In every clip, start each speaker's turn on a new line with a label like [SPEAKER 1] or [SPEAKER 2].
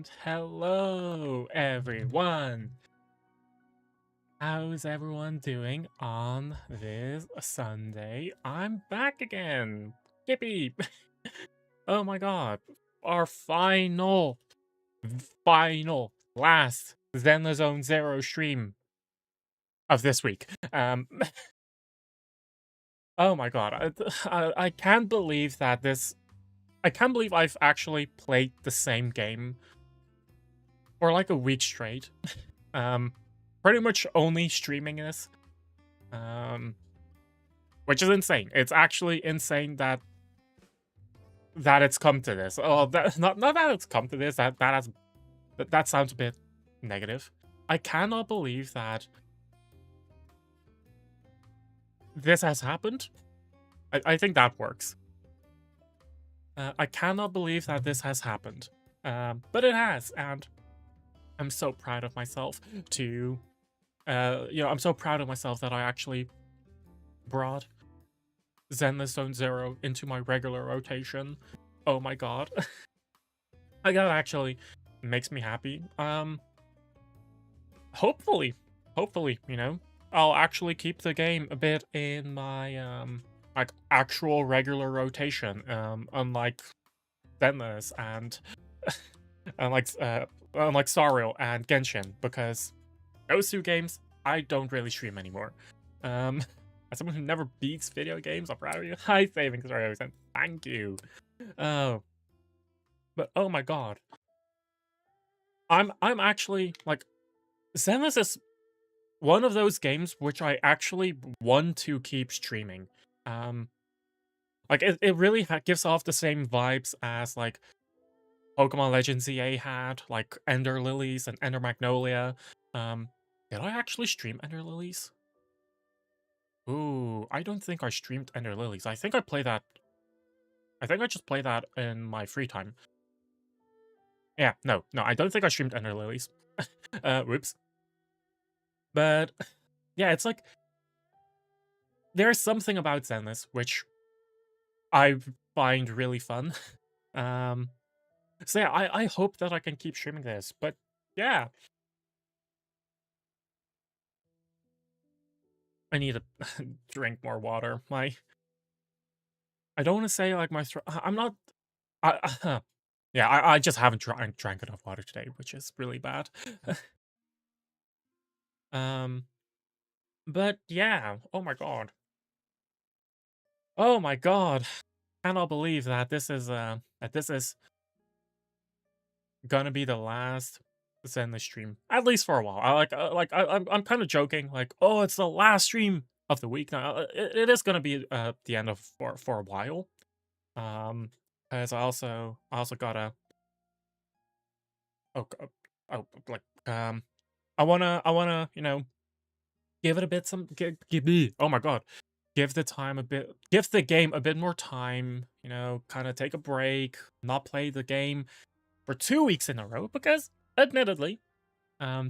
[SPEAKER 1] And hello, everyone. How's everyone doing on this Sunday? I'm back again. Yippee! Oh my god. Our last ZENLESS ZONE ZERO stream of this week. Oh my god. I can't believe that I can't believe I've actually played the same game for like a week straight. Pretty much only streaming this. Which is insane. It's actually insane that it's come to this. Oh, not that it's come to this. That sounds a bit negative. I cannot believe that this has happened. I think that works. I cannot believe that this has happened. But it has, and I'm so proud of myself to I'm so proud of myself that I actually brought ZENLESS ZONE ZERO into my regular rotation. Oh my god. That actually makes me happy. Hopefully, I'll actually keep the game a bit in my, like, actual regular rotation, unlike ZENLESS and, unlike Sario and Genshin, because those two games, I don't really stream anymore. As someone who never beats video games, I'm proud of you. Hi, Saving Sario, and thank you. Oh. But oh my god. I'm actually, like, ZENLESS is one of those games which I actually want to keep streaming. Like, it really gives off the same vibes as, like, Pokemon Legends EA had, like, Ender Lilies and Ender Magnolia. Did I actually stream Ender Lilies? Ooh, I don't think I streamed Ender Lilies. I think I just play that in my free time. Yeah, no, I don't think I streamed Ender Lilies. Whoops. But, yeah, it's like, there's something about ZENLESS which I find really fun. So yeah, I hope that I can keep streaming this, but yeah. I need to drink more water. I don't want to say, like, my throat, I'm not, yeah, I just haven't drank enough water today, which is really bad. But yeah, oh my god. Oh my god. Cannot believe that this is gonna be the last ZENLESS stream, at least for a while. I'm kind of joking, like, oh, it's the last stream of the week now. It is gonna be the end of for a while. Because I also gotta, oh, like, I wanna give it a bit oh my god, give the game a bit more time, kind of take a break, not play the game for 2 weeks in a row, because admittedly,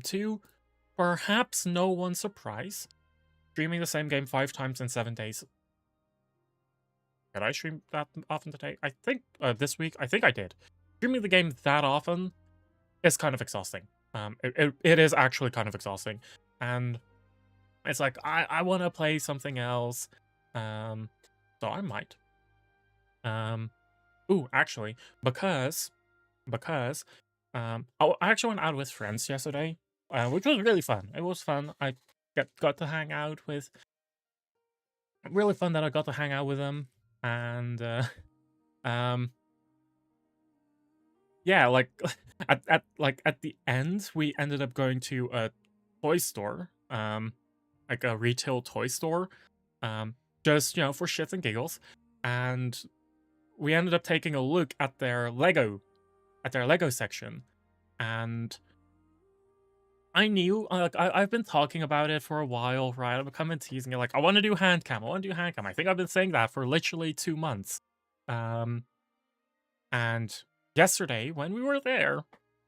[SPEAKER 1] to perhaps no one's surprise, streaming the same game 5 times in 7 days. Did I stream that often today? I think this week, I think I did. Streaming the game that often is kind of exhausting. It is actually kind of exhausting, and it's like, I want to play something else, so I might. Ooh, actually, because I actually went out with friends yesterday, which was really fun. It was fun. I got to hang out with, really fun that I got to hang out with them, and yeah, like, at the end, we ended up going to a toy store, like a retail toy store, just, for shits and giggles, and we ended up taking a look at their Lego section, and I knew, like, I've been talking about it for a while, right? I've been teasing it, like, I want to do hand cam. I think I've been saying that for literally 2 months. And yesterday when we were there,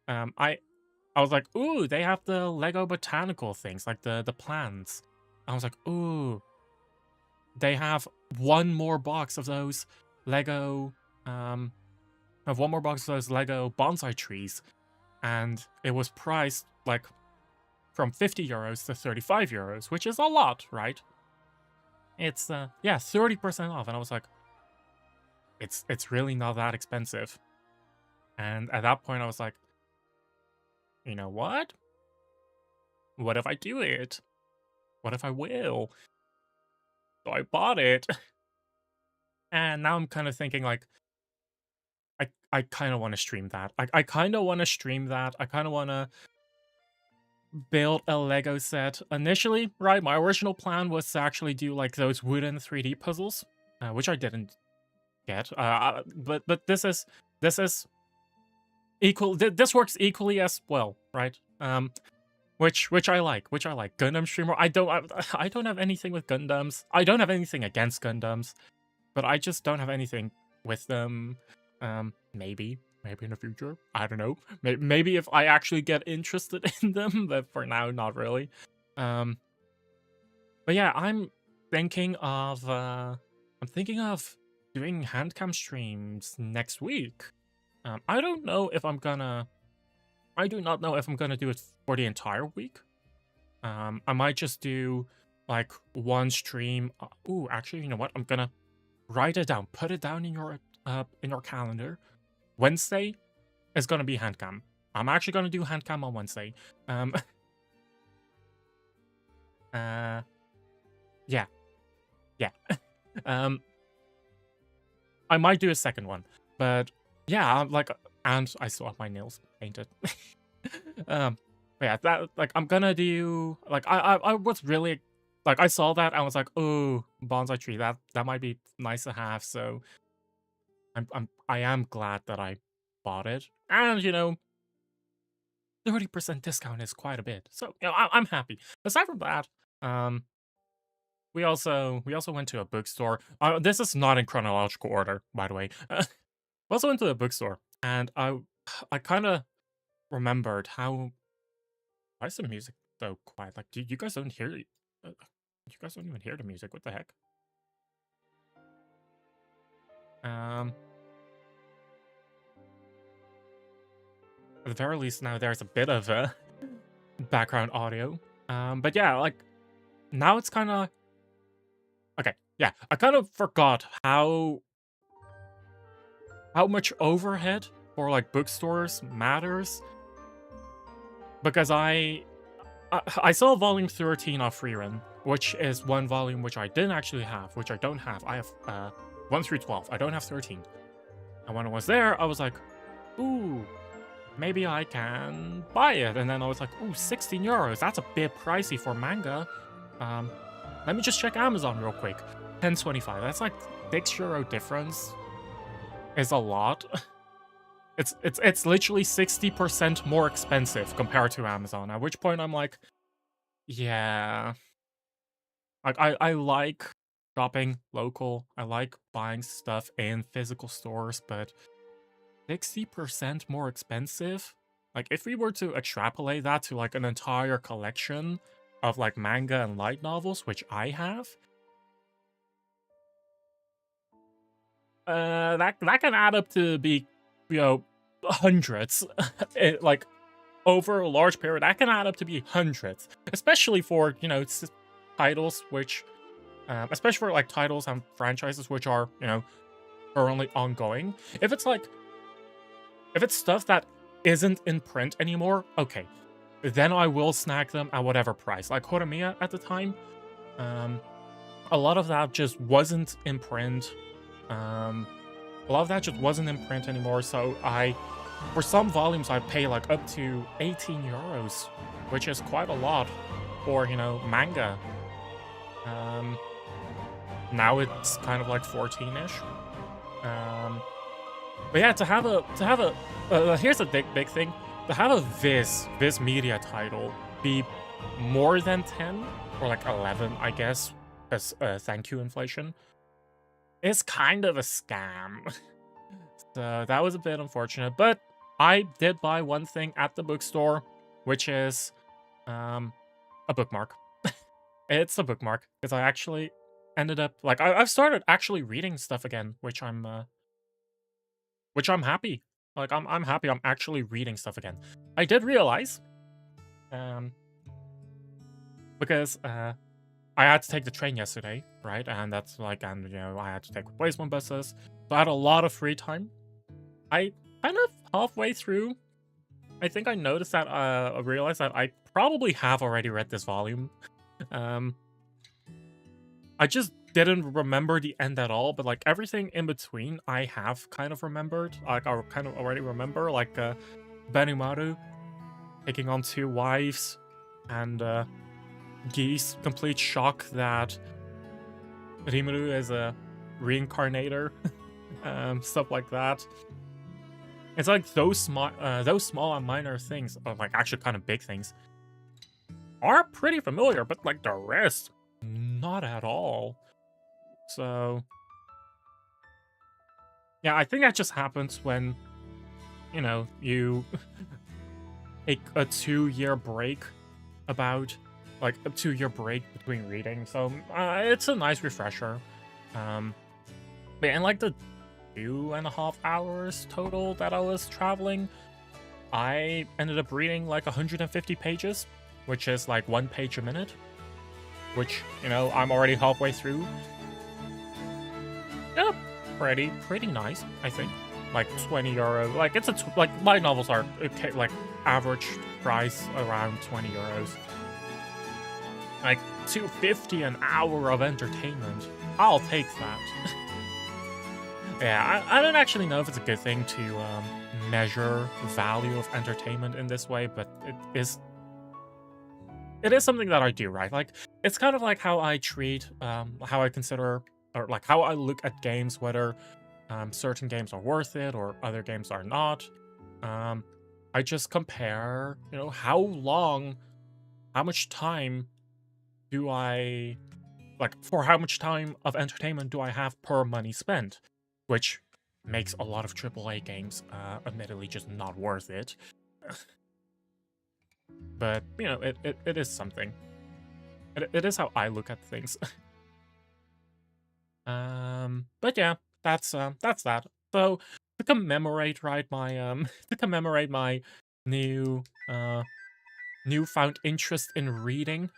[SPEAKER 1] I was like, ooh, they have the Lego botanical things, like the plants. I was like, ooh, they have one more box of those Lego, bonsai trees. and it was priced like from 50 euros to 35 euros, which is a lot, right? It's yeah, 30% off, and I was like, it's really not that expensive. And at that point, I was like, you know what? What if I do it? What if I will? So I bought it, and now I'm kind of thinking like, I kind of want to stream that. I kind of want to stream that. I kind of want to build a Lego set. Initially, right, my original plan was to actually do like those wooden 3D puzzles, which I didn't get. But this is equal. This works equally as well, right? Which I like. Which I like. Gundam streamer. I don't have anything with Gundams. I don't have anything against Gundams, but I just don't have anything with them. Maybe in the future. I don't know. Maybe if I actually get interested in them, but for now, not really. But yeah, I'm thinking of doing handcam streams next week. I don't know if I'm gonna. I do not know if I'm gonna do it for the entire week. I might just do like one stream. Ooh, actually, you know what? I'm gonna write it down. Put it down in your calendar. Wednesday is gonna be handcam. I'm actually gonna do handcam on Wednesday. Yeah, yeah. I might do a second one, but yeah, like, and I still have my nails painted. But yeah, that like I'm gonna do like I was really like I saw that and I was like, oh, bonsai tree, that might be nice to have. So I am glad that I bought it, and 30% discount is quite a bit. So I'm happy. Aside from that, we also went to a bookstore. This is not in chronological order, by the way. We also went to a bookstore, and I kind of remembered how. Why is the music so quiet? Like, you guys don't hear? You guys don't even hear the music. What the heck? At the very least, now there's a bit of background audio. But yeah, like now it's kind of okay. Yeah, I kind of forgot how much overhead for like bookstores matters, because I saw volume 13 of Freerun, which is one volume which I didn't actually have, which I don't have. I have 1 through 12. I don't have 13. And when I was there, I was like, ooh, maybe I can buy it. And then I was like, ooh, 16 euros. That's a bit pricey for manga. Let me just check Amazon real quick. 10.25. That's like €6 difference. Is a lot. It's literally 60% more expensive compared to Amazon. At which point I'm like, yeah. Like I like shopping local. I like buying stuff in physical stores, but 60% more expensive? Like if we were to extrapolate that to like an entire collection of like manga and light novels, which I have, that can add up to be, hundreds. Like over a large period, that can add up to be hundreds, especially for titles which, especially for like titles and franchises which are currently ongoing. If it's stuff that isn't in print anymore, okay, then I will snag them at whatever price. Like Horimiya at the time, a lot of that just wasn't in print. A lot of that just wasn't in print anymore, so for some volumes, I pay like up to 18 euros, which is quite a lot for, manga. Now it's kind of like 14-ish. But yeah, to have a here's a big thing. To have a Viz Media title be more than 10, or like 11, I guess, as thank you inflation, is kind of a scam. So that was a bit unfortunate, but I did buy one thing at the bookstore, which is a bookmark. It's a bookmark, because I actually ended up like I've started actually reading stuff again, which I'm happy Like, I'm happy I'm actually reading stuff again. I did realize, um, because I had to take the train yesterday, right? And that's like, and you know, I had to take replacement buses, so I had a lot of free time. I kind of halfway through, I think I noticed that I realized that I probably have already read this volume. Um, I just didn't remember the end at all, but like everything in between, I have kind of remembered. Like I kind of already remember, like Benimaru taking on 2 wives, and Geese complete shock that Rimuru is a reincarnator, stuff like that. It's like those small and minor things, or like actually kind of big things, are pretty familiar, but like the rest, not at all. So yeah, I think that just happens when, you know, you take a 2-year break, about like a 2-year break between reading. So it's a nice refresher. But in like the 2.5 hours total that I was traveling, I ended up reading like 150 pages, which is like 1 page a minute, which, you know, I'm already halfway through. Yeah, pretty nice, I think. Like 20 euro. Like it's like light novels are okay, like average price around 20 euros. Like 250 an hour of entertainment. I'll take that. Yeah, I don't actually know if it's a good thing to measure value of entertainment in this way, but it is something that I do, right? Like, it's kind of like how I treat, how I consider, or like how I look at games, whether certain games are worth it or other games are not. I just compare, you know, how much time do I, like, for how much time of entertainment do I have per money spent? Which makes a lot of AAA games, admittedly, just not worth it. But, you know, it is something. It is how I look at things. But yeah, that's that. So, to commemorate, right, my, to commemorate my newfound interest in reading,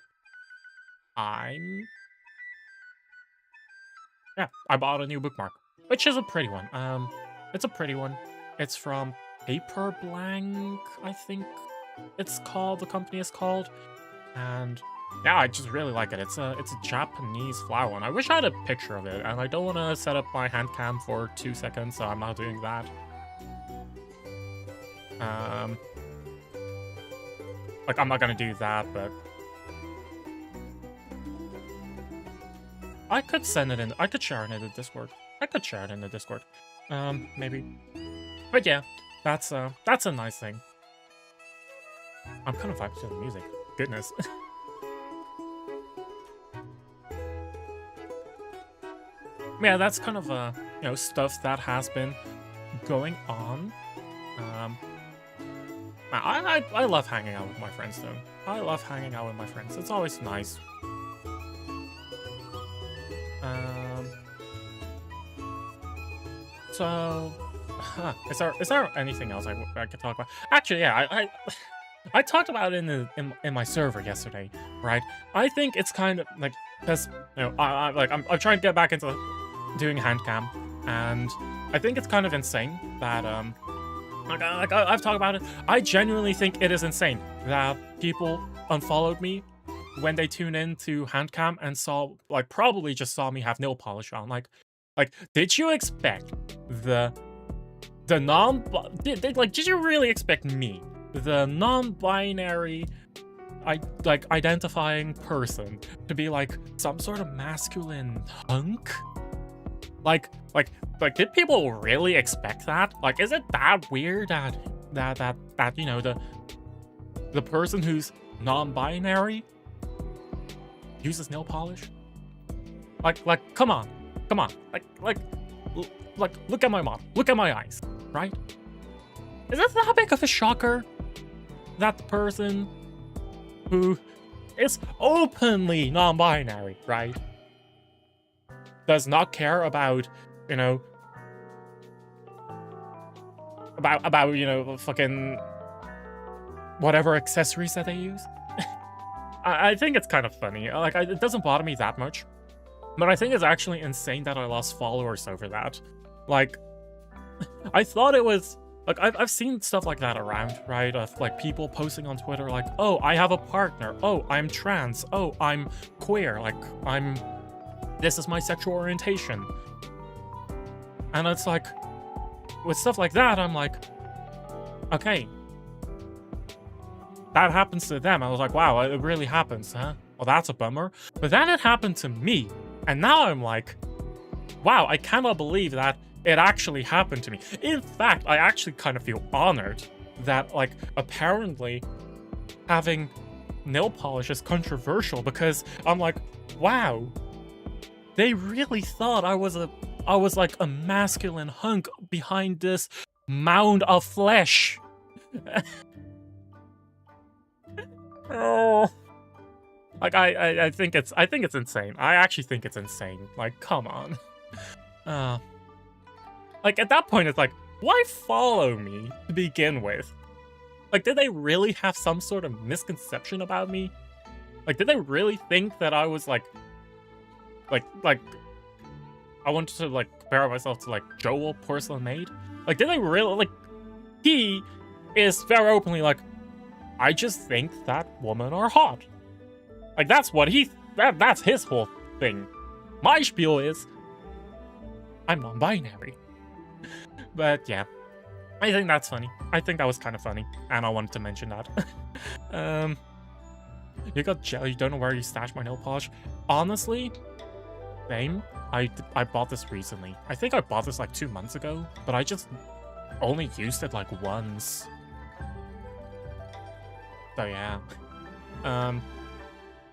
[SPEAKER 1] I bought a new bookmark, which is a pretty one. It's a pretty one. It's from Paper Blank, I think it's called. The company is called, and yeah, I just really like it. It's a Japanese flower one. I wish I had a picture of it, and I don't want to set up my hand cam for 2 seconds, so I'm not doing that. Like I'm not gonna do that, but I could send it in. I could share it in the Discord. Maybe. But yeah, that's a nice thing. I'm kind of vibing to the music. Goodness. Yeah, that's kind of you know, stuff that has been going on. I love hanging out with my friends though. I love hanging out with my friends. It's always nice. So, is there anything else I could talk about? Actually, yeah, I talked about it in my server yesterday, right? I think it's kind of like, because, you know, I'm trying to get back into doing hand cam, and I think it's kind of insane that like I've talked about it. I genuinely think it is insane that people unfollowed me when they tune in to hand cam and saw, like, probably just saw me have nail polish on. Like, did you expect the did you really expect me, the non-binary, identifying person, to be like some sort of masculine hunk? Like, did people really expect that? Like, is it that weird that you know, the person who's non-binary uses nail polish? Like, come on, like, look at my mom, look at my eyes, right? Is that that big of a shocker that the person who is openly non-binary, right, does not care about, you know, about you know, fucking whatever accessories that they use. I think it's kind of funny. Like, it doesn't bother me that much, but I think it's actually insane that I lost followers over that. Like, I thought it was like I've seen stuff like that around, right? Of like people posting on Twitter like, "Oh, I have a partner. Oh, I'm trans. Oh, I'm queer. Like, this is my sexual orientation." And it's like, with stuff like that, I'm like, okay, that happens to them. I was like, wow, it really happens, huh? Well, that's a bummer. But then it happened to me. And now I'm like, wow, I cannot believe that it actually happened to me. In fact, I actually kind of feel honored that, like, apparently having nail polish is controversial, because I'm like, wow, they really thought I was like a masculine hunk behind this mound of flesh. Oh, like I think it's insane. I actually think it's insane. Like, come on. Like, at that point, it's like, why follow me to begin with? Like, did they really have some sort of misconception about me? Like, did they really think that I was like I wanted to like compare myself to like Joel Porcelain Maid? Like, did they really like? He is very openly like, I just think that women are hot. Like, that's what that's his whole thing. My spiel is, I'm non-binary. But yeah, I think that's funny. I think that was kind of funny, and I wanted to mention that. You got gel. You don't know where you stashed my nail polish. Honestly, same. I bought this recently. I think I bought this like 2 months ago, but I just only used it like once. So yeah.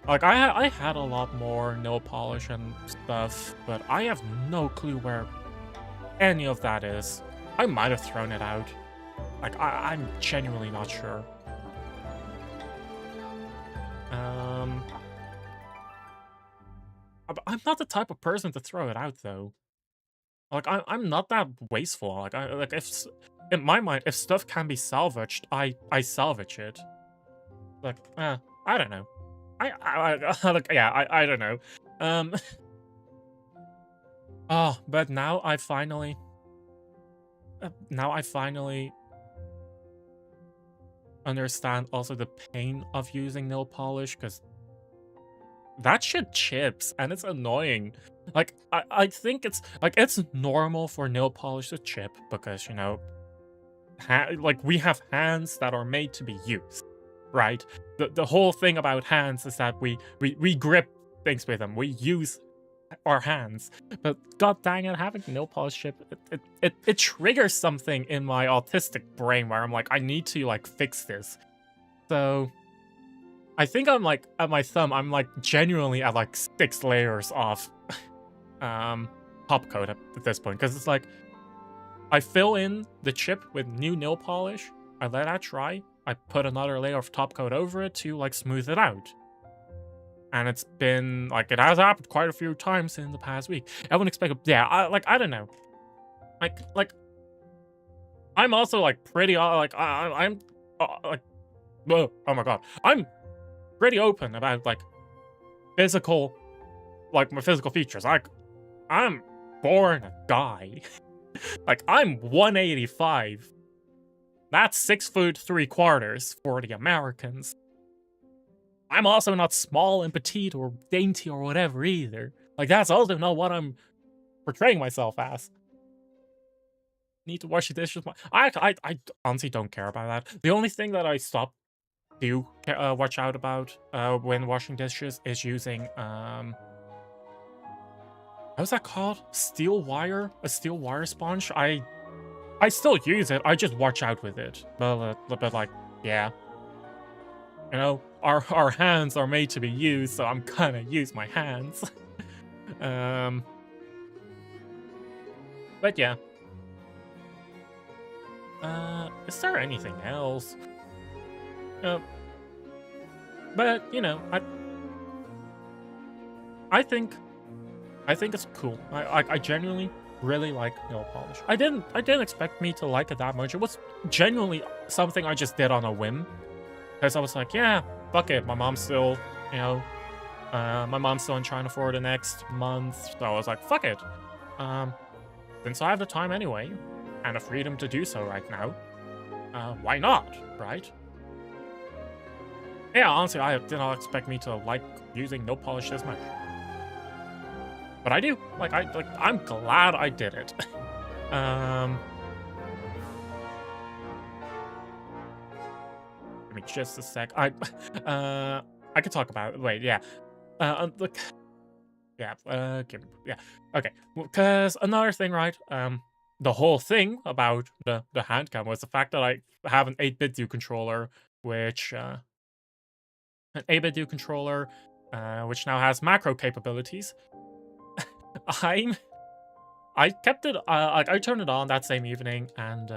[SPEAKER 1] Like, I had a lot more nail polish and stuff, but I have no clue where any of that is. I might have thrown it out. Like, I'm genuinely not sure. I'm not the type of person to throw it out, though. Like, I'm not that wasteful. Like, if in my mind, if stuff can be salvaged, I salvage it. Like, I don't know. Like, yeah, I don't know. Oh, but now I finally understand also the pain of using nail polish, because that shit chips and it's annoying. Like, I think it's like, it's normal for nail polish to chip because, you know, like, we have hands that are made to be used, right? The whole thing about hands is that we grip things with them. We use our hands. But god dang it, having nail polish chip, it triggers something in my autistic brain where I'm like, I need to like fix this. So I think I'm like, at my thumb, I'm like genuinely at like 6 layers of top coat at this point, because it's like, I fill in the chip with new nail polish, I let that dry, I put another layer of top coat over it to like smooth it out. And it's been like, it has happened quite a few times in the past week. I wouldn't expect, yeah, I don't know. Like I'm also like pretty like I'm like, oh my god, I'm pretty open about like physical, like my physical features. Like, I'm born a guy. Like, I'm 185. That's 6'3" for the Americans. I'm also not small and petite or dainty or whatever either. Like, that's also not what I'm portraying myself as. Need to wash the dishes. I honestly don't care about that. The only thing that I do watch out about when washing dishes is using how's that called? Steel wire? A steel wire sponge? I still use it. I just watch out with it. But like, yeah. You know, our hands are made to be used, so I'm gonna use my hands. But yeah. Is there anything else? But you know, I think it's cool. I genuinely really like nail polish. I didn't expect me to like it that much. It was genuinely something I just did on a whim. Because I was like, yeah, fuck it. My mom's still, you know, my mom's still in China for the next month. So I was like, fuck it. Since I have the time anyway, and the freedom to do so right now, why not, right? Yeah, honestly, I did not expect me to like using nail polish this much. But I do. I'm glad I did it. Give me just a sec. I could talk about it. Wait, yeah. Look. Yeah, yeah. Okay. Because another thing, right? The whole thing about the handcam was the fact that I have an 8-bit do controller, which which now has macro capabilities. I kept it like I turned it on that same evening, and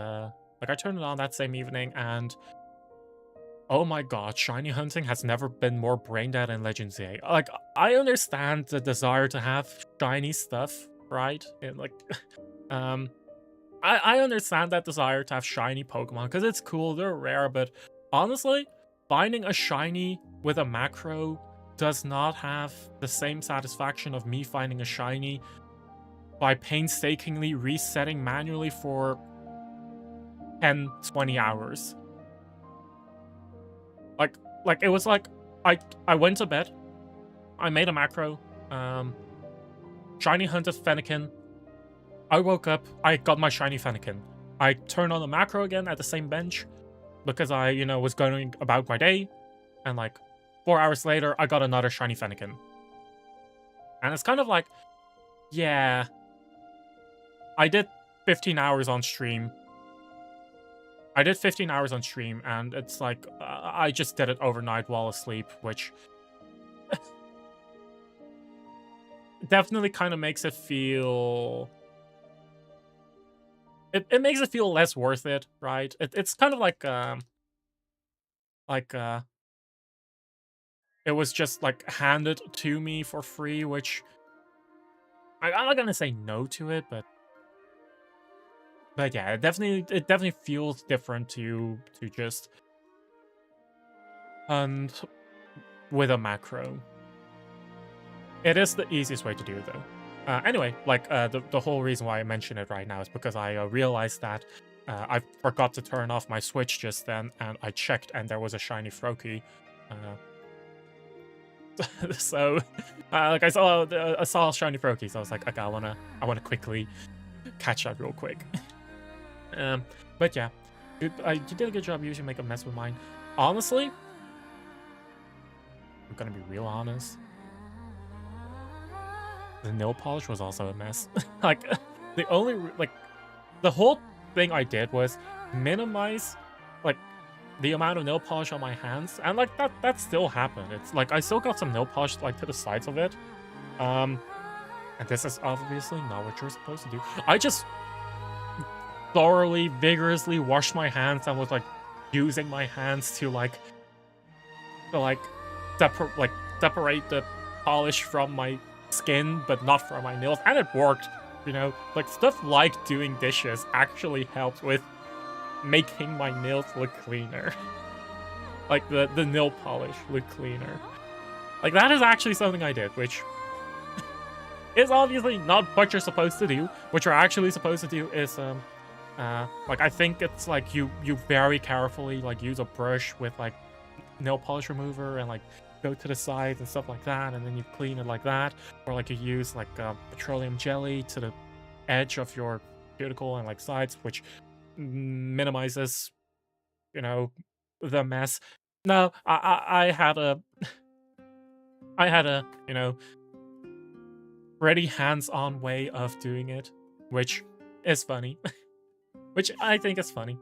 [SPEAKER 1] oh my god, shiny hunting has never been more brain dead in Legends ZA. Like, I understand the desire to have shiny stuff, right? And like, I understand that desire to have shiny Pokemon because it's cool, they're rare, but honestly, finding a shiny with a macro does not have the same satisfaction of me finding a shiny by painstakingly resetting manually for 10, 20 hours. Like it was like I went to bed, I made a macro, shiny hunted Fennekin. I woke up, I got my shiny Fennekin. I turned on the macro again at the same bench because I, you know, was going about my day, and like 4 hours later, I got another shiny Fennekin. And it's kind of like, yeah, I did 15 hours on stream. and it's like, I just did it overnight while asleep, which definitely kind of makes it feel... It makes it feel less worth it, right? It's kind of like, it was just, like, handed to me for free, which... I'm not gonna say no to it, but yeah, it definitely feels different to just hunt with a macro. It is the easiest way to do it, though. Anyway, like, the whole reason why I mention it right now is because I realized that I forgot to turn off my Switch just then, and I checked, and there was a shiny Froakie. So, like, I saw a shiny Froakie, so I was like, okay, I wanna quickly catch that real quick. But yeah, you did a good job using Make a Mess with mine. Honestly, I'm gonna be real honest. The nail polish was also a mess. Like, the whole thing I did was minimize, like, the amount of nail polish on my hands, and like that still happened. It's like I still got some nail polish like to the sides of it. And this is obviously not what you're supposed to do. I just thoroughly, vigorously washed my hands and was like using my hands to separate the polish from my skin, but not from my nails, and it worked. You know, like, stuff like doing dishes actually helped with making my nails look cleaner. Like, the nail polish look cleaner. Like, that is actually something I did, which is obviously not what you're supposed to do. What you're actually supposed to do is, like, I think it's like you very carefully, like, use a brush with, like, nail polish remover and, like, go to the sides and stuff like that, and then you clean it like that. Or, like, you use, like, petroleum jelly to the edge of your cuticle and, like, sides, which minimizes, you know, the mess. No, I had a you know, pretty hands-on way of doing it, which is funny. Which I think is funny.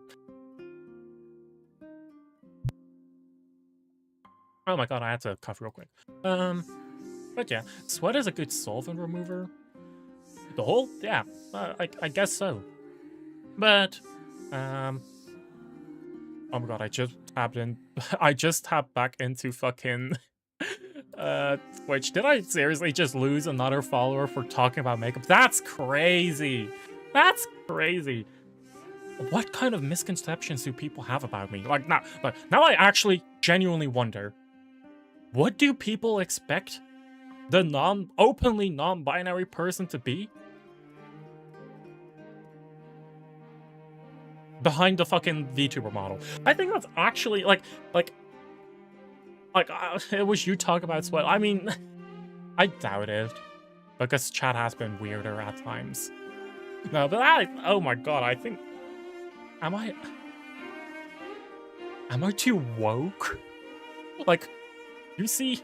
[SPEAKER 1] Oh my god, I had to cough real quick. But yeah, sweat is a good solvent remover. The whole, yeah, I guess so. But, oh my god, I just tapped back into fucking Twitch, did I seriously just lose another follower for talking about makeup? That's crazy. That's crazy. What kind of misconceptions do people have about me? Like, now I actually genuinely wonder, what do people expect the openly non-binary person to be? Behind the fucking VTuber model. I think that's actually, it was you talk about sweat. I mean, I doubt it. Because chat has been weirder at times. No, but oh my god, I think... Am I too woke? Like, you see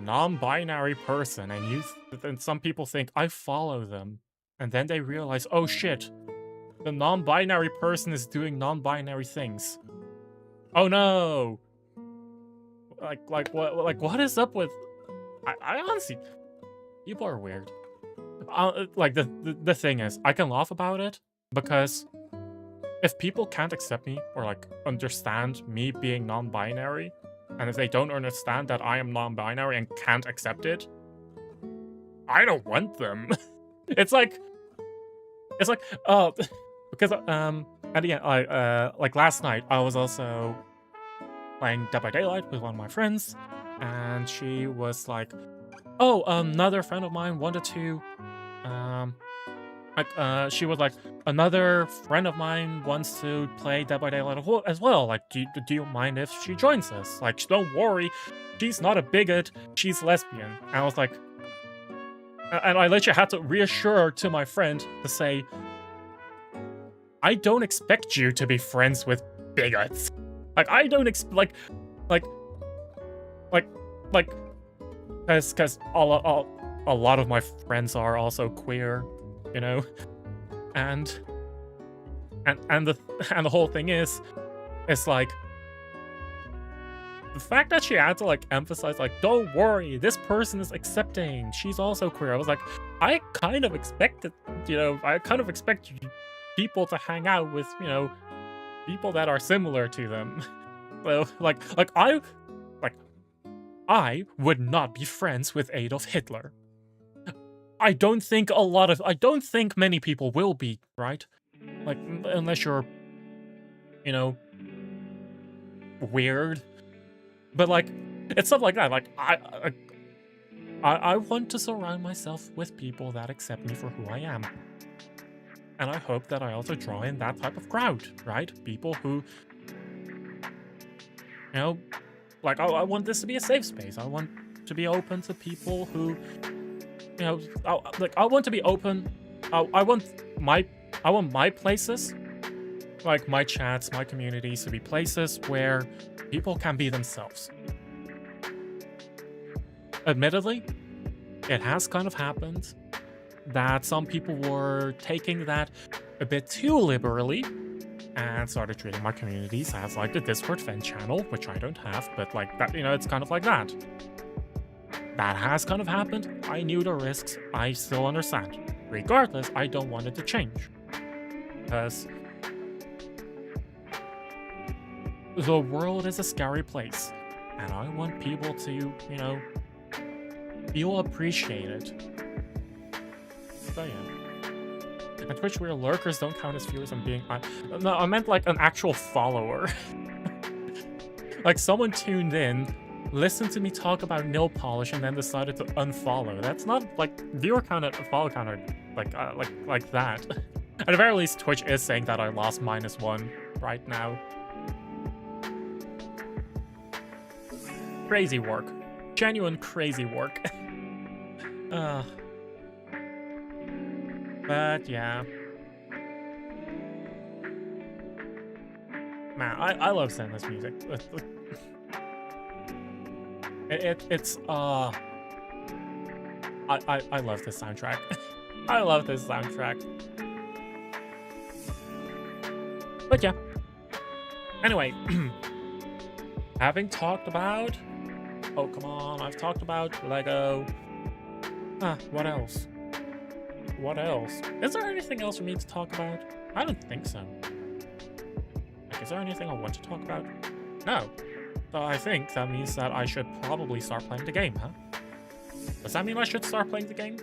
[SPEAKER 1] non-binary person and then some people think, I follow them. And then they realize, oh shit, the non-binary person is doing non-binary things. Oh no! What is up with... I honestly... People are weird. Like, the thing is, I can laugh about it, because if people can't accept me, or, like, understand me being non-binary, and if they don't understand that I am non-binary and can't accept it, I don't want them. It's like, because, at the end, like, last night, I was also playing Dead by Daylight with one of my friends, and she was like, oh, another friend of mine wanted to, she was like, another friend of mine wants to play Dead by Daylight as well. Like, do you mind if she joins us? Like, don't worry, she's not a bigot, she's lesbian. And I was like, and I literally had to reassure her to my friend to say, I don't expect you to be friends with bigots. Like, I don't expect, because a lot of my friends are also queer, you know, and the whole thing is, it's like, the fact that she had to, like, emphasize, like, don't worry, this person is accepting, she's also queer. I was like, I kind of expected, you know, I kind of expect people to hang out with, you know, people that are similar to them. So, I would not be friends with Adolf Hitler. I don't think many people will be, right? Like, unless you're, you know, weird. But, like, it's stuff like that. Like, I want to surround myself with people that accept me for who I am. And I hope that I also draw in that type of crowd, right? People who, you know, like, I want this to be a safe space. I want to be open to people who, you know, I want to be open. I want my places, like my chats, my communities, to be places where people can be themselves. Admittedly, it has kind of happened that some people were taking that a bit too liberally and started treating my communities as, like, the Discord fan channel, which I don't have, but, like, that, you know, it's kind of like that. That has kind of happened. I knew the risks. I still understand. Regardless, I don't want it to change. Because the world is a scary place, and I want people to, you know, feel appreciated. So yeah. On Twitch, where lurkers don't count as viewers, I'm being... No, I meant, like, an actual follower. Like, someone tuned in, listened to me talk about nail polish, and then decided to unfollow. That's not, like, viewer count and follow count are, like that. At the very least, Twitch is saying that I lost -1 right now. Crazy work. Genuine crazy work. But yeah. Man, I love ZENLESS music. It's I love this soundtrack. I love this soundtrack. But yeah. Anyway, having talked about... Oh, come on, I've talked about Lego. What else? What else? Is there anything else for me to talk about? I don't think so. Like, is there anything I want to talk about? No. I think that means that I should probably start playing the game, huh? Does that mean I should start playing the game?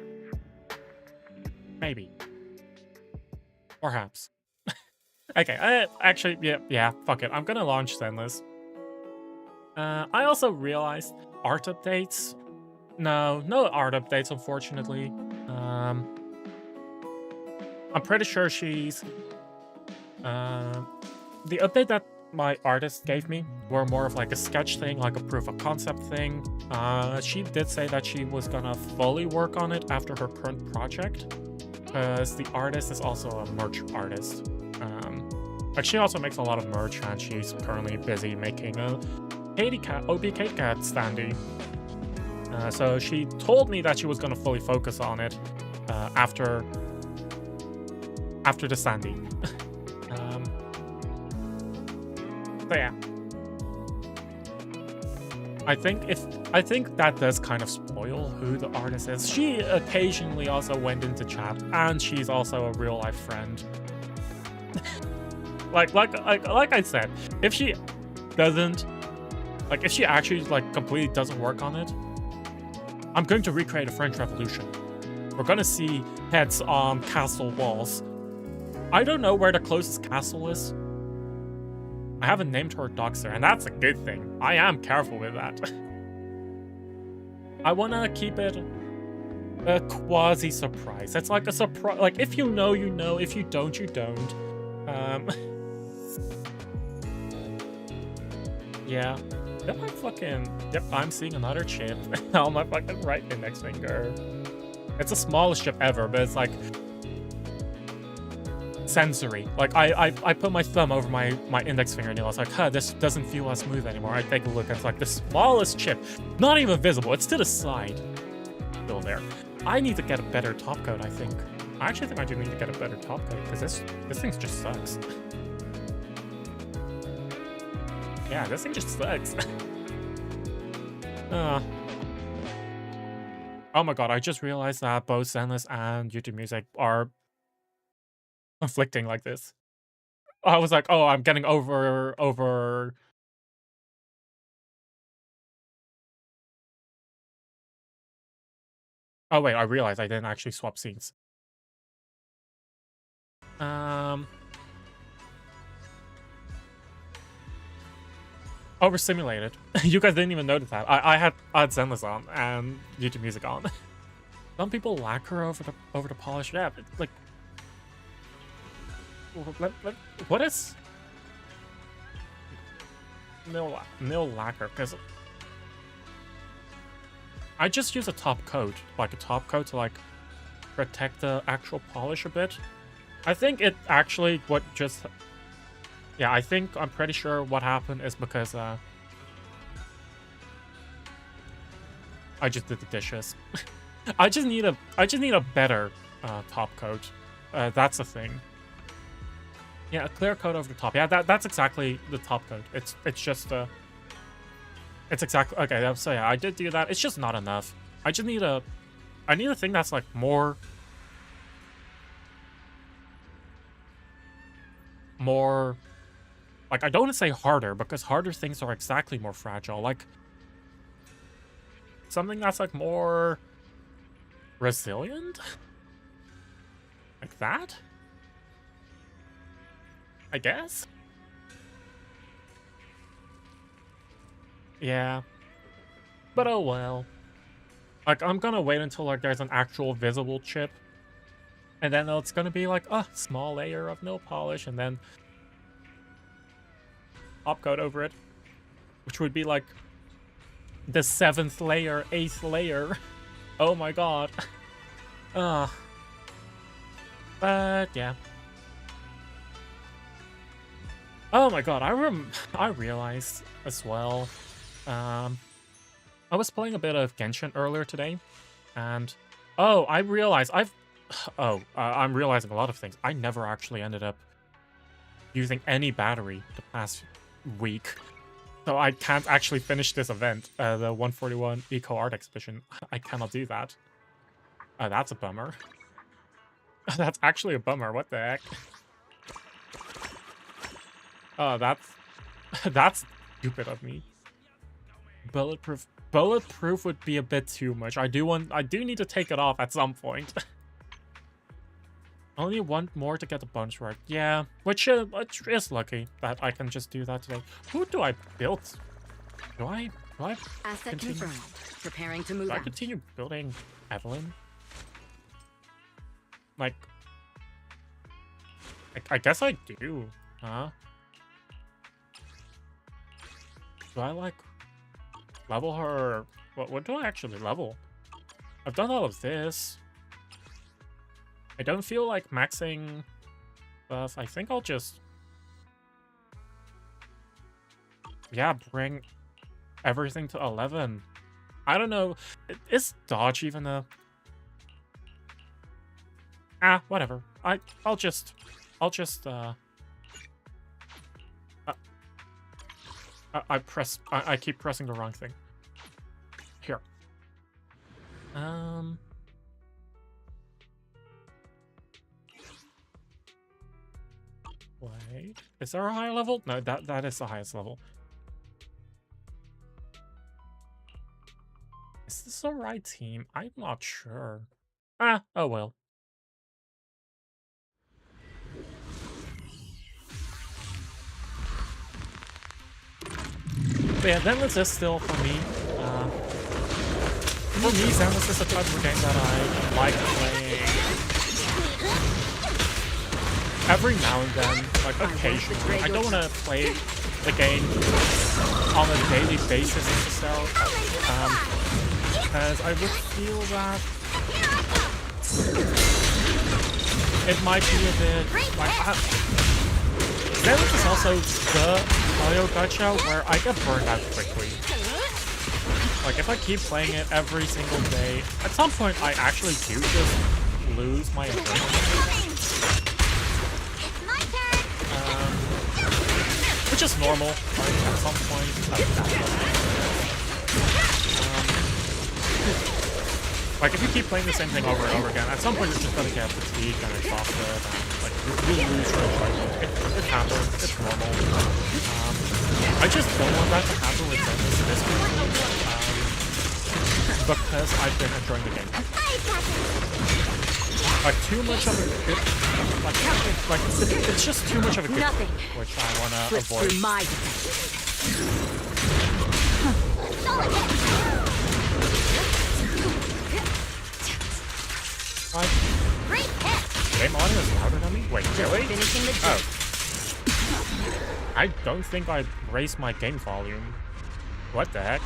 [SPEAKER 1] Maybe. Perhaps. Okay, actually, yeah, fuck it. I'm gonna launch Zenless. I also realized art updates. No art updates, unfortunately. I'm pretty sure she's... the update that my artist gave me were more of like a sketch thing, like a proof of concept thing. She did say that she was gonna fully work on it after her current project, because the artist is also a merch artist. But she also makes a lot of merch, and she's currently busy making a OB Kate Cat standee. So she told me that she was gonna fully focus on it after the standee. So yeah, I think that does kind of spoil who the artist is. She occasionally also went into chat, and she's also a real life friend. like I said, if she doesn't, if she actually completely doesn't work on it, I'm going to recreate a French Revolution. We're gonna see heads on castle walls. I don't know where the closest castle is. I haven't named her Doxer, and that's a good thing. I am careful with that. I wanna keep it a quasi-surprise. It's like a surprise. Like, if you know, you know. If you don't, you don't. Yeah. Yep, I'm seeing another chip on my fucking right index finger. It's the smallest chip ever, but it's like sensory. Like, I put my thumb over my index fingernail. I was like, huh, this doesn't feel as smooth anymore. I take a look, it's like the smallest chip. Not even visible, it's to the side. Still there. I need to get a better top coat, I think. I actually think I do need to get a better top coat, because this thing just sucks. Yeah, this thing just sucks. Oh my god, I just realized that both Zenless and YouTube Music are conflicting like this. I was like, oh, I'm getting over... Oh wait, I realized I didn't actually swap scenes. Overstimulated. You guys didn't even notice that. I had Zenless on and YouTube Music on. Some people lacquer over the polish. Yeah, like, what is nil lacquer? Because I just use a top coat, to protect the actual polish a bit. I think it actually yeah, I'm pretty sure what happened is because I just did the dishes. I just need a better top coat. That's the thing. Yeah, a clear coat over the top. Yeah, that's exactly the top coat. It's just it's exactly okay. So yeah, I did do that. It's just not enough. I need a thing that's like more like, I don't want to say harder, because harder things are exactly more fragile. Like, something that's like more resilient? Like that? I guess? Yeah. But oh well. Like, I'm gonna wait until like there's an actual visible chip. And then it's gonna be like a small layer of nail polish, and then top coat over it. Which would be like the 7th layer, 8th layer. Oh my god. But yeah. Oh my god, I realized as well. I was playing a bit of Genshin earlier today, and I realized I'm realizing a lot of things. I never actually ended up using any battery the past week, so I can't actually finish this event, the 141 Eco Art Exhibition. I cannot do that. That's a bummer. That's actually a bummer. What the heck? Oh, that's stupid of me. Bulletproof. Bulletproof would be a bit too much. I do need to take it off at some point. Only one more to get the bonus right. Yeah, which is lucky that I can just do that today. Who do I build? Do I
[SPEAKER 2] Asset
[SPEAKER 1] continue?
[SPEAKER 2] confirmed. Preparing to move
[SPEAKER 1] Do I
[SPEAKER 2] out.
[SPEAKER 1] continue building Evelyn? Like, I guess I do, huh? Do I like level her? What do I actually level? I've done all of this. I don't feel like maxing stuff. I think I'll just, yeah, bring everything to 11. I don't know. Is dodge even a... whatever. I'll just I keep pressing the wrong thing. Here. Wait. Is there a higher level? No, that is the highest level. Is this the right team? I'm not sure. Oh well. But yeah, Zenless is still for me. For me, Zenless is a type of game that I like playing every now and then, like occasionally. I don't want to play the game on a daily basis necessarily, because I would feel that it might be a bit like Zenless is also the audio gacha where I get burned out quickly. Like if I keep playing it every single day, at some point I actually do just lose my ability. Which is normal, like, at some point. Like if you keep playing the same thing over and over again, at some point you're just gonna get fatigued and exhausted, and like you lose your enjoyment. It happens. It's normal. I just don't want that to happen with this because I've been enjoying the game. Like too much of a good, like it's just too much of a good thing, which I wanna avoid. Game audio is louder than me? Wait, really? Oh. I don't think I raised my game volume. What the heck?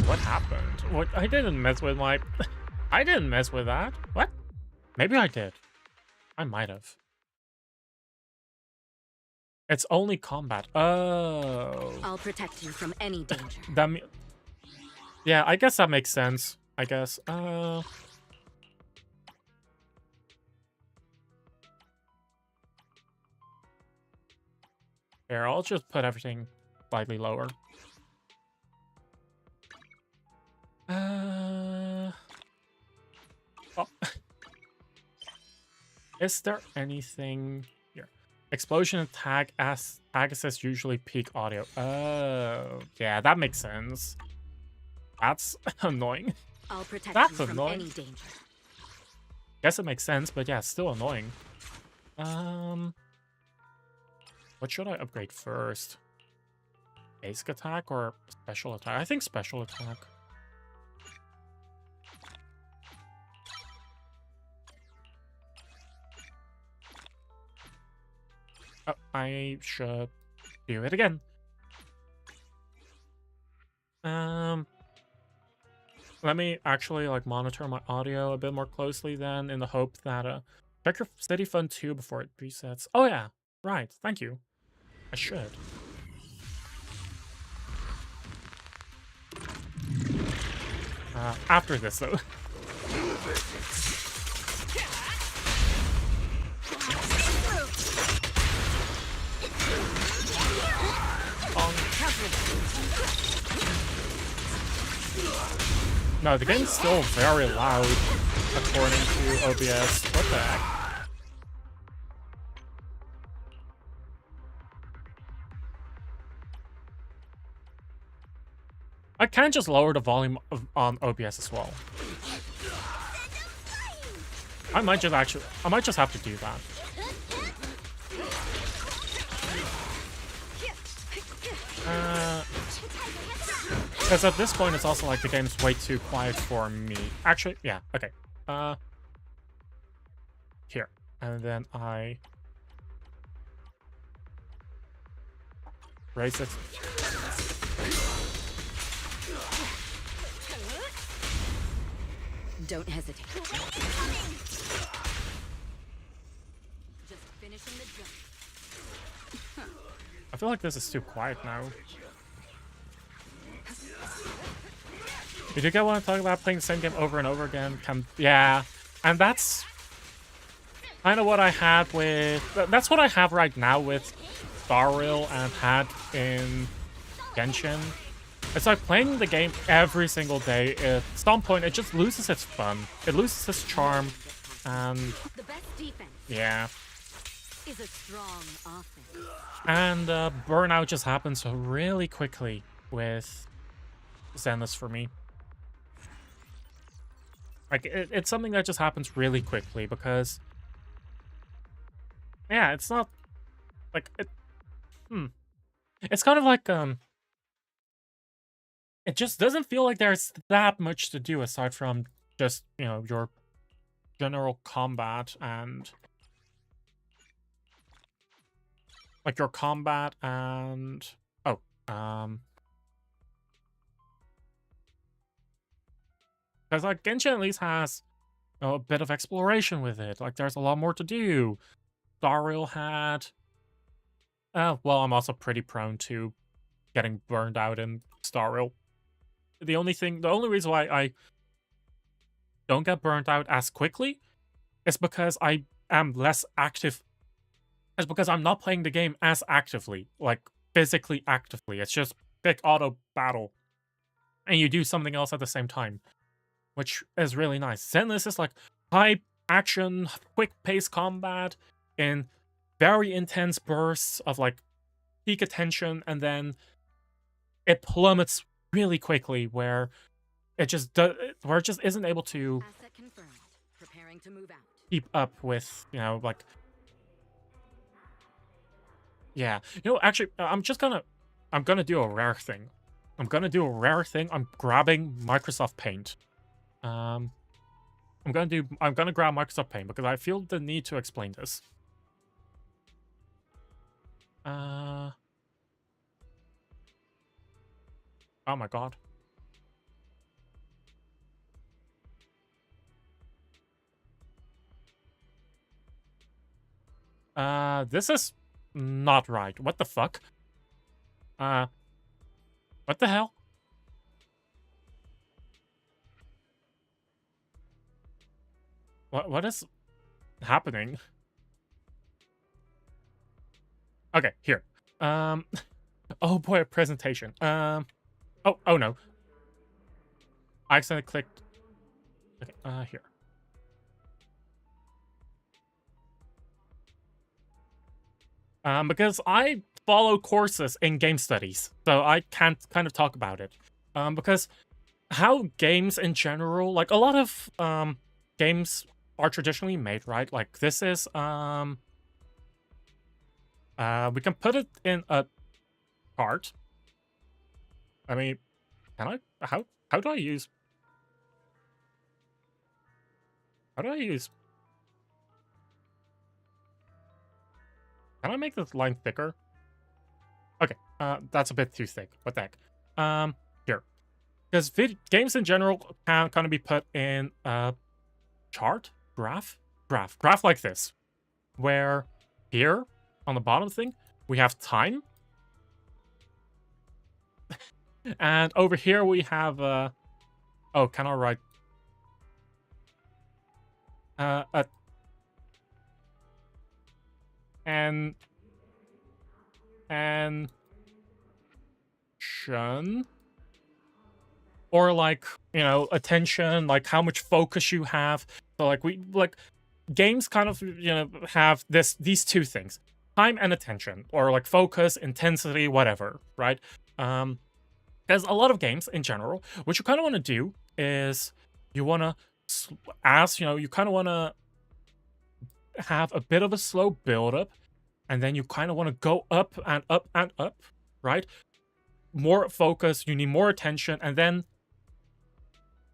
[SPEAKER 1] What happened? What? I didn't mess with my... I didn't mess with that. What? Maybe I did. I might have. It's only combat. Oh.
[SPEAKER 2] I'll protect you from any danger.
[SPEAKER 1] Yeah, I guess that makes sense. I guess. Here, I'll just put everything slightly lower. Oh. Is there anything here? Explosion and tag assist usually peak audio. Oh, yeah, that makes sense. That's annoying.
[SPEAKER 2] I'll protect
[SPEAKER 1] That's
[SPEAKER 2] you from
[SPEAKER 1] annoying.
[SPEAKER 2] any danger.
[SPEAKER 1] Guess it makes sense, but yeah, it's still annoying. What should I upgrade first? Basic attack or special attack? I think special attack. Oh, I should do it again. Let me actually like monitor my audio a bit more closely then, in the hope that check your City Fund 2 before it resets. Oh yeah, right. Thank you. I should. After this though. No, the game's still very loud, according to OBS. What the heck? I can just lower the volume on OBS as well. I might just have to do that. Because at this point, it's also like the game's way too quiet for me. Actually, yeah, okay. Here. And then I raise it.
[SPEAKER 2] Don't hesitate. Just finishing the job.
[SPEAKER 1] I feel like this is too quiet now. Did you get what I'm talking about? Playing the same game over and over again? Yeah. And that's kind of what I had with... That's what I have right now with Starrill and had in Genshin. It's like playing the game every single day. At some point, it just loses its fun. It loses its charm. And...
[SPEAKER 2] The best defense
[SPEAKER 1] yeah.
[SPEAKER 2] is a strong offense.
[SPEAKER 1] And burnout just happens really quickly with Zenless for me. Like, it's something that just happens really quickly because... yeah, it's not... like, it's kind of like, it just doesn't feel like there's that much to do aside from just, you know, your general combat and... like, your combat and... oh, because, like, Genshin at least has, you know, a bit of exploration with it. Like, there's a lot more to do. Starrill had... well, I'm also pretty prone to getting burned out in Starrill. The only reason why I don't get burnt out as quickly is because I am less active. It's because I'm not playing the game as actively, like, physically actively. It's just pick auto battle, and you do something else at the same time, which is really nice. Zenless is like high action, quick pace combat in very intense bursts of like peak attention, and then it plummets really quickly where it just isn't able to
[SPEAKER 2] Asset confirmed. Preparing to move out.
[SPEAKER 1] keep up with, you know, like... yeah. You know, actually, I'm gonna do a rare thing. I'm gonna grabbing Microsoft Paint. I'm gonna grab Microsoft Paint because I feel the need to explain this. Oh my god. This is not right. What the fuck? What the hell? What is happening? Okay, here. Oh boy, a presentation. Oh no. I accidentally clicked. Okay, here. Because I follow courses in game studies, so I can't kind of talk about it. Because how games in general, like a lot of games are traditionally made, right? Like this is we can put it in a cart. I mean, can I? How do I use? How do I use? Can I make this line thicker? Okay, that's a bit too thick. What the heck? Here. Because games in general can kind of be put in a chart? Graph like this. Where here, on the bottom thing, we have time. And over here we have, oh, can I write? Attention, or like, you know, attention, like how much focus you have. So like games kind of, you know, have these two things, time and attention, or like focus, intensity, whatever, right? Because a lot of games in general, what you kind of want to do is you want to, you kind of want to have a bit of a slow build up, and then you kind of want to go up and up and up, right? More focus, you need more attention, and then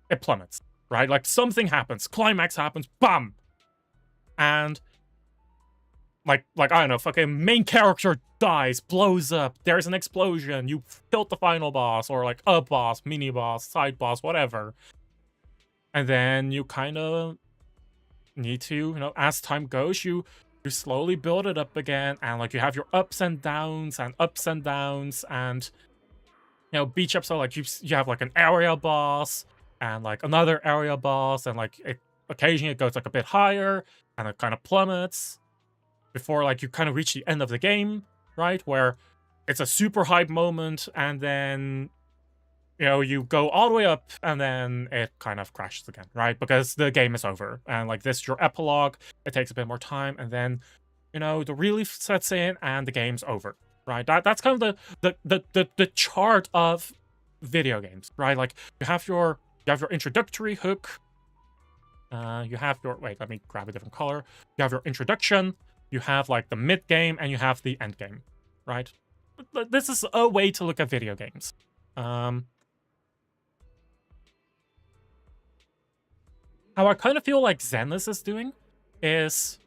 [SPEAKER 1] it plummets, right? Like something happens, climax happens, bam! And like I don't know, fucking main character dies, blows up, there's an explosion, you killed the final boss, or like a boss, mini boss, side boss, whatever. And then you kind of need to, as time goes, you slowly build it up again, and like you have your ups and downs, and beach ups are like you have like an area boss and like another area boss, and like occasionally it goes like a bit higher and it kind of plummets before like you kind of reach the end of the game, right? Where it's a super hype moment, and then you go all the way up, and then it kind of crashes again, right? Because the game is over, and like this, your epilogue, it takes a bit more time, and then the relief sets in, and the game's over, right? That's kind of the chart of video games, right? Like you have your introductory hook, you have your let me grab a different color. You have your introduction, you have like the mid game, and you have the end game, right? This is a way to look at video games. How I kind of feel like Zenless is doing is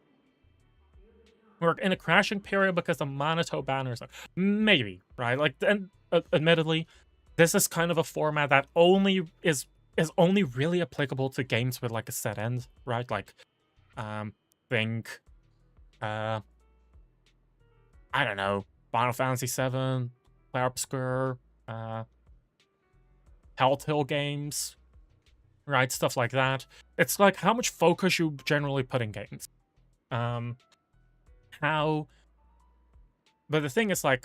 [SPEAKER 1] we're in a crashing period because the Manito banners are maybe, right? Like, and admittedly, this is kind of a format that only is only really applicable to games with like a set end, right? Like, think, I don't know, Final Fantasy VII, Clair Obscur, Telltale games, right? Stuff like that. It's like how much focus you generally put in games. But the thing is, like,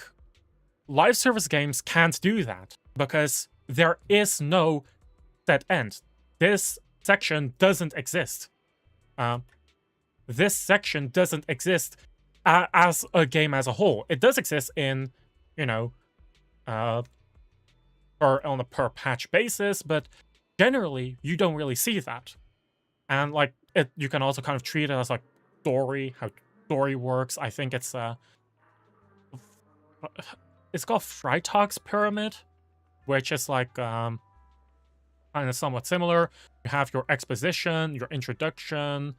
[SPEAKER 1] live service games can't do that because there is no set end. This section doesn't exist. This section doesn't exist as a game as a whole. It does exist in, or on a per patch basis, but generally you don't really see that. And like you can also kind of treat it as like story, how story works. I think it's called Freitag's pyramid, which is like kind of somewhat similar. You have your exposition, your introduction,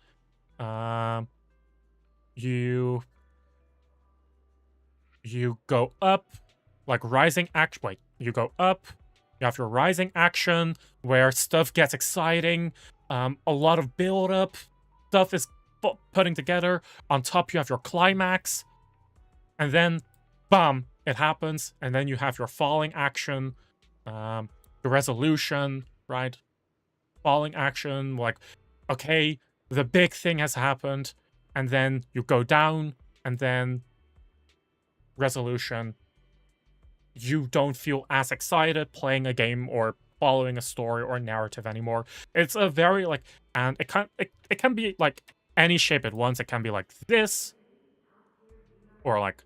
[SPEAKER 1] you go up, like rising action. Wait, you go up. You have your rising action where stuff gets exciting. A lot of build up. Stuff is putting together. On top, you have your climax, and then, bam, it happens. And then you have your falling action, the resolution, right? Falling action, like, okay, the big thing has happened, and then you go down, and then resolution. You don't feel as excited playing a game or following a story or a narrative anymore. It's a very like, and it can be like any shape at once. It can be like this, or like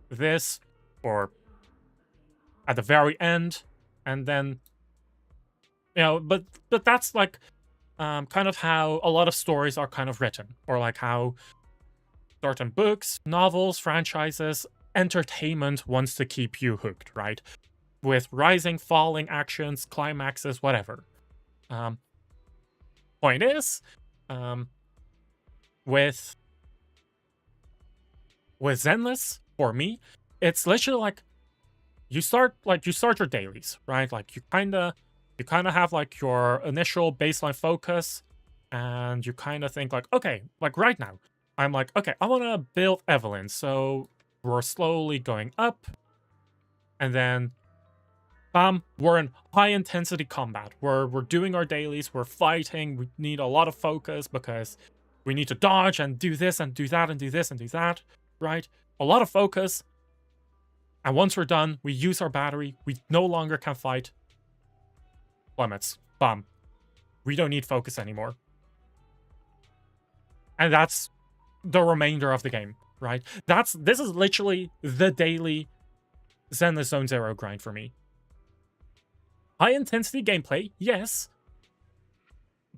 [SPEAKER 1] this, or at the very end, and then but that's like kind of how a lot of stories are kind of written, or like how certain books, novels, franchises, entertainment wants to keep you hooked, right? With rising, falling actions, climaxes, whatever. Point is, with Zenless, for me, it's literally like you start your dailies, right? Like you kind of have like your initial baseline focus, and you kind of think like, okay, like right now, I'm like, okay, I want to build Evelyn, so we're slowly going up, and then, bam, we're in high-intensity combat. We're doing our dailies, we're fighting, we need a lot of focus because we need to dodge and do this and do that and do this and do that, right? A lot of focus, and once we're done, we use our battery, we no longer can fight. Limits. Bam. We don't need focus anymore. And that's the remainder of the game, right? This is literally the daily Zenless Zone Zero grind for me. High intensity gameplay, yes,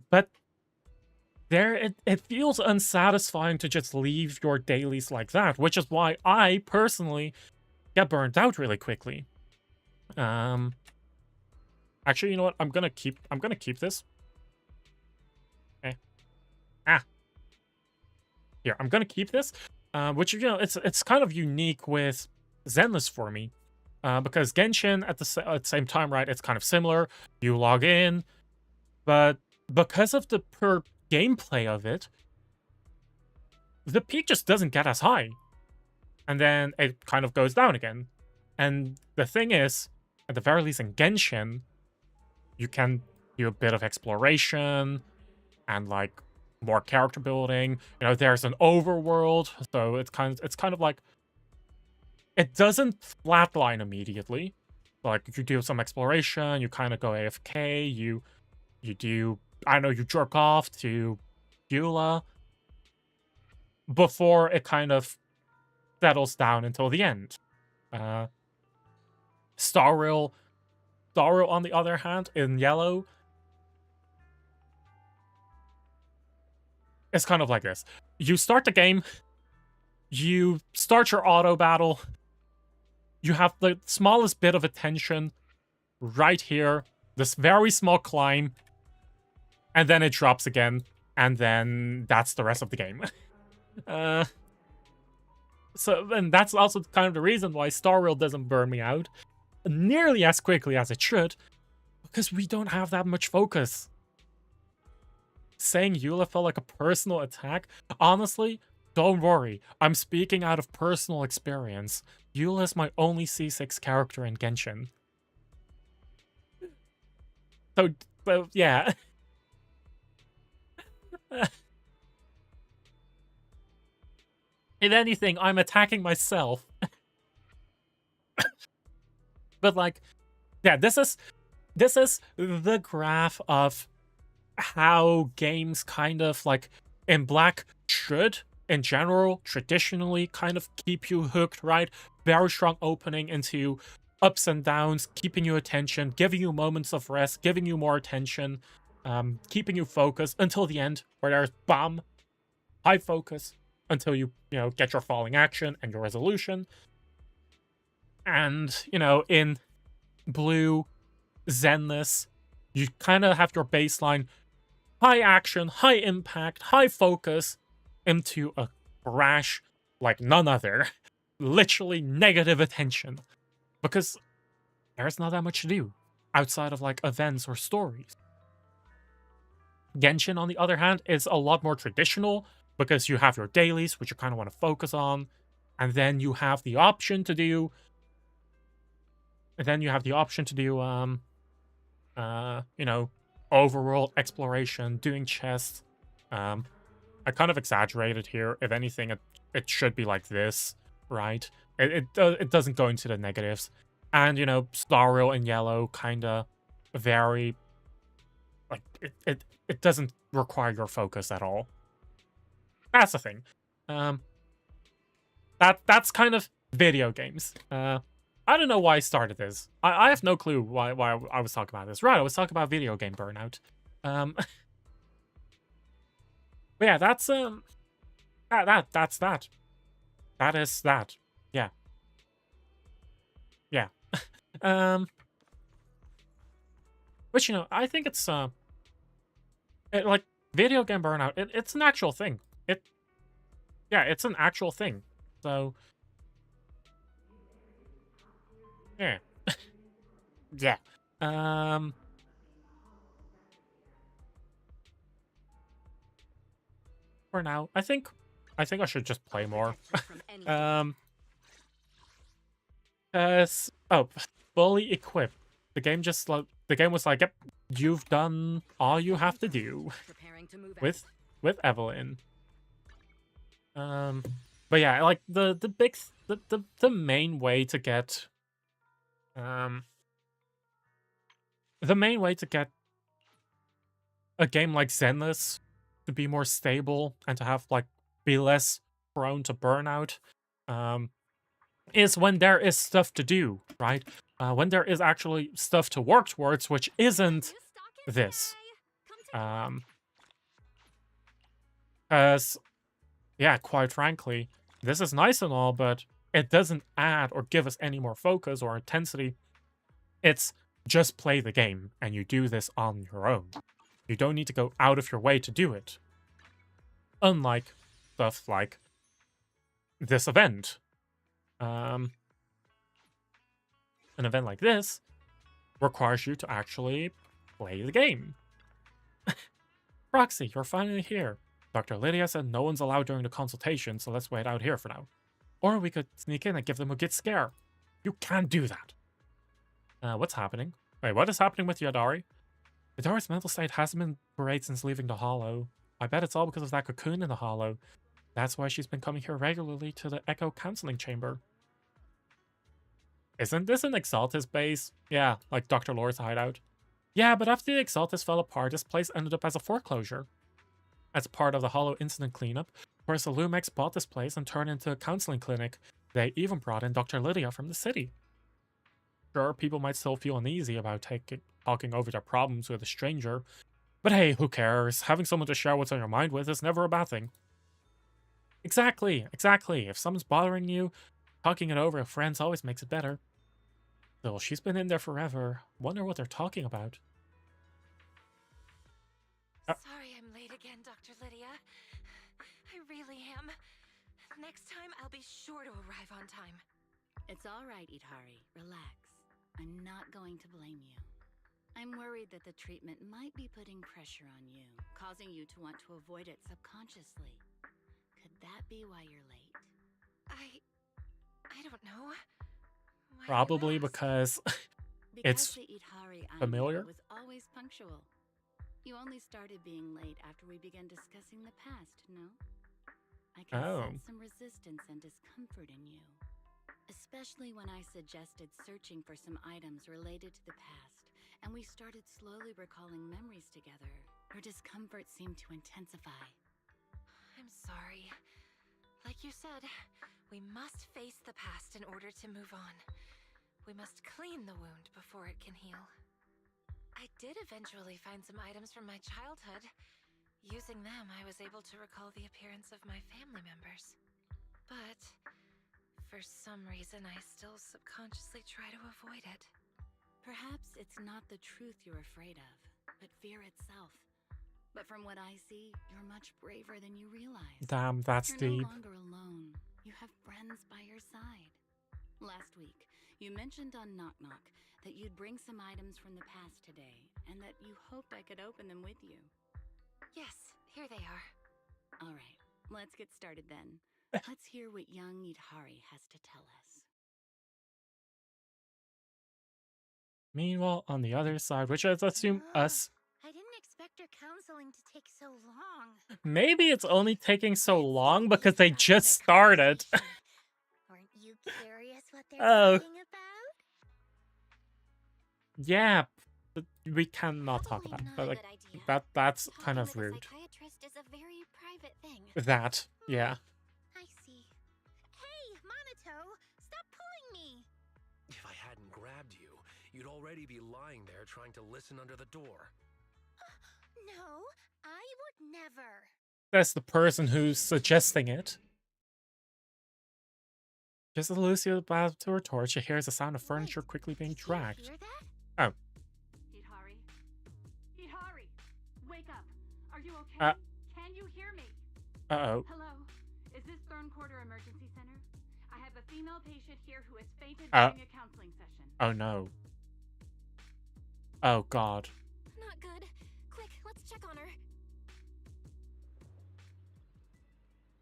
[SPEAKER 1] but it feels unsatisfying to just leave your dailies like that, which is why I personally get burned out really quickly. Actually, you know what? I'm gonna keep this. Okay. Here, I'm gonna keep this. Which, you know, it's kind of unique with Zenless for me. Because Genshin at the same time, right? It's kind of similar. You log in, but because of the per gameplay of it, the peak just doesn't get as high. And then it kind of goes down again. And the thing is, at the very least in Genshin, you can do a bit of exploration and like more character building. You know, there's an overworld, so it's kind of like it doesn't flatline immediately. Like you do some exploration, you kind of go AFK, you do, I don't know, you jerk off to Eula before it kind of settles down until the end. Starrill, on the other hand, in yellow, it's kind of like this. You start the game, you start your auto battle, you have the smallest bit of attention right here, this very small climb, and then it drops again, and then that's the rest of the game. And that's also kind of the reason why Starrill doesn't burn me out nearly as quickly as it should, because we don't have that much focus. Saying Eula felt like a personal attack, honestly, don't worry, I'm speaking out of personal experience. Eula is my only C6 character in Genshin. So yeah. If anything, I'm attacking myself. But like, yeah, this is the graph of how games kind of like in Black should, in general, traditionally kind of keep you hooked, right? Very strong opening into ups and downs, keeping you attention, giving you moments of rest, giving you more attention, keeping you focused until the end, where there's bam, high focus until you get your falling action and your resolution. And, in Blue, Zenless, you kind of have your baseline high action, high impact, high focus into a crash like none other. Literally negative attention. Because there's not that much to do outside of like events or stories. Genshin, on the other hand, is a lot more traditional because you have your dailies, which you kind of want to focus on, and then you have the option to do overworld exploration, doing chests. I kind of exaggerated here. If anything, it should be like this, right? It doesn't go into the negatives. And, Starrill in yellow kind of very, like, it doesn't require your focus at all. That's the thing. That's kind of video games. I don't know why I started this. I have no clue why I was talking about this. Right, I was talking about video game burnout. But yeah, that's that's that. That is that. Yeah. Yeah. Which, I think it's like video game burnout, it's an actual thing. It's an actual thing. So yeah. Yeah. For now, I think I should just play more. Fully equipped. The game was like, yep, you've done all you have to do with Evelyn. But yeah, like the main way to get a game like Zenless to be more stable and to have like be less prone to burnout is when there is stuff to do, right? when there is actually stuff to work towards, which isn't
[SPEAKER 2] You stalking
[SPEAKER 1] this.
[SPEAKER 2] guy? Come take a look.
[SPEAKER 1] Because, yeah, quite frankly, this is nice and all, but it doesn't add or give us any more focus or intensity. It's just play the game, and you do this on your own. You don't need to go out of your way to do it. Unlike stuff like this event. An event like this requires you to actually play the game. Proxy, you're finally here. Dr. Lydia said no one's allowed during the consultation, so let's wait out here for now. Or we could sneak in and give them a good scare. You can't do that. What's happening? Wait, what is happening with Yadari? Yadari's mental state hasn't been great since leaving the Hollow. I bet it's all because of that cocoon in the Hollow. That's why she's been coming here regularly to the Echo Counseling Chamber. Isn't this an Exaltus base? Yeah, like Dr. Lore's hideout. Yeah, but after the Exaltus fell apart, this place ended up as a foreclosure. As part of the Hollow incident cleanup, whereas the Lumex bought this place and turned it into a counseling clinic. They even brought in Dr. Lydia from the city. Sure, people might still feel uneasy about talking over their problems with a stranger, but hey, who cares? Having someone to share what's on your mind with is never a bad thing. Exactly. If someone's bothering you, talking it over with friends always makes it better. Still, she's been in there forever. Wonder what they're talking about.
[SPEAKER 3] Sorry I'm late again, Dr. Lydia. I really am. Next time, I'll be sure to arrive on time.
[SPEAKER 2] It's all right, Itari. Relax. I'm not going to blame you. I'm worried that the treatment might be putting pressure on you, causing you to want to avoid it subconsciously. Could that be why you're late?
[SPEAKER 3] I don't know. Why do you
[SPEAKER 1] Probably
[SPEAKER 3] ask?
[SPEAKER 1] because it's
[SPEAKER 2] the Itari I
[SPEAKER 1] familiar?
[SPEAKER 2] knew was always punctual. You only started being late after we began discussing the past, no? I can sense some resistance and discomfort in you. Especially when I suggested searching for some items related to the past, and we started slowly recalling memories together. Your discomfort seemed to intensify.
[SPEAKER 3] I'm sorry. Like you said, we must face the past in order to move on. We must clean the wound before it can heal. I did eventually find some items from my childhood. Using them, I was able to recall the appearance of my family members. But for some reason, I still subconsciously try to avoid it.
[SPEAKER 2] Perhaps it's not the truth you're afraid of, but fear itself. But from what I see, you're much braver than you realize.
[SPEAKER 1] Damn, that's
[SPEAKER 2] You're
[SPEAKER 1] deep.
[SPEAKER 2] no longer alone. You have friends by your side. Last week, you mentioned on Knock Knock that you'd bring some items from the past today, and that you hoped I could open them with you.
[SPEAKER 3] Yes, here they are.
[SPEAKER 2] All right, let's get started then. Let's hear what young Itari has to tell us.
[SPEAKER 1] Meanwhile, on the other side, which is assume us,
[SPEAKER 4] I didn't expect our counseling to take so long.
[SPEAKER 1] maybe it's only taking so long because they just started.
[SPEAKER 4] Aren't you curious what they're
[SPEAKER 1] Oh.
[SPEAKER 4] talking about?
[SPEAKER 1] Yeah, but we cannot talk
[SPEAKER 4] Probably
[SPEAKER 1] about
[SPEAKER 4] not
[SPEAKER 1] that.
[SPEAKER 4] a
[SPEAKER 1] Like,
[SPEAKER 4] good idea.
[SPEAKER 1] that's
[SPEAKER 4] Talking
[SPEAKER 1] kind of
[SPEAKER 4] with a
[SPEAKER 1] rude.
[SPEAKER 4] psychiatrist is a very private thing.
[SPEAKER 1] That, yeah.
[SPEAKER 4] I see. Hey, Monato, stop pulling me.
[SPEAKER 5] If I hadn't grabbed you, you'd already be lying there trying to listen under the door.
[SPEAKER 4] No, I would never.
[SPEAKER 1] That's the person who's suggesting it. Just as Lucia bows to her torch, she hears the sound of furniture
[SPEAKER 4] Wait,
[SPEAKER 1] quickly being
[SPEAKER 4] did you
[SPEAKER 1] dragged.
[SPEAKER 4] hear that?
[SPEAKER 1] Oh,
[SPEAKER 6] Itari? Itari! Wake up! Are you okay?
[SPEAKER 1] Uh.
[SPEAKER 6] Can you hear me?
[SPEAKER 1] uh-oh.
[SPEAKER 6] Hello? Is this Thorn Quarter Emergency Center? I have a female patient here who has fainted
[SPEAKER 1] Uh.
[SPEAKER 6] during a counseling session.
[SPEAKER 1] Oh no. Oh god.
[SPEAKER 3] Not good. Quick, let's check on her.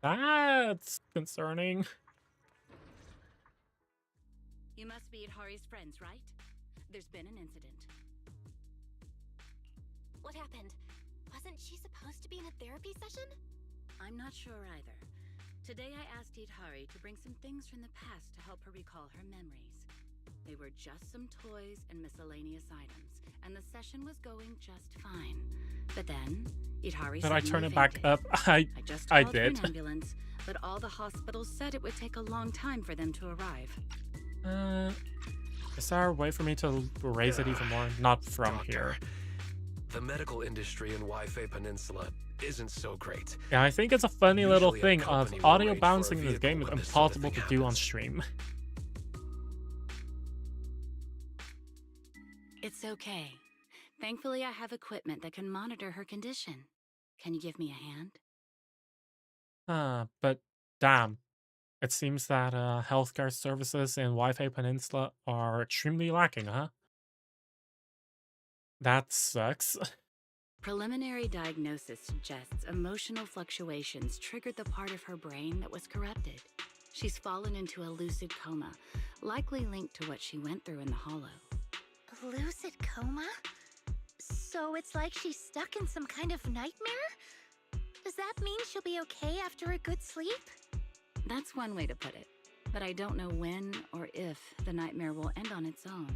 [SPEAKER 1] That's concerning.
[SPEAKER 2] You must be Itari's friends, right? There's been an incident.
[SPEAKER 3] What happened? Wasn't she supposed to be in a therapy session?
[SPEAKER 2] I'm not sure either. Today I asked Itari to bring some things from the past to help her recall her memories. They were just some toys and miscellaneous items, and the session was going just fine. But then, Itari
[SPEAKER 1] Did I turn
[SPEAKER 2] suddenly
[SPEAKER 1] it back
[SPEAKER 2] fainted.
[SPEAKER 1] up? I
[SPEAKER 2] just
[SPEAKER 1] I
[SPEAKER 2] called for an
[SPEAKER 1] did.
[SPEAKER 2] ambulance, but all the hospitals said it would take a long time for them to arrive.
[SPEAKER 1] Is there a way for me to raise it even more? Not from here.
[SPEAKER 5] The medical industry in Wi-Fi Peninsula isn't so great.
[SPEAKER 1] Yeah, I think it's a funny little
[SPEAKER 5] Usually a
[SPEAKER 1] thing of
[SPEAKER 5] company will
[SPEAKER 1] audio
[SPEAKER 5] arrange for a
[SPEAKER 1] balancing in this
[SPEAKER 5] vehicle
[SPEAKER 1] game is
[SPEAKER 5] when this
[SPEAKER 1] impossible
[SPEAKER 5] sort of
[SPEAKER 1] to
[SPEAKER 5] thing
[SPEAKER 1] do on
[SPEAKER 5] happens.
[SPEAKER 1] stream.
[SPEAKER 2] It's okay. Thankfully, I have equipment that can monitor her condition. Can you give me a hand?
[SPEAKER 1] But damn. It seems that healthcare services in Wi-Fi Peninsula are extremely lacking, huh? That sucks.
[SPEAKER 2] Preliminary diagnosis suggests emotional fluctuations triggered the part of her brain that was corrupted. She's fallen into a lucid coma, likely linked to what she went through in the hollow.
[SPEAKER 4] Lucid coma? So it's like she's stuck in some kind of nightmare? Does that mean she'll be okay after a good sleep?
[SPEAKER 2] That's one way to put it, but I don't know when or if the nightmare will end on its own.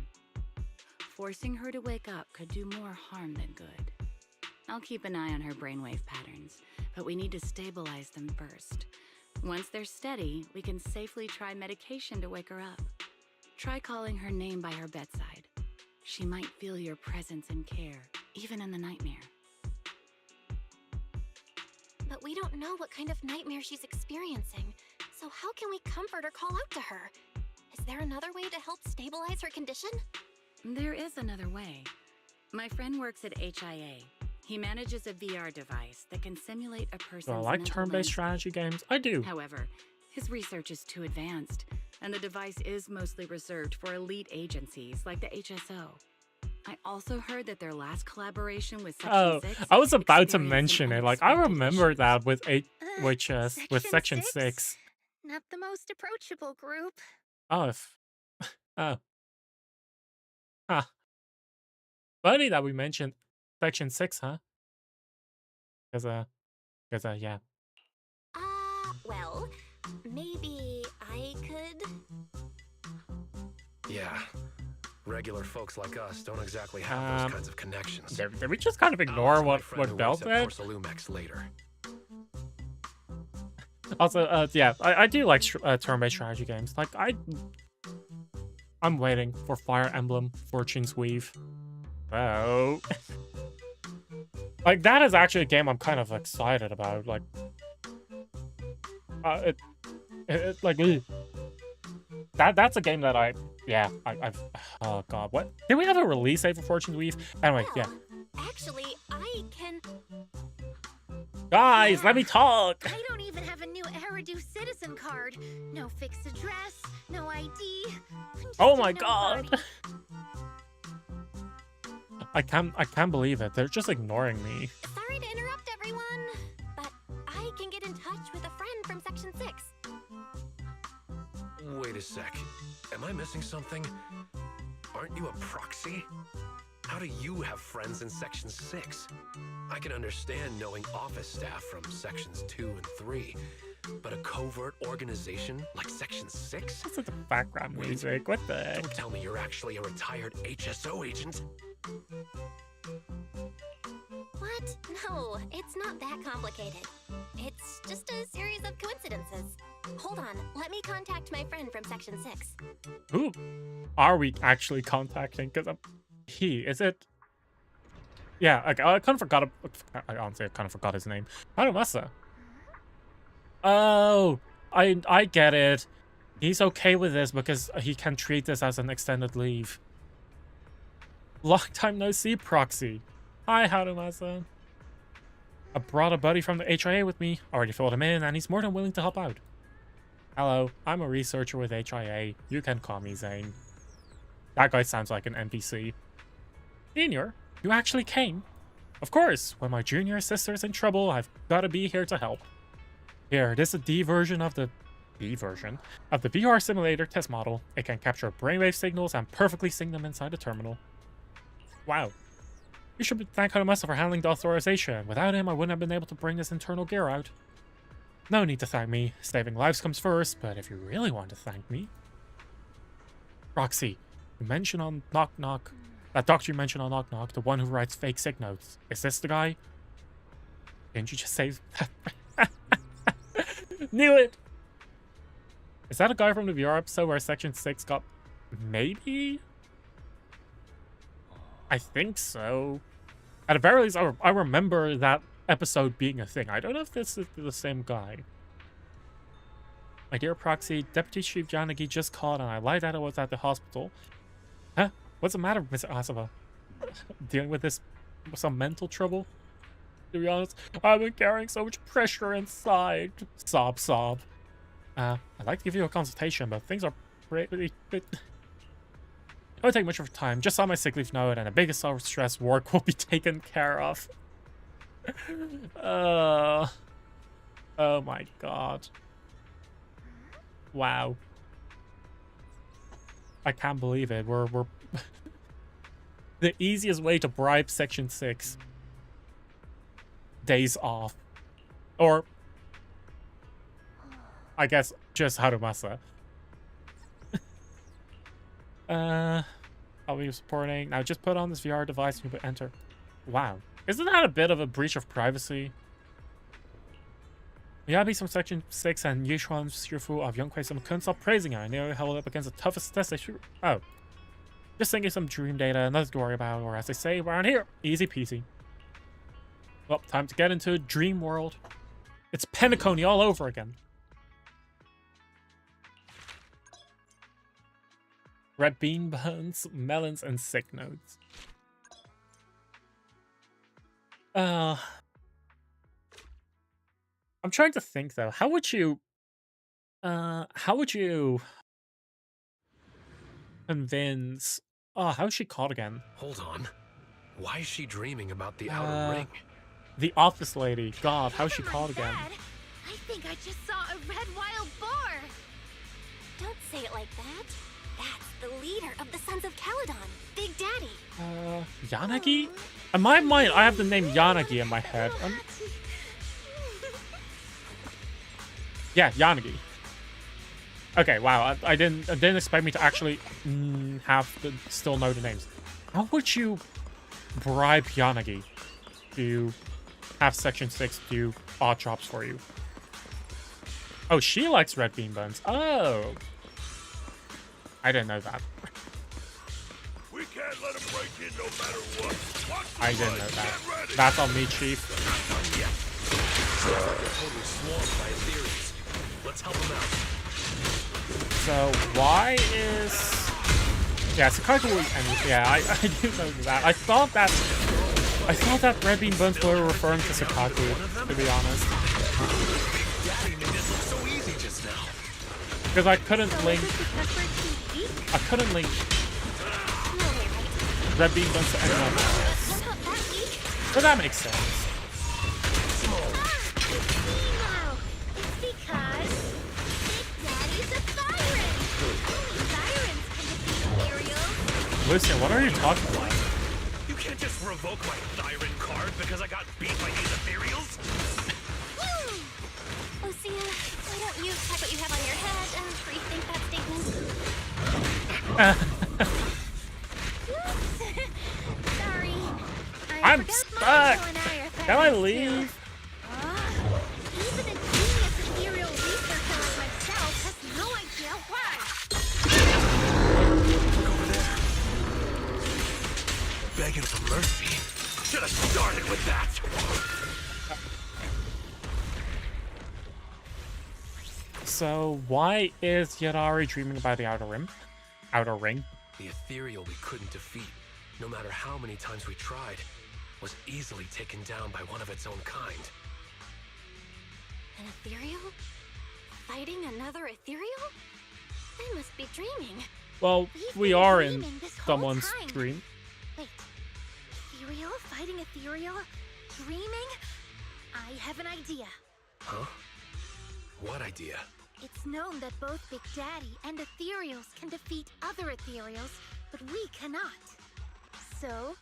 [SPEAKER 2] Forcing her to wake up could do more harm than good. I'll keep an eye on her brainwave patterns, but we need to stabilize them first. Once they're steady, we can safely try medication to wake her up. Try calling her name by her bedside. She might feel your presence and care, even in the nightmare.
[SPEAKER 4] But we don't know what kind of nightmare she's experiencing, so how can we comfort or call out to her? Is there another way to help stabilize her condition?
[SPEAKER 2] There is another way. My friend works at HIA. He manages a VR device that can simulate a person's
[SPEAKER 1] Do I like
[SPEAKER 2] mental
[SPEAKER 1] turn-based
[SPEAKER 2] landscape.
[SPEAKER 1] strategy games? I do.
[SPEAKER 2] However, his research is too advanced, and the device is mostly reserved for elite agencies like the HSO. I also heard that their last collaboration with Section 6
[SPEAKER 1] I was about to
[SPEAKER 2] experienced an
[SPEAKER 1] mention it. Like, I
[SPEAKER 2] unexpected
[SPEAKER 1] remember
[SPEAKER 2] issues.
[SPEAKER 1] that with with Section 6.
[SPEAKER 4] 6? Not the most approachable group.
[SPEAKER 1] Oh, if... Oh. Huh. Funny that we mentioned Section 6, huh? Because, yeah.
[SPEAKER 4] Well, maybe I could...
[SPEAKER 5] Yeah. Regular folks like us don't exactly have those kinds of connections.
[SPEAKER 1] Did we just kind of
[SPEAKER 5] I'll
[SPEAKER 1] ignore
[SPEAKER 5] ask my
[SPEAKER 1] what
[SPEAKER 5] friend who
[SPEAKER 1] Belle
[SPEAKER 5] works at
[SPEAKER 1] said?
[SPEAKER 5] Porcelumex later.
[SPEAKER 1] Also, yeah, I do like turn-based strategy games. Like, I'm waiting for Fire Emblem Fortune's Weave. Oh. Like, that is actually a game I'm kind of excited about. Like, like, that's a game that I've, oh god, what? Did we have a release date for Fortune's Weave? Anyway, yeah.
[SPEAKER 4] Actually, I can...
[SPEAKER 1] Guys, let me talk!
[SPEAKER 4] I don't even have a new Eridu citizen card. No fixed address, no ID.
[SPEAKER 1] Oh my god! I can't believe it. They're just ignoring me.
[SPEAKER 4] Sorry to interrupt everyone, but I can get in touch with a friend from Section 6.
[SPEAKER 5] Wait a sec. Am I missing something? Aren't you a proxy? How do you have friends in Section 6? I can understand knowing office staff from Sections 2 and 3, but a covert organization like Section 6?
[SPEAKER 1] What's with the background music? What the heck?
[SPEAKER 5] Don't tell me you're actually a retired HSO agent.
[SPEAKER 4] What? No, it's not that complicated. It's just a series of coincidences. Hold on, let me contact my friend from Section 6.
[SPEAKER 1] Who are we actually contacting? Because is it? Yeah, I kind of forgot. I honestly kind of forgot his name. Hanumasa. Oh, I get it. He's okay with this because he can treat this as an extended leave. Long time no see, Proxy. Hi, Hanumasa. I brought a buddy from the HIA with me. Already filled him in, and he's more than willing to help out. Hello, I'm a researcher with HIA. You can call me Zane. That guy sounds like an NPC. Senior, you actually came? Of course, when my junior sister's in trouble, I've got to be here to help. Here, this is a D version of the VR simulator test model. It can capture brainwave signals and perfectly sync them inside the terminal. Wow. You should thank Hanumasa for handling the authorization. Without him, I wouldn't have been able to bring this internal gear out. No need to thank me. Saving lives comes first, but if you really want to thank me... Roxy, you mentioned on Knock Knock... That doctor you mentioned on Knock Knock, the one who writes fake sick notes. Is this the guy? Didn't you just say that? Knew it! Is that a guy from the VR episode where Section 6 got maybe I think so. At the very least, I remember that episode being a thing. I don't know if this is the same guy. My dear Proxy, Deputy Chief Yanagi just called and I lied that I was at the hospital. Huh? What's the matter, Mr. Asava? Dealing with this, some mental trouble? To be honest, I've been carrying so much pressure inside. Sob, sob. I'd like to give you a consultation, but things are pretty... It won't take much of your time. Just saw my sick leave note, and the biggest source of stress work will be taken care of. Oh my god. Wow. I can't believe it. We're the easiest way to bribe Section 6. Days off. Or I guess just Harumasa. I'll be supporting. Now just put on this VR device and you enter. Wow. Isn't that a bit of a breach of privacy? Miyabi from Section 6 and Yishuan Shifu of Yonghui-sama couldn't stop praising her. I nearly held up against the toughest test they should. Oh. Just thinking some dream data, nothing to worry about, or as they say around here, easy peasy. Well, time to get into dream world. It's Penacony all over again. Red bean buns, melons, and sick notes. I'm trying to think though. How would you convince? Oh, how is she called again?
[SPEAKER 5] Hold on. Why is she dreaming about the outer ring?
[SPEAKER 1] The office lady. God, how's she called again?
[SPEAKER 4] Dad, I think I just saw a red wild boar.
[SPEAKER 7] Don't say it like that. That's the leader of the Sons of Caledon, Big Daddy.
[SPEAKER 1] Yanagi? In my mind, I have the name Yanagi in my head. Yeah, Yanagi. Okay, wow. I didn't expect me to actually still know the names. How would you bribe Yanagi to have Section 6 do odd jobs for you? Oh, she likes red bean buns. Oh. I didn't know that.
[SPEAKER 8] We can't let him break in no matter what.
[SPEAKER 1] I didn't know that. That's on me, Chief.
[SPEAKER 5] Totally swamped by theories. Let's help him out.
[SPEAKER 1] So why is... Yeah, Sakai will eat anything. Yeah, I do know that. I thought that red bean buns were referring to Sakaku, to be honest.
[SPEAKER 5] Daddy made this look so easy just now.
[SPEAKER 1] Because I couldn't link red bean buns to anyone else. But that makes sense.
[SPEAKER 4] It's because Big Daddy's a tyrant. Only tyrants can defeat Ariel.
[SPEAKER 1] Lucian, what are you talking about?
[SPEAKER 5] You can't just revoke my Thyron card because I got beat by these ethereals.
[SPEAKER 7] Lucia, why don't you check what you have on your head and rethink that statement?
[SPEAKER 4] Sorry.
[SPEAKER 1] I'm stuck. Can I leave?
[SPEAKER 4] Even a genius ethereal researcher like myself has no idea why.
[SPEAKER 5] Look over there. Begging for mercy. Should have started with that.
[SPEAKER 1] So why is Yadari dreaming about the outer ring? Outer ring?
[SPEAKER 5] The ethereal we couldn't defeat, no matter how many times we tried, was easily taken down by one of its own kind.
[SPEAKER 7] An ethereal? Fighting another ethereal? They must be dreaming.
[SPEAKER 1] Well, we are in someone's dream.
[SPEAKER 4] Wait, ethereal fighting ethereal? Dreaming? I have an idea.
[SPEAKER 5] Huh? What idea?
[SPEAKER 4] It's known that both Big Daddy and ethereals can defeat other ethereals, but we cannot. So,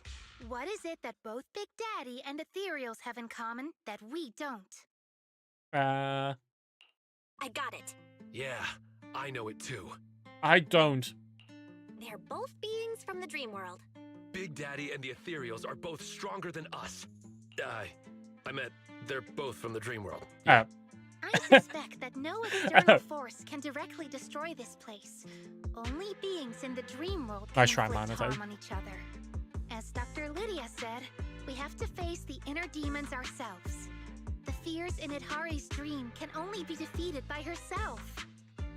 [SPEAKER 4] what is it that both Big Daddy and ethereals have in common that we don't?
[SPEAKER 7] I got it.
[SPEAKER 5] Yeah, I know it too.
[SPEAKER 1] I don't.
[SPEAKER 7] They're both beings from the dream world.
[SPEAKER 5] Big Daddy and the ethereals are both stronger than us. I meant they're both from the dream world.
[SPEAKER 4] I suspect that no external force can directly destroy this place. Only beings in the dream world can
[SPEAKER 1] Nice try,
[SPEAKER 4] inflict
[SPEAKER 1] Monotone.
[SPEAKER 4] harm on each other. As Dr. Lydia said, we have to face the inner demons ourselves. The fears in Idhari's dream can only be defeated by herself.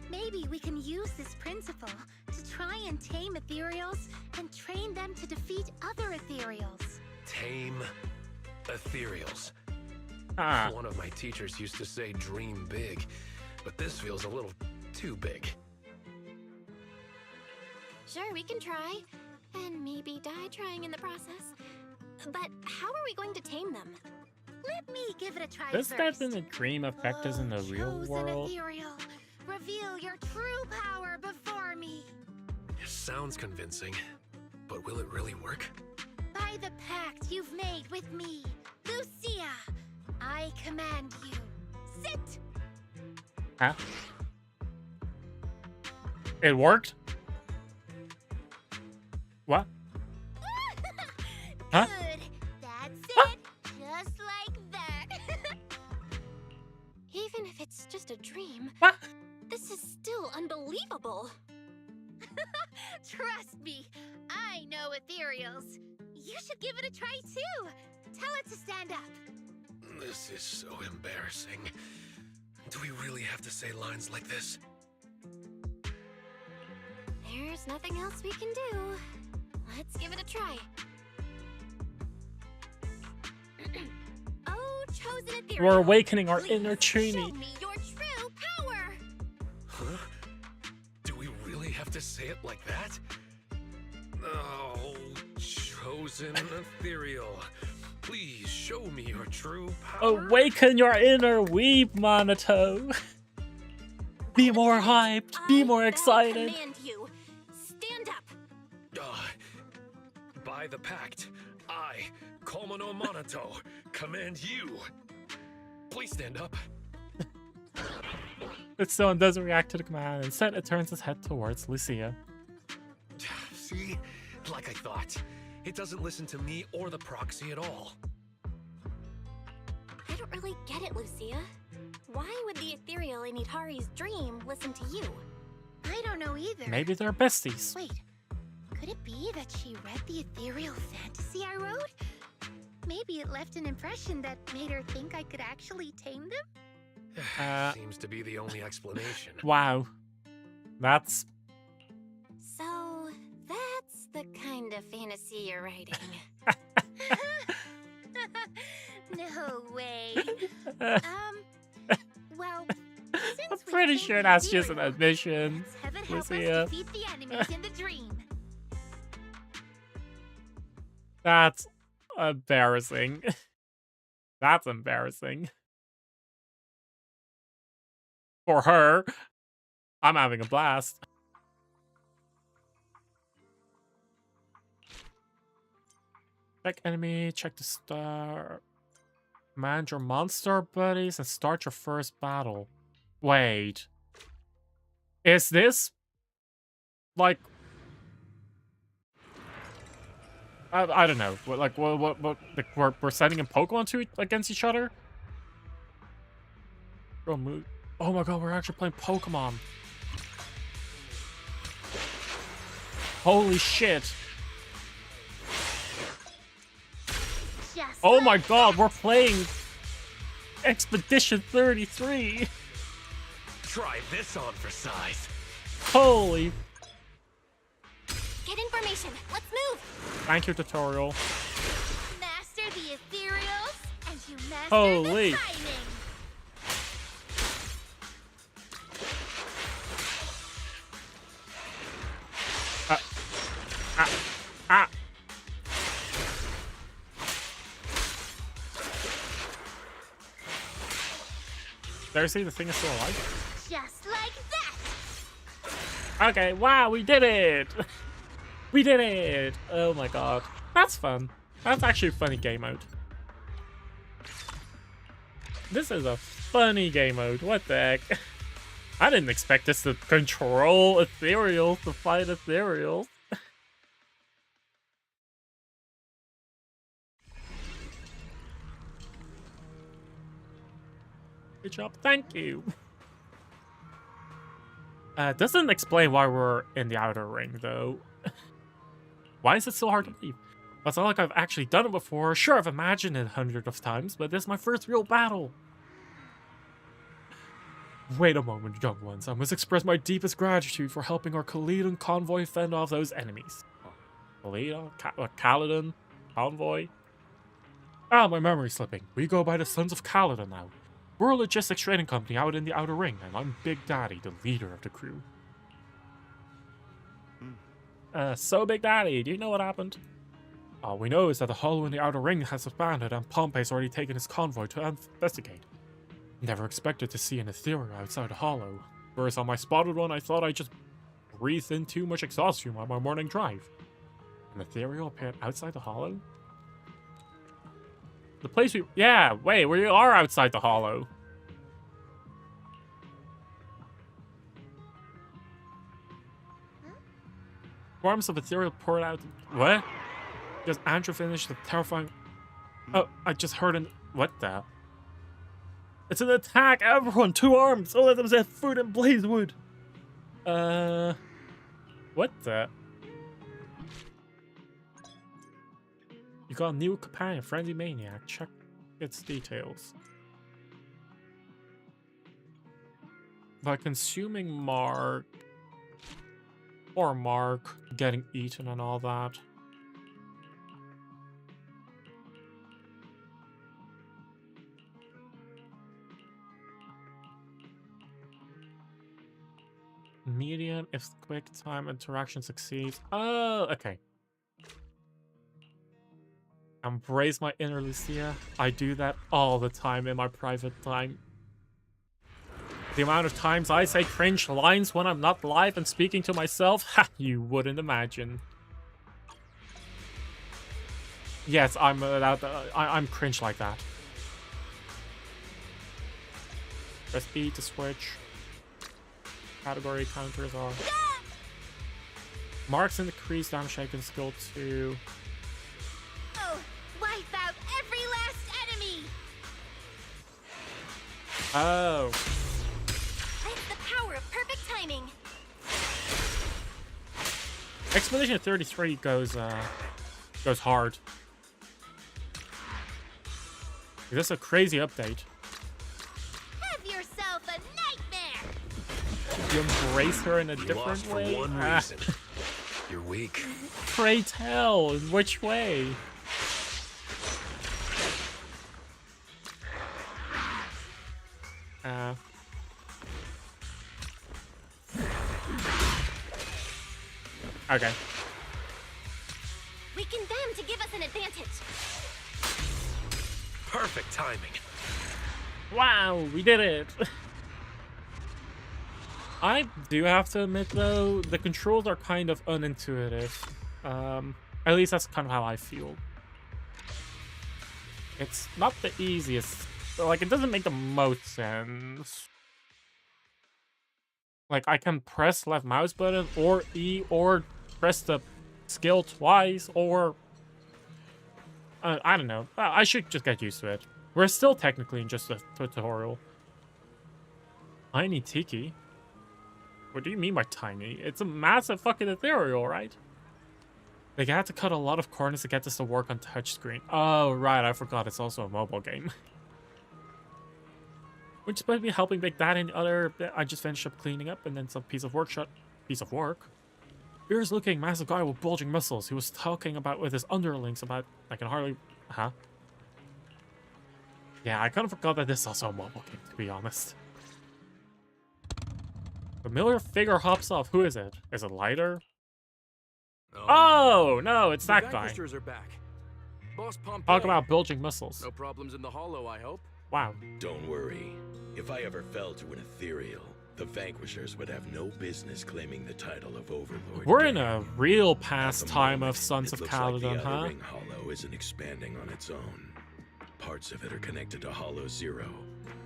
[SPEAKER 4] Maybe we can use this principle to try and tame ethereals and train them to defeat other ethereals.
[SPEAKER 5] Tame ethereals.
[SPEAKER 1] Ah.
[SPEAKER 5] One of my teachers used to say dream big, but this feels a little too big.
[SPEAKER 7] Sure, we can try. And maybe die trying in the process. But how are we going to tame them?
[SPEAKER 4] Let me give it a try
[SPEAKER 1] Does
[SPEAKER 4] first.
[SPEAKER 1] that in the dream affect us in the real
[SPEAKER 4] Chosen
[SPEAKER 1] world?
[SPEAKER 4] Ethereal, reveal your true power before me.
[SPEAKER 5] It sounds convincing, but will it really work?
[SPEAKER 4] By the pact you've made with me, Lucia, I command you. Sit!
[SPEAKER 1] Huh? It worked? What? Huh?
[SPEAKER 4] Good. That's
[SPEAKER 1] Huh?
[SPEAKER 4] it. Just like that.
[SPEAKER 7] Even if it's just a dream,
[SPEAKER 1] What?
[SPEAKER 7] this is still unbelievable.
[SPEAKER 4] Trust me, I know ethereals. You should give it a try too. Tell it to stand up.
[SPEAKER 5] This is so embarrassing. Do we really have to say lines like this?
[SPEAKER 7] There's nothing else we can do. Let's give it a try. Oh, chosen ethereal.
[SPEAKER 1] We're awakening our
[SPEAKER 7] Please
[SPEAKER 1] inner
[SPEAKER 7] show
[SPEAKER 1] Trini.
[SPEAKER 7] me your true power.
[SPEAKER 5] Huh? Do we really have to say it like that? Oh, chosen ethereal. Please show me your true power.
[SPEAKER 1] Awaken your inner weeb, Monato. Be more hyped. Be
[SPEAKER 7] I
[SPEAKER 1] more
[SPEAKER 7] now
[SPEAKER 1] excited.
[SPEAKER 7] command you. Stand up.
[SPEAKER 5] By the pact, I, Komono Monato, command you. Please stand up.
[SPEAKER 1] But Stone doesn't react to the command. Instead, it turns its head towards Lucia.
[SPEAKER 5] See? Like I thought. It doesn't listen to me or the proxy at all.
[SPEAKER 7] I don't really get it, Lucia. Why would the ethereal in Idhari's dream listen to you?
[SPEAKER 4] I don't know either.
[SPEAKER 1] Maybe they're besties.
[SPEAKER 4] Wait, could it be that she read the ethereal fantasy I wrote? Maybe it left an impression that made her think I could actually tame them?
[SPEAKER 5] Seems to be the only explanation.
[SPEAKER 1] Wow. That's...
[SPEAKER 7] So, that's the kind of fantasy you're writing.
[SPEAKER 4] No way. Well,
[SPEAKER 1] I'm
[SPEAKER 4] since we
[SPEAKER 1] pretty
[SPEAKER 4] tamed
[SPEAKER 1] sure
[SPEAKER 4] the
[SPEAKER 1] that's just an
[SPEAKER 4] ethereal,
[SPEAKER 1] admission.
[SPEAKER 4] let's heaven help us
[SPEAKER 1] Lucia.
[SPEAKER 4] defeat the enemies in the dream.
[SPEAKER 1] That's embarrassing. That's embarrassing. For her. I'm having a blast. Check enemy, check the star. Command your monster buddies and start your first battle. Wait. Is this like I don't know. What like like we're sending in Pokemon to against each other? Oh my god, we're actually playing Pokemon. Holy shit.
[SPEAKER 4] Just
[SPEAKER 1] Oh my
[SPEAKER 4] like
[SPEAKER 1] god, we're playing Expedition 33.
[SPEAKER 5] Try this on for size.
[SPEAKER 1] Holy.
[SPEAKER 7] Get information. Let's move.
[SPEAKER 1] Thank you, tutorial.
[SPEAKER 4] master the ethereals, and you master
[SPEAKER 1] Holy.
[SPEAKER 4] the timing.
[SPEAKER 1] Ah. Seriously, the thing is still alive?
[SPEAKER 4] Just like that.
[SPEAKER 1] Okay, wow, we did it! We did it! Oh my god. That's fun. That's actually a funny game mode. This is a funny game mode. What the heck? I didn't expect this to control ethereals to fight ethereals. Good job, thank you. Doesn't explain why we're in the outer ring, though. Why is it so hard to leave? It's not like I've actually done it before. Sure, I've imagined it hundreds of times, but this is my first real battle. Wait a moment, young ones. I must express my deepest gratitude for helping our Caledon convoy fend off those enemies. Caledon? Caledon? Convoy? Ah, my memory's slipping. We go by the Sons of Caledon now. We're a logistics trading company out in the Outer Ring, and I'm Big Daddy, the leader of the crew. So Big Daddy, do you know what happened? All we know is that the Hollow in the Outer Ring has expanded, and Pompey's already taken his convoy to investigate. Never expected to see an ethereal outside the Hollow. First time I spotted one, I thought I just breathed in too much exhaust fume on my morning drive. An ethereal appeared outside the Hollow? The place we... Yeah, wait, we are outside the Hollow. Forms of ethereal poured out... What? Just Andrew finished the terrifying... Oh, I just heard an... What the... It's an attack! Everyone, 2 arms! All of them set food and blaze wood! What the... You got a new companion, Frenzy Maniac. Check its details. By consuming Mark... Or Mark getting eaten and all that. Medium if quick time interaction succeeds. Oh, okay. Embrace my inner Lucia. I do that all the time in my private time. The amount of times I say cringe lines when I'm not live and speaking to myself, ha, you wouldn't imagine. Yes, I'm cringe like that. Press E to switch. Category counters are marks and decrease damage shaken skill 2.
[SPEAKER 4] Oh, wipe out every last enemy!
[SPEAKER 1] Oh.
[SPEAKER 7] That's the power of perfect timing.
[SPEAKER 1] Expedition 33 goes hard. This is a crazy update.
[SPEAKER 4] Have yourself a nightmare!
[SPEAKER 1] You embrace her in a different
[SPEAKER 5] lost
[SPEAKER 1] way?
[SPEAKER 5] For one reason. You're weak.
[SPEAKER 1] Pray tell, in which way? Okay.
[SPEAKER 7] Weaken them to give us an advantage.
[SPEAKER 5] Perfect timing.
[SPEAKER 1] Wow, we did it! I do have to admit though, the controls are kind of unintuitive. At least that's kind of how I feel. It's not the easiest. Like, it doesn't make the most sense. Like, I can press left mouse button or E or press the skill twice or... I don't know. I should just get used to it. We're still technically in just a tutorial. Tiny Tiki? What do you mean by tiny? It's a massive fucking ethereal, right? They had to cut a lot of corners to get this to work on touchscreen. Oh, right, I forgot it's also a mobile game. Which is supposed to be helping Big Daddy and the other... I just finished up cleaning up and then some piece of work. Fierce looking massive guy with bulging muscles. He was talking about with his underlings about... I can hardly... Huh? Yeah, I kind of forgot that this is also a mobile game, to be honest. Familiar figure hops off. Who is it? Is it Lighter? Oh, no, it's that guy.
[SPEAKER 9] Are back. Boss Pompey.
[SPEAKER 1] Talk about bulging muscles.
[SPEAKER 9] No problems in the Hollow, I hope.
[SPEAKER 1] Wow.
[SPEAKER 8] Don't worry. If I ever fell to an ethereal, the Vanquishers would have no business claiming the title of Overlord.
[SPEAKER 1] We're in a real past time of Sons of
[SPEAKER 8] Like
[SPEAKER 1] Caledon,
[SPEAKER 8] the
[SPEAKER 1] huh?
[SPEAKER 8] Outer Ring Hollow isn't expanding on its own. Parts of it are connected to Hollow Zero.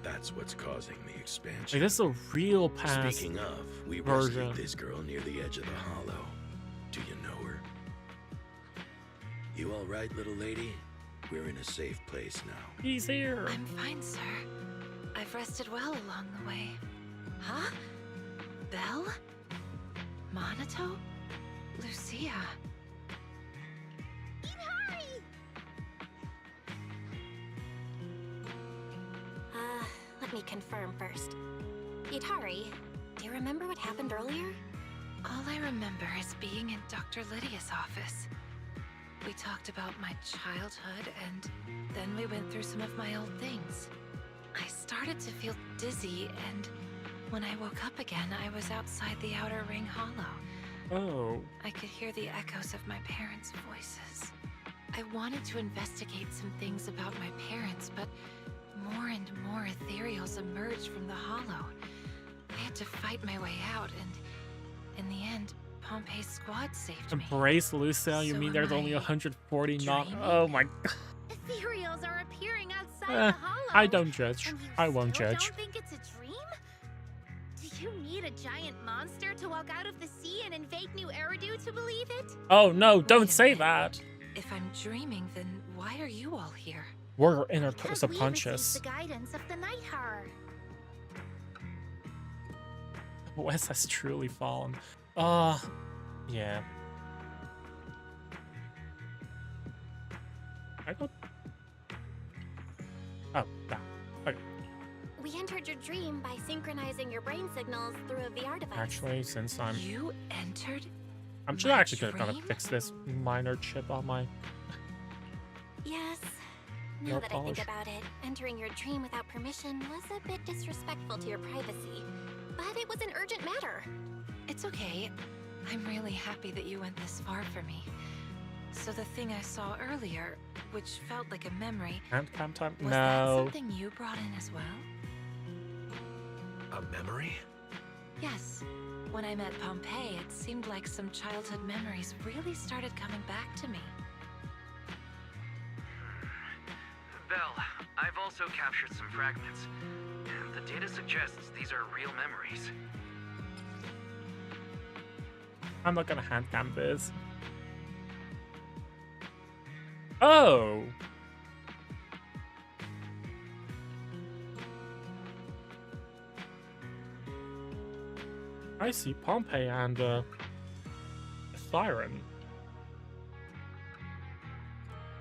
[SPEAKER 8] That's what's causing the expansion.
[SPEAKER 1] Like, this is a real past
[SPEAKER 8] Speaking of, we
[SPEAKER 1] version.
[SPEAKER 8] rescued this girl near the edge of the Hollow. Do you know her? You all right, little lady? We're in a safe place now.
[SPEAKER 1] He's here.
[SPEAKER 3] I'm fine, sir. I've rested well along the way. Huh? Belle? Monato? Lucia?
[SPEAKER 4] Eat her!
[SPEAKER 7] confirm first. Yutari, do you remember what happened earlier?
[SPEAKER 3] All I remember is being in Dr. Lydia's office. We talked about my childhood, and then we went through some of my old things. I started to feel dizzy, and when I woke up again, I was outside the Outer Ring Hollow.
[SPEAKER 1] Oh.
[SPEAKER 3] I could hear the echoes of my parents' voices. I wanted to investigate some things about my parents, but more and more ethereals emerged from the hollow. I had to fight my way out, and in the end, Pompey's squad saved me.
[SPEAKER 1] Embrace Lucille? You
[SPEAKER 3] So
[SPEAKER 1] mean
[SPEAKER 3] am
[SPEAKER 1] there's
[SPEAKER 3] I
[SPEAKER 1] only 140 not?
[SPEAKER 3] dreaming?
[SPEAKER 1] Oh my god.
[SPEAKER 4] Ethereals are appearing outside the hollow.
[SPEAKER 1] I don't judge.
[SPEAKER 4] And you
[SPEAKER 1] I won't
[SPEAKER 4] still
[SPEAKER 1] judge.
[SPEAKER 4] Don't think it's a dream? Do you need a giant monster to walk out of the sea and invade New Eridu to believe it?
[SPEAKER 1] Oh no, don't
[SPEAKER 3] Wait a
[SPEAKER 1] say
[SPEAKER 3] minute.
[SPEAKER 1] that.
[SPEAKER 3] If I'm dreaming, then why are you all here?
[SPEAKER 1] We're inner
[SPEAKER 4] Because we received
[SPEAKER 1] subconscious.
[SPEAKER 4] the guidance of the night horror.
[SPEAKER 1] Wes has truly fallen. Yeah. I got. Oh, nah. Okay.
[SPEAKER 7] We entered your dream by synchronizing your brain signals through a VR device.
[SPEAKER 1] Actually, since I'm
[SPEAKER 3] You entered
[SPEAKER 1] I'm just
[SPEAKER 3] my
[SPEAKER 1] actually gonna
[SPEAKER 3] dream?
[SPEAKER 1] fix this minor chip on my.
[SPEAKER 7] Yes. Now
[SPEAKER 1] Nail
[SPEAKER 7] that
[SPEAKER 1] polish.
[SPEAKER 7] I think about it, entering your dream without permission was a bit disrespectful to your privacy. But it was an urgent matter.
[SPEAKER 3] It's okay. I'm really happy that you went this far for me. So the thing I saw earlier, which felt like a memory,
[SPEAKER 1] And cam time?
[SPEAKER 3] was that
[SPEAKER 1] No.
[SPEAKER 3] something you brought in as well?
[SPEAKER 5] A memory?
[SPEAKER 3] Yes. When I met Pompey, it seemed like some childhood memories really started coming back to me.
[SPEAKER 10] Belle, I've also captured some fragments, and the data suggests these are real memories.
[SPEAKER 1] I'm not gonna hand cam this. Oh! I see Pompey and Siren.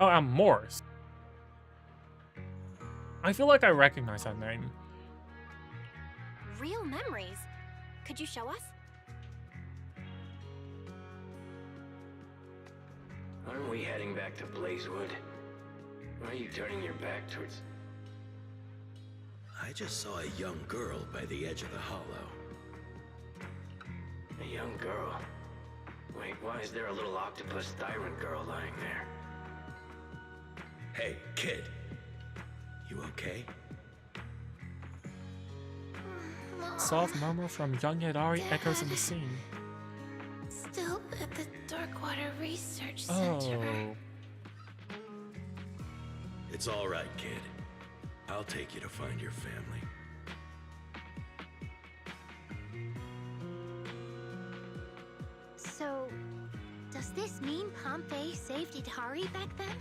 [SPEAKER 1] Oh, and Morse. I feel like I recognize that name.
[SPEAKER 7] Real memories. Could you show us?
[SPEAKER 11] Aren't we heading back to Blazewood? Why are you turning your back towards...
[SPEAKER 8] I just saw a young girl by the edge of the hollow.
[SPEAKER 11] A young girl? Wait, why is there a little octopus Thyron girl lying there?
[SPEAKER 8] Hey, kid. You okay?
[SPEAKER 1] Soft murmur from young Yadari echoes in the scene.
[SPEAKER 4] Still at the Darkwater Research
[SPEAKER 1] Oh.
[SPEAKER 8] It's all right, kid. I'll take you to find your family.
[SPEAKER 4] So, does this mean Pompey saved Itari back then?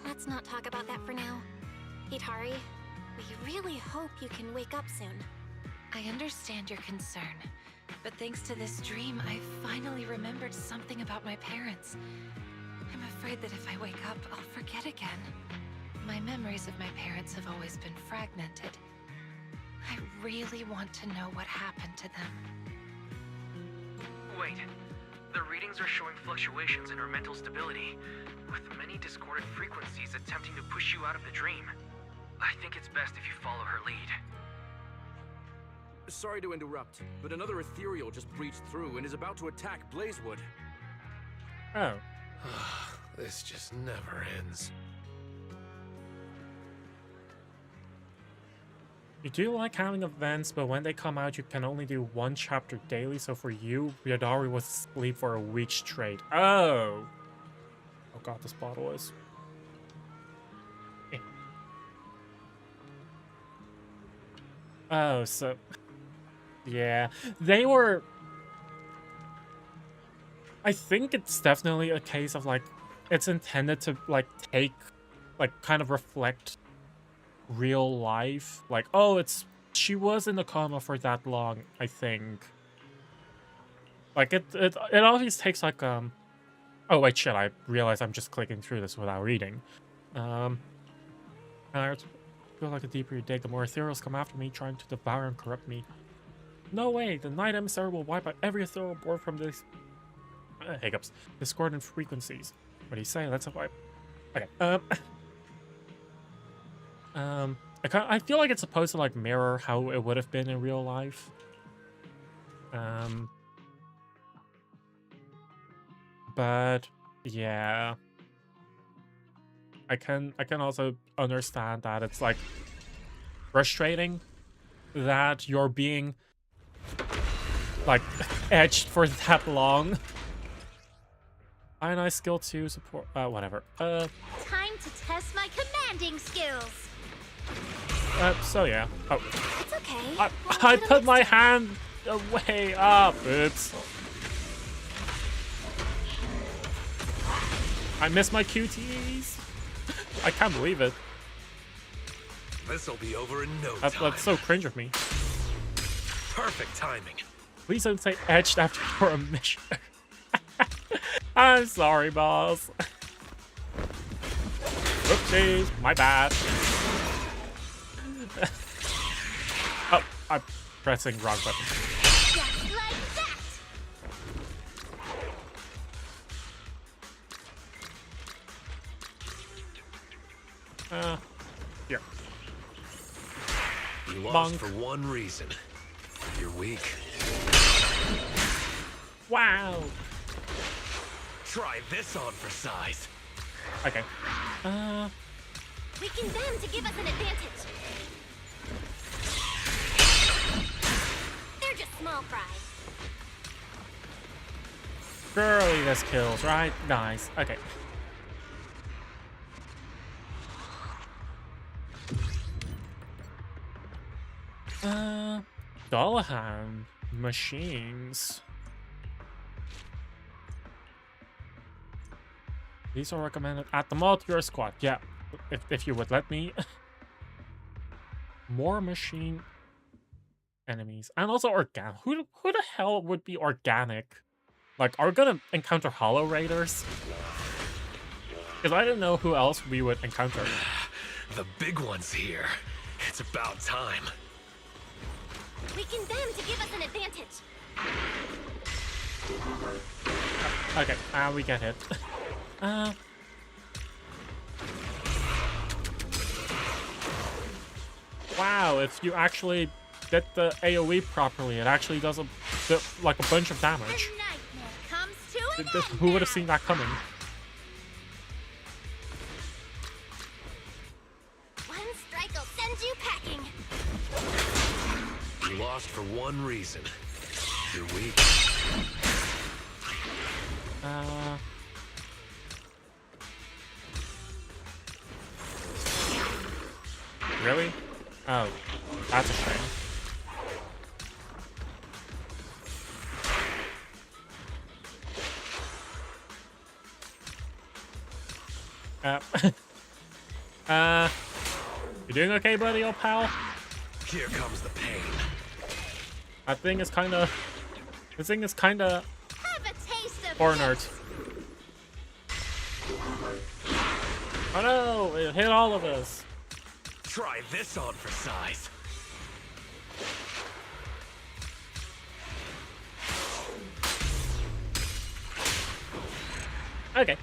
[SPEAKER 7] Let's not talk about that for now. Itari, we really hope you can wake up soon.
[SPEAKER 3] I understand your concern, but thanks to this dream, I finally remembered something about my parents. I'm afraid that if I wake up, I'll forget again. My memories of my parents have always been fragmented. I really want to know what happened to them.
[SPEAKER 10] Wait, the readings are showing fluctuations in her mental stability, with many discordant frequencies attempting to push you out of the dream. I think it's best if you follow her lead.
[SPEAKER 9] Sorry to interrupt, but another ethereal just breached through and is about to attack Blazewood.
[SPEAKER 1] Oh.
[SPEAKER 5] This just never ends.
[SPEAKER 1] You do like having events, but when they come out, you can only do one chapter daily. So for you, Yadari was asleep for a week straight. Oh. Oh god, this bottle is. Eh. Oh, so. Yeah. They were. I think it's definitely a case of like. It's intended to like take. Like kind of reflect real life. Like, oh, it's she was in the coma for that long, I think. Like, it always takes, like, Oh, wait, shit, I realize I'm just clicking through this without reading. I feel like the deeper you dig, the more ethereals come after me, trying to devour and corrupt me. No way! The Night Emissary will wipe out every ethereal born from this... hiccups. Discordant frequencies. What do you say? Let's wipe... Okay, I feel like it's supposed to, like, mirror how it would have been in real life. But, yeah... I can also understand that it's, like, frustrating that you're being, like, edged for that long. Ionized skill 2 support, whatever.
[SPEAKER 4] Time to test my commanding skills.
[SPEAKER 1] So yeah. Oh.
[SPEAKER 7] It's okay.
[SPEAKER 1] I put my hand way up. Oops. I missed my QTEs. I can't believe it.
[SPEAKER 5] This'll be over in no time.
[SPEAKER 1] That's so cringe of me.
[SPEAKER 5] Perfect timing.
[SPEAKER 1] Please don't say edged after your mission. I'm sorry, boss. Oopsies, my bad. Oh, I'm pressing wrong button.
[SPEAKER 4] Just like that.
[SPEAKER 1] Here.
[SPEAKER 5] You lost for one reason. You're weak.
[SPEAKER 1] Wow.
[SPEAKER 5] Try this on for size.
[SPEAKER 1] Okay.
[SPEAKER 7] Weaken them to give us an advantage. They're just small fry.
[SPEAKER 1] Girly, this kills, right? Nice. Okay. Dullahan machines. These are recommended at the mod your squad. Yeah, if you would let me. More machine enemies. And also organic. Who the hell would be organic? Like, are we gonna encounter Hollow Raiders? Because I didn't know who else we would encounter.
[SPEAKER 5] The big one's here. It's about time.
[SPEAKER 7] Weaken them to give us an advantage.
[SPEAKER 1] Okay, we get it. Wow, if you actually did the AoE properly, it actually does like a bunch of damage.
[SPEAKER 4] Comes to an
[SPEAKER 1] Who would have seen that coming?
[SPEAKER 7] One strike will send you packing.
[SPEAKER 5] You lost for one reason. You're weak.
[SPEAKER 1] Really? Oh, that's a shame. You doing okay, buddy, old pal?
[SPEAKER 5] Here comes the pain.
[SPEAKER 1] That thing is kinda... This thing is kinda...
[SPEAKER 4] Have a taste of
[SPEAKER 1] cornered. Oh no! It hit all of us.
[SPEAKER 5] Try this on for size.
[SPEAKER 1] Okay.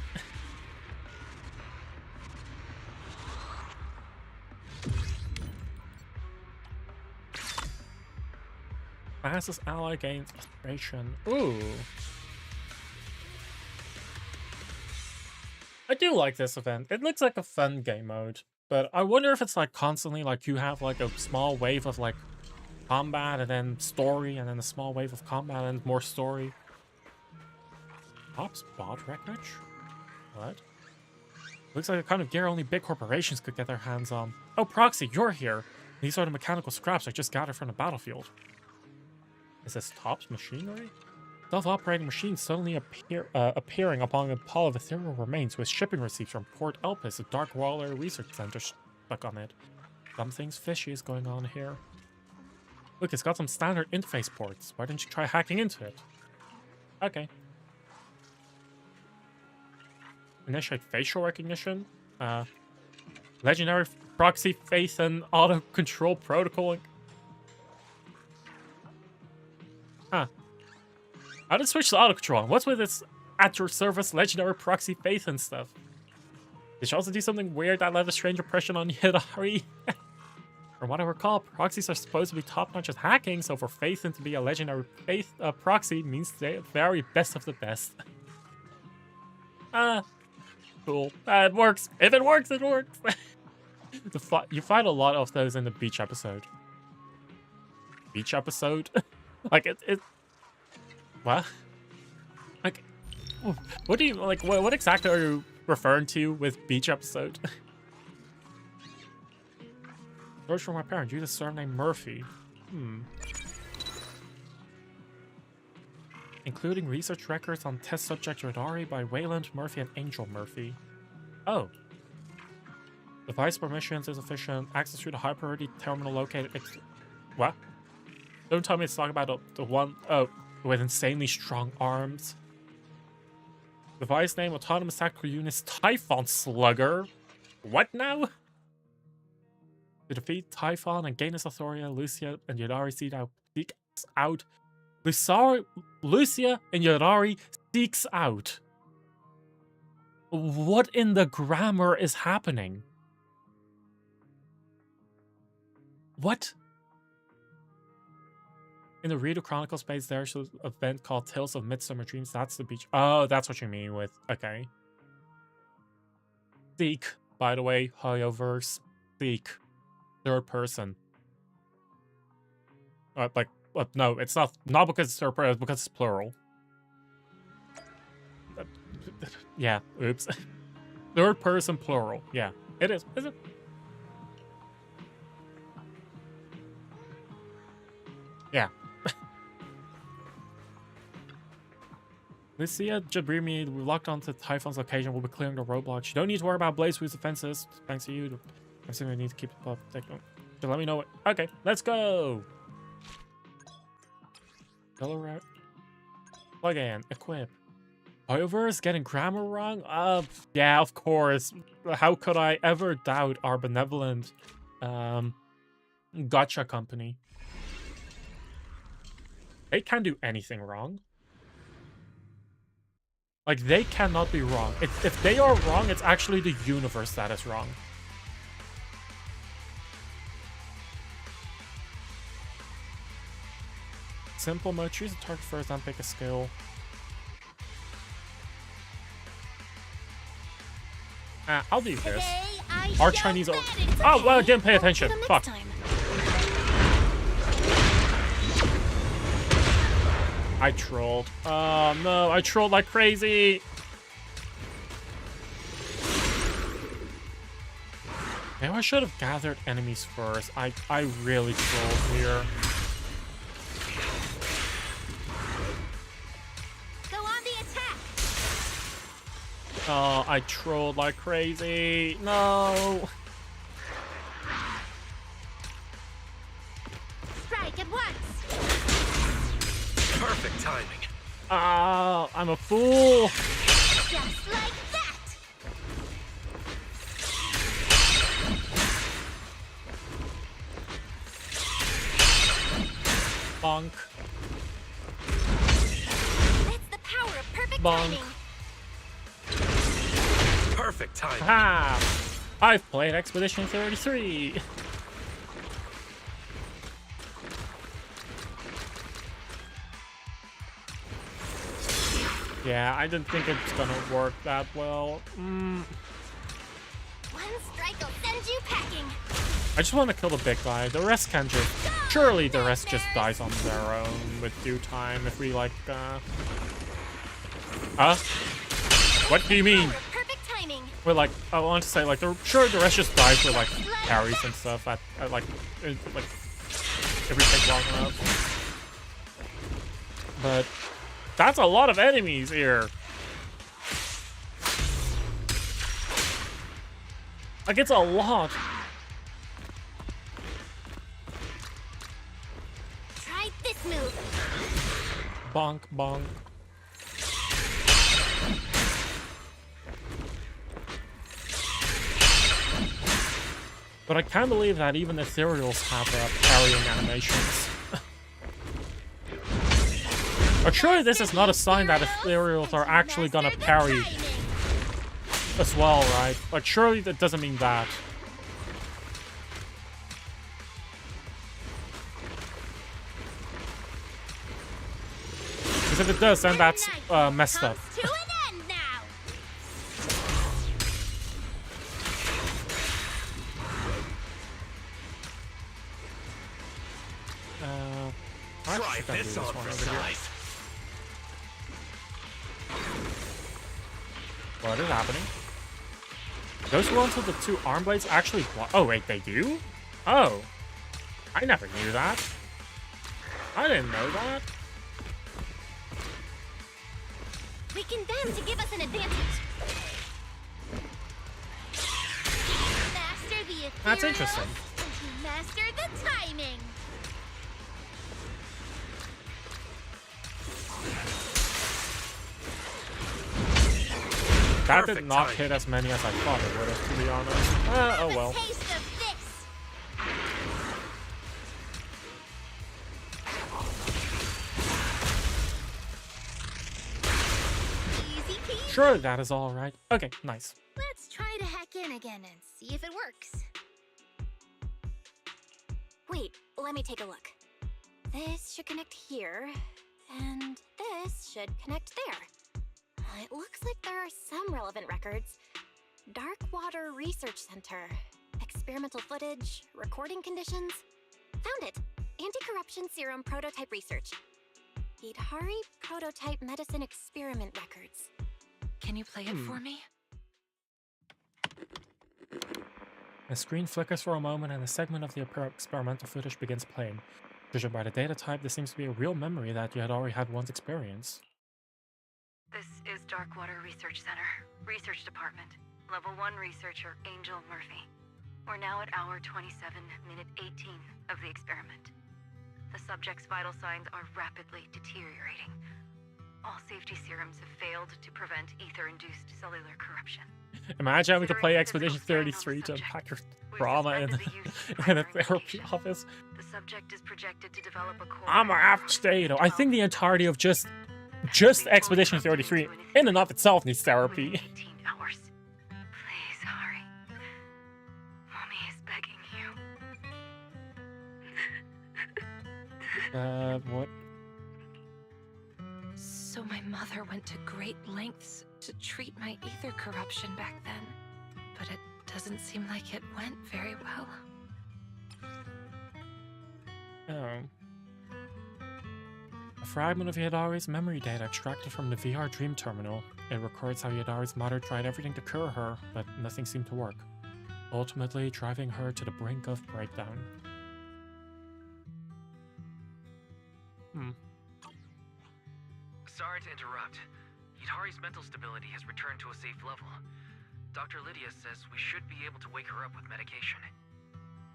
[SPEAKER 1] Fastest ally gains inspiration. Ooh. I do like this event. It looks like a fun game mode. But I wonder if it's like constantly like you have like a small wave of like combat and then story and then a small wave of combat and more story. Top spot wreckage? What? Looks like a kind of gear only big corporations could get their hands on. Oh, Proxy, you're here. These are the mechanical scraps I just gathered from the battlefield. Is this Top's machinery? Self-operating machines suddenly appearing upon a pile of ethereal remains with shipping receipts from Port Elpis, a dark water research center stuck on it. Something's fishy is going on here. Look, it's got some standard interface ports. Why don't you try hacking into it? Okay. Initiate facial recognition. Legendary proxy face and auto control protocol. Huh. How to switch to auto control? What's with this at your service legendary proxy faith and stuff? Did you also do something weird that left a strange impression on Yidari? From what I recall, proxies are supposed to be top-notch at hacking, so for Phaethon to be a legendary faith proxy means they're very best of the best. Cool. It works. If it works, it works. You find a lot of those in the beach episode. Beach episode? Like, it... What? Like, what do you... Like, what exactly are you referring to with beach episode? Search for my parent. Use a surname Murphy. Including research records on test subject Yodari by Wayland Murphy and Angel Murphy. Oh. Device permissions is efficient. Access to the high priority terminal located. What? Don't tell me it's talking about the one with insanely strong arms. Device name Autonomous Tactical Units Typhon Slugger. What now? To defeat Typhon and gain his authority, Lucia and Yodari seek out. Lucia and Yodari seeks out. What in the grammar is happening? What? In the Reader Chronicles page, there's an event called Tales of Midsummer Dreams. That's the beach. Oh, that's what you mean with... Okay. Seek, by the way, Hoyoverse. Seek. Third person. No, it's not because it's third person, it's because it's plural. Yeah, oops. Third person plural. Yeah, it is. Is it? Yeah. Lucia Jabrimi, we locked onto Typhon's location. We'll be clearing the roadblocks. You don't need to worry about Blazewood's defenses. Thanks to you. I simply need to keep it up. So let me know what. Okay, let's go. Color route. Plug in. Equip. However's getting grammar wrong? Yeah, of course. How could I ever doubt our benevolent gotcha company? They can't do anything wrong. Like, they cannot be wrong. If they are wrong, it's actually the universe that is wrong. Simple mode, choose a target first, then pick a skill. I'll do this. Our Chinese... Oh, well, I didn't pay attention. Fuck. I trolled. Oh, no, I trolled like crazy. Maybe I should have gathered enemies first. I really trolled here. Oh, I trolled like crazy. No.
[SPEAKER 4] Strike at once.
[SPEAKER 5] Perfect timing.
[SPEAKER 1] Oh, I'm a fool.
[SPEAKER 4] Just like that.
[SPEAKER 1] Bonk.
[SPEAKER 7] That's the power of perfect
[SPEAKER 1] Bonk.
[SPEAKER 7] timing.
[SPEAKER 5] Perfect timing.
[SPEAKER 1] Ha! I've played Expedition 33. Yeah, I didn't think it's gonna work that well.
[SPEAKER 7] One strike will send you packing.
[SPEAKER 1] I just want to kill the big guy. The rest can just... Surely the rest just dies on their own with due time if we, like, Huh? What do you mean? We're like, I want to say, like, sure, the rest just dies with, like, carries and stuff at like, if we take long enough. But that's a lot of enemies here. Like, it's a lot. Bonk, bonk. But I can't believe that even the ethereals have parrying animations. But surely this is not a sign that ethereals are actually gonna parry as well, right? Like, surely that doesn't mean that. Because if it does, then that's messed up.
[SPEAKER 5] Try this on for size.
[SPEAKER 1] What is happening? Those ones with the two arm blades actually oh wait, they do? Oh. I never knew that. I didn't know that.
[SPEAKER 7] Weaken them to give us an advantage.
[SPEAKER 4] Master the ethereals,
[SPEAKER 1] That's interesting.
[SPEAKER 4] and you master the timing.
[SPEAKER 1] That did not hit as many as I thought it would have, to be honest. Oh well.
[SPEAKER 4] Taste of this. Easy peasy.
[SPEAKER 1] Sure, that is all right. Okay, nice.
[SPEAKER 4] Let's try to hack in again and see if it works.
[SPEAKER 7] Wait, let me take a look. This should connect here, and this should connect there. It looks like there are some relevant records. Dark Water Research Center. Experimental footage, recording conditions. Found it. Anti-corruption serum prototype research. Idhari prototype medicine experiment records.
[SPEAKER 3] Can you play it for me?
[SPEAKER 1] The screen flickers for a moment and a segment of the experimental footage begins playing. Judging by the data type, this seems to be a real memory that you had already had once experienced.
[SPEAKER 6] This is Darkwater Research Center, Research Department. Level 1 researcher Angel Murphy. We're now at hour 27, minute 18 of the experiment. The subject's vital signs are rapidly deteriorating. All safety serums have failed to prevent ether-induced cellular corruption.
[SPEAKER 1] Imagine having to play Expedition 33 to unpack your trauma in a therapy office.
[SPEAKER 6] The subject is projected to develop a core.
[SPEAKER 1] I'm gonna have to stay though. I think the entirety of just Expedition 33 in and of itself needs therapy.
[SPEAKER 6] 18 hours. Please hurry. Mommy is begging you.
[SPEAKER 1] What?
[SPEAKER 3] So my mother went to great lengths to treat my ether corruption back then, but it doesn't seem like it went very well.
[SPEAKER 1] Oh. A fragment of Yadari's memory data extracted from the VR Dream Terminal. It records how Yadari's mother tried everything to cure her, but nothing seemed to work, ultimately driving her to the brink of breakdown.
[SPEAKER 10] Sorry to interrupt. Yadari's mental stability has returned to a safe level. Dr. Lydia says we should be able to wake her up with medication.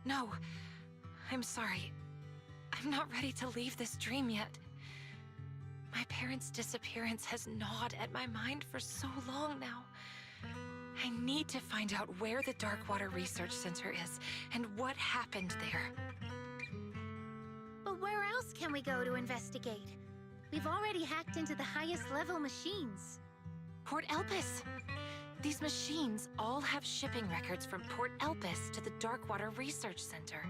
[SPEAKER 3] No, I'm sorry. I'm not ready to leave this dream yet. My parents' disappearance has gnawed at my mind for so long now. I need to find out where the Darkwater Research Center is and what happened there.
[SPEAKER 4] But where else can we go to investigate? We've already hacked into the highest level machines.
[SPEAKER 3] Port Elpis! These machines all have shipping records from Port Elpis to the Darkwater Research Center.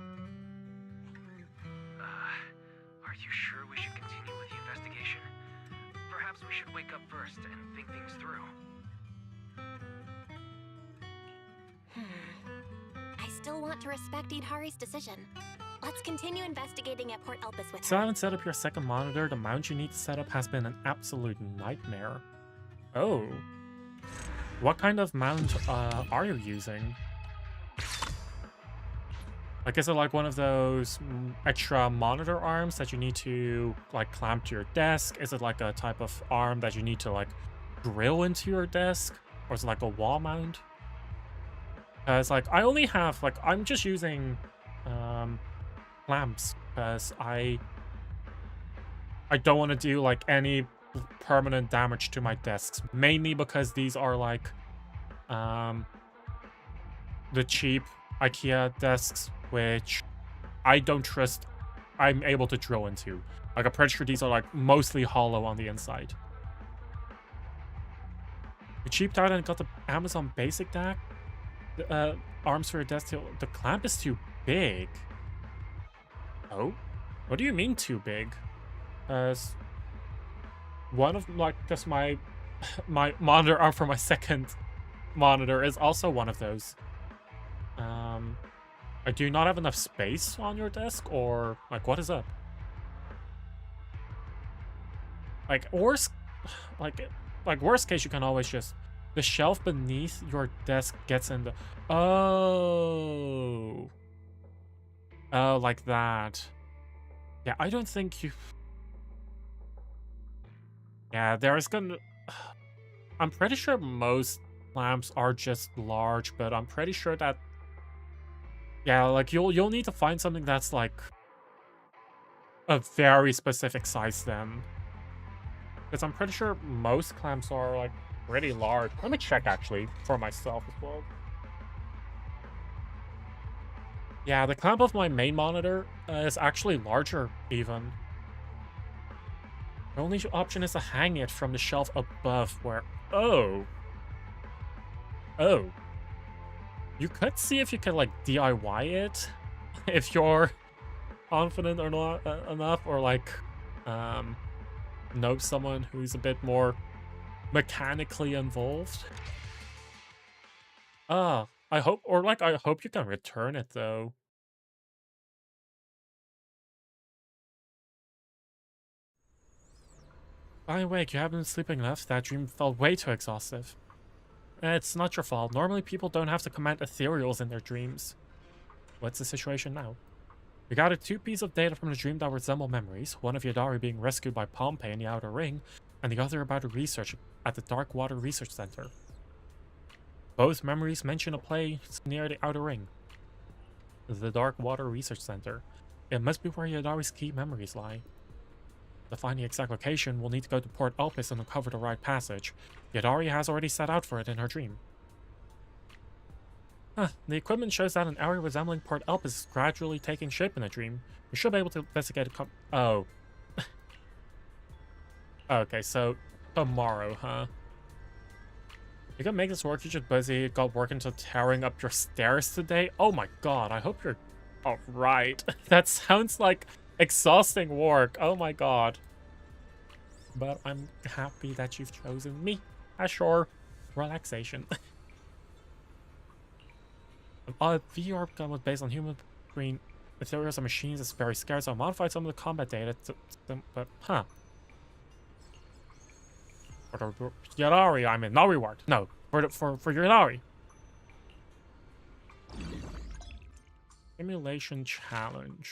[SPEAKER 10] Are you sure we should continue with the investigation? Perhaps we should wake up first and think things through.
[SPEAKER 7] I still want to respect Idhari's decision. Let's continue investigating at Port Elpis with
[SPEAKER 1] So I
[SPEAKER 7] her.
[SPEAKER 1] haven't set up your second monitor. The mount you need to set up has been an absolute nightmare. Oh. What kind of mount are you using? Like, is it like one of those extra monitor arms that you need to like clamp to your desk? Is it like a type of arm that you need to like drill into your desk? Or is it like a wall mount? It's like, I only have, like, I'm just using clamps because I I don't want to do like any permanent damage to my desks, mainly because these are like the cheap IKEA desks, which I don't trust I'm able to drill into. Like, I'm pretty sure these are like mostly hollow on the inside. You cheaped out and got the Amazon Basic deck. Arms for a desk. The clamp is too big. Oh? What do you mean too big? One of like just my monitor arm for my second monitor is also one of those. Do you not have enough space on your desk, or like what is up? Like worst case, you can always just the shelf beneath your desk gets in the oh like that. Yeah, I don't think you. Yeah, there's gonna. I'm pretty sure most lamps are just large, but I'm pretty sure that. Yeah, like you'll need to find something that's like a very specific size then. Because I'm pretty sure most clamps are like pretty large. Let me check actually for myself as well. Yeah, the clamp of my main monitor is actually larger even. The only option is to hang it from the shelf above where... Oh. Oh. You could see if you can like DIY it. If you're confident or not enough, or like know someone who's a bit more mechanically involved. I hope you can return it though. Lying awake, you haven't been sleeping enough. That dream felt way too exhaustive. It's not your fault. Normally people don't have to command ethereals in their dreams. What's the situation now? We gathered 2 pieces of data from the dream that resemble memories, one of Yadari being rescued by Pompey in the Outer Ring, and the other about a research at the Dark Water Research Center. Both memories mention a place near the Outer Ring. The Dark Water Research Center. It must be where Yadari's key memories lie. To find the exact location, we'll need to go to Port Elpis and uncover the right passage. Yadari has already set out for it in her dream. The equipment shows that an area resembling Port Elpis is gradually taking shape in the dream. We should be able to investigate it. Oh. Okay, so tomorrow, huh? You can make this work. You just busy. Got work until tearing up your stairs today. Oh my god, I hope you're alright. That sounds like exhausting work. Oh my god. But I'm happy that you've chosen me as your relaxation. VR gun was based on human green materials and machines. It's very scarce. I modified some of the combat data but for Yadari, I mean, no reward. No, for Yadari. Simulation challenge.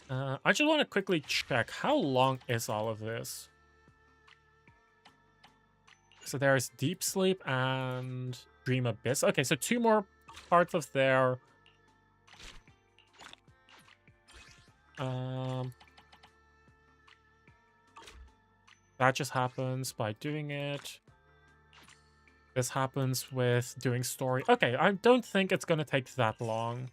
[SPEAKER 1] I just want to quickly check how long is all of this. So there's Deep Sleep and Dream Abyss. Okay, so 2 more parts of their that just happens by doing it. This happens with doing story. Okay, I don't think it's gonna take that long.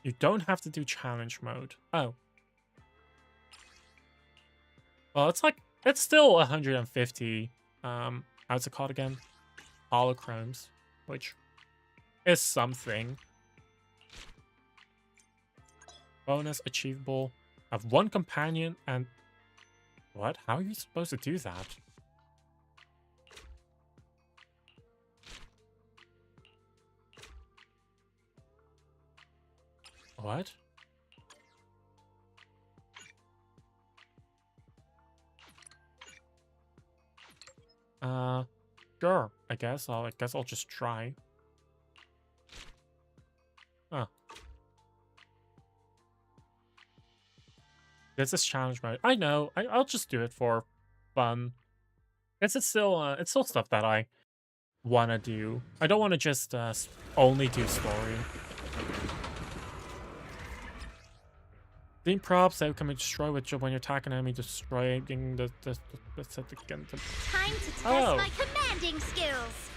[SPEAKER 1] You don't have to do challenge mode. Oh. Well, it's still 150, how's it called again? Holochromes, which is something. Bonus achievable. I have 1 companion and... What? How are you supposed to do that? What? Sure, I guess I'll just try. Huh. This is challenge mode. I know. I'll just do it for fun. It's still stuff that I wanna do. I don't want to just only do story. Team props that can be destroyed with when you're attacking enemy, destroying the set again.
[SPEAKER 4] Time to test my commanding skills.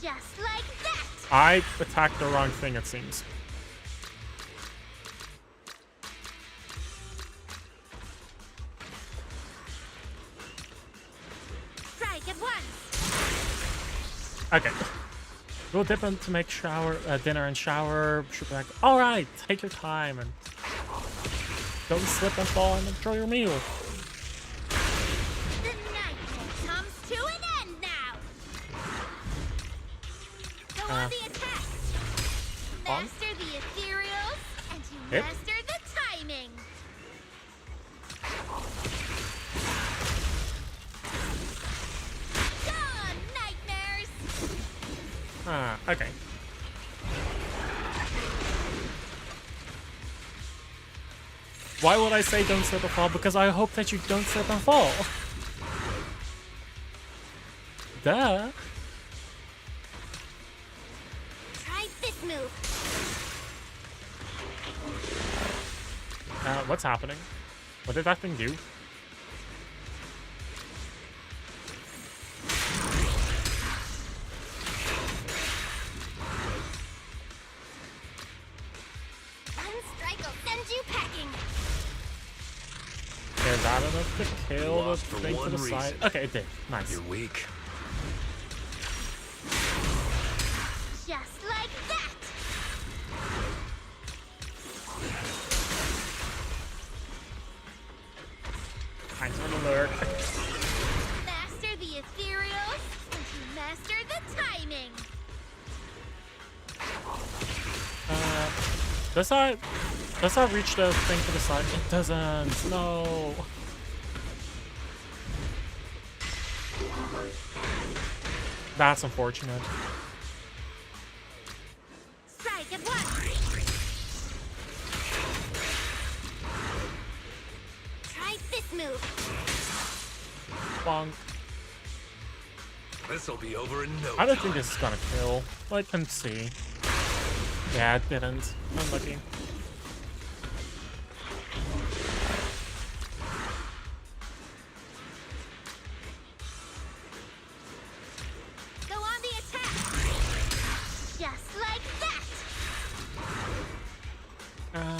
[SPEAKER 4] Just like that.
[SPEAKER 1] I attacked the wrong thing, it seems.
[SPEAKER 4] Strike at once.
[SPEAKER 1] Okay. We'll dip in to make dinner and shower. Back. All right, take your time and don't slip and fall and enjoy your meal.
[SPEAKER 4] The nightmare comes to an end now. Go on the attack. Master the ethereals, and you master the timing. Gone, nightmares.
[SPEAKER 1] Okay. Why would I say don't slip and fall? Because I hope that you don't slip and fall. Duh.
[SPEAKER 4] Try this move.
[SPEAKER 1] What's happening? What did that thing do?
[SPEAKER 4] One strike will send you packing.
[SPEAKER 1] Is that enough to kill the
[SPEAKER 5] Lost for
[SPEAKER 1] thing to
[SPEAKER 5] one
[SPEAKER 1] the side?
[SPEAKER 5] reason.
[SPEAKER 1] Okay, it did. Nice.
[SPEAKER 5] You're weak.
[SPEAKER 4] Just like that.
[SPEAKER 1] Thanks for the alert.
[SPEAKER 4] Master the ethereals, and you master the timing.
[SPEAKER 1] Does that reach the thing to the side? It doesn't. No. That's unfortunate.
[SPEAKER 4] Strike at once. Try this move.
[SPEAKER 1] Bonk.
[SPEAKER 5] This'll be over in no
[SPEAKER 1] I don't
[SPEAKER 5] time.
[SPEAKER 1] think this is gonna kill. I can see. Yeah, it didn't. Unlucky.
[SPEAKER 4] Go on the attack. Just like that.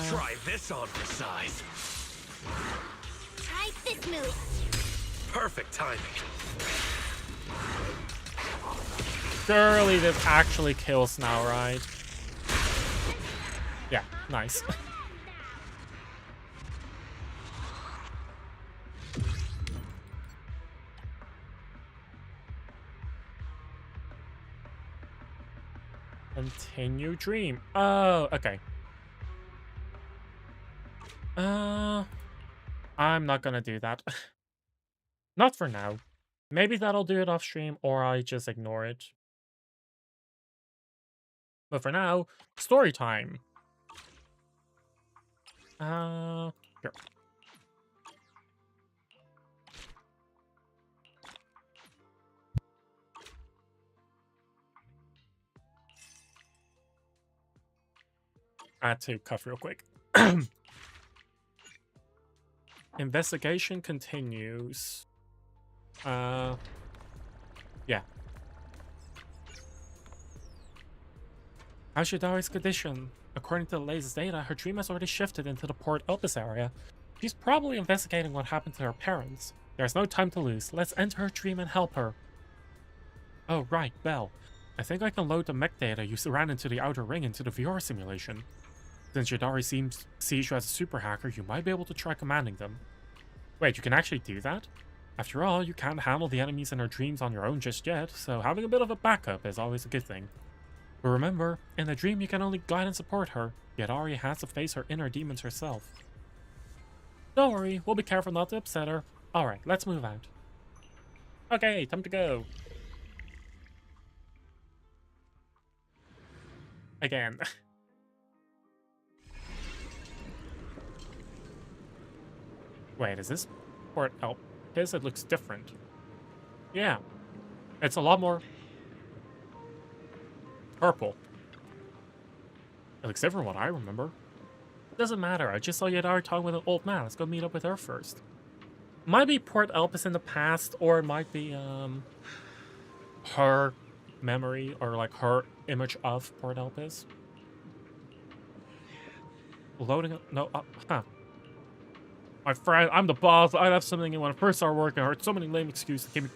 [SPEAKER 5] Try this on for size.
[SPEAKER 4] Try this move.
[SPEAKER 5] Perfect timing.
[SPEAKER 1] Surely this actually kills now, right? Yeah, nice. Continue dream. Oh, okay. I'm not gonna do that. Not for now. Maybe that'll do it off stream, or I just ignore it. But for now, story time. Here. I had to cuff real quick. Investigation continues. Yeah. How's Yadari's condition? According to the latest data, her dream has already shifted into the Port Opus area. She's probably investigating what happened to her parents. There's no time to lose. Let's enter her dream and help her. Oh, right, Belle. I think I can load the mech data you ran into the Outer Ring into the VR simulation. Since Yadari sees you as a super hacker, you might be able to try commanding them. Wait, you can actually do that? After all, you can't handle the enemies in her dreams on your own just yet, so having a bit of a backup is always a good thing. But remember, in the dream you can only guide and support her, yet Ari has to face her inner demons herself. Don't worry, we'll be careful not to upset her. Alright, let's move out. Okay, time to go. Again. Wait, is this Port Opus? It looks different. Yeah. It's a lot more purple. Except for what I remember. Doesn't matter, I just saw Yadara talking with an old man. Let's go meet up with her first. Might be Port Elpis in the past, or it might be, her memory, or like her image of Port Elpis. Loading up, no, huh. My friend, I'm the boss. I have something when I first started working. I heard so many lame excuses that gave me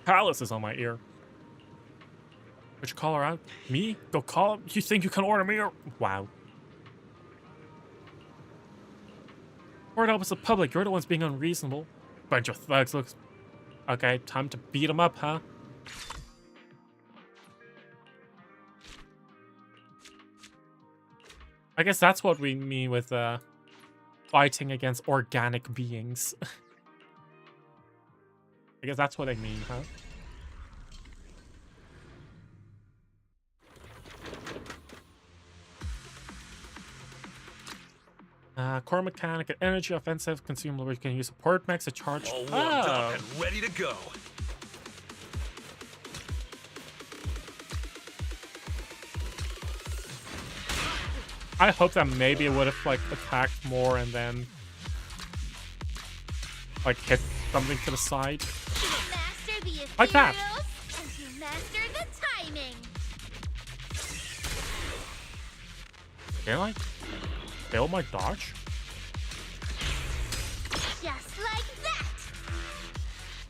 [SPEAKER 1] calluses on my ear. Would you call her out? Me? Go call him? You think you can order me or... Wow. Port Elpis the public. You're the ones being unreasonable. Bunch of thugs. Looks... Okay, time to beat them up, huh? I guess that's what we mean with, fighting against organic beings. I guess that's what I mean, huh? Core mechanic and energy offensive consumable. You can use support mechs to charge.
[SPEAKER 5] All warmed up and ready to go.
[SPEAKER 1] I hope that maybe it would have like attacked more and then like hit something to the side. Like that.
[SPEAKER 4] And you master the timing.
[SPEAKER 1] Can I fail my dodge?
[SPEAKER 4] Just like that.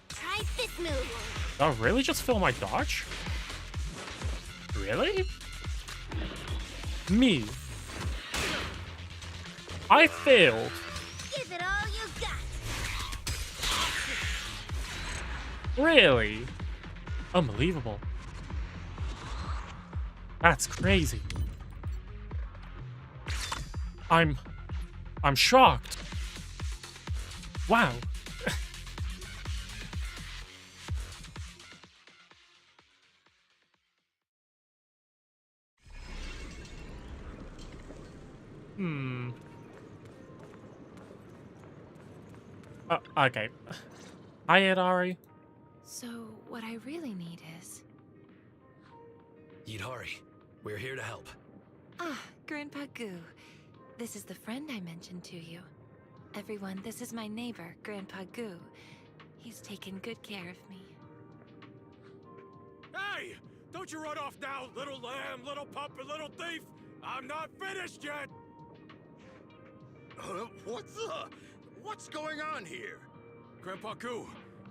[SPEAKER 4] Try this move.
[SPEAKER 1] Did I really just fail my dodge? Really? Me. I failed.
[SPEAKER 4] Give it all you got.
[SPEAKER 1] Really? Unbelievable. That's crazy. I'm shocked. Wow. Okay. Hi, Edari.
[SPEAKER 3] So, what I really need is...
[SPEAKER 5] Yidhari, we're here to help.
[SPEAKER 3] Ah, Grandpa Goo. This is the friend I mentioned to you. Everyone, this is my neighbor, Grandpa Goo. He's taken good care of me.
[SPEAKER 9] Hey! Don't you run off now, little lamb, little pup, and little thief! I'm not finished yet!
[SPEAKER 12] What's going on here?
[SPEAKER 9] Grandpa Goo,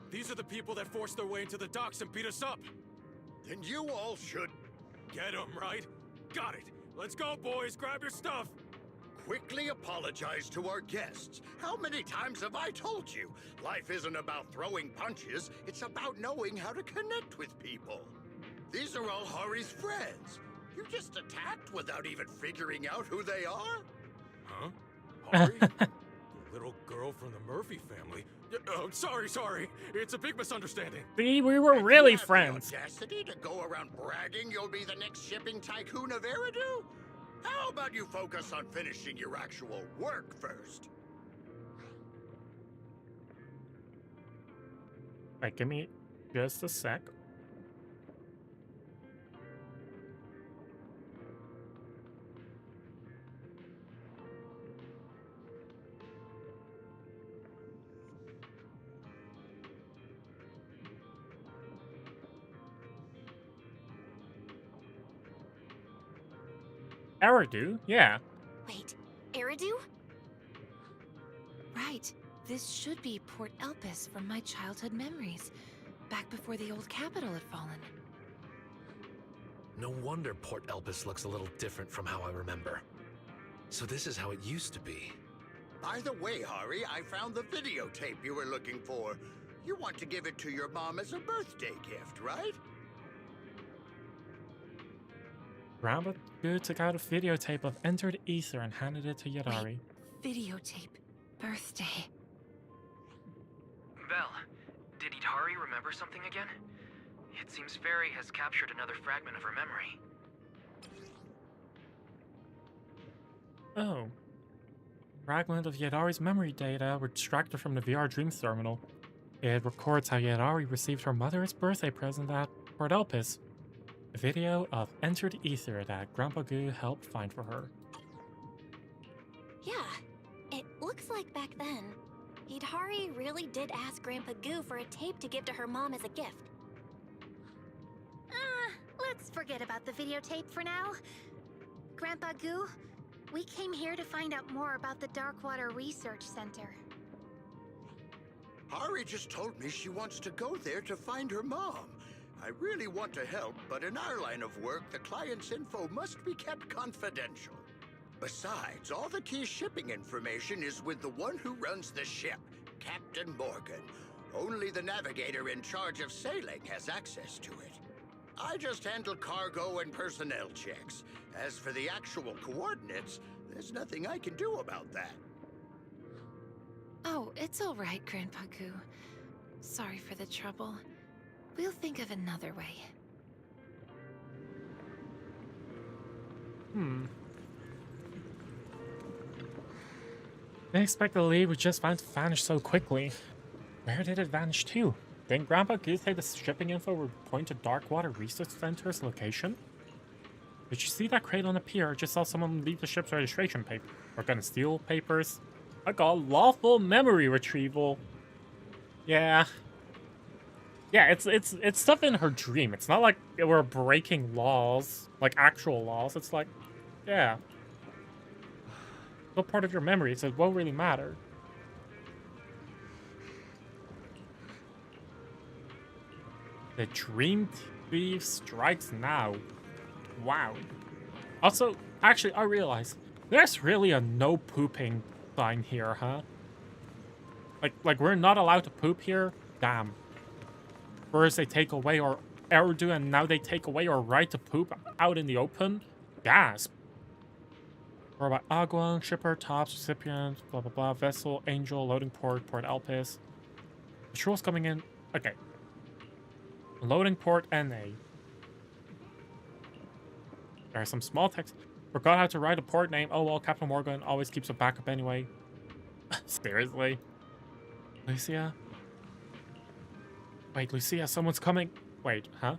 [SPEAKER 9] these are the people that forced their way into the docks and beat us up.
[SPEAKER 12] Then you all should...
[SPEAKER 9] Get them, right? Got it. Let's go, boys. Grab your stuff.
[SPEAKER 12] Quickly apologize to our guests. How many times have I told you? Life isn't about throwing punches, it's about knowing how to connect with people. These are all Hari's friends. You just attacked without even figuring out who they are?
[SPEAKER 9] Huh? Hari? The little girl from the Murphy family? Oh, sorry. It's a big misunderstanding.
[SPEAKER 1] See, we were really friends.
[SPEAKER 12] The audacity to go around bragging you'll be the next shipping tycoon of Eridu? How about you focus on finishing your actual work first?
[SPEAKER 1] Wait, give me just a sec. Eridu? Yeah.
[SPEAKER 7] Wait, Eridu?
[SPEAKER 3] Right. This should be Port Elpis from my childhood memories, back before the old capital had fallen.
[SPEAKER 5] No wonder Port Elpis looks a little different from how I remember. So this is how it used to be.
[SPEAKER 12] By the way, Hari, I found the videotape you were looking for. You want to give it to your mom as a birthday gift, right?
[SPEAKER 1] Grandpa Goo took out a videotape of Entered Ether and handed it to Yadari.
[SPEAKER 3] Wait, videotape. Birthday.
[SPEAKER 10] Belle, did Yidhari remember something again? It seems Fairy has captured another fragment of her memory.
[SPEAKER 1] Oh. Fragment of Yadari's memory data were extracted from the VR Dreams terminal. It records how Yadari received her mother's birthday present at Port Elpis. A video of Entered Ether that Grandpa Goo helped find for her.
[SPEAKER 7] Yeah, it looks like back then, Hidari really did ask Grandpa Goo for a tape to give to her mom as a gift.
[SPEAKER 4] Let's forget about the videotape for now. Grandpa Goo, we came here to find out more about the Darkwater Research Center.
[SPEAKER 12] Hari just told me she wants to go there to find her mom. I really want to help, but in our line of work, the client's info must be kept confidential. Besides, all the key shipping information is with the one who runs the ship, Captain Morgan. Only the navigator in charge of sailing has access to it. I just handle cargo and personnel checks. As for the actual coordinates, there's nothing I can do about that.
[SPEAKER 3] Oh, it's all right, Grandpa Goo. Sorry for the trouble. We'll think of another way.
[SPEAKER 1] Didn't expect the lead would just vanish so quickly. Where did it vanish to? Didn't Grandpa Goo say the shipping info would point to Darkwater Research Center's location? Did you see that crate on the pier? I just saw someone leave the ship's registration paper. We're gonna steal papers. I got lawful memory retrieval. Yeah. Yeah, it's stuff in her dream. It's not like we're breaking laws, like actual laws. It's like, yeah. What part of your memory? So it won't really matter. The Dream Thief strikes now. Wow. Also, actually, I realized there's really a no pooping sign here, huh? Like we're not allowed to poop here? Damn. First they take away our Eridu, and now they take away our right to poop out in the open? Gasp. Or about Aguan, shipper, tops, recipient, blah blah blah, vessel, angel, loading port, Port Elpis. Patrol's coming in. Okay. Loading port NA. There's some small text. Forgot how to write a port name. Oh well, Captain Morgan always keeps a backup anyway. Seriously? Lucia? Wait, Lucia, someone's coming. Wait, huh?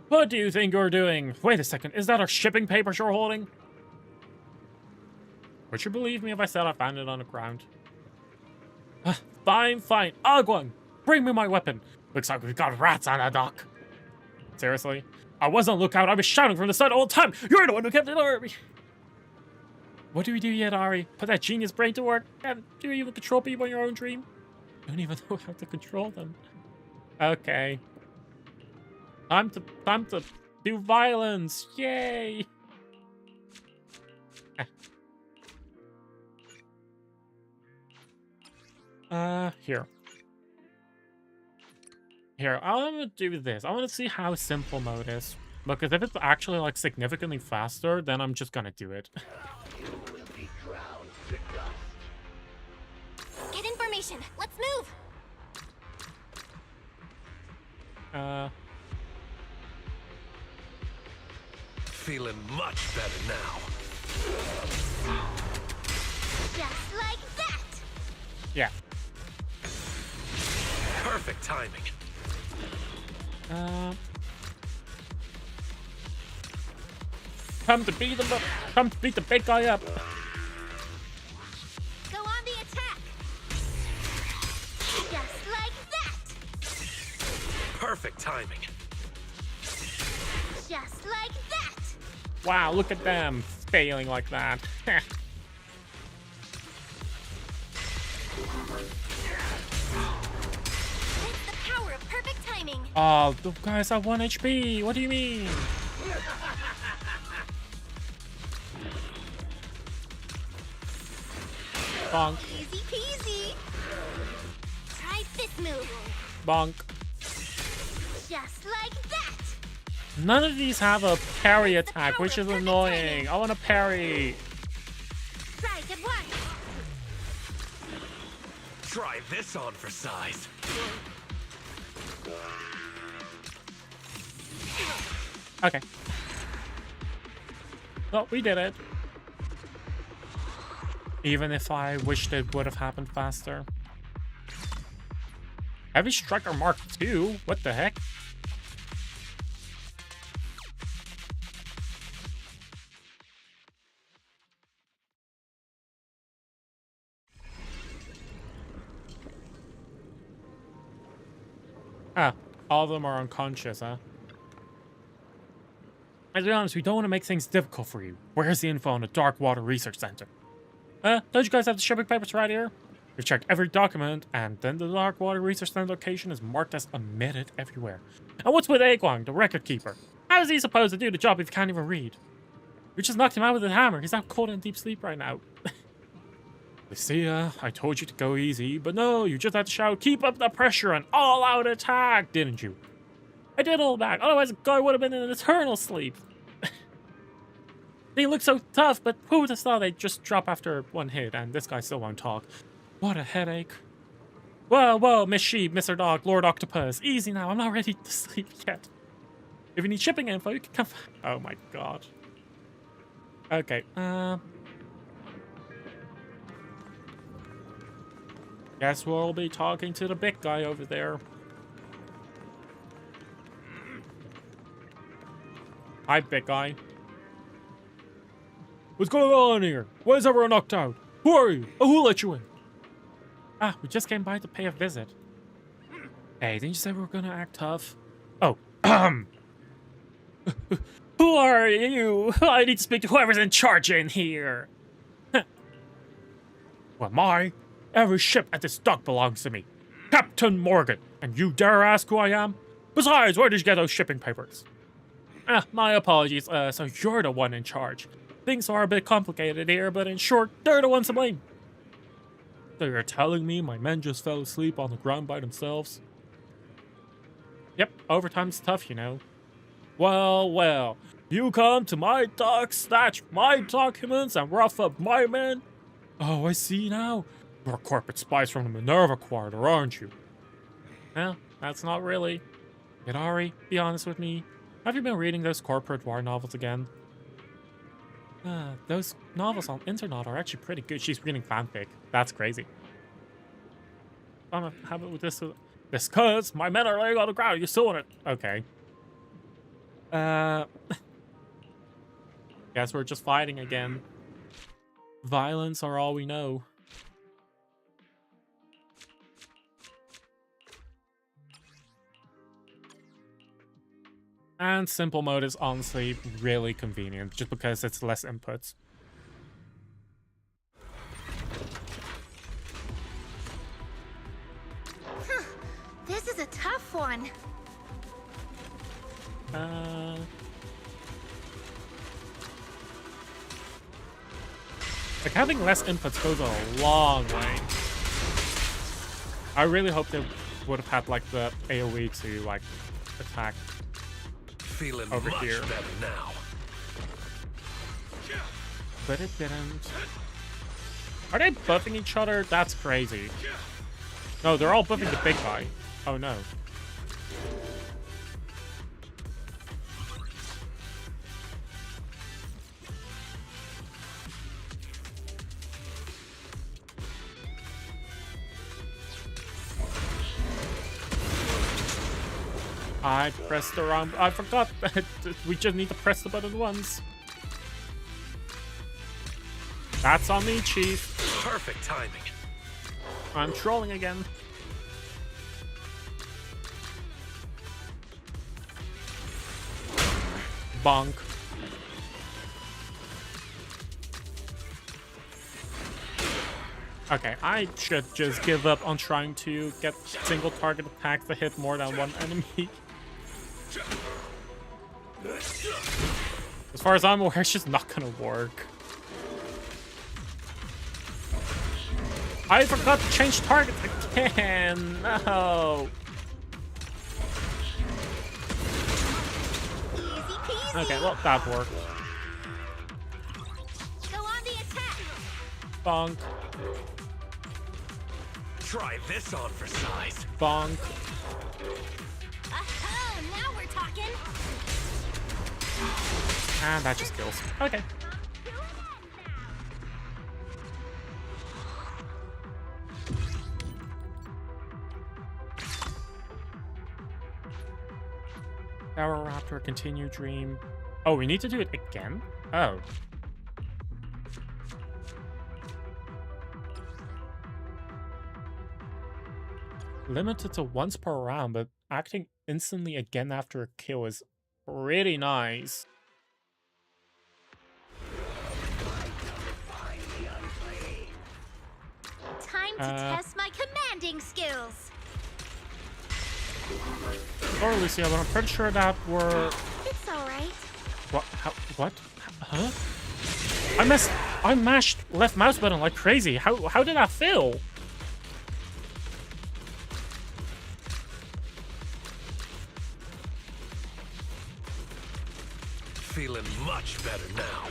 [SPEAKER 1] What do you think you're doing? Wait a second, is that our shipping papers you're holding? Would you believe me if I said I found it on the ground? Fine, fine. Aguan, bring me my weapon. Looks like we've got rats on the dock. Seriously? I was on lookout. I was shouting from the side all the time. You're the one who kept it over me. What do we do yet, Ari? Put that genius brain to work? And do you even control people in your own dream? You don't even know how to control them. Okay. Time to do violence. Yay! Here. Here, I want to do this. I want to see how simple mode is. Because if it's actually, like, significantly faster, then I'm just gonna do it.
[SPEAKER 7] Get information. Let's move.
[SPEAKER 5] Feeling much better now.
[SPEAKER 4] Just like that!
[SPEAKER 1] Yeah.
[SPEAKER 5] Perfect timing.
[SPEAKER 1] Come to beat them up. Come to beat the big guy up.
[SPEAKER 4] Go on the attack! Just like that!
[SPEAKER 5] Perfect timing.
[SPEAKER 4] Just like that!
[SPEAKER 1] Wow, look at them failing like that.
[SPEAKER 7] It's the power of perfect timing.
[SPEAKER 1] Oh, the guys have 1 HP. What do you mean? Bonk.
[SPEAKER 4] Easy peasy! Try this move!
[SPEAKER 1] Bonk.
[SPEAKER 4] Just like that!
[SPEAKER 1] None of these have a parry attack, which is annoying. I want to parry.
[SPEAKER 4] Right at once!
[SPEAKER 5] Try this on for size.
[SPEAKER 1] Okay. Well, we did it. Even if I wished it would have happened faster. Heavy Striker Mark II? What the heck? Ah, all of them are unconscious, huh? To be honest, we don't want to make things difficult for you. Where's the info on the Dark Water Research Center? Don't you guys have the shipping papers right here? We've checked every document, and then the Dark Water Research Center location is marked as omitted everywhere. And what's with Aguang, the record keeper? How is he supposed to do the job if he can't even read? We just knocked him out with a hammer. He's out cold and deep sleep right now. You see, I told you to go easy, but no, you just had to shout, keep up the pressure and all-out attack, didn't you? I did hold back, otherwise the guy would have been in an eternal sleep. They look so tough, but who would have thought they'd just drop after one hit, and this guy still won't talk. What a headache. Whoa, Miss Sheep, Mr. Dog, Lord Octopus, easy now, I'm not ready to sleep yet. If you need shipping info, you can come... Oh my god. Okay, guess we'll be talking to the big guy over there. Hi, big guy. What's going on here? Why is everyone knocked out? Who are you? Oh, who let you in? Ah, we just came by to pay a visit. Hey, didn't you say we were gonna act tough? Oh, who are you? I need to speak to whoever's in charge in here. Who am I? Every ship at this dock belongs to me. Captain Morgan. And you dare ask who I am? Besides, where did you get those shipping papers? Ah, my apologies. So you're the one in charge. Things are a bit complicated here, but in short, they're the ones to blame. So you're telling me my men just fell asleep on the ground by themselves? Yep, overtime's tough, you know. Well, you come to my dock, snatch my documents, and rough up my men? Oh, I see now. You're corporate spies from the Minerva Quarter, aren't you? Well, that's not really. Hidari, be honest with me. Have you been reading those corporate war novels again? Those novels on internet are actually pretty good. She's reading fanfic. That's crazy. I'm gonna have it with this. This cuz my men are laying on the ground. You still want it? Okay. Guess we're just fighting again. Violence are all we know. And simple mode is honestly really convenient, just because it's less inputs.
[SPEAKER 4] This is a tough one.
[SPEAKER 1] Like, having less inputs goes a long way. I really hope they would have had, like, the AoE to, like, attack
[SPEAKER 5] Feeling
[SPEAKER 1] over
[SPEAKER 5] much
[SPEAKER 1] here.
[SPEAKER 5] better now.
[SPEAKER 1] But it didn't. Are they buffing each other? That's crazy. No, they're all buffing the big guy. Oh no. I pressed the wrong... I forgot that we just need to press the button once. That's on me, Chief.
[SPEAKER 5] Perfect timing.
[SPEAKER 1] I'm trolling again. Bonk. Okay, I should just give up on trying to get single target attacks to hit more than one enemy. As far as I'm aware, it's just not gonna work. I forgot to change targets again. No. Okay, well, that worked.
[SPEAKER 4] Go on the attack.
[SPEAKER 1] Bonk.
[SPEAKER 5] Try this on for size.
[SPEAKER 1] Bonk.
[SPEAKER 4] Aha, now we're talking.
[SPEAKER 1] And that just kills. Okay. Arrow Raptor, continue dream. Oh, we need to do it again? Oh. Limited to once per round, but acting instantly again after a kill is pretty nice.
[SPEAKER 4] Time to test my commanding skills.
[SPEAKER 1] Sorry, Lucia, but I'm pretty sure that were...
[SPEAKER 4] It's alright.
[SPEAKER 1] What? How? What? Huh? I mashed left mouse button like crazy. How did that feel?
[SPEAKER 5] Feeling much better now.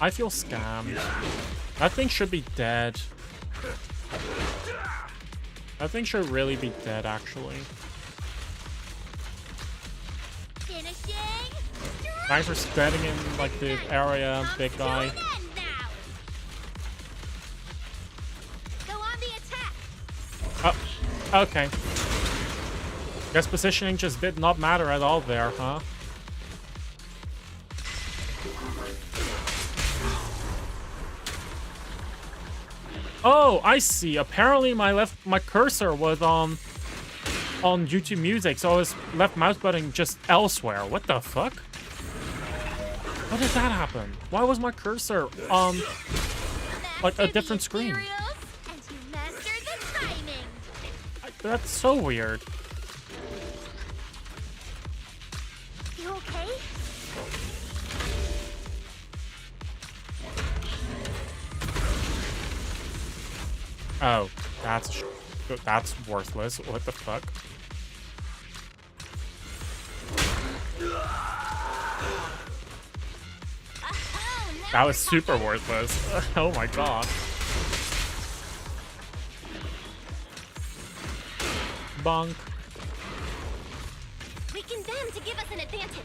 [SPEAKER 1] I feel scammed. That thing should be dead. That thing should really be dead, actually.
[SPEAKER 4] Finishing.
[SPEAKER 1] Thanks for spreading in, like, the area, big guy.
[SPEAKER 4] Go on the attack.
[SPEAKER 1] Oh, okay. Guess positioning just did not matter at all there, huh? Oh, I see. Apparently my cursor was on YouTube Music, so I was left mouse button just elsewhere. What the fuck? How did that happen? Why was my cursor on like a different screen?
[SPEAKER 4] And you mastered the timing.
[SPEAKER 1] That's so weird.
[SPEAKER 4] You okay?
[SPEAKER 1] Oh, that's worthless. What the fuck? That was super worthless. Oh my god. Bonk.
[SPEAKER 4] Weaken them to give us an advantage.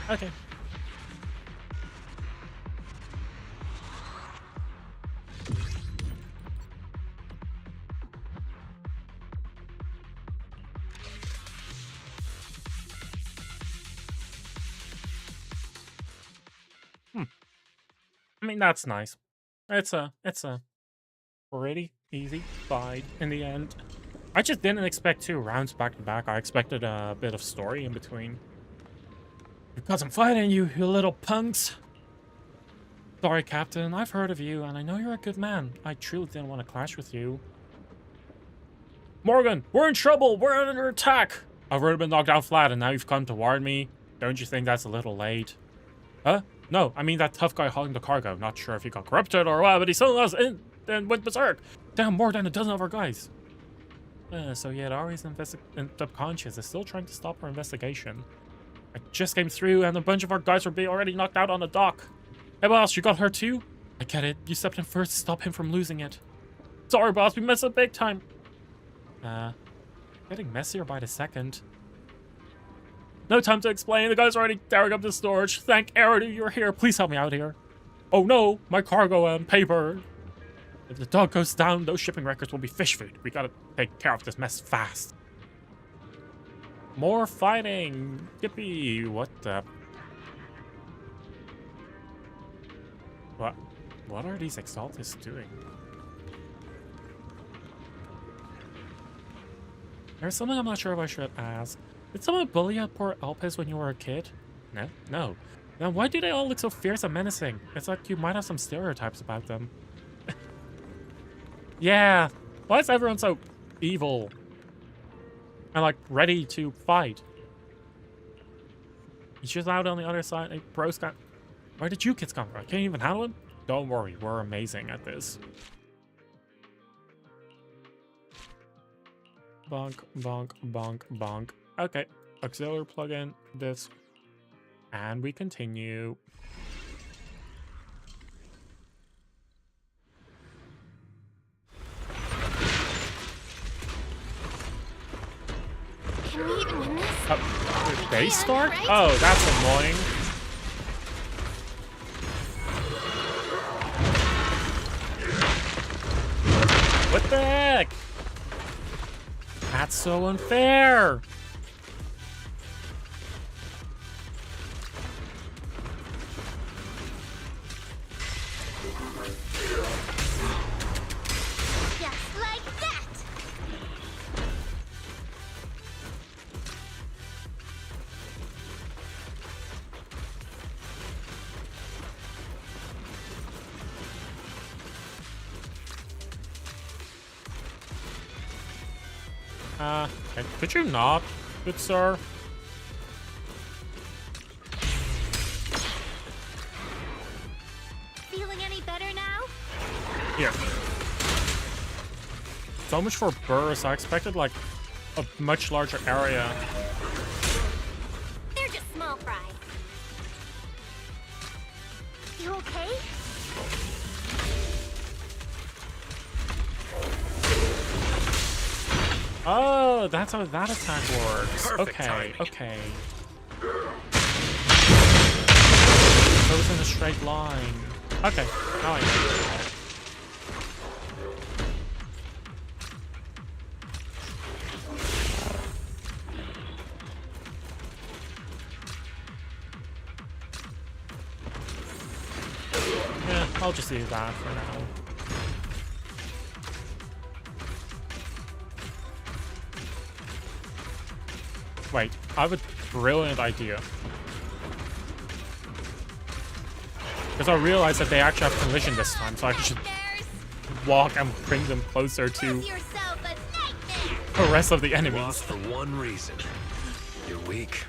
[SPEAKER 1] Okay. I mean, that's nice. It's a pretty easy fight in the end. I just didn't expect 2 rounds back to back. I expected a bit of story in between. Because I'm fighting you, you little punks. Sorry, Captain. I've heard of you, and I know you're a good man. I truly didn't want to clash with you. Morgan, we're in trouble. We're under attack. I've already been knocked down flat, and now you've come to warn me. Don't you think that's a little late? Huh? No, I mean that tough guy hauling the cargo. Not sure if he got corrupted or what, but he suddenly us in and went berserk. Damn, more than a dozen of our guys. So yet Ari's subconscious is still trying to stop our investigation. I just came through and a bunch of our guys were already knocked out on the dock. Hey boss, you got hurt too? I get it. You stepped in first to stop him from losing it. Sorry boss, we messed up big time. Getting messier by the second. No time to explain. The guy's already tearing up the storage. Thank Arity you're here. Please help me out here. Oh no, my cargo and paper. If the dog goes down, those shipping records will be fish food. We gotta take care of this mess fast. More fighting. Yippee. What the? What are these exaltists doing? There's something I'm not sure if I should ask. Did someone bully you poor Elpis when you were a kid? No? No. Then why do they all look so fierce and menacing? It's like you might have some stereotypes about them. Yeah. Why is everyone so evil? And like ready to fight? He's just out on the other side. Hey, bros got... Where did you kids come from? I can't even handle him? Don't worry, we're amazing at this. Bonk, bonk, bonk, bonk. Okay, auxiliary plugin, this, and we continue.
[SPEAKER 4] Can we even win this?
[SPEAKER 1] Did they start? Right? Oh, that's annoying. That's so unfair.
[SPEAKER 4] Just like that!
[SPEAKER 1] Could you not, good sir?
[SPEAKER 4] Feeling any better now?
[SPEAKER 1] Here. So much for burst. I expected like a much larger area.
[SPEAKER 7] They're just small fry.
[SPEAKER 4] You okay?
[SPEAKER 1] Oh, that's how that attack works.
[SPEAKER 5] Perfect
[SPEAKER 1] Okay,
[SPEAKER 5] timing.
[SPEAKER 1] okay. Goes in a straight line. Okay, now I know. Yeah, I'll just do that for now. Wait, I have a brilliant idea. Because I realized that they actually have collision this time, so I should walk and bring them closer to
[SPEAKER 4] Yourself a nightmare!
[SPEAKER 1] the rest of the enemies.
[SPEAKER 5] Lost for one reason. You're weak.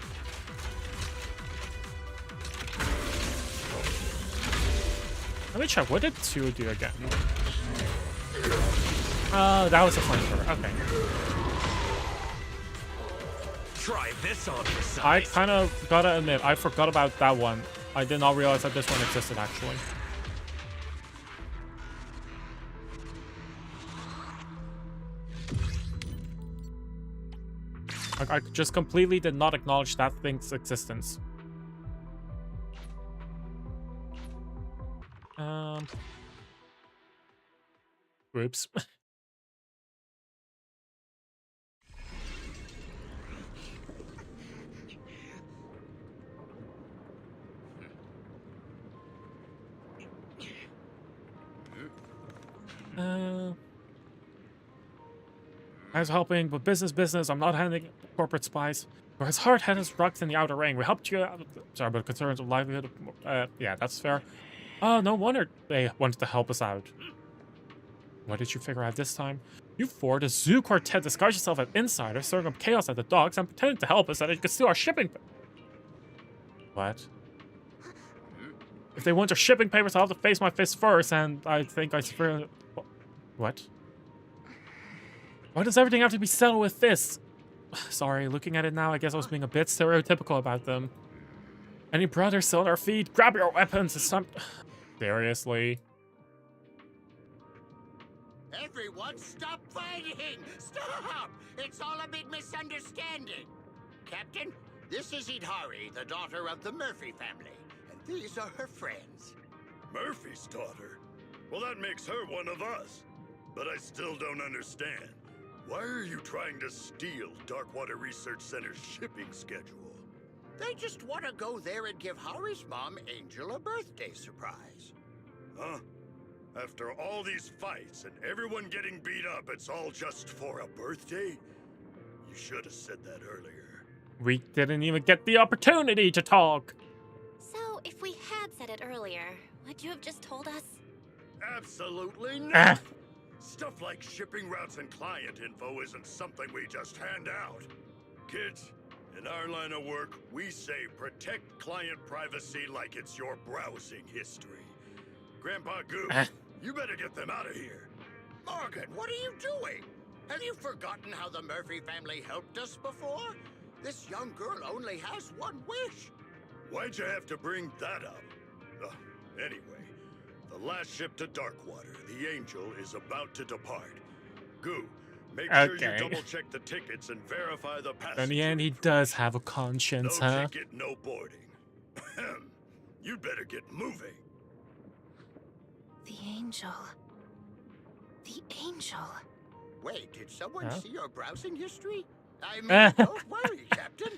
[SPEAKER 1] Let me check. What did 2 do again? That was a flamethrower. Okay.
[SPEAKER 5] Try this on for size.
[SPEAKER 1] I kind of gotta admit, I forgot about that one. I did not realize that this one existed, actually. Like, I just completely did not acknowledge that thing's existence. Oops. I was helping, but business. I'm not handing corporate spies. We're as hard-headed as rocks in the outer ring. We helped you out. Sorry, but concerns of livelihood. Yeah, that's fair. Oh, no wonder they wanted to help us out. What did you figure out this time? You four, the Zoo Quartet, disguised yourself as insiders, stirring up chaos at the docks, and pretending to help us so that you could steal our shipping. What? If they want your shipping papers, I'll have to face my fist first, and I think I severely. What? Why does everything have to be settled with this? Sorry, looking at it now, I guess I was being a bit stereotypical about them. Any brothers still on our feet? Grab your weapons! It's time. Seriously?
[SPEAKER 12] Everyone, stop fighting! Stop! It's all a big misunderstanding. Captain, this is Idhari, the daughter of the Murphy family, and these are her friends.
[SPEAKER 8] Murphy's daughter? Well, that makes her one of us. But I still don't understand. Why are you trying to steal Darkwater Research Center's shipping schedule?
[SPEAKER 12] They just want to go there and give Hari's mom, Angel, a birthday surprise.
[SPEAKER 8] Huh? After all these fights and everyone getting beat up, it's all just for a birthday? You should have said that earlier.
[SPEAKER 1] We didn't even get the opportunity to talk.
[SPEAKER 7] So, if we had said it earlier, would you have just told us?
[SPEAKER 8] Absolutely not! Stuff like shipping routes and client info isn't something we just hand out. Kids, in our line of work, we say protect client privacy like it's your browsing history. Grandpa Goose, you better get them out of here.
[SPEAKER 12] Morgan, what are you doing? Have you forgotten how the Murphy family helped us before? This young girl only has one wish.
[SPEAKER 8] Why'd you have to bring that up? Anyway, the last ship to Darkwater, the Angel, is about to depart. Goo, make sure you double-check the tickets and verify the passengers.
[SPEAKER 1] In the end, he does have a conscience,
[SPEAKER 8] no
[SPEAKER 1] huh?
[SPEAKER 8] ticket, no boarding. You'd better get moving.
[SPEAKER 7] The Angel. The Angel.
[SPEAKER 12] Wait, did someone
[SPEAKER 1] Huh?
[SPEAKER 12] see your browsing history? I mean, don't worry, Captain.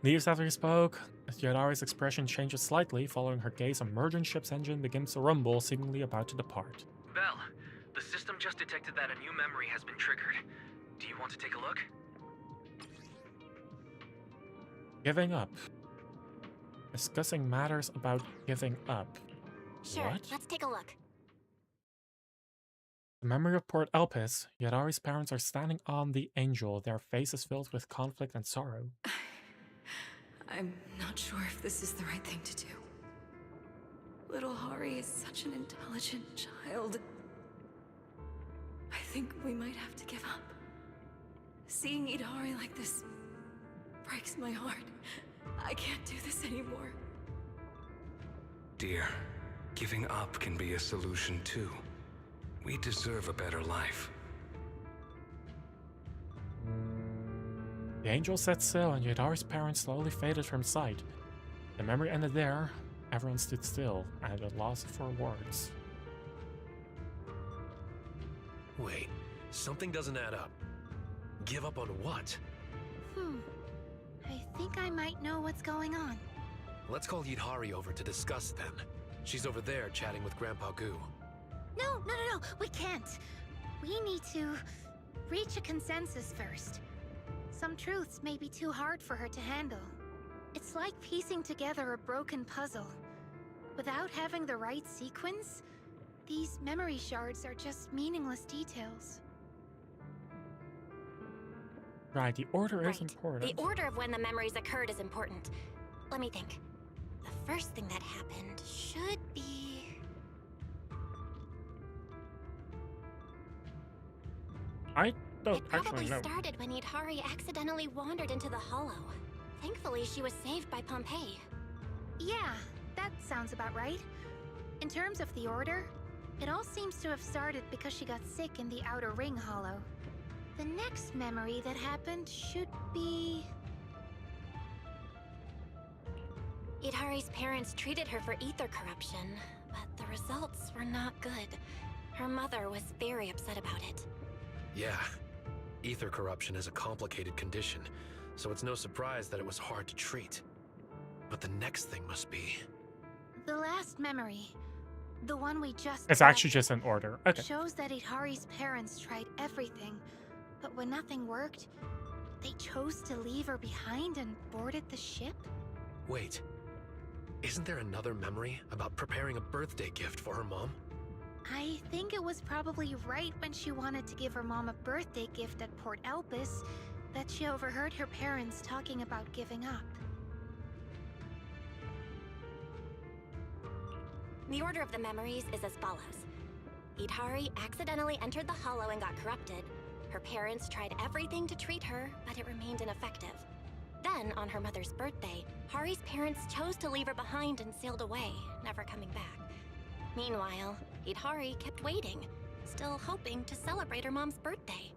[SPEAKER 1] Leaves after he spoke. Yadari's expression changes slightly. Following her gaze, a merchant ship's engine begins to rumble, seemingly about to depart.
[SPEAKER 10] Belle, the system just detected that a new memory has been triggered. Do you want to take a look?
[SPEAKER 1] Giving up. Discussing matters about giving up.
[SPEAKER 7] Sure,
[SPEAKER 1] What?
[SPEAKER 7] let's take a look.
[SPEAKER 1] The memory of Port Elpis. Yadari's parents are standing on the Angel, their faces filled with conflict and sorrow.
[SPEAKER 13] I'm not sure if this is the right thing to do. Little Hari is such an intelligent child. I think we might have to give up. Seeing Idari like this breaks my heart. I can't do this anymore.
[SPEAKER 14] Dear, giving up can be a solution too. We deserve a better life.
[SPEAKER 1] The Angel set sail and Yadari's parents slowly faded from sight. The memory ended there. Everyone stood still, at a loss for words.
[SPEAKER 5] Wait, something doesn't add up. Give up on what?
[SPEAKER 4] I think I might know what's going on.
[SPEAKER 5] Let's call Yidhari over to discuss then. She's over there chatting with Grandpa Goo.
[SPEAKER 4] No, we can't. We need to reach a consensus first. Some truths may be too hard for her to handle. It's like piecing together a broken puzzle. Without having the right sequence, these memory shards are just meaningless details.
[SPEAKER 1] Right, the order is important.
[SPEAKER 7] The order of when the memories occurred is important. Let me think. The first thing that happened should be...
[SPEAKER 1] I don't
[SPEAKER 7] It
[SPEAKER 1] actually
[SPEAKER 7] probably
[SPEAKER 1] know.
[SPEAKER 7] started when Yidhari accidentally wandered into the Hollow. Thankfully, she was saved by Pompeii.
[SPEAKER 4] Yeah, that sounds about right. In terms of the order, it all seems to have started because she got sick in the Outer Ring Hollow. The next memory that happened should be...
[SPEAKER 7] Yidhari's parents treated her for ether corruption, but the results were not good. Her mother was very upset about it.
[SPEAKER 5] Yeah, ether corruption is a complicated condition, so it's no surprise that it was hard to treat. But the next thing must be...
[SPEAKER 4] The last memory, the one we just...
[SPEAKER 1] It's actually just an order. Okay.
[SPEAKER 4] Shows that Idhari's parents tried everything, but when nothing worked, they chose to leave her behind and boarded the ship?
[SPEAKER 5] Wait, isn't there another memory about preparing a birthday gift for her mom?
[SPEAKER 4] I think it was probably right when she wanted to give her mom a birthday gift at Port Elpis that she overheard her parents talking about giving up.
[SPEAKER 7] The order of the memories is as follows. Yidhari accidentally entered the Hollow and got corrupted. Her parents tried everything to treat her, but it remained ineffective. Then, on her mother's birthday, Hari's parents chose to leave her behind and sailed away, never coming back. Meanwhile, Yidhari kept waiting, still hoping to celebrate her mom's birthday.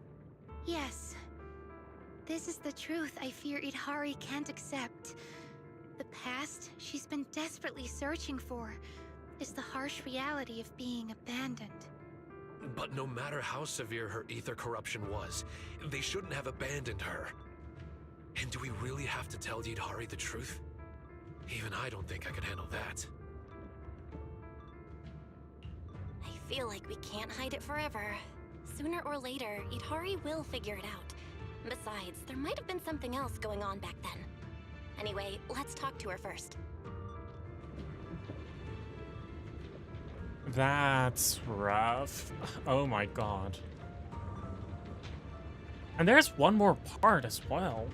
[SPEAKER 4] Yes. This is the truth I fear Idhari can't accept. The past she's been desperately searching for is the harsh reality of being abandoned.
[SPEAKER 5] But no matter how severe her ether corruption was, they shouldn't have abandoned her. And do we really have to tell Yidhari the truth? Even I don't think I could handle that.
[SPEAKER 7] I feel like we can't hide it forever. Sooner or later, Yidhari will figure it out. Besides, there might have been something else going on back then. Anyway, let's talk to her first.
[SPEAKER 1] That's rough. Oh my god. And there's one more part as well.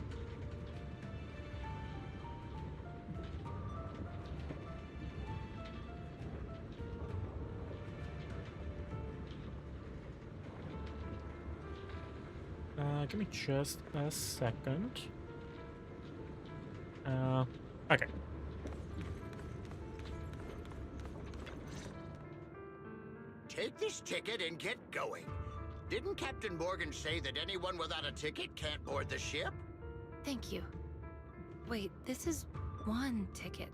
[SPEAKER 1] Give me just a second. Okay.
[SPEAKER 12] Take this ticket and get going. Didn't Captain Morgan say that anyone without a ticket can't board the ship?
[SPEAKER 13] Thank you. Wait, this is one ticket.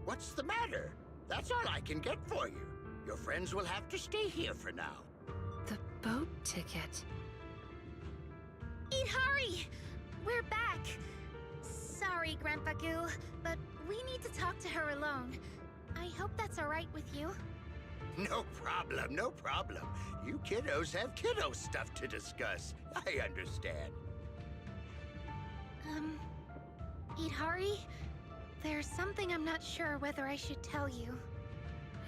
[SPEAKER 12] What's the matter? That's all I can get for you. Your friends will have to stay here for now.
[SPEAKER 3] boat ticket.
[SPEAKER 4] Eat hurry! We're back. Sorry, Grandpa Goo, but we need to talk to her alone. I hope that's alright with you.
[SPEAKER 12] No problem, no problem. You kiddos have kiddo stuff to discuss. I understand.
[SPEAKER 4] Eat hurry? There's something I'm not sure whether I should tell you.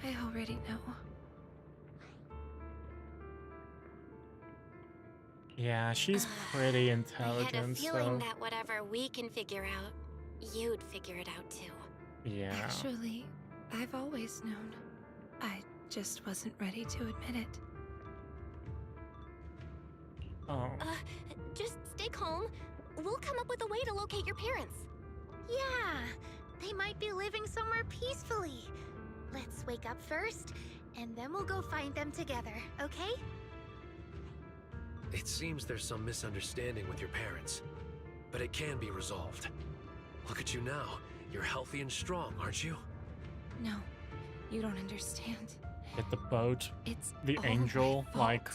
[SPEAKER 3] I already know.
[SPEAKER 1] Yeah, she's pretty
[SPEAKER 7] I
[SPEAKER 1] intelligent,
[SPEAKER 7] had a feeling
[SPEAKER 1] so...
[SPEAKER 7] that whatever we can figure out, you'd figure it out too.
[SPEAKER 1] Yeah.
[SPEAKER 3] Actually, I've always known. I just wasn't ready to admit it.
[SPEAKER 1] Oh.
[SPEAKER 7] Just stay calm. We'll come up with a way to locate your parents.
[SPEAKER 4] Yeah, they might be living somewhere peacefully. Let's wake up first, and then we'll go find them together, okay?
[SPEAKER 5] It seems there's some misunderstanding with your parents, but it can be resolved. Look at you now. You're healthy and strong, aren't you?
[SPEAKER 3] No, you don't understand.
[SPEAKER 1] Hit the boat.
[SPEAKER 3] It's
[SPEAKER 1] the
[SPEAKER 3] all
[SPEAKER 1] angel,
[SPEAKER 3] my fault.
[SPEAKER 1] like,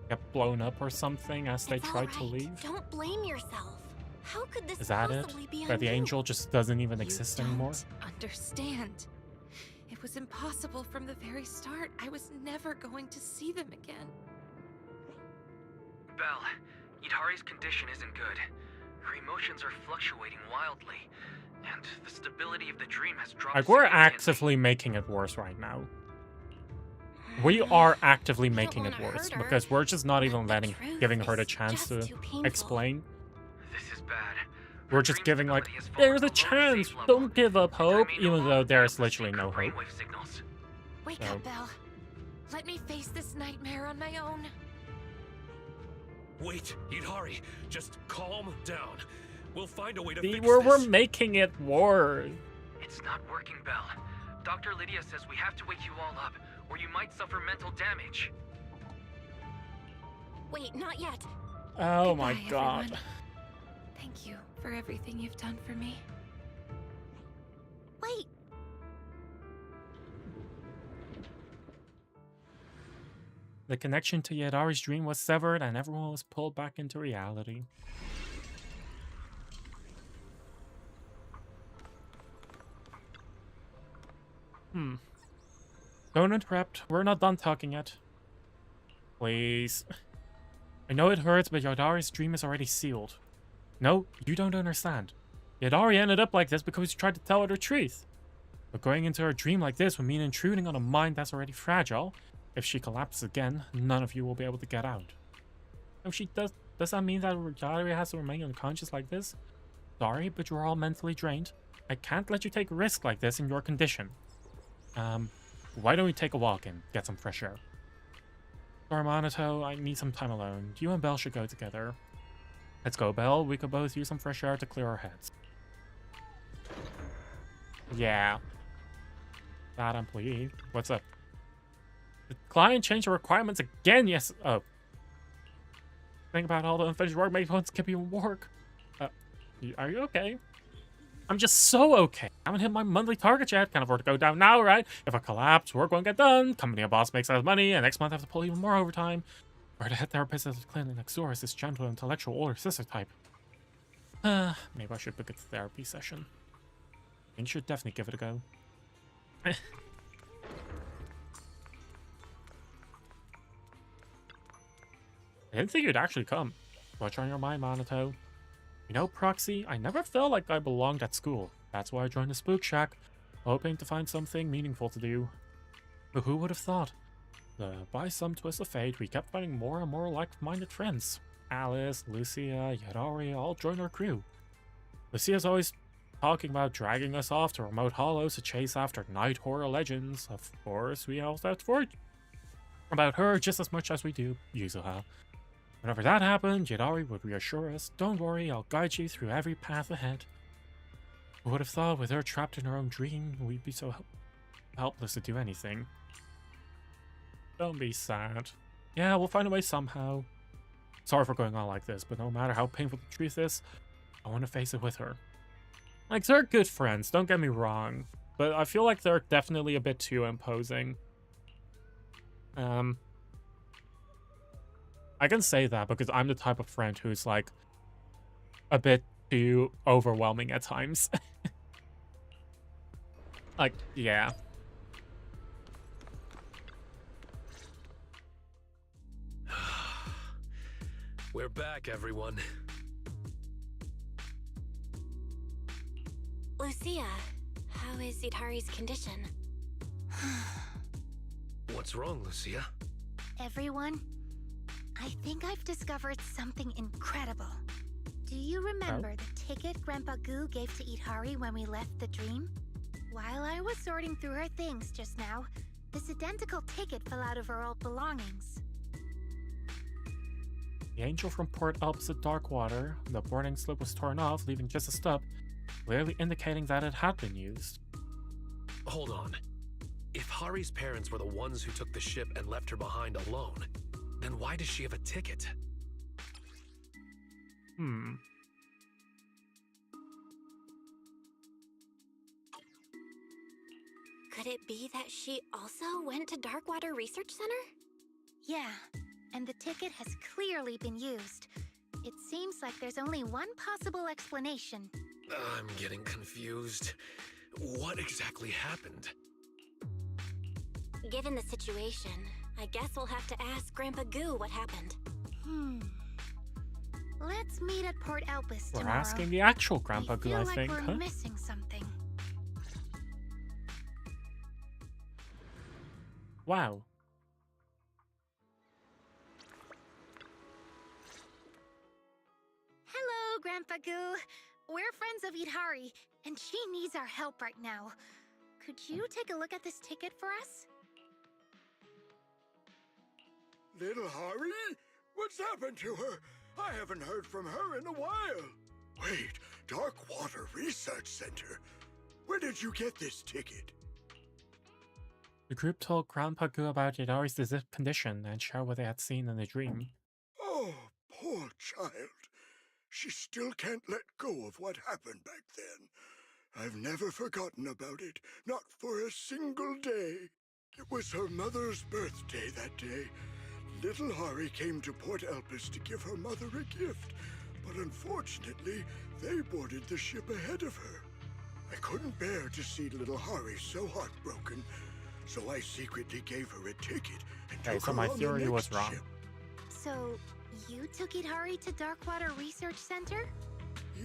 [SPEAKER 1] get blown up or something as they
[SPEAKER 7] It's
[SPEAKER 1] tried to
[SPEAKER 7] alright.
[SPEAKER 1] leave.
[SPEAKER 7] Don't blame yourself. How could this
[SPEAKER 1] Is that it?
[SPEAKER 7] possibly be
[SPEAKER 1] That the
[SPEAKER 7] on you?
[SPEAKER 1] angel just doesn't even
[SPEAKER 3] You
[SPEAKER 1] exist
[SPEAKER 3] don't
[SPEAKER 1] anymore?
[SPEAKER 3] understand. It was impossible from the very start. I was never going to see them again.
[SPEAKER 10] Belle, Idhari's condition isn't good. Her emotions are fluctuating wildly, and the stability of the dream has dropped
[SPEAKER 1] Like, we're
[SPEAKER 10] significantly.
[SPEAKER 1] actively making it worse right now. We are actively
[SPEAKER 7] I don't
[SPEAKER 1] making it
[SPEAKER 7] wanna
[SPEAKER 1] worse
[SPEAKER 7] hurt her,
[SPEAKER 1] because we're just not
[SPEAKER 7] but
[SPEAKER 1] even
[SPEAKER 7] the
[SPEAKER 1] letting,
[SPEAKER 7] truth
[SPEAKER 1] giving her the
[SPEAKER 7] is
[SPEAKER 1] chance
[SPEAKER 7] just
[SPEAKER 1] to
[SPEAKER 7] too painful.
[SPEAKER 1] explain.
[SPEAKER 10] This is bad.
[SPEAKER 1] We're
[SPEAKER 10] Her
[SPEAKER 1] just
[SPEAKER 10] dream
[SPEAKER 1] giving like,
[SPEAKER 10] stability has fallen
[SPEAKER 1] there's a
[SPEAKER 10] below
[SPEAKER 1] chance,
[SPEAKER 10] safe level,
[SPEAKER 1] don't give up
[SPEAKER 10] and
[SPEAKER 1] hope,
[SPEAKER 10] I may no
[SPEAKER 1] even though
[SPEAKER 10] longer
[SPEAKER 1] there's
[SPEAKER 10] be able to
[SPEAKER 1] literally
[SPEAKER 10] sync
[SPEAKER 1] no
[SPEAKER 10] her
[SPEAKER 1] hope.
[SPEAKER 10] brainwave signals.
[SPEAKER 3] Wake
[SPEAKER 1] So-
[SPEAKER 3] up, Belle. Let me face this nightmare on my own.
[SPEAKER 5] Wait, Idhari, just calm down. We'll find a way to
[SPEAKER 1] See,
[SPEAKER 5] fix
[SPEAKER 1] we're
[SPEAKER 5] this.
[SPEAKER 1] making it worse.
[SPEAKER 10] It's not working, Belle. Dr. Lydia says we have to wake you all up, or you might suffer mental damage.
[SPEAKER 7] Wait, not yet.
[SPEAKER 1] Oh my
[SPEAKER 3] Goodbye,
[SPEAKER 1] god.
[SPEAKER 3] everyone. Thank you for everything you've done for me.
[SPEAKER 4] Wait,
[SPEAKER 1] The connection to Yadari's dream was severed and everyone was pulled back into reality. Don't interrupt. We're not done talking yet. Please. I know it hurts, but Yadari's dream is already sealed. No, you don't understand. Yadari ended up like this because you tried to tell her the truth. But going into her dream like this would mean intruding on a mind that's already fragile. If she collapses again, none of you will be able to get out. If she does that mean that Yadari has to remain unconscious like this? Sorry, but you're all mentally drained. I can't let you take a risk like this in your condition. Why don't we take a walk and get some fresh air? Sorry, Monato, I need some time alone. You and Belle should go together. Let's go, Belle. We could both use some fresh air to clear our heads. Yeah. Bad employee. What's up? The client changed the requirements again, yes. Oh. Think about all the unfinished work made once skip even work. Are you okay? I'm just so okay. I haven't hit my monthly target yet. Can't afford to go down now, right? If I collapse, work won't get done. Company and boss makes less money, and next month I have to pull even more overtime. Or the head therapist at the clinic next door is this gentle, intellectual, older sister type. Maybe I should book a therapy session. I think you should definitely give it a go. I didn't think you'd actually come. What's on your mind, Monato? You know, Proxy, I never felt like I belonged at school. That's why I joined the Spook Shack, hoping to find something meaningful to do. But who would have thought? By some twist of fate, we kept finding more and more like-minded friends. Alice, Lucia, Yadari all joined our crew. Lucia's always talking about dragging us off to remote hollows to chase after night horror legends. Of course, we also have to worry about her just as much as we do Yuzuha. Whenever that happened, Yadari would reassure us, "Don't worry, I'll guide you through every path ahead." Who would have thought with her trapped in her own dream, we'd be so helpless to do anything? Don't be sad. Yeah, we'll find a way somehow. Sorry for going on like this, but no matter how painful the truth is, I want to face it with her. Like, they're good friends, don't get me wrong, but I feel like they're definitely a bit too imposing. I can say that because I'm the type of friend who's like a bit too overwhelming at times. Like, yeah.
[SPEAKER 5] We're back, everyone.
[SPEAKER 7] Lucia, how is Itari's condition?
[SPEAKER 5] What's wrong, Lucia?
[SPEAKER 4] Everyone, I think I've discovered something incredible. Do you remember the ticket Grandpa Goo gave to Itari when we left the dream? While I was sorting through her things just now, this identical ticket fell out of her old belongings.
[SPEAKER 1] The angel from Port opposite Darkwater. The boarding slip was torn off, leaving just a stub, clearly indicating that it had been used.
[SPEAKER 5] Hold on. If Hari's parents were the ones who took the ship and left her behind alone, then why does she have a ticket?
[SPEAKER 7] Could it be that she also went to Darkwater Research Center?
[SPEAKER 4] Yeah, and the ticket has clearly been used. It seems like there's only one possible explanation.
[SPEAKER 5] I'm getting confused. What exactly happened?
[SPEAKER 7] Given the situation, I guess we'll have to ask Grandpa Goo what happened.
[SPEAKER 4] Let's meet at Port Elpis
[SPEAKER 1] We're
[SPEAKER 4] tomorrow.
[SPEAKER 1] asking the actual Grandpa Goo, I think,
[SPEAKER 4] we're
[SPEAKER 1] huh?
[SPEAKER 4] missing something.
[SPEAKER 1] Wow.
[SPEAKER 4] Hello, Grandpa Goo. We're friends of Itari, and she needs our help right now. Could you take a look at this ticket for us?
[SPEAKER 8] Little Hari? What's happened to her? I haven't heard from her in a while. Wait, Darkwater Research Center? Where did you get this ticket?
[SPEAKER 1] The group told Grandpa Goo about Itari's condition and shared what they had seen in the dream.
[SPEAKER 8] Oh, poor child. She still can't let go of what happened back then. I've never forgotten about it, not for a single day. It was her mother's birthday that day. Little Hari came to Port Elpis to give her mother a gift, but unfortunately, they boarded the ship ahead of her. I couldn't bear to see little Hari so heartbroken, so I secretly gave her a ticket and took
[SPEAKER 1] so
[SPEAKER 8] her
[SPEAKER 1] my
[SPEAKER 8] on
[SPEAKER 1] theory
[SPEAKER 8] the
[SPEAKER 1] was
[SPEAKER 8] next
[SPEAKER 1] wrong.
[SPEAKER 8] ship.
[SPEAKER 4] So, you took Itari to Darkwater Research Center?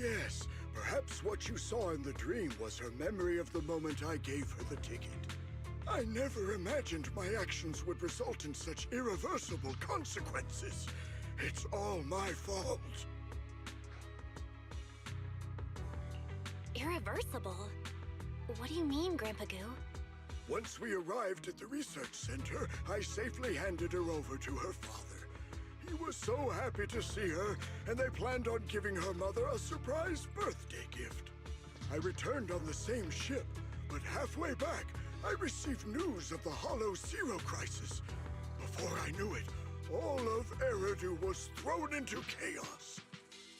[SPEAKER 8] Yes, perhaps what you saw in the dream was her memory of the moment I gave her the ticket. I never imagined my actions would result in such irreversible consequences. It's all my fault.
[SPEAKER 7] Irreversible? What do you mean, Grandpa Goo?
[SPEAKER 8] Once we arrived at the research center, I safely handed her over to her father. He was so happy to see her, and they planned on giving her mother a surprise birthday gift. I returned on the same ship, but halfway back, I received news of the Hollow Zero crisis. Before I knew it, all of Eridu was thrown into chaos.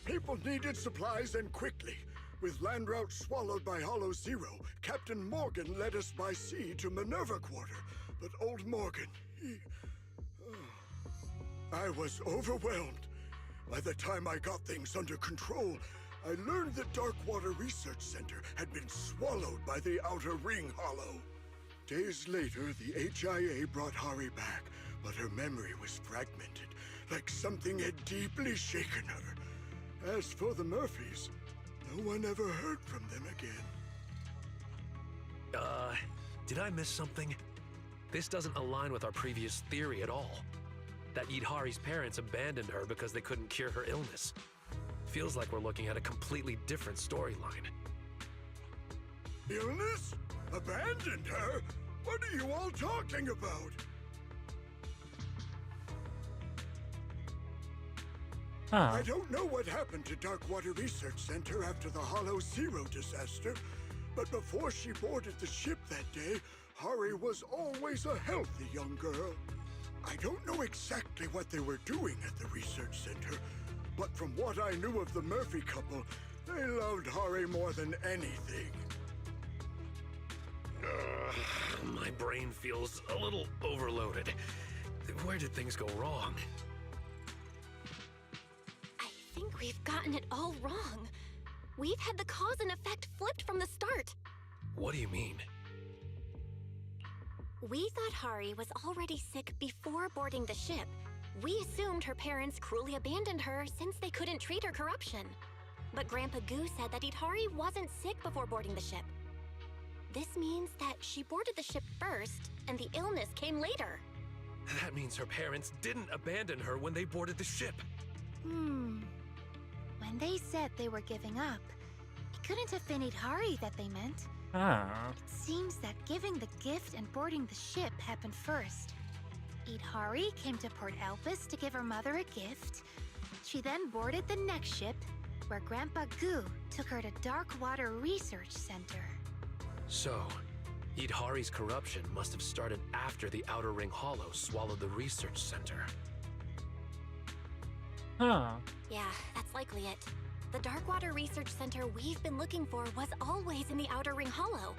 [SPEAKER 8] People needed supplies and quickly. With land routes swallowed by Hollow Zero, Captain Morgan led us by sea to Minerva Quarter. But old Morgan, I was overwhelmed. By the time I got things under control, I learned that Darkwater Research Center had been swallowed by the Outer Ring Hollow. Days later, the HIA brought Hari back, but her memory was fragmented, like something had deeply shaken her. As for the Murphys, no one ever heard from them again.
[SPEAKER 5] Did I miss something? This doesn't align with our previous theory at all. That Hari's parents abandoned her because they couldn't cure her illness. Feels like we're looking at a completely different storyline.
[SPEAKER 8] Illness? Abandoned her? What are you all talking about? I don't know what happened to Darkwater Research Center after the Hollow Zero disaster, but before she boarded the ship that day, Hari was always a healthy young girl. I don't know exactly what they were doing at the research center, but from what I knew of the Murphy couple, they loved Hari more than anything.
[SPEAKER 5] My brain feels a little overloaded. Where did things go wrong?
[SPEAKER 7] think we've gotten it all wrong. We've had the cause and effect flipped from the start.
[SPEAKER 5] What do you mean?
[SPEAKER 7] We thought Hari was already sick before boarding the ship. We assumed her parents cruelly abandoned her since they couldn't treat her corruption. But Grandpa Goo said that Hari wasn't sick before boarding the ship. This means that she boarded the ship first, and the illness came later.
[SPEAKER 5] That means her parents didn't abandon her when they boarded the ship.
[SPEAKER 4] When they said they were giving up, it couldn't have been Hari that they meant.
[SPEAKER 1] Ah.
[SPEAKER 4] It seems that giving the gift and boarding the ship happened first. Hari came to Port Elpis to give her mother a gift. She then boarded the next ship, where Grandpa Goo took her to Darkwater Research Center.
[SPEAKER 5] So, Hari's corruption must have started after the Outer Ring Hollow swallowed the research center.
[SPEAKER 1] Huh.
[SPEAKER 7] Yeah, that's likely it. The Darkwater Research Center we've been looking for was always in the Outer Ring Hollow.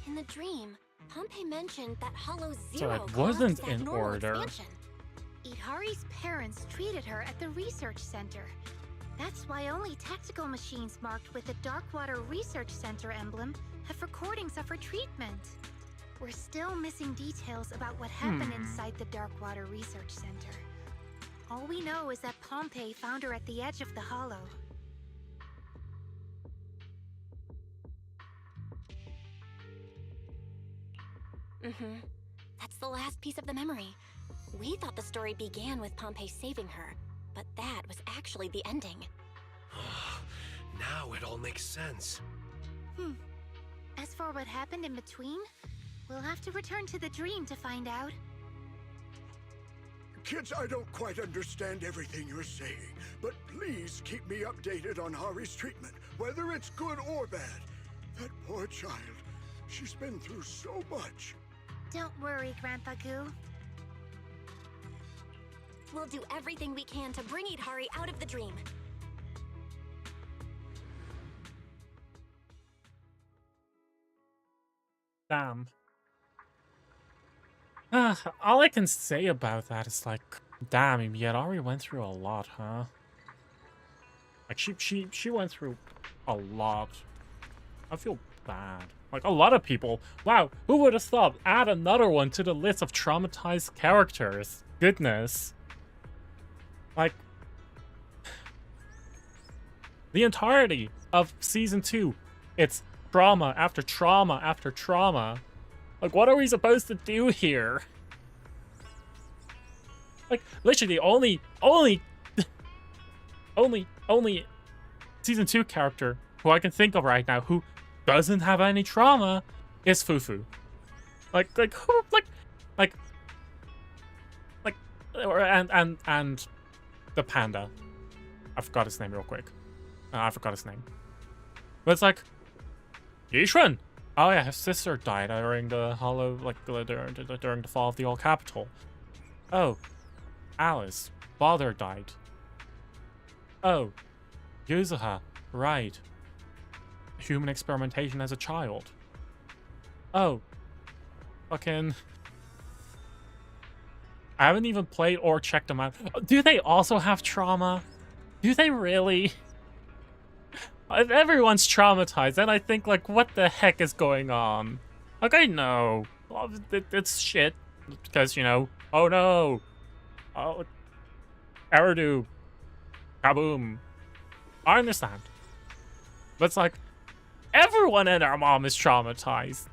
[SPEAKER 7] In the dream, Pompey mentioned that Hollow Zero
[SPEAKER 1] So it wasn't
[SPEAKER 7] caused that
[SPEAKER 1] in
[SPEAKER 7] normal
[SPEAKER 1] order.
[SPEAKER 7] expansion.
[SPEAKER 4] Hari's parents treated her at the research center. That's why only tactical machines marked with the Darkwater Research Center emblem have recordings of her treatment. We're still missing details about what happened inside the Darkwater Research Center. All we know is that Pompey found her at the edge of the hollow.
[SPEAKER 7] That's the last piece of the memory. We thought the story began with Pompey saving her, but that was actually the ending.
[SPEAKER 5] Now it all makes sense.
[SPEAKER 4] As for what happened in between, we'll have to return to the dream to find out.
[SPEAKER 8] Kids, I don't quite understand everything you're saying, but please keep me updated on Hari's treatment, whether it's good or bad. That poor child. She's been through so much.
[SPEAKER 4] Don't worry, Grandpa Goo.
[SPEAKER 7] We'll do everything we can to bring Hari out of the dream.
[SPEAKER 1] Damn. All I can say about that is like, damn, Ari went through a lot, huh? Like she went through a lot. I feel bad. Like a lot of people. Wow, who would have thought? Add another one to the list of traumatized characters. Goodness. Like the entirety of season 2, it's trauma after trauma after trauma. Like, what are we supposed to do here? Like, literally, only season 2 character who I can think of right now who doesn't have any trauma is Fufu. And the panda. I forgot his name real quick. I forgot his name. But it's like, Yishuan. Oh yeah, his sister died during the hollow, like during the fall of the old capital. Oh, Alice, father died. Oh, Yuzuha, right. Human experimentation as a child. Oh, fucking. I haven't even played or checked them out. Do they also have trauma? Do they really? If everyone's traumatized, then I think, like, what the heck is going on? Like, I know. It's shit. Because, you know, oh no. Oh, Eridu. Kaboom. I understand. But it's like, everyone and their mom is traumatized.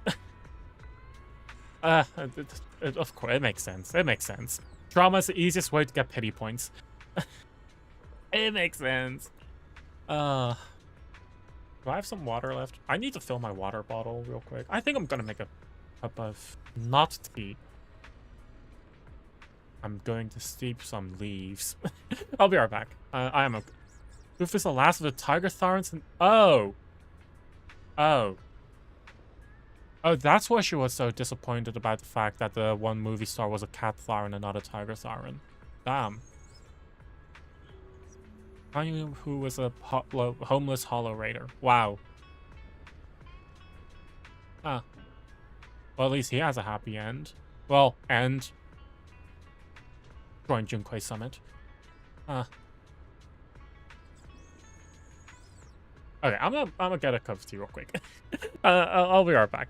[SPEAKER 1] Of course, it makes sense. It makes sense. Trauma is the easiest way to get pity points. It makes sense. Do I have some water left? I need to fill my water bottle real quick. I think I'm gonna make a cup of not tea. I'm going to steep some leaves. I'll be right back. I am okay. Goof is the last of the Tiger Tharans and oh, that's why she was so disappointed about the fact that the one movie star was a cat Tharan and not a Tiger Tharan. Damn. I knew who was a homeless Hollow Raider. Wow. Ah. Well, at least he has a happy end. Well, end. Join Junquei Summit. Okay, I'm gonna get a cup of tea real quick. I'll be right back.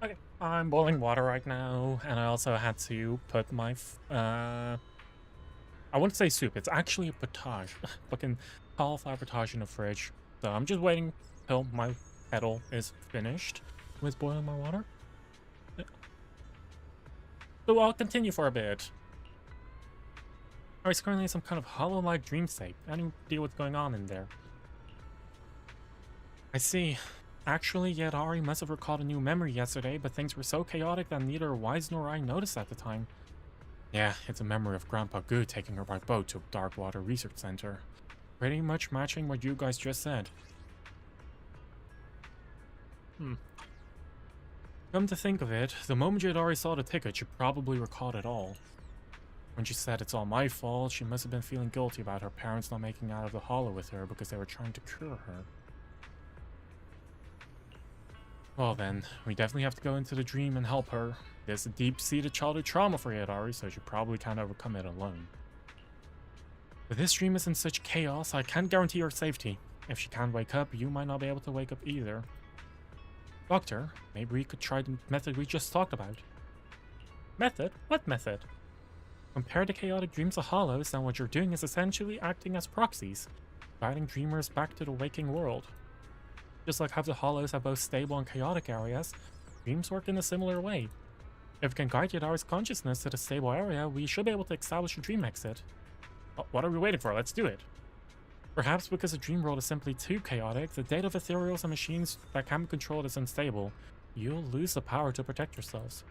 [SPEAKER 1] Okay, I'm boiling water right now, and I also had to put my, I wouldn't say soup, it's actually a potage. Fucking cauliflower potage in the fridge. So I'm just waiting till my kettle is finished with boiling my water. Yeah. So I'll continue for a bit. It's currently in some kind of hollow-like dream state. Any idea what's going on in there? I see. Actually, yet Ari must have recalled a new memory yesterday, but things were so chaotic that neither Wise nor I noticed at the time. Yeah, it's a memory of Grandpa Good taking her by boat to Darkwater Research Center. Pretty much matching what you guys just said. Come to think of it, the moment Ari saw the ticket, she probably recalled it all. When she said it's all my fault, she must have been feeling guilty about her parents not making out of the hollow with her because they were trying to cure her. Well then, we definitely have to go into the dream and help her. There's a deep-seated childhood trauma for Ari, so she probably can't overcome it alone. But this dream is in such chaos, I can't guarantee her safety. If she can't wake up, you might not be able to wake up either. Doctor, maybe we could try the method we just talked about. Method? What method? Compare the chaotic dreams of hollows, and what you're doing is essentially acting as proxies, guiding dreamers back to the waking world. Just like how the hollows have both stable and chaotic areas, dreams work in a similar way. If we can guide Yadari's consciousness to the stable area, we should be able to establish a dream exit. What are we waiting for? Let's do it. Perhaps because the dream world is simply too chaotic, the data of ethereals and machines that can be controlled is unstable. You'll lose the power to protect yourselves.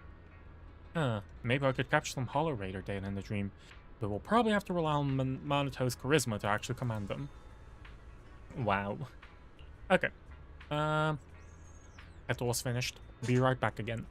[SPEAKER 1] Maybe I could capture some Hollow Raider data in the dream, but we'll probably have to rely on Monito's charisma to actually command them. Wow. Okay. Kettle was finished. Be right back again.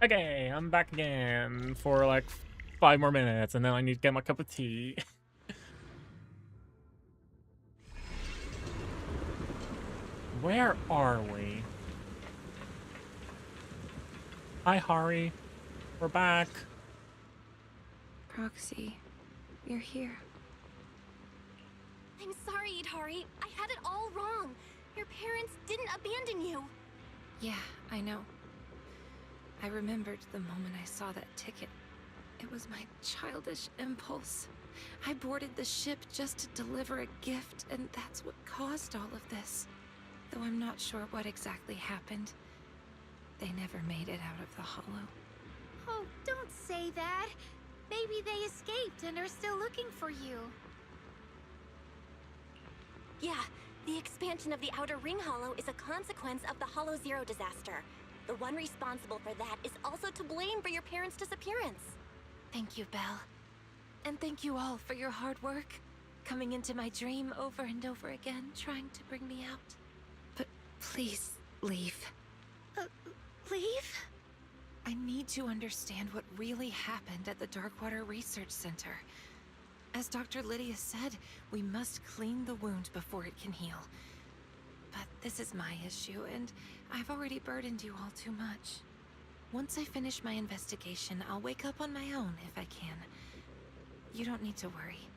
[SPEAKER 1] Okay, I'm back again for like 5 more minutes, and then I need to get my cup of tea. Where are we? Hi, Hari. We're back.
[SPEAKER 13] Proxy, you're here.
[SPEAKER 7] I'm sorry, Idari. I had it all wrong. Your parents didn't abandon you.
[SPEAKER 13] Yeah, I know. I remembered the moment I saw that ticket. It was my childish impulse. I boarded the ship just to deliver a gift, and that's what caused all of this. Though I'm not sure what exactly happened. They never made it out of the hollow.
[SPEAKER 4] Oh, don't say that. Maybe they escaped and are still looking for you.
[SPEAKER 7] Yeah, the expansion of the Outer Ring Hollow is a consequence of the Hollow Zero disaster. The one responsible for that is also to blame for your parents' disappearance.
[SPEAKER 13] Thank you, Belle. And thank you all for your hard work. Coming into my dream over and over again, trying to bring me out. But please, leave.
[SPEAKER 4] Leave?
[SPEAKER 13] I need to understand what really happened at the Darkwater Research Center. As Dr. Lydia said, we must clean the wound before it can heal. But this is my issue, and I've already burdened you all too much. Once I finish my investigation, I'll wake up on my own if I can. You don't need to worry.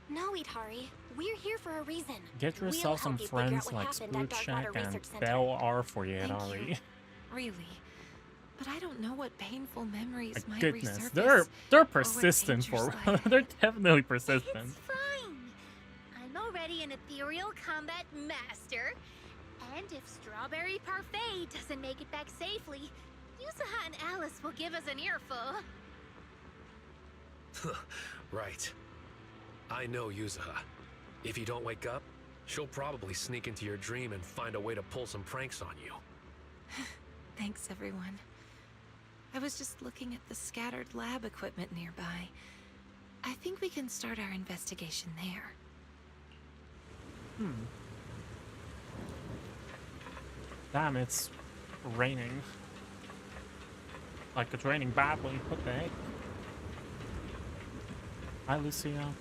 [SPEAKER 7] No, Idari. We're here for a reason.
[SPEAKER 1] Get yourself some friends like Spook Shack and Belle are for you, Hari.
[SPEAKER 13] Really. But I don't know what painful memories might
[SPEAKER 1] Goodness,
[SPEAKER 13] resurface.
[SPEAKER 1] they're persistent for they're definitely persistent.
[SPEAKER 4] It's fine. I'm already an ethereal combat master. And if Strawberry Parfait doesn't make it back safely, Yuzuha and Alice will give us an earful.
[SPEAKER 5] Right. I know Yuzuha. If you don't wake up, she'll probably sneak into your dream and find a way to pull some pranks on you.
[SPEAKER 13] Thanks, everyone. I was just looking at the scattered lab equipment nearby. I think we can start our investigation there.
[SPEAKER 1] Damn, it's raining. Like it's raining badly. What the heck? Hi, Lucia.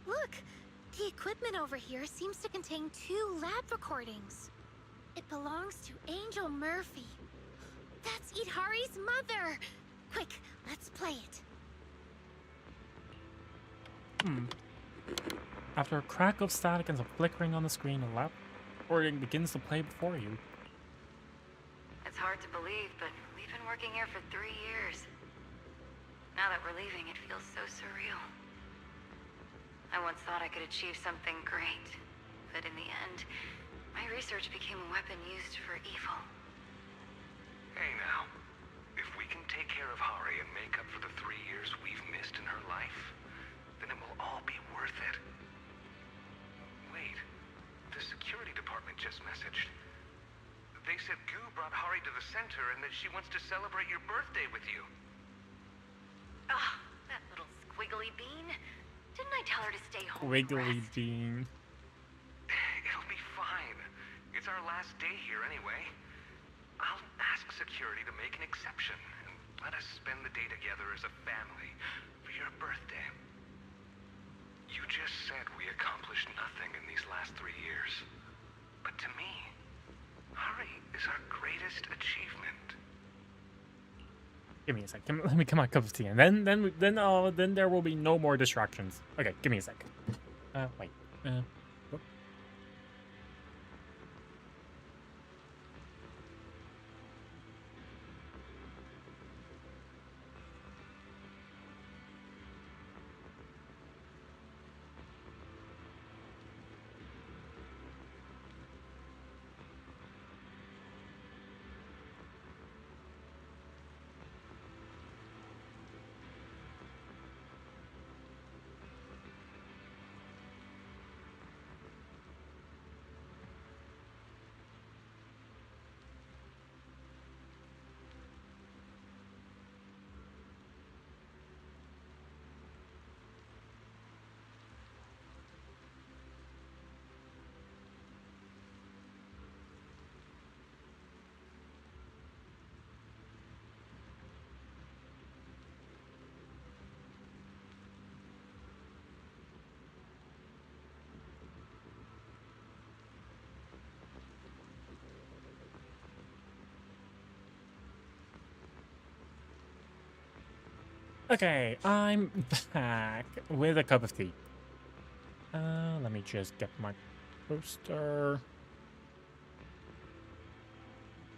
[SPEAKER 4] Look, the equipment over here seems to contain 2 lab recordings. It belongs to Angel Murphy. That's Idhari's mother! Quick, let's play it.
[SPEAKER 1] After a crack of static and some flickering on the screen, a lab recording begins to play before you.
[SPEAKER 6] It's hard to believe, but we've been working here for 3 years. Now that we're leaving, it feels so surreal. I once thought I could achieve something great, but in the end, my research became a weapon used for evil.
[SPEAKER 14] Hey now, if we can take care of Hari and make up for the 3 years we've missed in her life, then it will all be worth it. Wait, the security department just messaged. They said Goo brought Hari to the center and that she wants to celebrate your birthday with you.
[SPEAKER 6] Ah, that little squiggly bean. Didn't I tell her to stay home?
[SPEAKER 1] Wiggly Dean.
[SPEAKER 14] It'll be fine. It's our last day here anyway. I'll ask security to make an exception and let us spend the day together as a family for your birthday. You just said we accomplished nothing in these last 3 years. But to me, Hari is our greatest achievement.
[SPEAKER 1] Give me a sec. Let me get my cup of tea, and then there will be no more distractions. Okay, give me a sec. Wait. Whoop. Okay, I'm back with a cup of tea. Let me just get my coaster.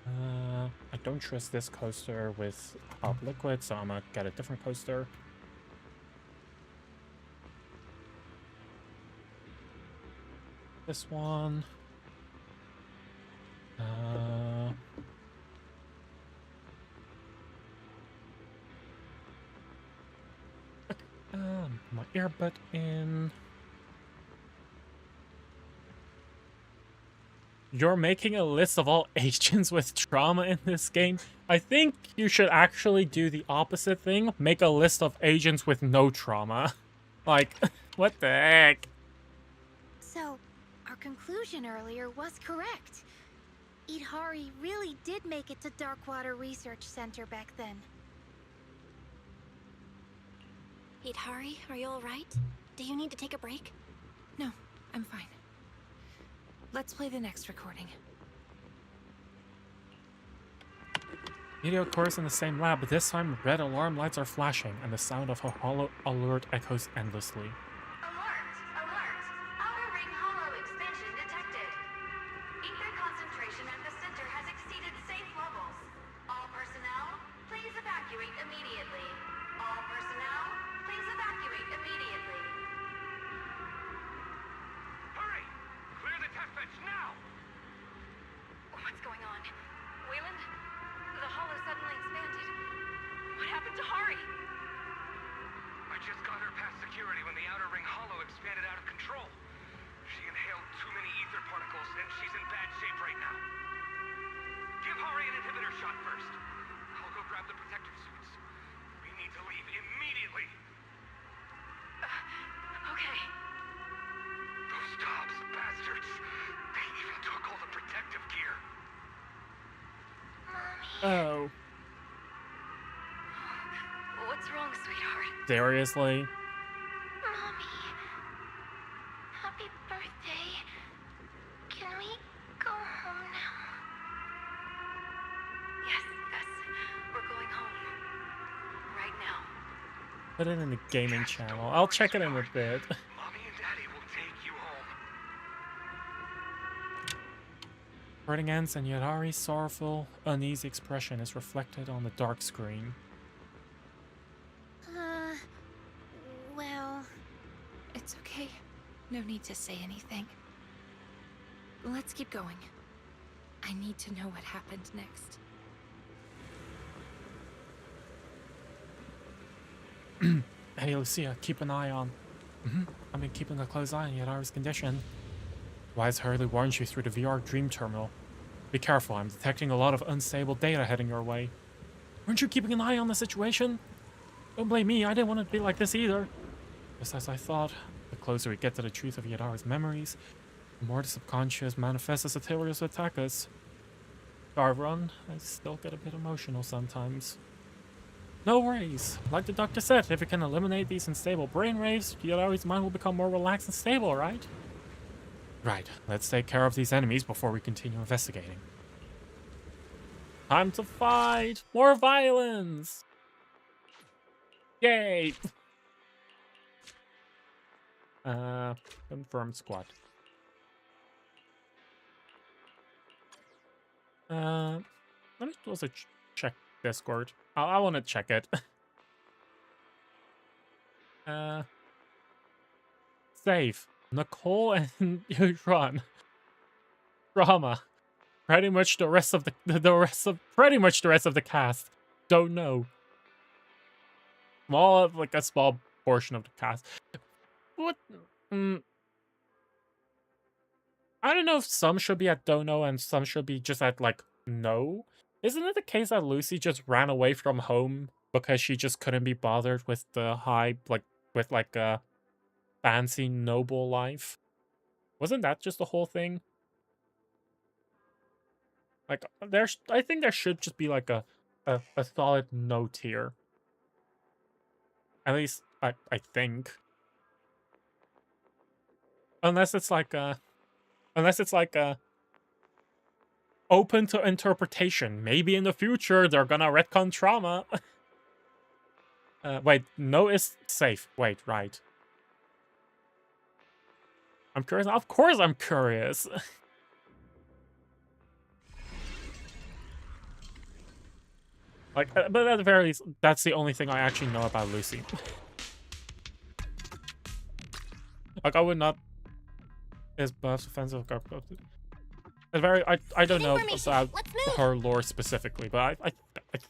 [SPEAKER 1] I don't trust this coaster with pop liquid, so I'm gonna get a different coaster. This one. My earbud in. You're making a list of all agents with trauma in this game? I think you should actually do the opposite thing. Make a list of agents with no trauma. Like, what the heck?
[SPEAKER 4] So, our conclusion earlier was correct. Idhari really did make it to Darkwater Research Center back then.
[SPEAKER 7] Idhari, are you alright? Do you need to take a break?
[SPEAKER 3] No, I'm fine. Let's play the next recording.
[SPEAKER 1] Video occurs in the same lab, but this time red alarm lights are flashing, and the sound of a hollow alert echoes endlessly.
[SPEAKER 6] Alert! Alert! Outer ring hollow expansion detected. Ether concentration at the center has exceeded safe levels. All personnel, please evacuate immediately. All personnel, please evacuate immediately.
[SPEAKER 14] Hurry! Clear the test bench now!
[SPEAKER 6] What's going on? Wayland? The hollow suddenly expanded. What happened to Hari?
[SPEAKER 14] I just got her past security when the outer ring hollow expanded out of control. She inhaled too many ether particles, and she's in bad shape right now. Give Hari an inhibitor shot first. I'll go grab the protective suits. We need to leave immediately.
[SPEAKER 6] Okay.
[SPEAKER 14] Those Dobbs bastards. They even took all the protective gear.
[SPEAKER 1] Oh.
[SPEAKER 6] What's wrong, sweetheart?
[SPEAKER 1] Seriously?
[SPEAKER 4] Mommy. Happy birthday. Can we go home now?
[SPEAKER 6] Yes, we're going home. Right now.
[SPEAKER 1] Put it in the gaming channel. I'll check it in a bit.
[SPEAKER 14] Mommy and Daddy will take you home.
[SPEAKER 1] Recording ends, and Yadari's sorrowful, uneasy expression is reflected on the dark screen.
[SPEAKER 4] Well...
[SPEAKER 3] It's okay. No need to say anything. Let's keep going. I need to know what happened next.
[SPEAKER 1] Hey, Lucia, keep an eye on... I've been keeping a close eye on Yadari's condition. Wise hurriedly warns you through the VR Dream Terminal. Be careful, I'm detecting a lot of unstable data heading your way. Weren't you keeping an eye on the situation? Don't blame me, I didn't want it to be like this either. Just as I thought, the closer we get to the truth of Yadari's memories, the more the subconscious manifests as Ateliers to attack us. Sorry, Ron, I still get a bit emotional sometimes. No worries. Like the doctor said, if we can eliminate these unstable brainwaves, Yadari's mind will become more relaxed and stable, right? Right, let's take care of these enemies before we continue investigating. Time to fight! More violence! Yay! Confirm squad. Let me also check Discord. I want to check it. Save. Nicole and Run. Drama. Pretty much the rest of pretty much the rest of the cast. Don't know. Like a small portion of the cast. What? I don't know if some should be at don't know and some should be just at like no. Isn't it the case that Lucy just ran away from home because she just couldn't be bothered with the a fancy noble life? Wasn't that just the whole thing? Like I think there should just be like a solid no tier. At least I think. Unless it's like open to interpretation. Maybe in the future they're gonna retcon trauma. Wait, no is safe. Wait, right. I'm curious. Of course I'm curious. Like, but at the very least, that's the only thing I actually know about Lucy. Like, I would not... Is buffs offensive? I don't know about her lore specifically, but I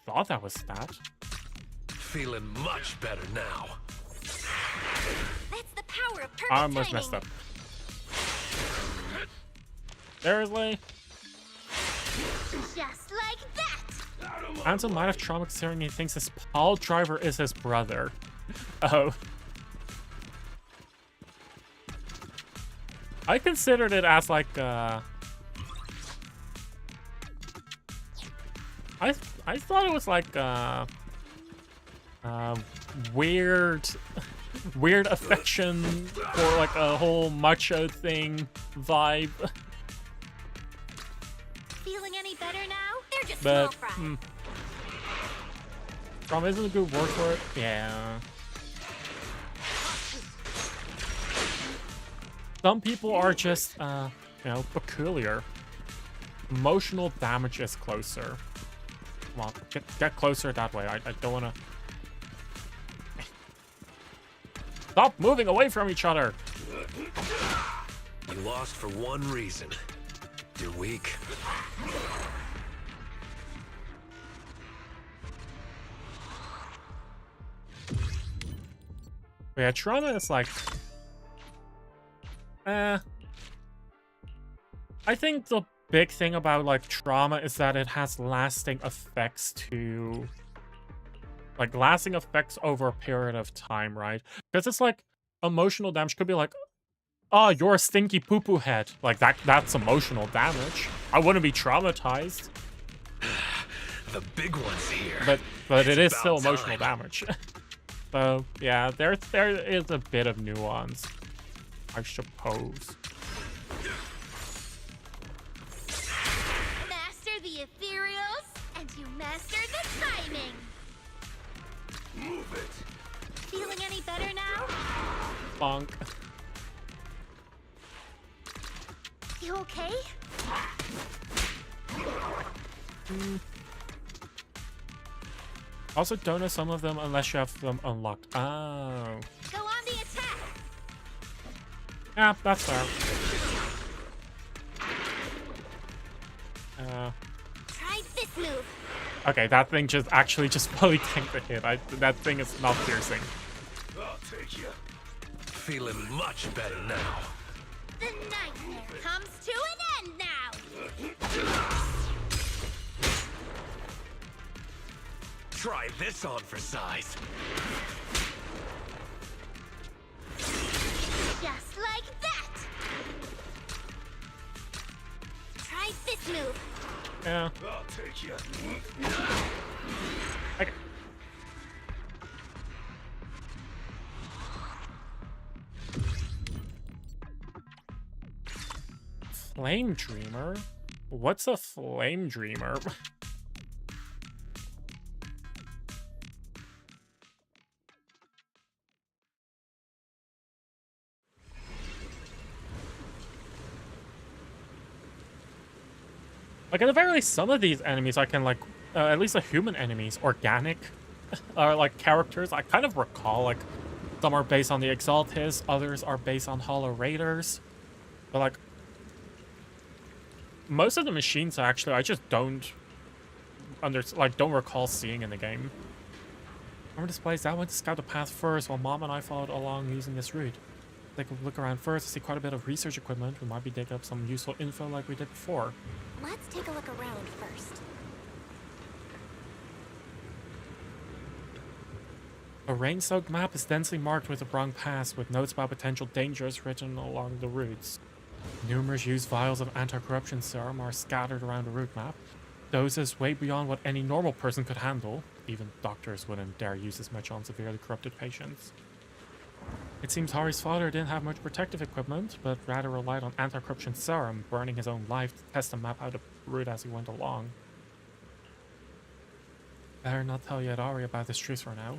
[SPEAKER 1] thought that was that.
[SPEAKER 5] Feeling much better now.
[SPEAKER 7] That's the power of perfect
[SPEAKER 1] I almost messed
[SPEAKER 7] timing.
[SPEAKER 1] up. Seriously?
[SPEAKER 4] Just like that!
[SPEAKER 1] Anton might have trauma considering he thinks his pile driver is his brother. Oh. I considered it as like I thought it was like weird affection or like a whole macho thing vibe.
[SPEAKER 4] Feeling any better now?
[SPEAKER 7] They're just
[SPEAKER 1] But
[SPEAKER 7] small fry.
[SPEAKER 1] trauma isn't a good word for it. Yeah. Some people are just you know, peculiar. Emotional damage is closer. Come on, get closer that way. I don't wanna... Stop moving away from each other!
[SPEAKER 5] You lost for one reason. You're weak.
[SPEAKER 1] But yeah, trauma is like... I think the big thing about like trauma is that it has lasting effects to... Like, lasting effects over a period of time, right? Because it's like, emotional damage could be like, oh, you're a stinky poo-poo head. Like, that's emotional damage. I wouldn't be traumatized.
[SPEAKER 5] The big one's here.
[SPEAKER 1] But it
[SPEAKER 5] It's
[SPEAKER 1] is still
[SPEAKER 5] about
[SPEAKER 1] emotional
[SPEAKER 5] time.
[SPEAKER 1] damage. So, yeah, there is a bit of nuance, I suppose.
[SPEAKER 4] Master the ethereals, and you master the timing!
[SPEAKER 8] Move it.
[SPEAKER 4] Feeling any better now?
[SPEAKER 1] Bonk.
[SPEAKER 4] You okay?
[SPEAKER 1] Also, don't know some of them unless you have them unlocked. Oh.
[SPEAKER 4] Go on the attack!
[SPEAKER 1] Yeah, that's fair.
[SPEAKER 4] Try this move!
[SPEAKER 1] Okay, that thing just actually just fully tanked the hit. That thing is not piercing.
[SPEAKER 8] I'll take you.
[SPEAKER 5] Feeling much better now.
[SPEAKER 4] The nightmare comes to an end now!
[SPEAKER 5] Try this on for size.
[SPEAKER 4] Just like that! Try this move!
[SPEAKER 1] Yeah.
[SPEAKER 8] I'll take you.
[SPEAKER 1] Okay. Flame Dreamer? What's a Flame Dreamer? Like, at the very least, some of these enemies I can, like, at least the human enemies, organic, are, like, characters I kind of recall. Like, some are based on the Exaltis, others are based on Hollow Raiders. But, like, most of the machines, actually, I just don't don't recall seeing in the game. Armor displays, I went to scout the path first, while Mom and I followed along using this route. Take a look around first. I see quite a bit of research equipment. We might be digging up some useful info like we did before.
[SPEAKER 7] Let's take a look around first.
[SPEAKER 1] A rain-soaked map is densely marked with a wrong paths, with notes about potential dangers written along the routes. Numerous used vials of anti-corruption serum are scattered around the route map. Doses way beyond what any normal person could handle. Even doctors wouldn't dare use this much on severely corrupted patients. It seems Hari's father didn't have much protective equipment, but rather relied on anti-corruption serum, burning his own life to test the map out of route as he went along. Better not tell yet Ari about this truth for now.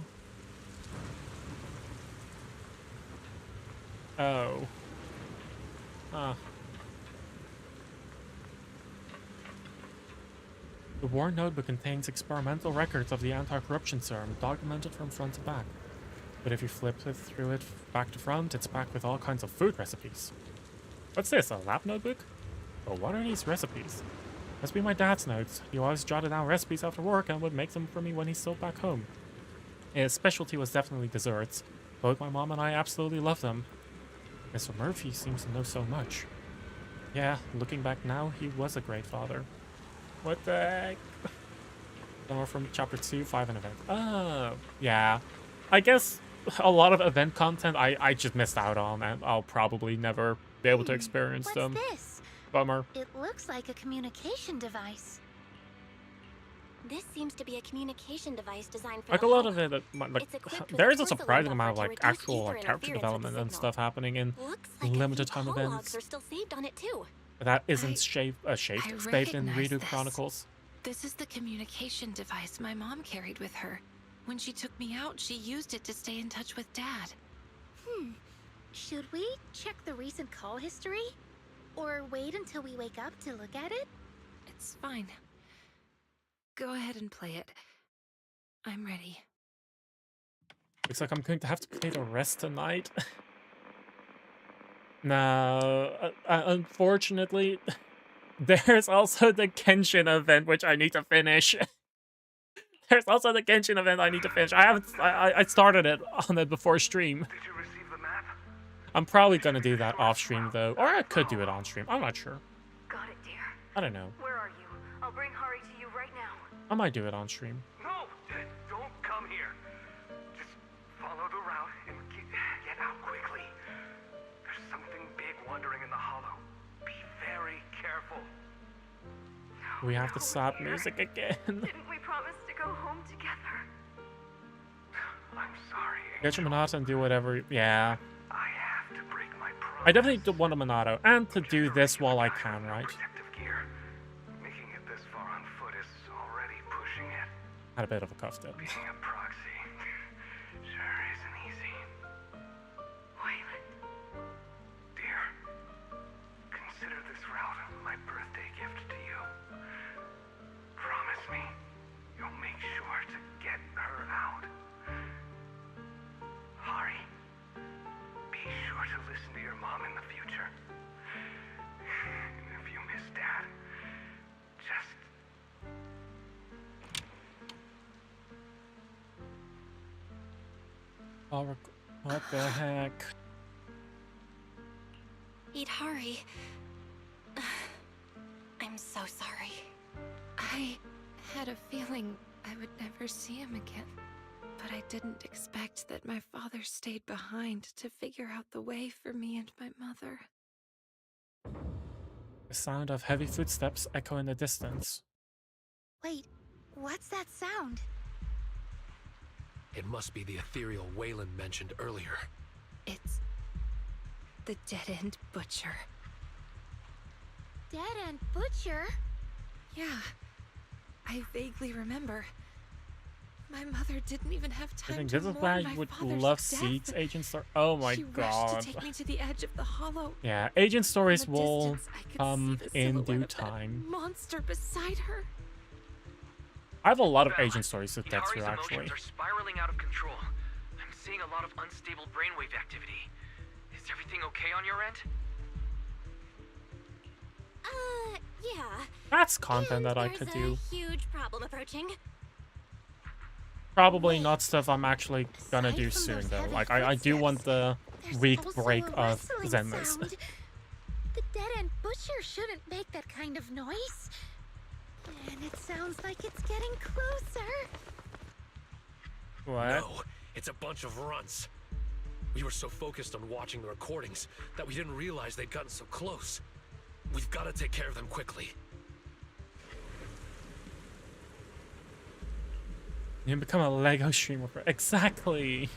[SPEAKER 1] Oh. Huh. The War Notebook contains experimental records of the anti-corruption serum, documented from front to back. But if you flip it through it back to front, it's packed with all kinds of food recipes. What's this, a lab notebook? Well, what are these recipes? Must be my dad's notes. He always jotted down recipes after work and would make them for me when he's still back home. His specialty was definitely desserts. Both my mom and I absolutely love them. Mr. Murphy seems to know so much. Yeah, looking back now, he was a great father. What the heck? More from chapter 2, 5 and event. Oh, yeah. I guess a lot of event content I just missed out on, and I'll probably never be able to experience them.
[SPEAKER 4] What's this?
[SPEAKER 1] Bummer.
[SPEAKER 4] It looks like a communication device.
[SPEAKER 7] This seems to be a communication device designed for
[SPEAKER 1] Like
[SPEAKER 7] the
[SPEAKER 1] a lot
[SPEAKER 7] holo.
[SPEAKER 1] of it, like
[SPEAKER 7] It's equipped with
[SPEAKER 1] there
[SPEAKER 7] a
[SPEAKER 1] is a
[SPEAKER 7] porcelain
[SPEAKER 1] surprising
[SPEAKER 7] buffer
[SPEAKER 1] amount of
[SPEAKER 7] to
[SPEAKER 1] like
[SPEAKER 7] reduce
[SPEAKER 1] actual
[SPEAKER 7] ether
[SPEAKER 1] like character
[SPEAKER 7] interference with the
[SPEAKER 1] development and
[SPEAKER 7] signal.
[SPEAKER 1] stuff happening in
[SPEAKER 7] Looks like
[SPEAKER 1] limited
[SPEAKER 7] a
[SPEAKER 1] time
[SPEAKER 7] few
[SPEAKER 1] events.
[SPEAKER 7] logs are still saved on it too.
[SPEAKER 1] That isn't
[SPEAKER 3] I
[SPEAKER 1] shaped in
[SPEAKER 3] recognize
[SPEAKER 1] Redo
[SPEAKER 3] this.
[SPEAKER 1] Chronicles.
[SPEAKER 3] This is the communication device my mom carried with her. When she took me out, she used it to stay in touch with Dad.
[SPEAKER 4] Should we check the recent call history? Or wait until we wake up to look at it?
[SPEAKER 3] It's fine. Go ahead and play it. I'm ready.
[SPEAKER 1] Looks like I'm going to have to play the rest tonight. No, unfortunately, there's also the Genshin event which I need to finish. There's also the Genshin event I need to finish. I started it on it before stream.
[SPEAKER 10] Did you receive the map?
[SPEAKER 1] I'm probably gonna do that off stream though, or I could do it on stream. I'm not sure.
[SPEAKER 6] Got it, dear.
[SPEAKER 1] I don't know.
[SPEAKER 6] Where are you? I'll bring Hari to you right now.
[SPEAKER 1] I might do it on stream.
[SPEAKER 10] No! Don't come here. Just follow the route and get out quickly. There's something big wandering in the hollow. Be very careful.
[SPEAKER 1] We have the sad music again.
[SPEAKER 6] Didn't we promise to go home together?
[SPEAKER 10] I'm sorry.
[SPEAKER 1] Get your Minato and do whatever. Yeah.
[SPEAKER 10] I have to break my promise.
[SPEAKER 1] I definitely do want a Minato, and to do this while I can, right?
[SPEAKER 10] Protective gear. Making it this far on foot is already pushing it.
[SPEAKER 1] Had a bit of a cuff though.
[SPEAKER 10] Being a proxy sure isn't easy.
[SPEAKER 6] Wayland.
[SPEAKER 10] Dear, consider this route my birthday gift to you. Promise me you'll make sure to get her out. Hari, be sure to listen to your mom in the future. And if you miss Dad, just...
[SPEAKER 1] What the heck?
[SPEAKER 7] Eat Hari. I'm so sorry.
[SPEAKER 3] I had a feeling I would never see him again. But I didn't expect that my father stayed behind to figure out the way for me and my mother.
[SPEAKER 1] The sound of heavy footsteps echo in the distance.
[SPEAKER 4] Wait, what's that sound?
[SPEAKER 5] It must be the ethereal Wayland mentioned earlier.
[SPEAKER 3] It's the dead-end butcher.
[SPEAKER 4] Dead-end butcher?
[SPEAKER 3] Yeah, I vaguely remember. My mother didn't even have
[SPEAKER 1] I
[SPEAKER 3] time
[SPEAKER 1] think
[SPEAKER 3] to
[SPEAKER 1] this is
[SPEAKER 3] mourn
[SPEAKER 1] why
[SPEAKER 3] my
[SPEAKER 1] I would
[SPEAKER 3] father's
[SPEAKER 1] love
[SPEAKER 3] death.
[SPEAKER 1] Seeds Agent Story. Oh my
[SPEAKER 3] She
[SPEAKER 1] god.
[SPEAKER 3] rushed to take me to the edge of the hollow.
[SPEAKER 1] Yeah, Agent Stories
[SPEAKER 3] From a
[SPEAKER 1] will
[SPEAKER 3] distance, I could
[SPEAKER 1] come
[SPEAKER 3] see the
[SPEAKER 1] in
[SPEAKER 3] silhouette
[SPEAKER 1] due
[SPEAKER 3] of that
[SPEAKER 1] time.
[SPEAKER 3] monster beside her.
[SPEAKER 1] I have a lot of
[SPEAKER 10] Val,
[SPEAKER 1] Agent Stories to get through,
[SPEAKER 10] Hari's
[SPEAKER 1] actually.
[SPEAKER 10] emotions are spiraling out of control. I'm seeing a lot of unstable brainwave activity. Is everything okay on your end?
[SPEAKER 7] Yeah.
[SPEAKER 1] That's content
[SPEAKER 7] And
[SPEAKER 1] that I
[SPEAKER 7] there's
[SPEAKER 1] could
[SPEAKER 7] a
[SPEAKER 1] do.
[SPEAKER 7] huge problem approaching.
[SPEAKER 1] Probably not stuff I'm actually gonna do
[SPEAKER 4] Aside from
[SPEAKER 1] soon,
[SPEAKER 4] those
[SPEAKER 1] though.
[SPEAKER 4] heavy
[SPEAKER 1] Like, I do want the
[SPEAKER 4] There's
[SPEAKER 1] week
[SPEAKER 4] also
[SPEAKER 1] break
[SPEAKER 4] a
[SPEAKER 1] of
[SPEAKER 4] rustling
[SPEAKER 1] Zenless.
[SPEAKER 4] sound. The dead-end butcher shouldn't make that kind of noise. And it sounds like it's getting closer.
[SPEAKER 1] What?
[SPEAKER 5] No, it's a bunch of runts. We were so focused on watching the recordings that we didn't realize they'd gotten so close. We've got to take care of them quickly.
[SPEAKER 1] You can become a Lego streamer for exactly.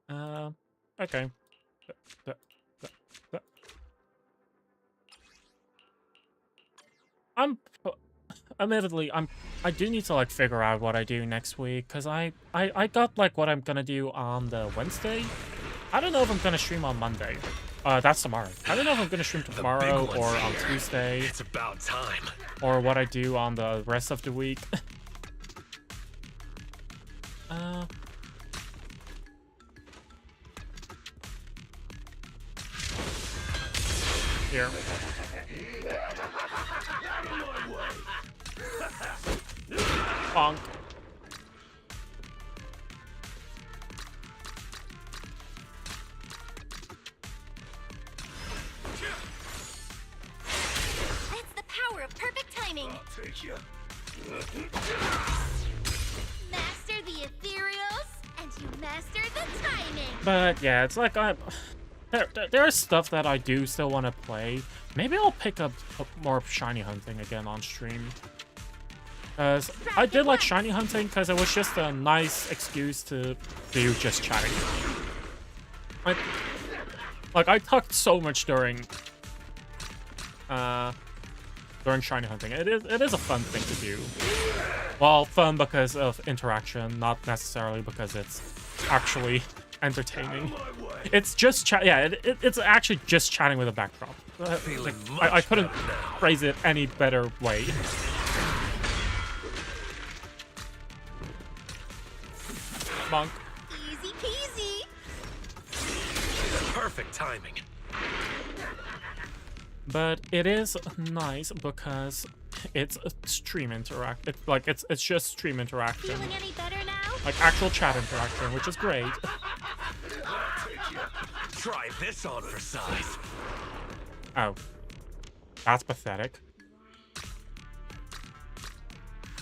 [SPEAKER 1] Okay. admittedly, I do need to like figure out what I do next week, because I got like what I'm gonna do on the Wednesday. I don't know if I'm gonna stream on Monday. That's tomorrow. I don't know if I'm gonna stream tomorrow or on Tuesday.
[SPEAKER 5] It's about time.
[SPEAKER 1] Or what I do on the rest of the week. Here. Bonk.
[SPEAKER 7] That's the power of perfect timing.
[SPEAKER 8] I'll take you.
[SPEAKER 4] Master the ethereals, and you master the timing.
[SPEAKER 1] But yeah, it's like there's stuff that I do still want to play. Maybe I'll pick up more shiny hunting again on stream. Because I did like shiny hunting because it was just a nice excuse to do just chatting. Like I talked so much during shiny hunting. It is a fun thing to do. Well, fun because of interaction, not necessarily because it's actually entertaining. It's just chat. Yeah, it's actually just chatting with a backdrop. I couldn't phrase it any better way. Monk.
[SPEAKER 4] Easy peasy.
[SPEAKER 5] Perfect timing.
[SPEAKER 1] But it is nice because it's a stream interact. It's just stream interaction.
[SPEAKER 4] Feeling any better now?
[SPEAKER 1] Like actual chat interaction, which is great.
[SPEAKER 5] Try this on for size.
[SPEAKER 1] Oh, that's pathetic.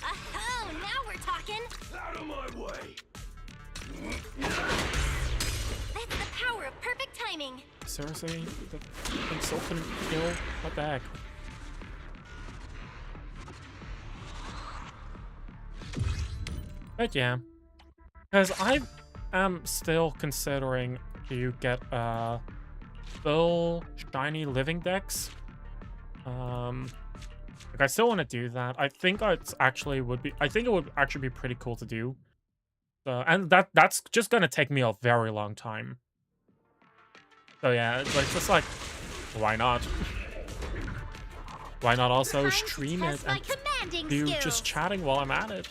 [SPEAKER 7] Oh, now we're talking.
[SPEAKER 8] Out of my way.
[SPEAKER 7] That's the power of perfect timing.
[SPEAKER 1] Seriously, the thing still couldn't kill. What the heck? But yeah, because I am still considering to get full shiny living decks. Like I still want to do that. I think it would actually be pretty cool to do. And that's just gonna take me a very long time. So yeah, it's like just like, why not? Why not also stream it and do just chatting while I'm at it?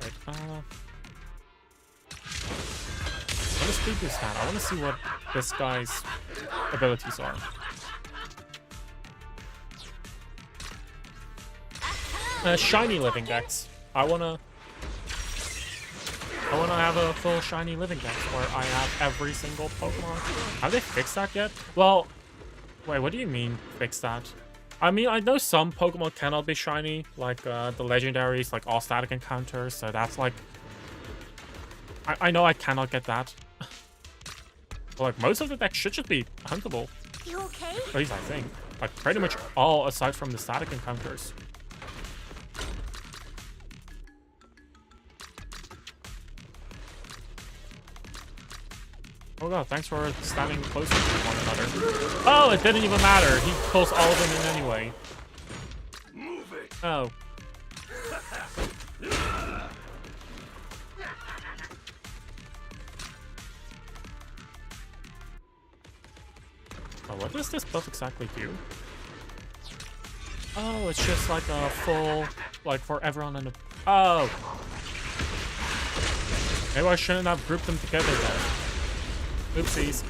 [SPEAKER 1] Right, I want to speed this down. I want to see what this guy's abilities are. Shiny living decks. I wanna have a full shiny living deck where I have every single Pokemon. Have they fixed that yet? Well, wait, what do you mean fix that? I mean, I know some Pokemon cannot be shiny, like the legendaries, like all static encounters, so that's like... I know I cannot get that. But like, most of the decks should just be huntable.
[SPEAKER 4] You okay?
[SPEAKER 1] At least I think. Like, pretty much all aside from the static encounters. Oh god, thanks for standing closer to one another. Oh, it didn't even matter. He pulls all of them in anyway.
[SPEAKER 8] Move it.
[SPEAKER 1] Oh. Oh, what does this buff exactly do? Oh, it's just like a full, like for everyone in the... Oh! Maybe I shouldn't have grouped them together then. Oopsies.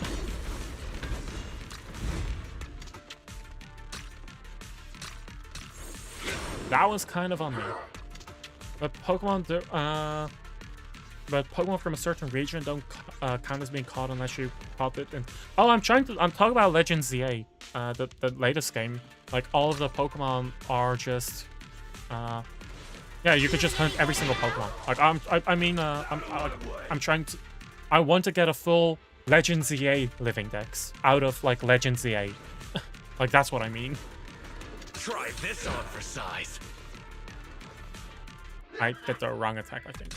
[SPEAKER 1] That was kind of on me. But Pokemon from a certain region don't count as being caught unless you caught it in... Oh, I'm talking about Legend ZA, the latest game. Like, all of the Pokemon are just... yeah, you could just hunt every single Pokemon. Like, I'm trying to... I want to get a full Legend ZA living dex out of, like, Legend ZA. Like, that's what I mean.
[SPEAKER 5] Try this on for size.
[SPEAKER 1] I did the wrong attack, I think.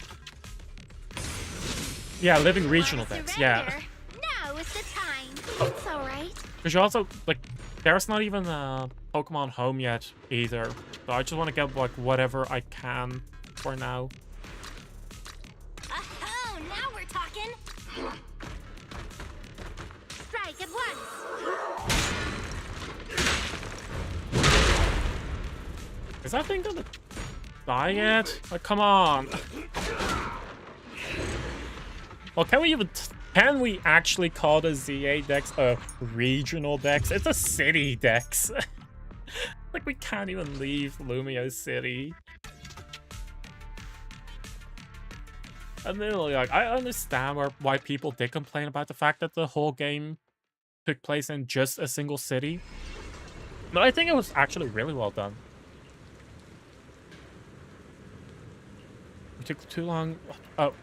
[SPEAKER 1] Yeah, living regional decks, yeah.
[SPEAKER 4] Now is the time. It's alright.
[SPEAKER 1] Because you also, like, There's not even a Pokemon Home yet either. So I just want to get like whatever I can for now.
[SPEAKER 7] Oh, now we're talking. Strike at once.
[SPEAKER 1] Is that thing gonna die yet? Like, come on. Well, can we actually call the ZA Dex a regional Dex? It's a city Dex. Like, we can't even leave Lumio City. Admittedly, like, I understand why people did complain about the fact that the whole game took place in just a single city. But I think it was actually really well done. It took too long. Oh.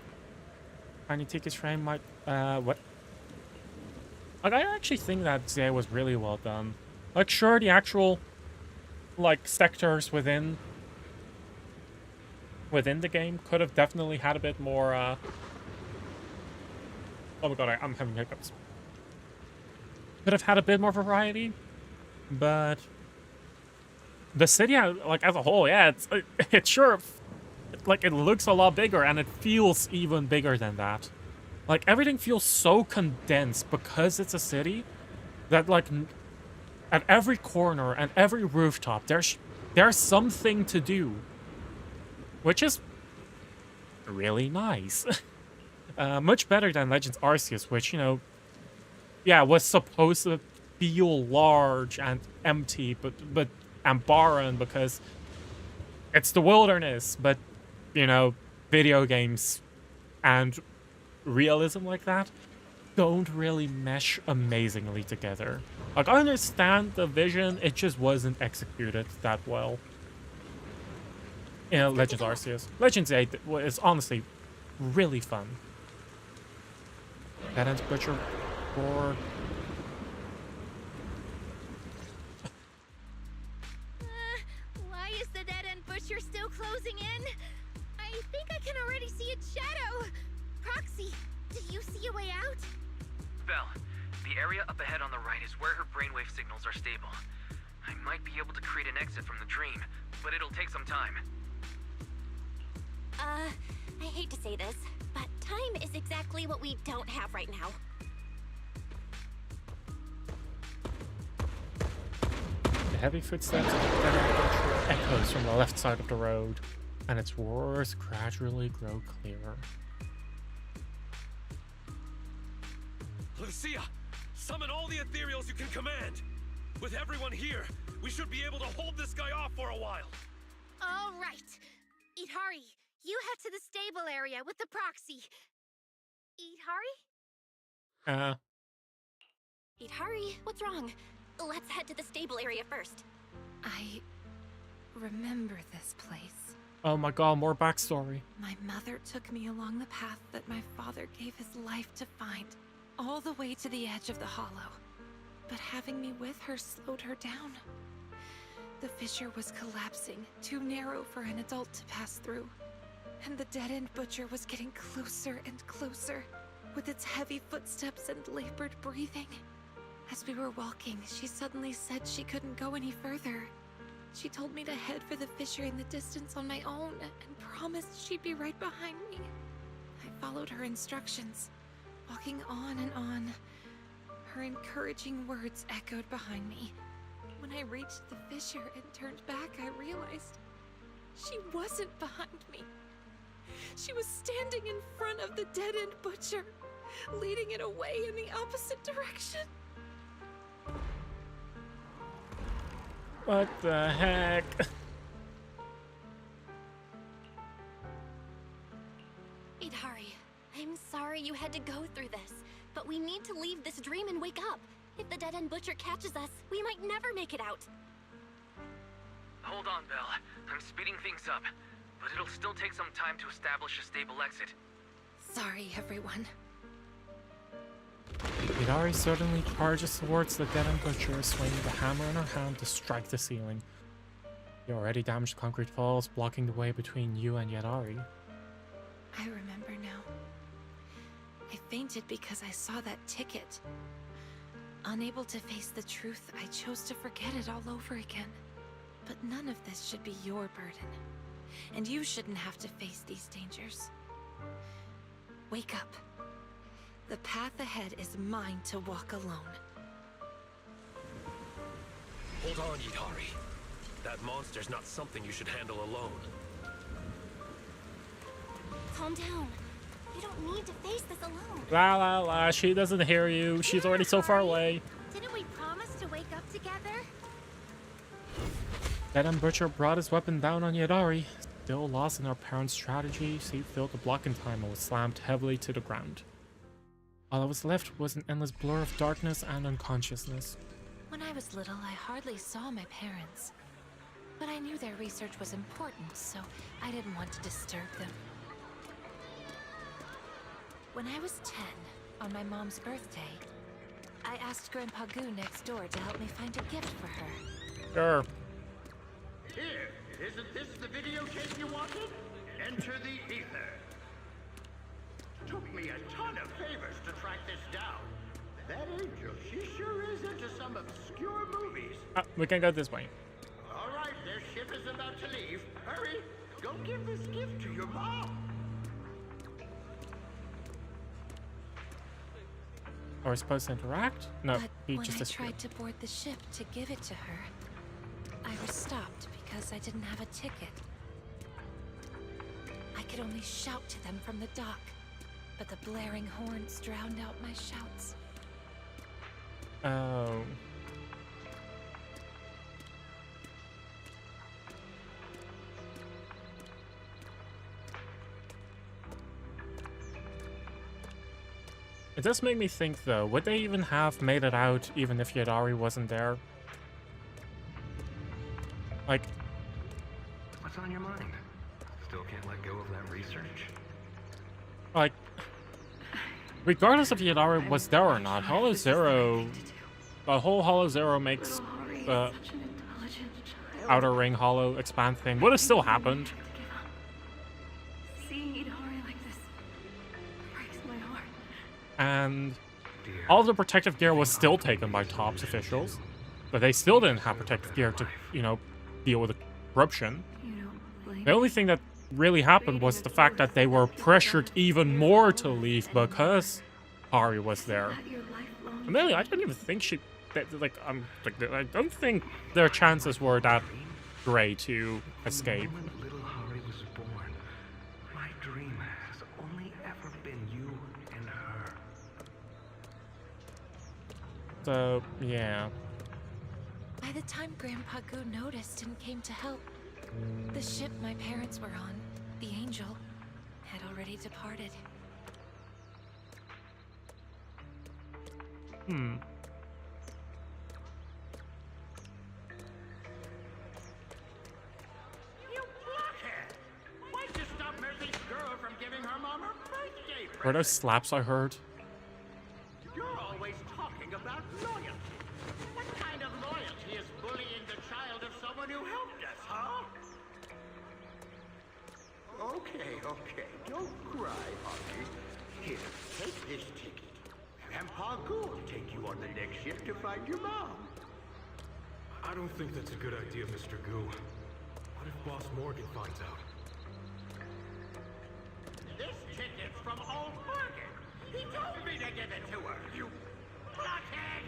[SPEAKER 1] Tiny Ticket's frame might, what? Like, I actually think that ZA was really well done. Like, sure, the actual, like, sectors within the game could have definitely had a bit more, oh my god, I'm having hiccups. Could have had a bit more variety, but the city, like, as a whole, yeah, it's sure, like, it looks a lot bigger, and it feels even bigger than that. Like, everything feels so condensed because it's a city that, like, at every corner and every rooftop, there's something to do, which is really nice. Much better than Legends Arceus, which, you know, yeah, was supposed to feel large and empty, and barren because it's the wilderness, but, you know, video games and realism like that don't really mesh amazingly together. Like, I understand the vision, it just wasn't executed that well. You know, Legends Arceus. Legends 8 is honestly really fun. That ends Butcher for...
[SPEAKER 4] Why is the dead-end butcher still closing in? I think I can already see its shadow. Proxy, do you see a way out?
[SPEAKER 15] Belle, the area up ahead on the right is where her brainwave signals are stable. I might be able to create an exit from the dream, but it'll take some time.
[SPEAKER 7] I hate to say this, but time is exactly what we don't have right now.
[SPEAKER 1] The heavy footsteps of the dead-end butcher echoes from the left side of the road, and its roars gradually grow clearer.
[SPEAKER 9] Lucia, summon all the ethereals you can command. With everyone here, we should be able to hold this guy off for a while.
[SPEAKER 4] All right. Idhari, you head to the stable area with the proxy. Idhari?
[SPEAKER 7] Idhari, what's wrong? Let's head to the stable area first.
[SPEAKER 3] I remember this place.
[SPEAKER 1] Oh my god, more backstory.
[SPEAKER 3] My mother took me along the path that my father gave his life to find, all the way to the edge of the hollow. But having me with her slowed her down. The fissure was collapsing, too narrow for an adult to pass through. And the dead-end butcher was getting closer and closer, with its heavy footsteps and labored breathing. As we were walking, she suddenly said she couldn't go any further. She told me to head for the fissure in the distance on my own, and promised she'd be right behind me. I followed her instructions, walking on and on. Her encouraging words echoed behind me. When I reached the fissure and turned back, I realized she wasn't behind me. She was standing in front of the dead-end butcher, leading it away in the opposite direction.
[SPEAKER 1] What the heck?
[SPEAKER 7] Idhari, I'm sorry you had to go through this, but we need to leave this dream and wake up. If the dead-end butcher catches us, we might never make it out.
[SPEAKER 15] Hold on, Belle. I'm speeding things up, but it'll still take some time to establish a stable exit.
[SPEAKER 3] Sorry, everyone.
[SPEAKER 1] Idhari suddenly charges towards the dead-end butcher, swinging the hammer in her hand to strike the ceiling. The already damaged concrete falls, blocking the way between you and Yadari.
[SPEAKER 3] I remember now. I fainted because I saw that ticket. Unable to face the truth, I chose to forget it all over again. But none of this should be your burden. And you shouldn't have to face these dangers. Wake up. The path ahead is mine to walk alone.
[SPEAKER 5] Hold on, Yidari. That monster's not something you should handle alone.
[SPEAKER 4] Calm down. You don't need to face this alone.
[SPEAKER 1] La la la, she doesn't hear you. She's already so far away.
[SPEAKER 4] Didn't we promise to wake up together?
[SPEAKER 1] Venom Butcher brought his weapon down on Yidari. Still lost in our parents' strategy, she failed to block in time and was slammed heavily to the ground. All that was left was an endless blur of darkness and unconsciousness.
[SPEAKER 3] When I was little, I hardly saw my parents. But I knew their research was important, so I didn't want to disturb them. When I was 10, on my mom's birthday, I asked Grandpa Goo next door to help me find a gift for her.
[SPEAKER 1] Sure.
[SPEAKER 12] Here, isn't this the videotape you wanted? Enter the ether. Took me a ton of favors to track this down. That angel, she sure is into some obscure movies.
[SPEAKER 1] We can go this way.
[SPEAKER 12] All right, their ship is about to leave. Hurry, go give this gift to your mom.
[SPEAKER 1] Are we supposed to interact? No,
[SPEAKER 3] But
[SPEAKER 1] he
[SPEAKER 3] when
[SPEAKER 1] just
[SPEAKER 3] I
[SPEAKER 1] disappeared.
[SPEAKER 3] tried to board the ship to give it to her, I was stopped because I didn't have a ticket. I could only shout to them from the dock, but the blaring horns drowned out my shouts.
[SPEAKER 1] Oh. It does make me think, though, would they even have made it out even if Yidari wasn't there? Like...
[SPEAKER 10] What's on your mind? Still can't let go of that research?
[SPEAKER 1] Like... Regardless if Yidari was there or not, Hollow Zero... The whole Hollow Zero makes the Outer Ring Hollow expand thing would have still happened.
[SPEAKER 13] Seeing Idari like this breaks my heart.
[SPEAKER 1] And all the protective gear was still taken by TOPS officials, but they still didn't have protective gear to, you know, deal with the corruption. The only thing that really happened was the fact that they were pressured even more to leave because Hari was there. Amelia, I don't even think she, I don't think their chances were that great to escape.
[SPEAKER 10] When little Hari was born, my dream has only ever been you and her.
[SPEAKER 1] So, yeah.
[SPEAKER 3] By the time Grandpa Goo noticed and came to help, the ship my parents were on, the Angel, had already departed.
[SPEAKER 1] Hmm.
[SPEAKER 12] You blockhead! Why'd you stop Mercy's girl from giving her mom her birthday present?
[SPEAKER 1] Were those slaps I heard?
[SPEAKER 12] You're always talking about loyalty. What kind of loyalty is bullying the child of someone who helped us, huh? Okay, don't cry, Hari. Here, take this ticket. Grandpa Goo will take you on the next ship to find your mom.
[SPEAKER 9] I don't think that's a good idea, Mr. Goo. What if Boss Morgan finds out?
[SPEAKER 12] This ticket's from old Morgan. He told me to give it to her, you blockhead!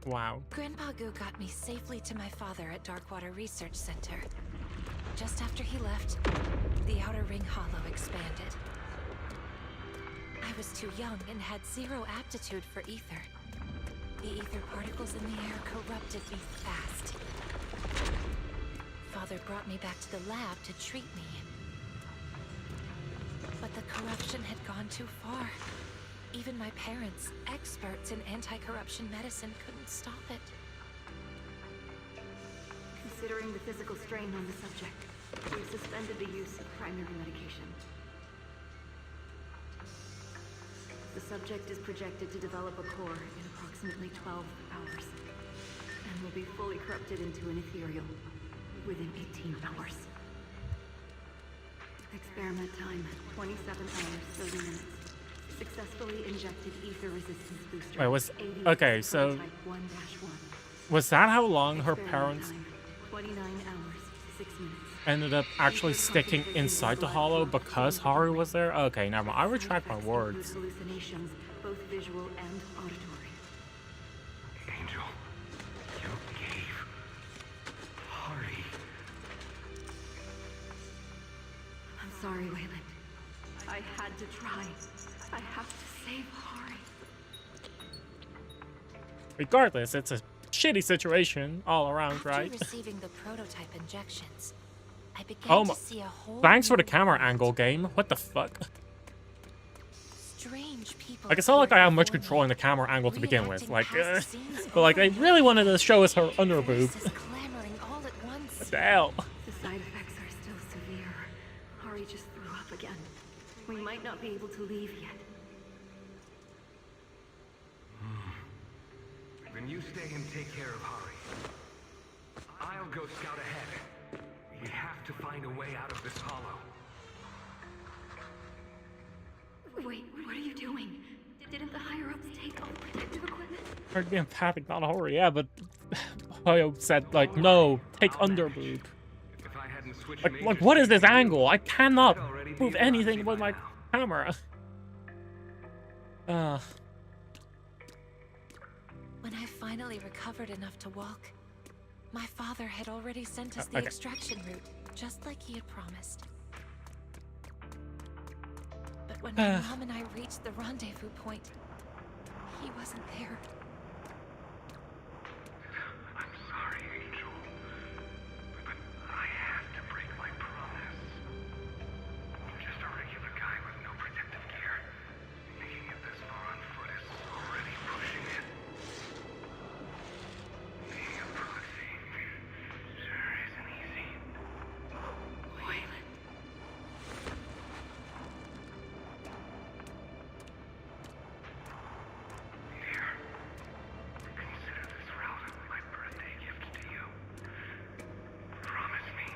[SPEAKER 1] Wow.
[SPEAKER 3] Grandpa Goo got me safely to my father at Darkwater Research Center. Just after he left, the Outer Ring Hollow expanded. I was too young and had zero aptitude for ether. The ether particles in the air corrupted me fast. Father brought me back to the lab to treat me. But the corruption had gone too far. Even my parents, experts in anti-corruption medicine, couldn't stop it.
[SPEAKER 13] Considering the physical strain on the subject, we've suspended the use of primary medication. The subject is projected to develop a core in approximately 12 hours, and will be fully corrupted into an ethereal within 18 hours. Experiment time, 27 hours, 30 minutes.
[SPEAKER 2] Successfully injected ether resistance booster.
[SPEAKER 1] Wait, okay, so was that how long her parents
[SPEAKER 2] 29 hours, 6 minutes.
[SPEAKER 1] ended up actually sticking inside the hollow because Haru was there? Okay, never mind. I retract my words.
[SPEAKER 2] Hallucinations, both visual and auditory.
[SPEAKER 10] Angel, you gave Hari.
[SPEAKER 2] I'm sorry, Wayland. I had to try. I have to save Hari.
[SPEAKER 1] Regardless, it's a shitty situation all around,
[SPEAKER 3] After
[SPEAKER 1] right?
[SPEAKER 3] receiving the prototype injections, I began to see a whole
[SPEAKER 1] thanks for the
[SPEAKER 3] new
[SPEAKER 1] camera
[SPEAKER 3] world.
[SPEAKER 1] angle, game. What the fuck?
[SPEAKER 3] Strange people.
[SPEAKER 1] Like, it's not like I have much control in the camera angle to begin with. Like, but like, they really wanted to show us her underboob.
[SPEAKER 3] clamoring all at once.
[SPEAKER 1] What the hell?
[SPEAKER 2] The side effects are still severe. Hari just threw up again. We might not be able to leave yet.
[SPEAKER 10] Then you stay and take care of Hari. I'll go scout ahead. We have to find a way out of this hollow.
[SPEAKER 2] Wait, what are you doing? Didn't the higher-ups take all protective equipment?
[SPEAKER 1] Or the empathic, not Haru, yeah, but Hoyo said, like, no, take underboob.
[SPEAKER 10] If I hadn't switched
[SPEAKER 1] Like, what is this angle? I cannot move anything with my camera.
[SPEAKER 3] When I finally recovered enough to walk, my father had already sent us the
[SPEAKER 1] Okay.
[SPEAKER 3] extraction route, just like he had promised. But when my mom and I reached the rendezvous point, he wasn't there.
[SPEAKER 10] I'm sorry, Angel. But I have to break my promise. I'm just a regular guy with no protective gear. Making it this far on foot is already pushing it. Being a proxy sure isn't easy.
[SPEAKER 2] Wayland.
[SPEAKER 10] Dear, consider this route my birthday gift to you. Promise me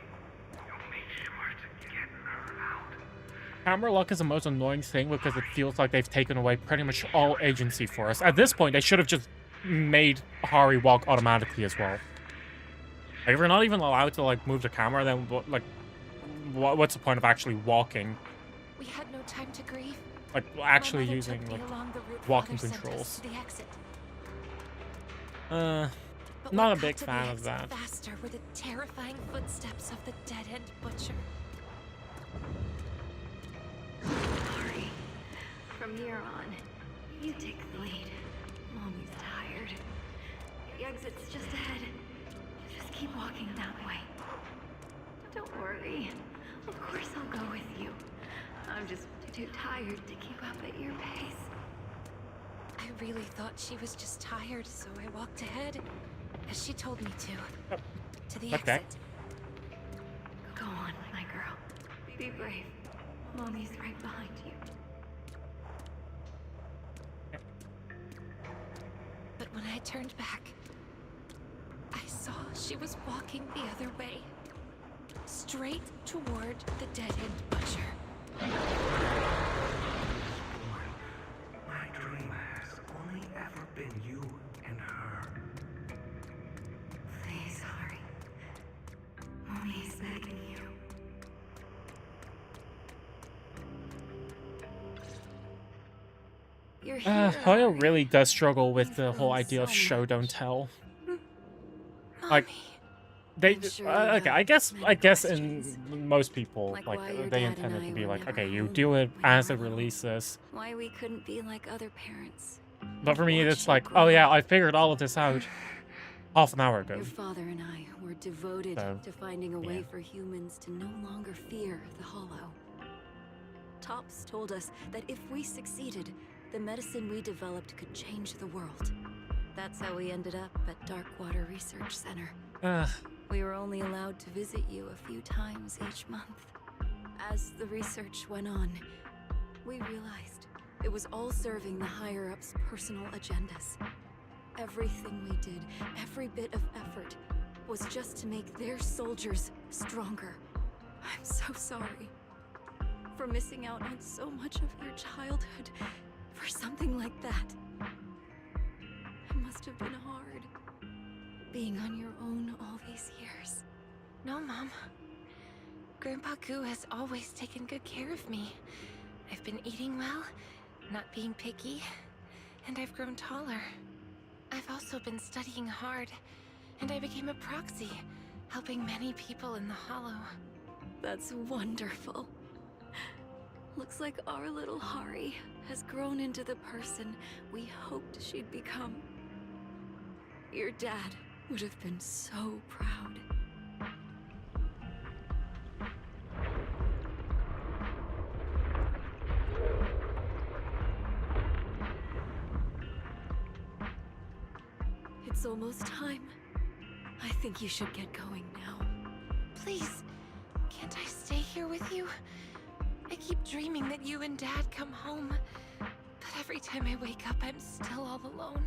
[SPEAKER 10] you'll make sure to get her out.
[SPEAKER 1] Camera lock is the most annoying thing because it feels like they've taken away pretty much all agency for us. At this point, they should have just made Hari walk automatically as well. Like, if we're not even allowed to, like, move the camera, then, like, what's the point of actually walking?
[SPEAKER 3] We had no time to grieve.
[SPEAKER 1] Like,
[SPEAKER 3] My
[SPEAKER 1] actually
[SPEAKER 3] mother
[SPEAKER 1] using,
[SPEAKER 3] took me
[SPEAKER 1] like,
[SPEAKER 3] along the route
[SPEAKER 1] walking
[SPEAKER 3] Father sent us
[SPEAKER 1] controls.
[SPEAKER 3] to the exit. But
[SPEAKER 1] Not
[SPEAKER 3] what
[SPEAKER 1] a big
[SPEAKER 3] got to the
[SPEAKER 1] fan of
[SPEAKER 3] exit
[SPEAKER 1] that.
[SPEAKER 3] Faster were the terrifying footsteps of the dead-end butcher.
[SPEAKER 2] Hari, from here on, you take the lead. Mommy's tired. The exit's just ahead. Just keep walking that way. Don't worry. Of course I'll go with you. I'm just too tired to keep up at your pace.
[SPEAKER 3] I really thought she was just tired, so I walked ahead, as she told me to the
[SPEAKER 1] Okay.
[SPEAKER 3] exit.
[SPEAKER 2] Go on, my girl. Be brave. Mommy's right behind you.
[SPEAKER 3] But when I turned back, I saw she was walking the other way, straight toward the dead-end butcher.
[SPEAKER 10] My dream has only ever been you and her.
[SPEAKER 2] Please, Hari. Mommy's begging you. You're here.
[SPEAKER 1] Hoyo really does struggle with the whole idea of show don't tell. Like, they okay, I guess in most people,
[SPEAKER 2] Like
[SPEAKER 1] like,
[SPEAKER 2] why your
[SPEAKER 1] they
[SPEAKER 2] dad
[SPEAKER 1] intend
[SPEAKER 2] and
[SPEAKER 1] it
[SPEAKER 2] I
[SPEAKER 1] to be
[SPEAKER 2] were
[SPEAKER 1] like,
[SPEAKER 2] never
[SPEAKER 1] okay, you
[SPEAKER 2] home
[SPEAKER 1] do it
[SPEAKER 2] when
[SPEAKER 1] as
[SPEAKER 2] you
[SPEAKER 1] it
[SPEAKER 2] were little.
[SPEAKER 1] releases.
[SPEAKER 2] Why we couldn't be like other parents.
[SPEAKER 1] But for me, it's like, oh yeah, I figured all of this out half an hour ago.
[SPEAKER 2] Your father and I were devoted
[SPEAKER 1] So,
[SPEAKER 2] to finding a way
[SPEAKER 1] yeah.
[SPEAKER 2] for humans to no longer fear the Hollow. Tops told us that if we succeeded, the medicine we developed could change the world. That's how we ended up at Darkwater Research Center. We were only allowed to visit you a few times each month. As the research went on, we realized it was all serving the higher-ups' personal agendas. Everything we did, every bit of effort, was just to make their soldiers stronger. I'm so sorry for missing out on so much of your childhood
[SPEAKER 13] for something like that. It must have been hard, being on your own all these years.
[SPEAKER 3] No, Mom. Grandpa Goo has always taken good care of me. I've been eating well, not being picky, and I've grown taller. I've also been studying hard, and I became a proxy, helping many people in the Hollow.
[SPEAKER 13] That's wonderful. Looks like our little Hari has grown into the person we hoped she'd become. Your dad would have been so proud. It's almost time. I think you should get going now.
[SPEAKER 3] Please, can't I stay here with you? I keep dreaming that you and Dad come home, but every time I wake up, I'm still all alone.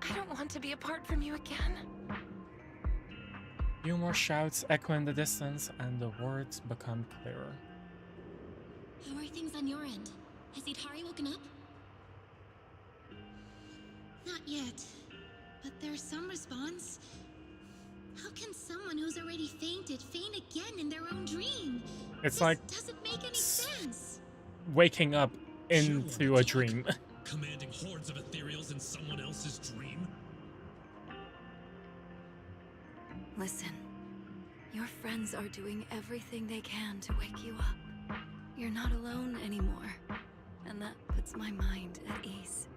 [SPEAKER 3] I don't want to be apart from you again.
[SPEAKER 1] A few more shouts echo in the distance, and the words become clearer.
[SPEAKER 16] How are things on your end? Has Itari woken up? Not yet, but there's some response. How can someone who's already fainted faint again in their own dream?
[SPEAKER 1] It's
[SPEAKER 16] This
[SPEAKER 1] like
[SPEAKER 16] doesn't make any sense.
[SPEAKER 1] waking up into a dream.
[SPEAKER 17] Commanding hordes of ethereals in someone else's dream?
[SPEAKER 13] Listen, your friends are doing everything they can to wake you up. You're not alone anymore, and that puts my mind at ease.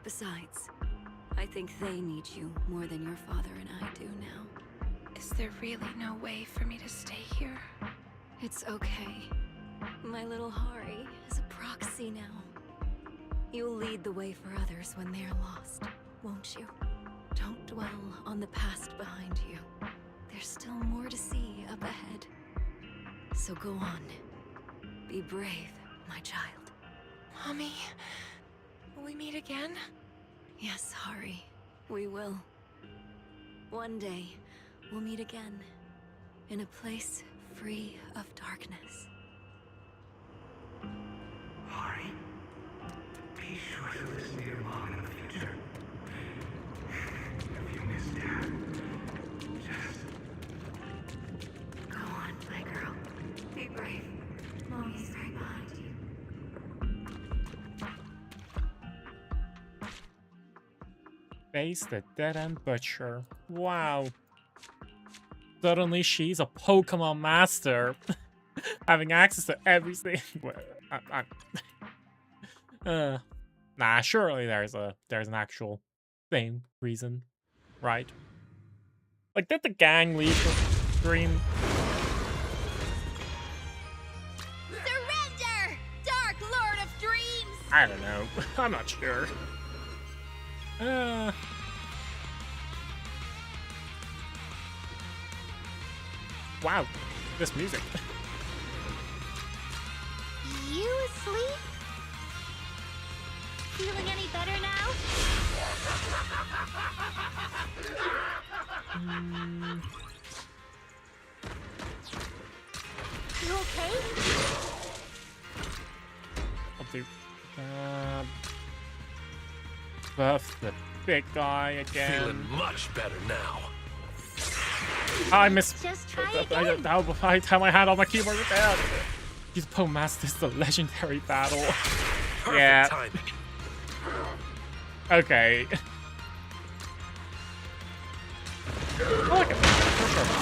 [SPEAKER 13] Besides, I think they need you more than your father and I do now.
[SPEAKER 3] Is there really no way for me to stay here?
[SPEAKER 13] It's okay. My little Hari is a proxy now. You'll lead the way for others when they're lost, won't you? Don't dwell on the past behind you. There's still more to see up ahead. So go on. Be brave, my child.
[SPEAKER 3] Mommy, will we meet again?
[SPEAKER 13] Yes, Hari, we will. One day, we'll meet again, in a place free of darkness.
[SPEAKER 10] Hari, be sure to listen to your mom in the future. If you miss Dad, just
[SPEAKER 13] go on, my girl. Be brave. Mommy's right behind you.
[SPEAKER 1] Face the dead-end butcher. Wow. Suddenly she's a Pokemon master. Having access to everything. Nah, surely there's an actual thing, reason, right? Like, did the gang leave the dream?
[SPEAKER 4] Surrender, Dark Lord of Dreams!
[SPEAKER 1] I don't know. I'm not sure. Wow, this music.
[SPEAKER 4] You asleep? Feeling any better now? You okay?
[SPEAKER 1] I'll do buff the big guy again.
[SPEAKER 5] Feeling much better now.
[SPEAKER 1] I missed.
[SPEAKER 4] Just try again.
[SPEAKER 1] By the time I had all my keyboard with that. He's Masters the legendary battle.
[SPEAKER 5] Perfect timing.
[SPEAKER 1] Okay. I like it.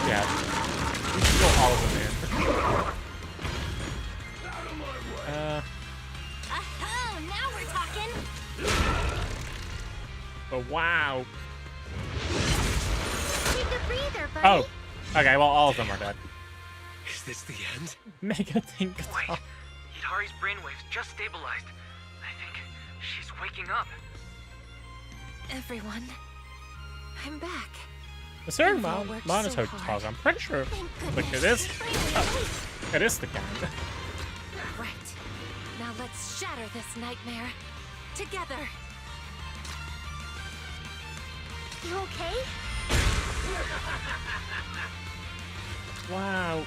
[SPEAKER 1] Yeah. We can go all of them in.
[SPEAKER 4] Oh, now we're talking.
[SPEAKER 1] But wow.
[SPEAKER 4] Take a breather, buddy.
[SPEAKER 1] Oh. Okay, well, all of them are dead.
[SPEAKER 5] Is this the end?
[SPEAKER 1] Mega think.
[SPEAKER 15] Wait. Hidari's brainwaves just stabilized. I think she's waking up.
[SPEAKER 3] Everyone, I'm back.
[SPEAKER 1] A certain monotone talk, I'm pretty sure. Like, it is. It is the gang.
[SPEAKER 3] Right. Now let's shatter this nightmare. Together.
[SPEAKER 4] You okay?
[SPEAKER 1] Wow.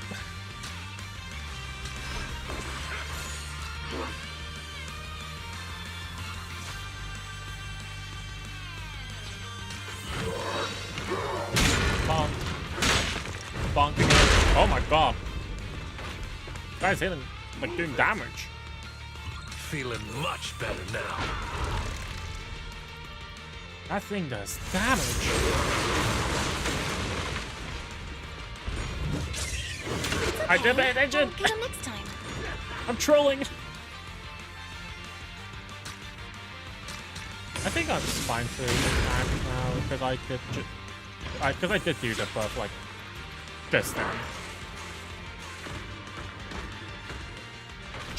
[SPEAKER 1] bonking it. Oh my god. Guy's hitting, like, doing damage.
[SPEAKER 5] Feeling much better now.
[SPEAKER 1] That thing does damage. I did pay attention.
[SPEAKER 7] Get him next time.
[SPEAKER 1] I'm trolling. I think I'm just fine for that now because I did do the buff like this time.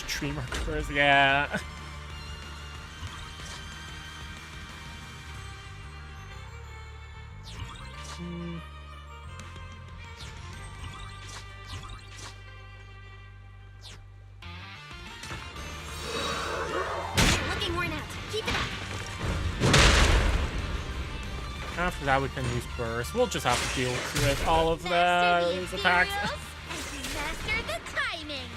[SPEAKER 1] Tree markers, yeah.
[SPEAKER 7] Looking worn out. Keep it up.
[SPEAKER 1] After that, we can use burst. We'll just have to deal with all of those attacks.
[SPEAKER 4] Master the timing.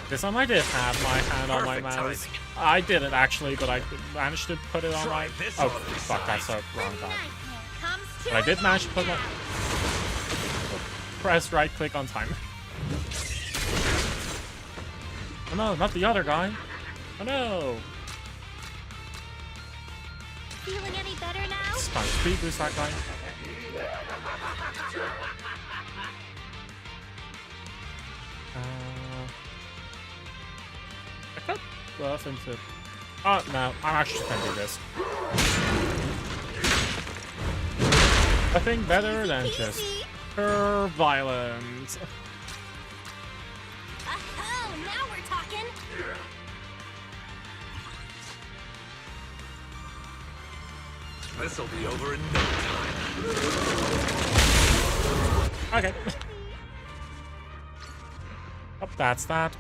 [SPEAKER 1] This time I did have my hand on my mouse. I didn't actually, but I managed to put it on my... Oh, fuck, that's a wrong time. But I did manage to put my... Press right click on time. Oh no, not the other guy. Oh no.
[SPEAKER 4] Feeling any better now?
[SPEAKER 1] It's time to speed boost that guy. I could buff into... Oh no, I'm actually just gonna do this. Nothing better than just pure violence.
[SPEAKER 7] Oh, now we're talking.
[SPEAKER 5] This'll be over in no time.
[SPEAKER 1] Okay. Oh, that's that.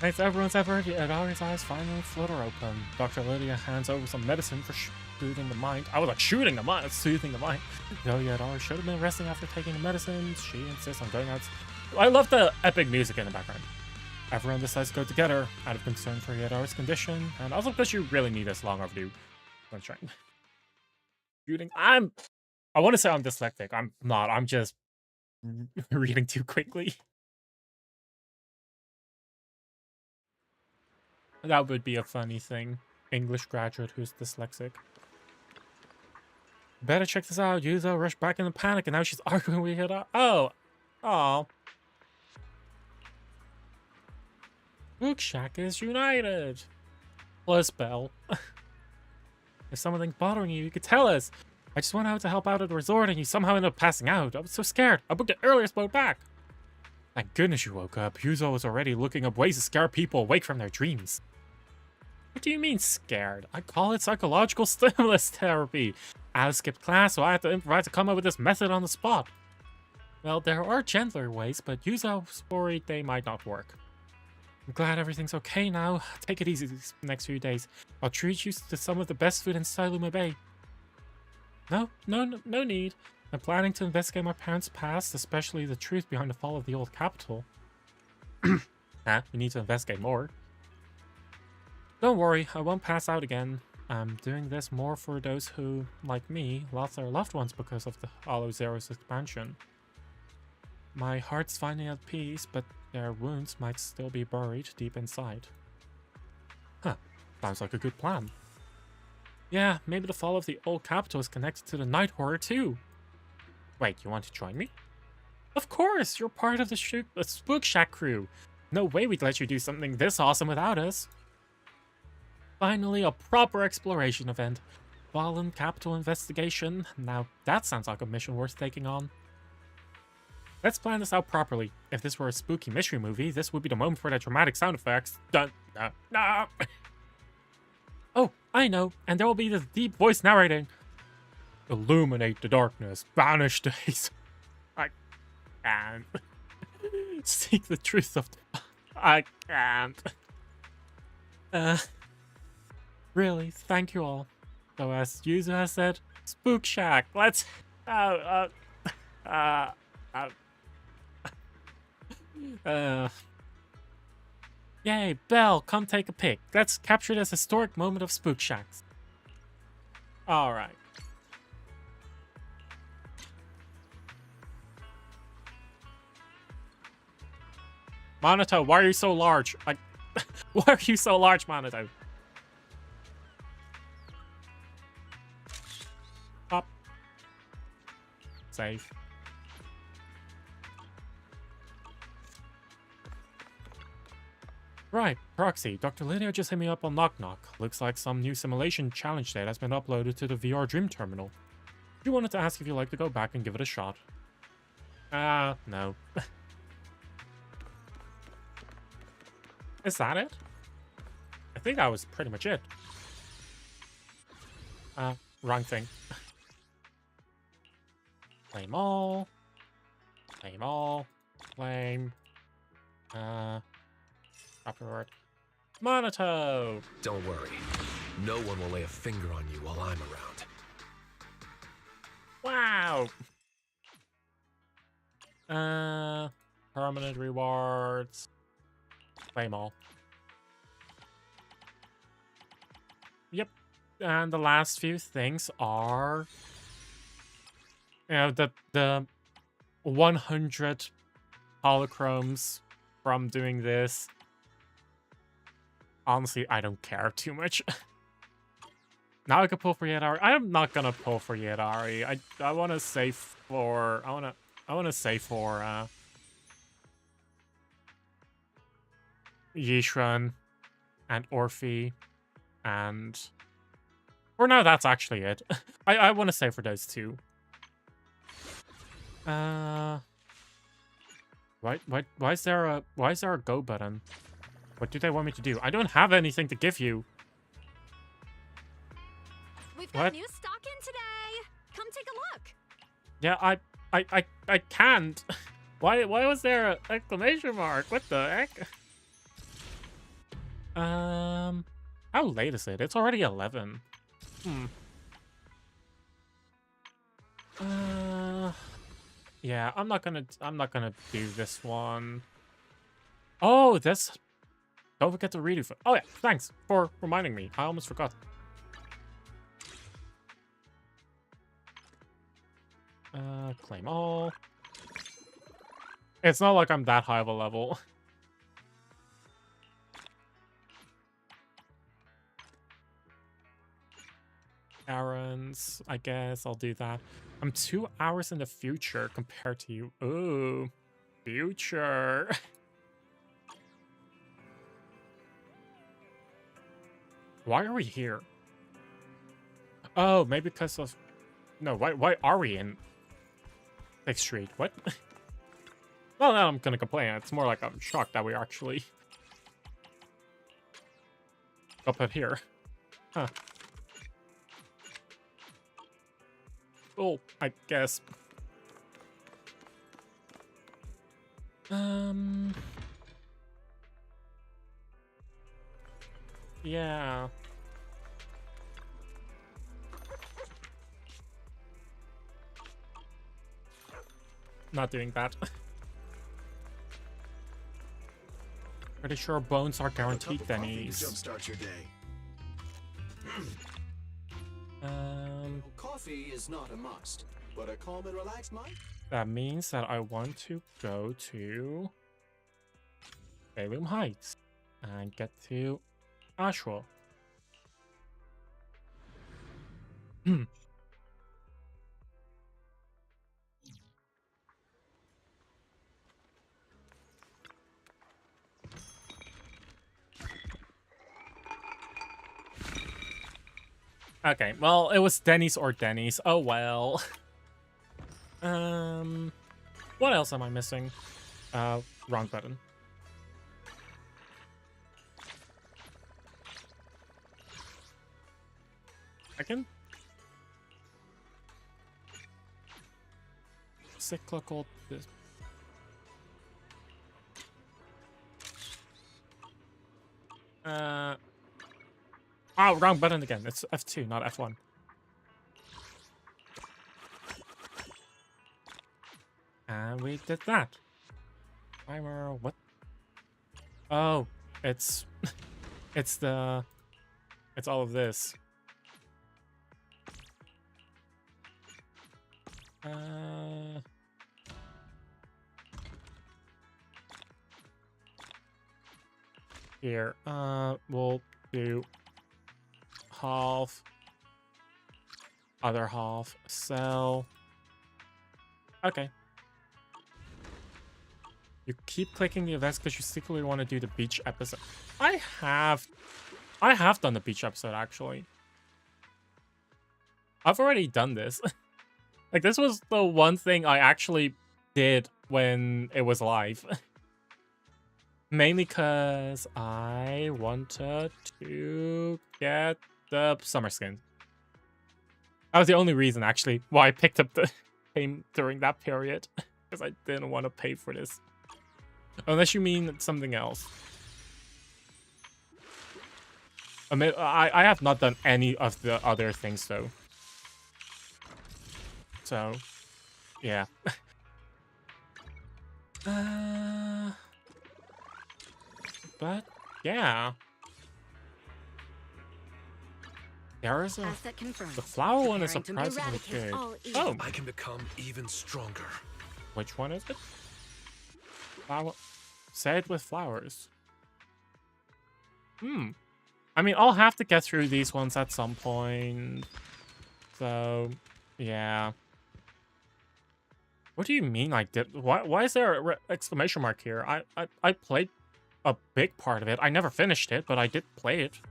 [SPEAKER 1] Thanks to everyone's effort, Yadari's eyes finally flutter open. Dr. Lydia hands over some medicine for soothing the mind. I was like, shooting the mind, soothing the mind. Though Yadari should have been resting after taking the medicines, she insists on going out. I love the epic music in the background. Everyone decides to go together out of concern for Yadari's condition, and also because you really need this long overdue sunshine. Shooting. I want to say I'm dyslexic. I'm not. I'm just reading too quickly. That would be a funny thing. English graduate who's dyslexic. Better check this out. Yuzo rushed back in a panic and now she's arguing with Yadari. Oh. Oh. Book Shack is united. Plus Bell. If something's bothering you, you could tell us. I just went out to help out at the resort and you somehow ended up passing out. I was so scared. I booked the earliest boat back. Thank goodness you woke up. Yuzo was already looking up ways to scare people awake from their dreams. What do you mean scared? I call it psychological stimulus therapy. I skipped class, so I had to improvise to come up with this method on the spot. Well, there are gentler ways, but Yuzo's worried they might not work. I'm glad everything's okay now. Take it easy these next few days. I'll treat you to some of the best food in Sailuma Bay. No need. I'm planning to investigate my parents' past, especially the truth behind the fall of the old capital. We need to investigate more. Don't worry, I won't pass out again. I'm doing this more for those who, like me, lost their loved ones because of the Hollow Zero's expansion. My heart's finally at peace, but their wounds might still be buried deep inside. Huh, sounds like a good plan. Yeah, maybe the fall of the old capital is connected to the night horror too. Wait, you want to join me? Of course, you're part of the Spook Shack crew. No way we'd let you do something this awesome without us. Finally, a proper exploration event. Fallen Capital investigation. Now, that sounds like a mission worth taking on. Let's plan this out properly. If this were a spooky mystery movie, this would be the moment for the dramatic sound effects. Dun, dun, dun. Oh, I know. And there will be this deep voice narrating. Illuminate the darkness. Banish the haze. I can't. Seek the truth of the... I can't. Really, thank you all. So as Yuzu has said, Spook Shack, let's... Yay, Belle, come take a pic. Let's capture this historic moment of Spook Shacks. Alright. Monato, why are you so large? Why are you so large, Monato? Up. Save. Right, Proxy. Dr. Linear just hit me up on Knock Knock. Looks like some new simulation challenge data has been uploaded to the VR Dream Terminal. You wanted to ask if you'd like to go back and give it a shot. No. Is that it? I think that was pretty much it. Wrong thing. Claim all. Claim all. Claim. Copyright. Monato!
[SPEAKER 5] Don't worry. No one will lay a finger on you while I'm around.
[SPEAKER 1] Wow! Permanent rewards. Claim all. Yep. And the last few things are... You know, the 100 holochromes from doing this. Honestly, I don't care too much. Now I can pull for Yetari. I'm not gonna pull for Yetari. I want to save for... I want to save for... Yishrun and Orphe and... Or no, that's actually it. I want to save for those two. Why is there a go button? What do they want me to do? I don't have anything to give you.
[SPEAKER 3] We've got new stock in today. Come take a look.
[SPEAKER 1] Yeah, I can't. Why was there an exclamation mark? What the heck? How late is it? It's already 11. Yeah, I'm not gonna do this one. Oh, this. Don't forget to redo. Oh yeah, thanks for reminding me. I almost forgot. Claim all. It's not like I'm that high of a level. Errands, I guess I'll do that. I'm 2 hours in the future compared to you. Ooh, future. Why are we here? Oh, maybe because of... No, why are we in 6th Street? What? Well, now I'm gonna complain. It's more like I'm shocked that we actually... up it here. Huh. Oh, I guess. Yeah. Not doing that. Pretty sure bones are guaranteed, Denny's.
[SPEAKER 18] Jumpstart your day. Coffee is not a must, but a calm and relaxed mind.
[SPEAKER 1] That means that I want to go to Baloom Heights and get to Ashwell. Okay, well, it was Denny's or Denny's. Oh well. What else am I missing? Wrong button. I can cyclical this. Oh, wrong button again. It's F2, not F1. And we did that. Timer, what? Oh, It's it's all of this. Here, we'll do half, other half, sell. Okay. You keep clicking the events because you secretly want to do the beach episode. I have done the beach episode, actually. I've already done this. Like, this was the one thing I actually did when it was live. Mainly because I wanted to get the summer skin. That was the only reason, actually, why I picked up the game during that period. Because I didn't want to pay for this. Unless you mean something else. I have not done any of the other things, though. So, yeah. But, yeah. There is a... The flower one is surprisingly good. Oh!
[SPEAKER 5] I can become even stronger.
[SPEAKER 1] Which one is it? Flower... Say it with flowers. I mean, I'll have to get through these ones at some point. So, yeah. What do you mean I did? Why is there an exclamation mark here? I played a big part of it. I never finished it, but I did play it.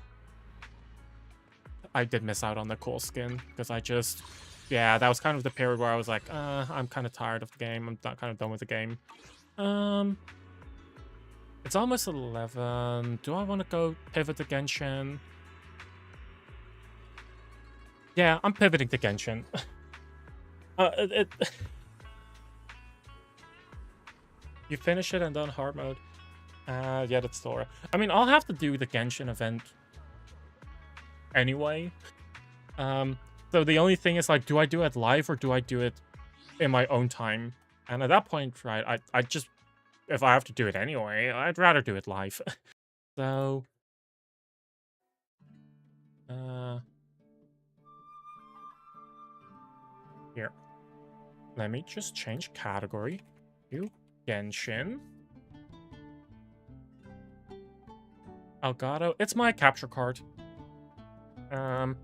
[SPEAKER 1] I did miss out on the cool skin because I just... Yeah, that was kind of the period where I was like, I'm kind of tired of the game. I'm not kind of done with the game. It's almost 11. Do I want to go pivot to Genshin? Yeah, I'm pivoting to Genshin. You finish it and done hard mode. Yeah, that's Dora. I mean, I'll have to do the Genshin event anyway. So the only thing is, like, do I do it live or do I do it in my own time? And at that point, right, I just... If I have to do it anyway, I'd rather do it live. So... Here. Let me just change category to Genshin. Elgato. It's my capture card. I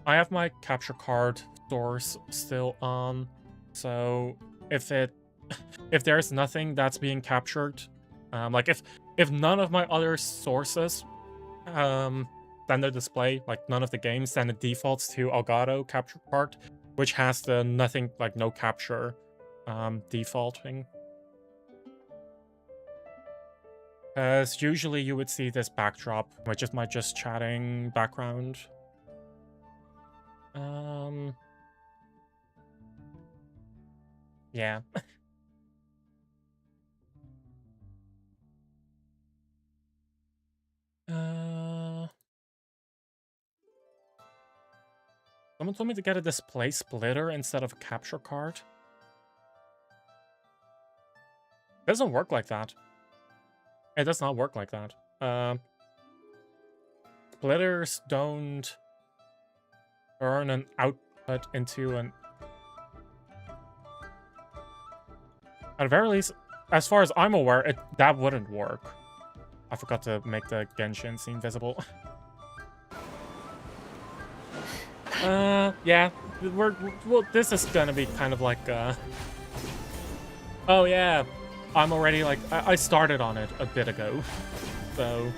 [SPEAKER 1] have my capture card source still on, so if there's nothing that's being captured, like if none of my other sources send the display, like none of the games, then it defaults to Elgato capture card, which has the nothing, like no capture defaulting. Because usually you would see this backdrop, which is my just chatting background. Yeah. Someone told me to get a display splitter instead of a capture card. It doesn't work like that. It does not work like that. Splitters don't turn an output into an... At the very least, as far as I'm aware, that wouldn't work. I forgot to make the Genshin scene visible. Yeah, well, this is gonna be kind of like, oh yeah, I'm already like, I started on it a bit ago, so...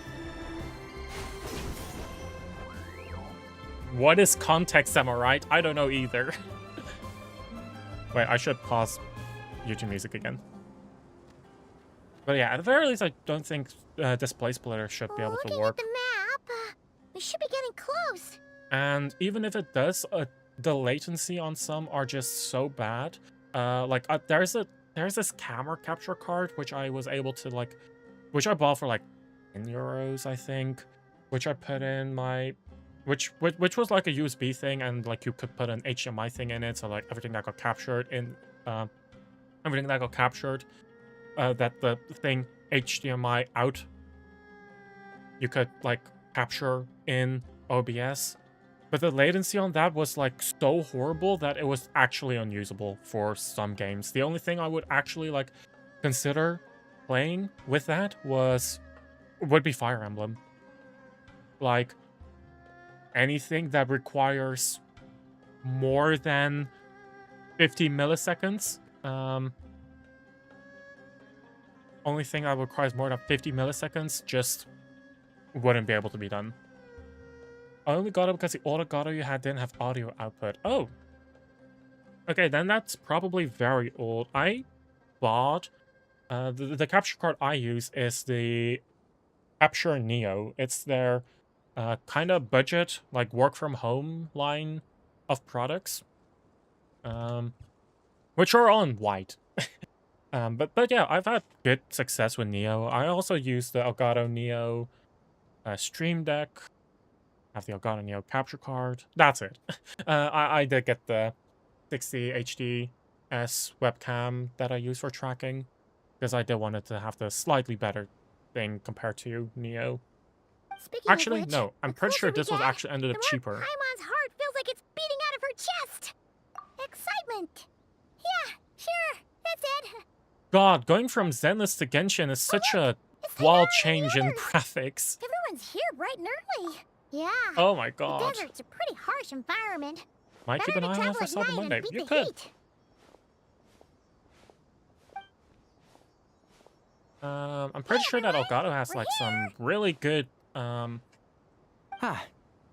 [SPEAKER 1] What is context, am I right? I don't know either. Wait, I should pause YouTube music again. But yeah, at the very least, I don't think display splitter should be able to work.
[SPEAKER 4] Looking at the map, we should be getting close.
[SPEAKER 1] And even if it does, the latency on some are just so bad. Like there's this camera capture card which I was able to like, which I bought for like €10, I think, which I put in my, which was like a USB thing, and like you could put an HDMI thing in it, so like everything that got captured in, that the thing HDMI out you could like capture in OBS. But the latency on that was like so horrible that it was actually unusable for some games. The only thing I would actually like consider playing with that would be Fire Emblem. Like anything that requires more than 50 milliseconds. Only thing that requires more than 50 milliseconds just wouldn't be able to be done. I only got it because the auto Gato you had didn't have audio output. Oh. Okay, then that's probably very old. I bought... the capture card I use is the Capture Neo. It's their kind of budget, like work-from-home line of products. Which are on white. But yeah, I've had good success with Neo. I also use the Elgato Neo Stream Deck. I have the Elgato Neo capture card. That's it. I did get the 60 HDS webcam that I use for tracking, because I did want it to have the slightly better thing compared to Neo. Actually, no. I'm pretty sure this was actually ended up cheaper.
[SPEAKER 4] Paimon's heart feels like it's beating out of her chest. Excitement. Yeah, sure. That's it.
[SPEAKER 1] God, going from Zenless to Genshin is such a wild change in graphics.
[SPEAKER 4] Everyone's here bright and early. Yeah.
[SPEAKER 1] Oh my god.
[SPEAKER 4] The desert's a pretty harsh environment.
[SPEAKER 1] Might keep an eye out for Cyber Monday. You could. I'm pretty sure that Elgato has like some really good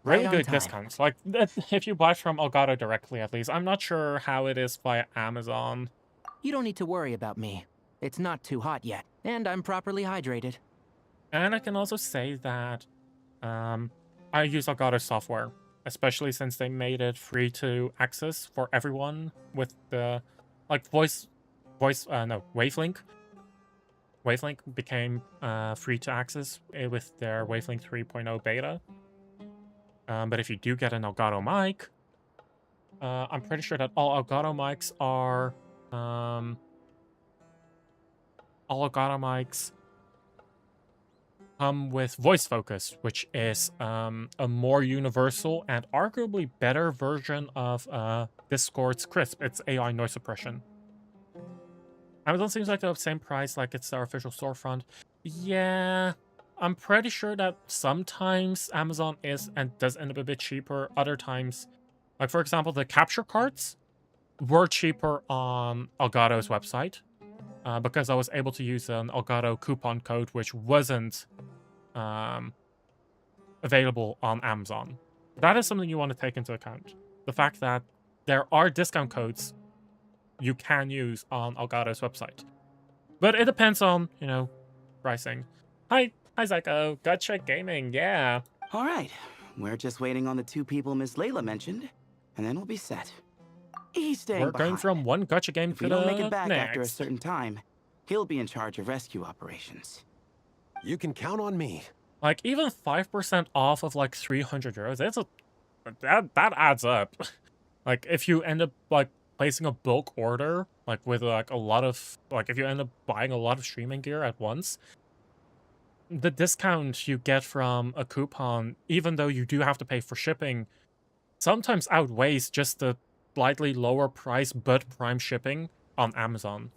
[SPEAKER 1] really good discounts. Like if you buy from Elgato directly at least. I'm not sure how it is via Amazon.
[SPEAKER 19] You don't need to worry about me. It's not too hot yet, and I'm properly hydrated.
[SPEAKER 1] And I can also say that I use Elgato software, especially since they made it free to access for everyone with the like Wavelink. Wavelink became free to access with their Wavelink 3.0 beta. But if you do get an Elgato mic, I'm pretty sure that all Elgato mics are come with voice focus, which is a more universal and arguably better version of Discord's Crisp. It's AI noise suppression. Amazon seems like they're the same price, like it's their official storefront. Yeah, I'm pretty sure that sometimes Amazon is and does end up a bit cheaper. Other times, like for example, the capture cards were cheaper on Elgato's website because I was able to use an Elgato coupon code, which wasn't available on Amazon. That is something you want to take into account. The fact that there are discount codes you can use on Elgato's website. But it depends on, you know, pricing. Hi Zyko. Gotcha Gaming, yeah.
[SPEAKER 20] Alright, we're just waiting on the two people Miss Layla mentioned, and then we'll be set. He's staying
[SPEAKER 1] We're going from one gotcha game
[SPEAKER 20] if
[SPEAKER 1] to
[SPEAKER 20] we
[SPEAKER 1] the
[SPEAKER 20] don't make it back
[SPEAKER 1] next.
[SPEAKER 20] after a certain time, he'll be in charge of rescue operations.
[SPEAKER 18] You can count on me.
[SPEAKER 1] Like, even 5% off of, like, 300 euros, that adds up. Like, if you end up, like, placing a bulk order, like, with, like, a lot of, like, if you end up buying a lot of streaming gear at once, the discount you get from a coupon, even though you do have to pay for shipping, sometimes outweighs just the slightly lower price but prime shipping on Amazon.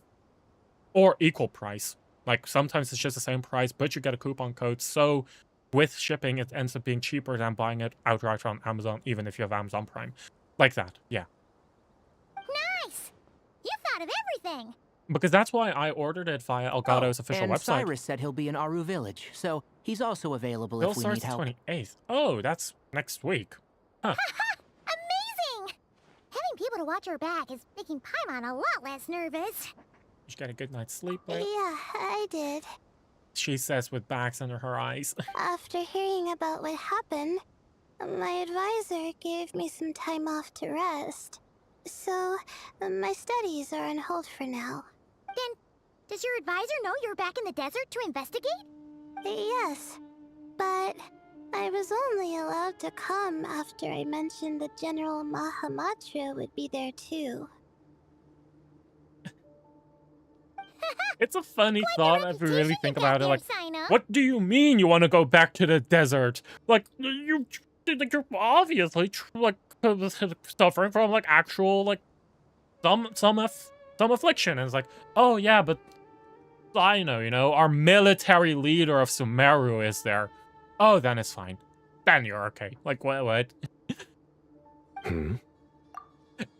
[SPEAKER 1] Or equal price. Like, sometimes it's just the same price, but you get a coupon code, so with shipping, it ends up being cheaper than buying it outright on Amazon, even if you have Amazon Prime. Like that, yeah.
[SPEAKER 4] Nice! You thought of everything!
[SPEAKER 1] Because that's why I ordered it via Elgato's official
[SPEAKER 19] and
[SPEAKER 1] website.
[SPEAKER 19] Cyrus said he'll be in Aru Village, so he's also available
[SPEAKER 1] Bill
[SPEAKER 19] if we need
[SPEAKER 1] starts
[SPEAKER 19] help.
[SPEAKER 1] the 28th. Oh, that's next week. Huh.
[SPEAKER 4] Amazing! Having people to watch your back is making Paimon a lot less nervous.
[SPEAKER 1] Did you get a good night's sleep, right?
[SPEAKER 4] Yeah, I did.
[SPEAKER 1] She says with bags under her eyes.
[SPEAKER 4] After hearing about what happened, my advisor gave me some time off to rest. So, my studies are on hold for now. Then, does your advisor know you're back in the desert to investigate? Yes, but I was only allowed to come after I mentioned that General Mahamatra would be there too.
[SPEAKER 1] It's a funny thought if you really think about it. Like,
[SPEAKER 4] Sino.
[SPEAKER 1] what do you mean you want to go back to the desert? Like, you're obviously like suffering from like actual like some affliction. And it's like, oh yeah, but Sino, you know, our military leader of Sumeru is there. Oh, then it's fine. Then you're okay. Like, what?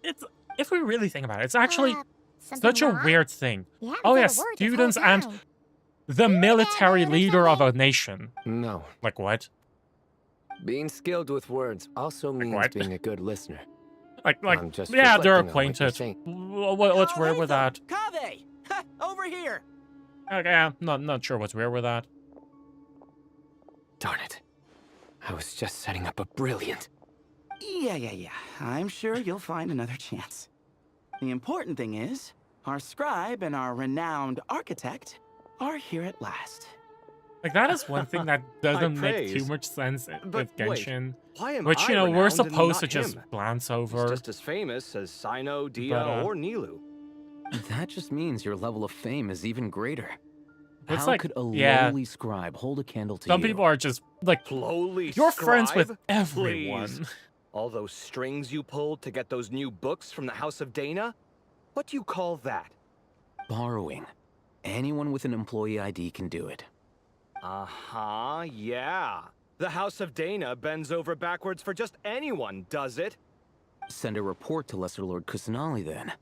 [SPEAKER 1] It's, if we really think about it, it's actually such a weird thing. Oh yeah, students and the military leader of a nation.
[SPEAKER 11] No.
[SPEAKER 1] Like what?
[SPEAKER 11] Being skilled with words also means being a good listener.
[SPEAKER 1] Like
[SPEAKER 11] I'm just
[SPEAKER 1] yeah, they're
[SPEAKER 11] reflecting on what you're
[SPEAKER 1] acquainted.
[SPEAKER 11] saying.
[SPEAKER 1] What's weird with that?
[SPEAKER 20] Kaveh! Over here!
[SPEAKER 1] Okay, I'm not sure what's weird with that.
[SPEAKER 11] Darn it. I was just setting up a brilliant...
[SPEAKER 20] Yeah. I'm sure you'll find another chance. The important thing is, our scribe and our renowned architect are here at last.
[SPEAKER 1] Like, that is one thing that doesn't make
[SPEAKER 9] praise.
[SPEAKER 1] too much sense with Genshin.
[SPEAKER 9] Why am
[SPEAKER 1] Which,
[SPEAKER 9] I
[SPEAKER 1] you know, we're
[SPEAKER 9] renowned and
[SPEAKER 1] supposed to
[SPEAKER 9] not
[SPEAKER 1] just
[SPEAKER 9] him?
[SPEAKER 1] glance
[SPEAKER 9] He's
[SPEAKER 1] over.
[SPEAKER 9] just as famous as Sino, Dia,
[SPEAKER 1] But,
[SPEAKER 9] or Nilu.
[SPEAKER 21] That just means your level of fame is even greater.
[SPEAKER 1] It's
[SPEAKER 21] How
[SPEAKER 1] like,
[SPEAKER 21] could a
[SPEAKER 1] yeah.
[SPEAKER 21] lowly scribe hold a candle to
[SPEAKER 1] Some
[SPEAKER 21] you?
[SPEAKER 1] people are just, like,
[SPEAKER 9] Lowly
[SPEAKER 1] you're friends with
[SPEAKER 9] scribe?
[SPEAKER 1] everyone.
[SPEAKER 9] Please. All those strings you pulled to get those new books from the House of Dana? What do you call that?
[SPEAKER 21] Borrowing. Anyone with an employee ID can do it.
[SPEAKER 9] Uh-huh, yeah. The House of Dana bends over backwards for just anyone, does it?
[SPEAKER 21] Send a report to Lesser Lord Kusanali then.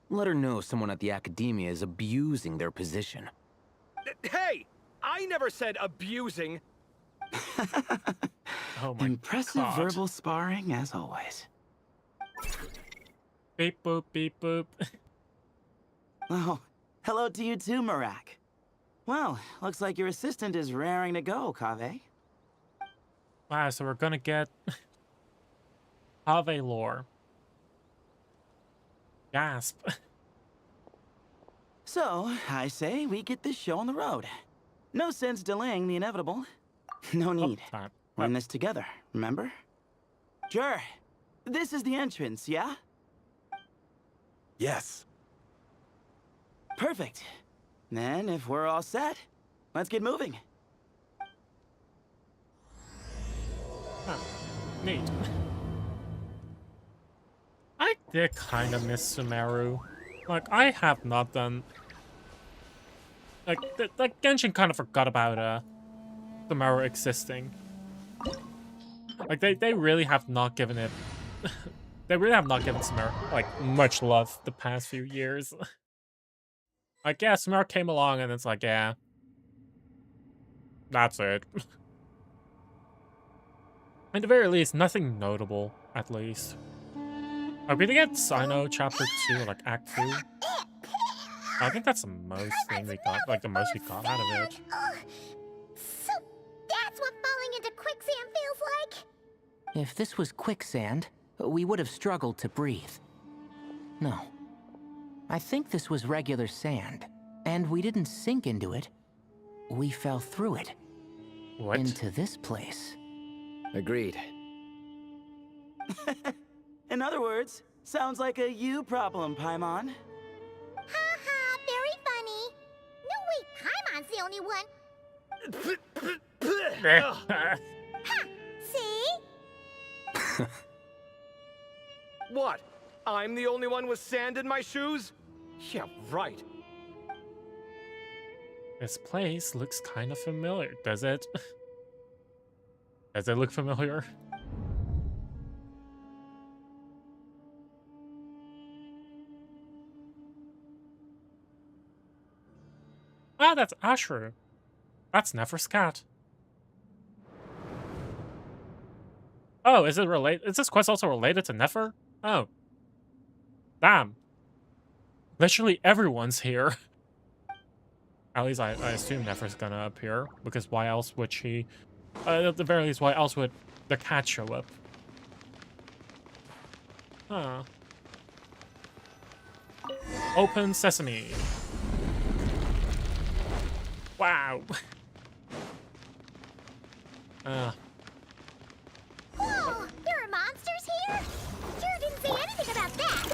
[SPEAKER 21] Let her know someone at the Academia is abusing their position.
[SPEAKER 9] Hey! I never said abusing.
[SPEAKER 1] Oh my
[SPEAKER 20] Impressive
[SPEAKER 1] God.
[SPEAKER 20] verbal sparring, as always.
[SPEAKER 1] Beep boop, beep boop.
[SPEAKER 20] Oh, hello to you too, Marak. Well, looks like your assistant is raring to go, Kaveh.
[SPEAKER 1] Wow, so we're gonna get Ave lore. Gasp.
[SPEAKER 20] So, I say we get this show on the road. No sense delaying the inevitable. No need. We're in this together, remember? Sure. This is the entrance, yeah?
[SPEAKER 18] Yes.
[SPEAKER 20] Perfect. Then, if we're all set, let's get moving.
[SPEAKER 1] Huh. Neat. I did kind of miss Sumeru. Like, I have not done... Like, Genshin kind of forgot about, Sumeru existing. Like, they really have not given it... they really have not given Sumeru, like, much love the past few years. Like, yeah, Sumeru came along and it's like, yeah. That's it. At the very least, nothing notable, at least. Are we gonna get Sino Chapter 2, or like Act 2? I think that's the most thing we got, like the most we got out of it.
[SPEAKER 4] So that's what falling into quicksand feels like?
[SPEAKER 19] If this was quicksand, we would have struggled to breathe. No. I think this was regular sand, and we didn't sink into it. We fell through it.
[SPEAKER 1] What?
[SPEAKER 19] Into this place.
[SPEAKER 11] Agreed.
[SPEAKER 20] In other words, sounds like a you problem, Paimon.
[SPEAKER 4] Ha, very funny. No, wait, Paimon's the only one. Ha, see?
[SPEAKER 9] What? I'm the only one with sand in my shoes? Yeah, right.
[SPEAKER 1] This place looks kind of familiar, does it? Does it look familiar? Ah, that's Ashru. That's Nefer's cat. Oh, is it related? Is this quest also related to Nefer? Oh. Damn. Literally everyone's here. At least I assume Nefer's gonna appear, because why else would she... at the very least, why else would the cat show up? Huh. Open sesame. Wow.
[SPEAKER 4] Whoa, there are monsters here? Sure didn't say anything about that.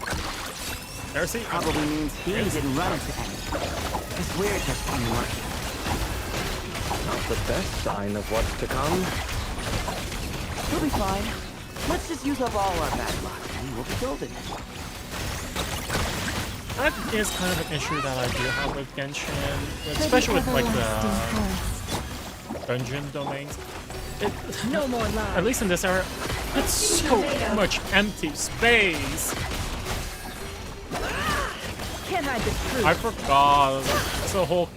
[SPEAKER 1] There's the...
[SPEAKER 20] Probably means he didn't run into any. This weird just isn't working.
[SPEAKER 14] Not the best sign of what's to come.
[SPEAKER 20] We'll be fine. Let's just use up all our bad luck, and we'll be golden.
[SPEAKER 1] That is kind of an issue that I do have with Genshin, especially with like the dungeon domains.
[SPEAKER 22] No more love.
[SPEAKER 1] At least in this era, it's so much empty space.
[SPEAKER 22] Can't hide the truth.
[SPEAKER 1] I forgot the whole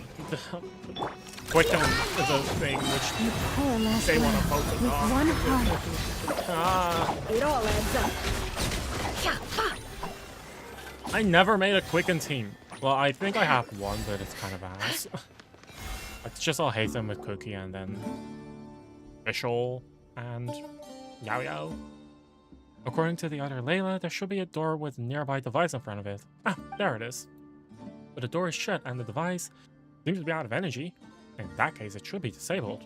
[SPEAKER 1] quicken the thing which they want to focus
[SPEAKER 22] with
[SPEAKER 1] on.
[SPEAKER 22] One heart. It all adds up.
[SPEAKER 1] I never made a quicken team. Well, I think I have one, but it's kind of ass. It's just I'll hate them with Cookie and then Fischl and Yao Yao. According to the other Layla, there should be a door with a nearby device in front of it. Ah, there it is. But the door is shut and the device seems to be out of energy. In that case, it should be disabled.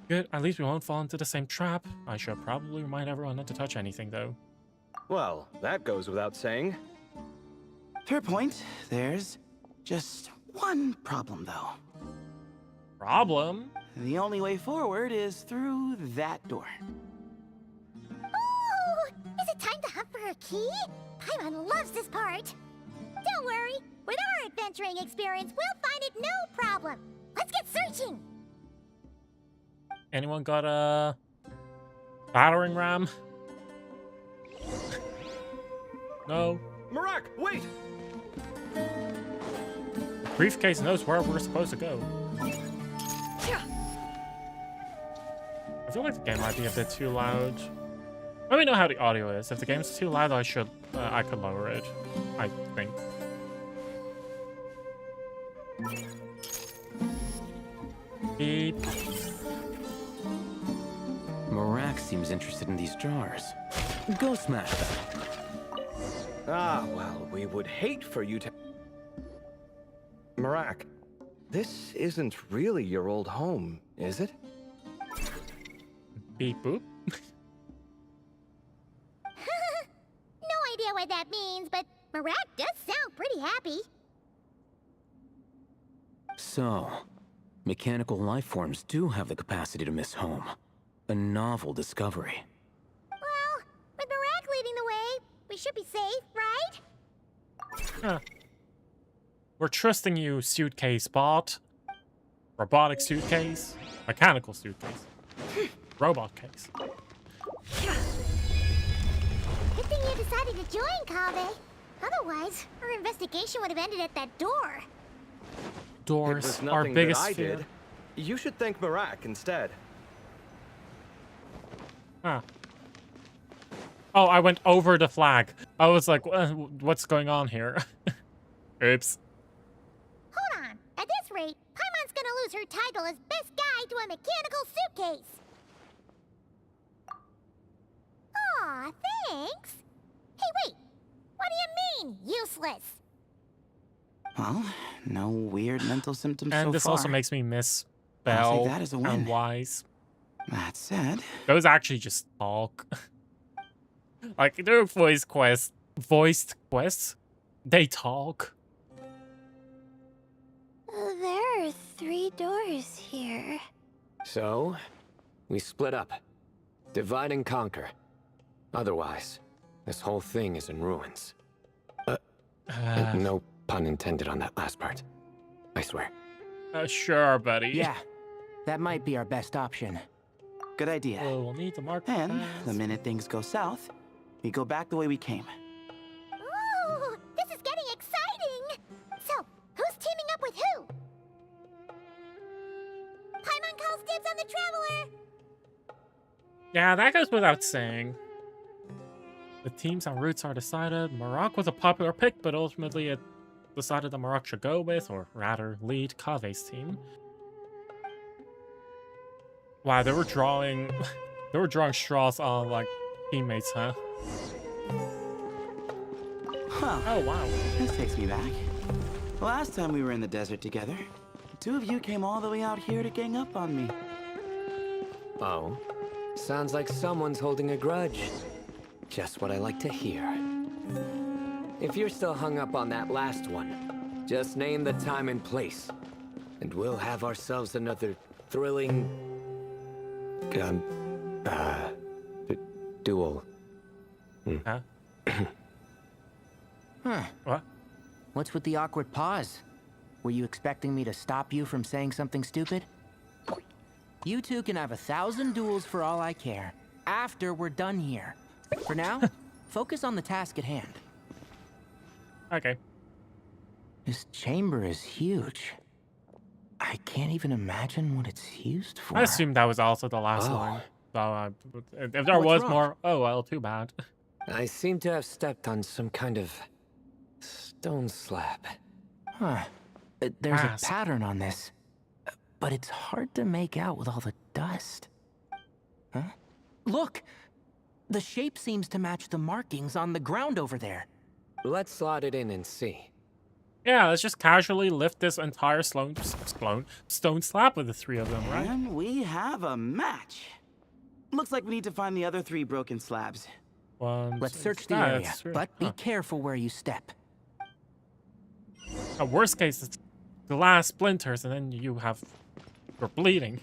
[SPEAKER 1] Good, at least we won't fall into the same trap. I should probably remind everyone not to touch anything, though.
[SPEAKER 14] Well, that goes without saying.
[SPEAKER 20] Fair point. There's just one problem, though.
[SPEAKER 1] Problem?
[SPEAKER 20] The only way forward is through that door.
[SPEAKER 4] Oh! Is it time to hunt for a key? Paimon loves this part. Don't worry. With our adventuring experience, we'll find it no problem. Let's get searching.
[SPEAKER 1] Anyone got a battering ram? No.
[SPEAKER 14] Marak, wait!
[SPEAKER 1] Briefcase knows where we're supposed to go. I feel like the game might be a bit too loud. Let me know how the audio is. If the game's too loud, I could lower it. I think. Beep.
[SPEAKER 21] Marak seems interested in these jars. Go smash them.
[SPEAKER 14] Ah, well, we would hate for you to... Marak, this isn't really your old home, is it?
[SPEAKER 1] Beep boop.
[SPEAKER 4] No idea what that means, but Marak does sound pretty happy.
[SPEAKER 21] So, mechanical life forms do have the capacity to miss home. A novel discovery.
[SPEAKER 4] Well, with Marak leading the way, we should be safe, right?
[SPEAKER 1] Huh. We're trusting you, suitcase bot. Robotic suitcase. Mechanical suitcase. Robot case.
[SPEAKER 4] Good thing you decided to join, Kaveh. Otherwise, our investigation would have ended at that door.
[SPEAKER 1] Doors,
[SPEAKER 14] it was
[SPEAKER 1] our
[SPEAKER 14] nothing
[SPEAKER 1] biggest
[SPEAKER 14] that I
[SPEAKER 1] fear.
[SPEAKER 14] did. You should thank Marak instead.
[SPEAKER 1] Huh. Oh, I went over the flag. I was like, what's going on here? Oops.
[SPEAKER 4] Hold on. At this rate, Paimon's gonna lose her title as best guide to a mechanical suitcase. Aw, thanks. Hey, wait. What do you mean, useless?
[SPEAKER 20] Well, no weird mental symptoms
[SPEAKER 1] And
[SPEAKER 20] so
[SPEAKER 1] this
[SPEAKER 20] far.
[SPEAKER 1] also makes me miss
[SPEAKER 20] I'll
[SPEAKER 1] Bell
[SPEAKER 20] take that as a win.
[SPEAKER 1] and Wise.
[SPEAKER 20] That said,
[SPEAKER 1] Those actually just talk. Like, they're voiced quests. They talk.
[SPEAKER 7] There are 3 doors here.
[SPEAKER 11] So, we split up. Divide and conquer. Otherwise, this whole thing is in ruins. No pun intended on that last part. I swear.
[SPEAKER 1] Sure, buddy.
[SPEAKER 19] Yeah, that might be our best option.
[SPEAKER 20] good idea.
[SPEAKER 1] Oh, we'll need to mark
[SPEAKER 20] And the minute things go south, we go back the way we came.
[SPEAKER 4] Ooh, this is getting exciting! So, who's teaming up with who? Paimon calls dibs on the Traveler!
[SPEAKER 1] Yeah, that goes without saying. The teams and routes are decided. Marak was a popular pick, but ultimately it decided that Marak should go with, or rather, lead Kaveh's team. Wow, they were drawing straws on, like, teammates, huh?
[SPEAKER 20] Huh.
[SPEAKER 1] Oh, wow.
[SPEAKER 20] This takes me back. The last time we were in the desert together, the 2 of you came all the way out here to gang up on me.
[SPEAKER 11] Oh? Sounds like someone's holding a grudge. Just what I like to hear. If you're still hung up on that last one, Just name the time and place, and we'll have ourselves another thrilling... duel.
[SPEAKER 1] Huh?
[SPEAKER 19] Huh.
[SPEAKER 1] What?
[SPEAKER 19] What's with the awkward pause? Were you expecting me to stop you from saying something stupid? You two can have 1,000 duels for all I care, after we're done here. For now, focus on the task at hand.
[SPEAKER 1] Okay.
[SPEAKER 19] This chamber is huge. I can't even imagine what it's used for.
[SPEAKER 1] I assumed that was also the last one. So, if there was more, oh well, too bad.
[SPEAKER 11] I seem to have stepped on some kind of stone slab.
[SPEAKER 19] Huh. There's a pattern on this, but it's hard to make out with all the dust. Huh? Look! The shape seems to match the markings on the ground over there.
[SPEAKER 11] Let's slot it in and see.
[SPEAKER 1] Yeah, let's just casually lift this entire stone slab with the three of them, right?
[SPEAKER 20] And we have a match. Looks like we need to find the other 3 broken slabs.
[SPEAKER 19] Let's search the area, but be careful where you step.
[SPEAKER 1] Worst case, it's glass splinters, and then you're bleeding.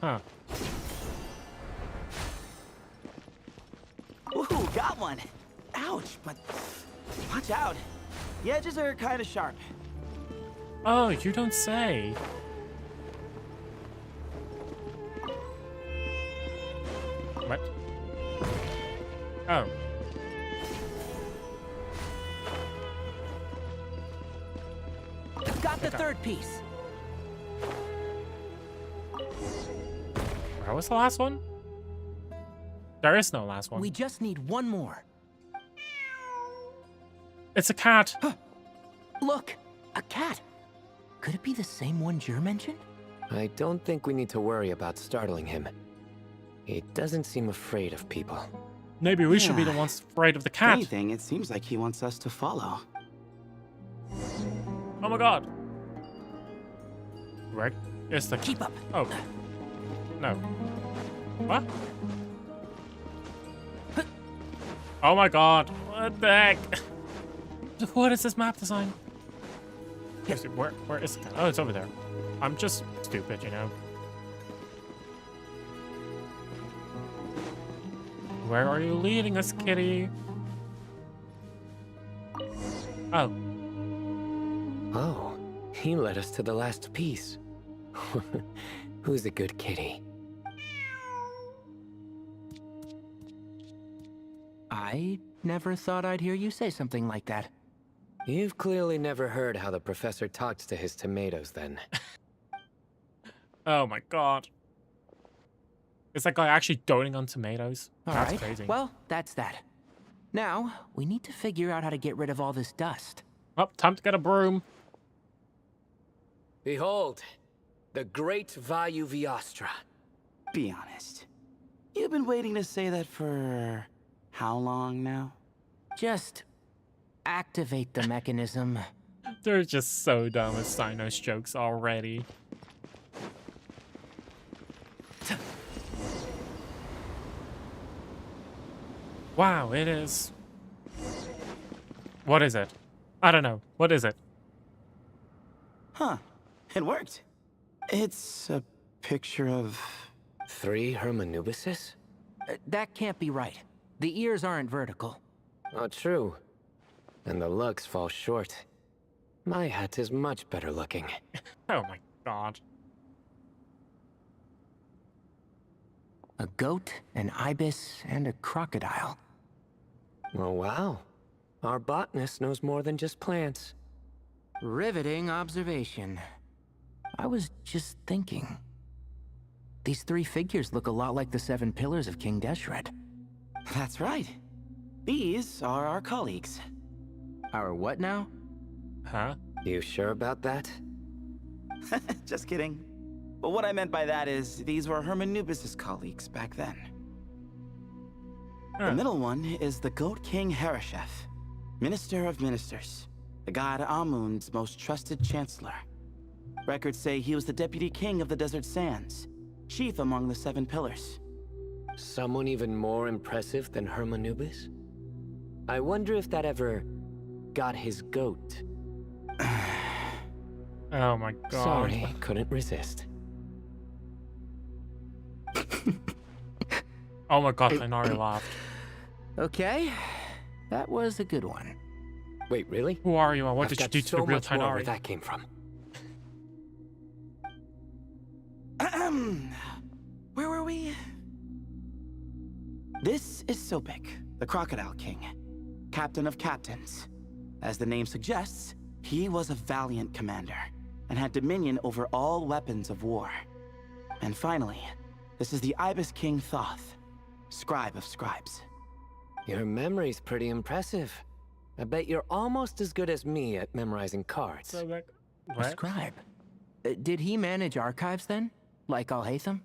[SPEAKER 1] Huh.
[SPEAKER 20] Ooh, got one. Ouch, but watch out. The edges are kind of sharp.
[SPEAKER 1] Oh, you don't say. What? Oh.
[SPEAKER 19] Got the third piece.
[SPEAKER 1] Where was the last one? There is no last one.
[SPEAKER 19] We just need one more.
[SPEAKER 1] It's a cat.
[SPEAKER 19] Look, a cat. Could it be the same one Jer mentioned?
[SPEAKER 11] I don't think we need to worry about startling him. He doesn't seem afraid of people.
[SPEAKER 1] Maybe we should be the ones afraid of the cat.
[SPEAKER 20] If anything, it seems like he wants us to follow.
[SPEAKER 1] Oh my god. Where is the...
[SPEAKER 19] Keep up.
[SPEAKER 1] Oh. No. What? Oh my god. What the heck? What is this map design? Seriously, where is it? Oh, it's over there. I'm just stupid, you know. Where are you leading us, kitty? Oh.
[SPEAKER 11] Oh, he led us to the last piece. Who's a good kitty?
[SPEAKER 19] I never thought I'd hear you say something like that.
[SPEAKER 11] You've clearly never heard how the professor talks to his tomatoes, then.
[SPEAKER 1] Oh my god. Is that guy actually doting on tomatoes? That's
[SPEAKER 19] Alright,
[SPEAKER 1] crazy.
[SPEAKER 19] well, that's that. Now, we need to figure out how to get rid of all this dust.
[SPEAKER 1] Oh, time to get a broom.
[SPEAKER 11] Behold, the great Vayuviastra.
[SPEAKER 20] Be honest. You've been waiting to say that for... how long now?
[SPEAKER 19] Just activate the mechanism.
[SPEAKER 1] They're just so dumb with Sinos jokes already. Wow, it is... What is it? I don't know. What is it?
[SPEAKER 20] Huh. It worked. It's a picture of...
[SPEAKER 11] 3 Hermanubises?
[SPEAKER 19] That can't be right. The ears aren't vertical.
[SPEAKER 11] Oh, true. And the lugs fall short. My hat is much better looking.
[SPEAKER 1] Oh my god.
[SPEAKER 19] A goat, an ibis, and a crocodile.
[SPEAKER 11] Oh, wow. Our botanist knows more than just plants.
[SPEAKER 19] Riveting observation. I was just thinking. These 3 figures look a lot like the 7 pillars of King Deshret.
[SPEAKER 20] That's right. These are our colleagues.
[SPEAKER 19] Our what now?
[SPEAKER 1] Huh?
[SPEAKER 11] You sure about that?
[SPEAKER 20] Just kidding. But what I meant by that is, these were Hermanubis' colleagues back then. The middle one is the Goat King Hereshef, Minister of Ministers, the god Amun's most trusted chancellor. Records say he was the deputy king of the Desert Sands, chief among the 7 pillars.
[SPEAKER 11] Someone even more impressive than Hermanubis? I wonder if that ever got his goat.
[SPEAKER 1] Oh my god.
[SPEAKER 11] Sorry, couldn't resist.
[SPEAKER 1] Oh my god, Tainari laughed.
[SPEAKER 19] Okay, that was a good one.
[SPEAKER 11] Wait, really?
[SPEAKER 1] Who are you and what
[SPEAKER 11] I've
[SPEAKER 1] did you
[SPEAKER 11] got
[SPEAKER 1] do to
[SPEAKER 11] so
[SPEAKER 1] the real
[SPEAKER 11] much more where
[SPEAKER 1] Tainari?
[SPEAKER 11] that came from.
[SPEAKER 20] Where were we? This is Sopik, the Crocodile King, captain of captains. As the name suggests, he was a valiant commander and had dominion over all weapons of war. And finally, this is the Ibis King Thoth, scribe of scribes.
[SPEAKER 11] Your memory's pretty impressive. I bet you're almost as good as me at memorizing cards.
[SPEAKER 1] So like,
[SPEAKER 19] A
[SPEAKER 1] what?
[SPEAKER 19] scribe. Did he manage archives then? Like Alhaitham?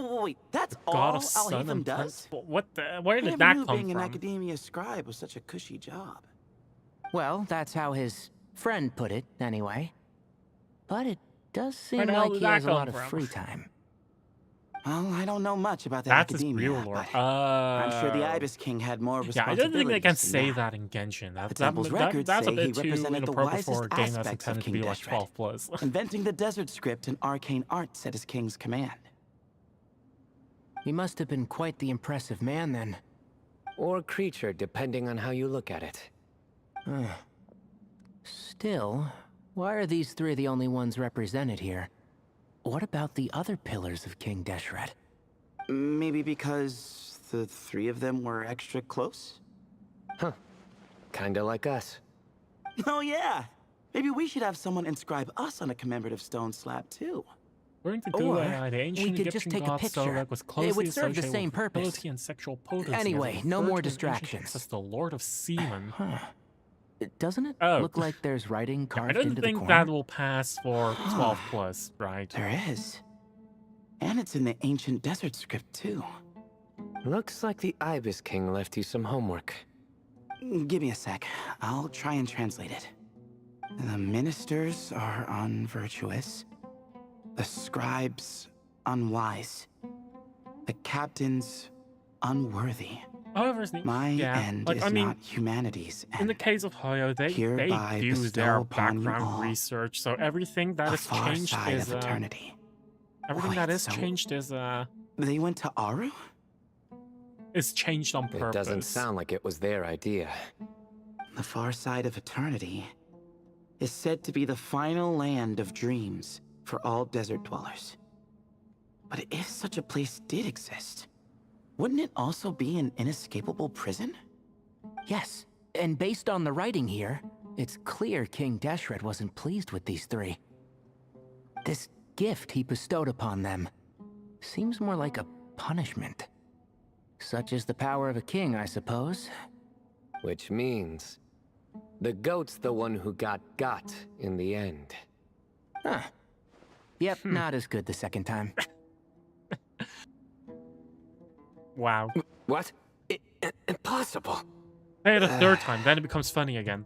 [SPEAKER 20] Wait, that's
[SPEAKER 1] God
[SPEAKER 20] all
[SPEAKER 1] of Sun
[SPEAKER 20] Alhaitham
[SPEAKER 1] and
[SPEAKER 20] does?
[SPEAKER 1] Principle. What the? Where
[SPEAKER 20] I
[SPEAKER 1] did
[SPEAKER 20] never
[SPEAKER 1] that
[SPEAKER 20] knew
[SPEAKER 1] come
[SPEAKER 20] being
[SPEAKER 1] from?
[SPEAKER 20] an academia scribe was such a cushy job.
[SPEAKER 19] Well, that's how his friend put it, anyway. But it does seem
[SPEAKER 1] Where the hell
[SPEAKER 19] like
[SPEAKER 1] did
[SPEAKER 19] he
[SPEAKER 1] that
[SPEAKER 19] has a
[SPEAKER 1] come
[SPEAKER 19] lot of
[SPEAKER 1] from?
[SPEAKER 19] free time.
[SPEAKER 20] Well, I don't know much about the
[SPEAKER 1] That's his
[SPEAKER 20] academia,
[SPEAKER 1] real lore.
[SPEAKER 20] but I'm sure the Ibis King had more
[SPEAKER 1] Yeah, I
[SPEAKER 20] responsibilities.
[SPEAKER 1] don't think they can
[SPEAKER 20] than
[SPEAKER 1] say
[SPEAKER 20] that.
[SPEAKER 1] that in Genshin.
[SPEAKER 20] The temple's records
[SPEAKER 1] That's a
[SPEAKER 20] say he
[SPEAKER 1] bit too
[SPEAKER 20] represented the
[SPEAKER 1] inappropriate for a
[SPEAKER 20] wisest
[SPEAKER 1] game that's
[SPEAKER 20] aspects of
[SPEAKER 1] intended to
[SPEAKER 20] King
[SPEAKER 1] be like
[SPEAKER 20] Deshret,
[SPEAKER 1] 12+.
[SPEAKER 20] inventing the desert script and arcane arts at his king's command.
[SPEAKER 19] He must have been quite the impressive man then.
[SPEAKER 11] Or creature, depending on how you look at it.
[SPEAKER 19] Still, why are these three the only ones represented here? What about the other pillars of King Deshret?
[SPEAKER 20] Maybe because the three of them were extra close?
[SPEAKER 11] Huh. Kinda like us.
[SPEAKER 20] Oh yeah! Maybe we should have someone inscribe us on a commemorative stone slab too.
[SPEAKER 1] According to
[SPEAKER 19] Or
[SPEAKER 1] Google AI, the ancient
[SPEAKER 19] we could just
[SPEAKER 1] Egyptian
[SPEAKER 19] take a
[SPEAKER 1] god
[SPEAKER 19] picture.
[SPEAKER 1] Sobek was closely
[SPEAKER 19] It would serve the
[SPEAKER 1] associated
[SPEAKER 19] same
[SPEAKER 1] with
[SPEAKER 19] purpose.
[SPEAKER 1] fertility and sexual potency.
[SPEAKER 19] Anyway,
[SPEAKER 1] as
[SPEAKER 19] no
[SPEAKER 1] referred
[SPEAKER 19] more
[SPEAKER 1] to in ancient
[SPEAKER 19] distractions.
[SPEAKER 1] texts as the Lord of Seamen.
[SPEAKER 19] Doesn't it
[SPEAKER 1] Oh.
[SPEAKER 19] look like there's writing
[SPEAKER 1] I
[SPEAKER 19] carved
[SPEAKER 1] don't
[SPEAKER 19] into the
[SPEAKER 1] think
[SPEAKER 19] corner?
[SPEAKER 1] that will pass for 12+, right?
[SPEAKER 20] There is. And it's in the ancient desert script too.
[SPEAKER 11] Looks like the Ibis King left you some homework.
[SPEAKER 20] Give me a sec. I'll try and translate it. The ministers are unvirtuous. The scribes unwise. The captains unworthy.
[SPEAKER 1] However,
[SPEAKER 20] My
[SPEAKER 1] yeah,
[SPEAKER 20] end
[SPEAKER 1] like,
[SPEAKER 20] is
[SPEAKER 1] I mean,
[SPEAKER 20] not humanity's end.
[SPEAKER 1] in the case of Hoyo, they
[SPEAKER 20] Hereby
[SPEAKER 1] do
[SPEAKER 20] bestow
[SPEAKER 1] their
[SPEAKER 20] upon you
[SPEAKER 1] background
[SPEAKER 20] all
[SPEAKER 1] research, so everything that
[SPEAKER 20] the
[SPEAKER 1] is
[SPEAKER 20] far
[SPEAKER 1] changed
[SPEAKER 20] side
[SPEAKER 1] is
[SPEAKER 20] of eternity.
[SPEAKER 1] everything that
[SPEAKER 20] Wait,
[SPEAKER 1] is
[SPEAKER 20] so
[SPEAKER 1] changed is
[SPEAKER 20] They went to Aru?
[SPEAKER 1] changed on purpose.
[SPEAKER 11] It doesn't sound like it was their idea.
[SPEAKER 20] The far side of eternity is said to be the final land of dreams for all desert dwellers. But if such a place did exist, wouldn't it also be an inescapable prison?
[SPEAKER 19] Yes, and based on the writing here, it's clear King Deshret wasn't pleased with these three. This gift he bestowed upon them seems more like a punishment. Such is the power of a king, I suppose.
[SPEAKER 11] Which means the goat's the one who got in the end.
[SPEAKER 19] Huh. Yep, not as good the second time.
[SPEAKER 1] Wow.
[SPEAKER 11] What? Impossible.
[SPEAKER 1] Say it a third time, then it becomes funny again.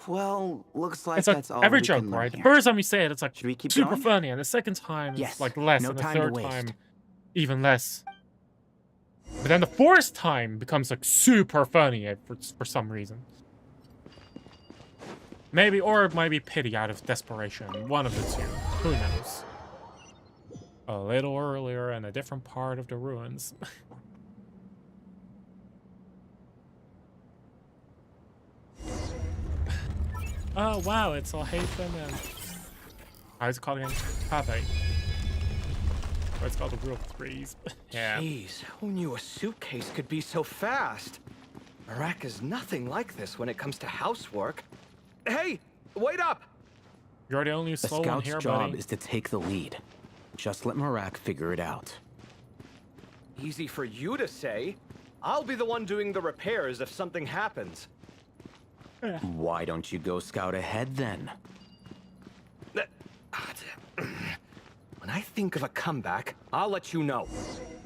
[SPEAKER 20] Well, looks like
[SPEAKER 1] It's like
[SPEAKER 20] that's all
[SPEAKER 1] every
[SPEAKER 20] we
[SPEAKER 1] joke,
[SPEAKER 20] can learn
[SPEAKER 1] right? The
[SPEAKER 20] here.
[SPEAKER 1] first time you say it, it's like
[SPEAKER 20] we keep
[SPEAKER 1] super
[SPEAKER 20] going?
[SPEAKER 1] funny, and the second time
[SPEAKER 19] Yes,
[SPEAKER 1] it's like less,
[SPEAKER 19] no
[SPEAKER 1] and the
[SPEAKER 19] time to
[SPEAKER 1] third
[SPEAKER 19] waste.
[SPEAKER 1] time even less. But then the fourth time becomes like super funny for some reason. Maybe, or it might be pity out of desperation. One of the two. Who knows? A little earlier in a different part of the ruins. Oh wow, it's Alhaitham and how's it called again? Pathé. Oh, it's called the Rule of Threes. Yeah.
[SPEAKER 14] Jeez, who knew a suitcase could be so fast? Marak is nothing like this when it comes to housework. Hey, wait up!
[SPEAKER 1] You're the only
[SPEAKER 20] The
[SPEAKER 1] soul in
[SPEAKER 20] scout's
[SPEAKER 1] here,
[SPEAKER 20] job
[SPEAKER 1] buddy.
[SPEAKER 20] is to take the lead. Just let Marak figure it out.
[SPEAKER 14] Easy for you to say. I'll be the one doing the repairs if something happens.
[SPEAKER 20] Why don't you go scout ahead then?
[SPEAKER 14] When I think of a comeback, I'll let you know.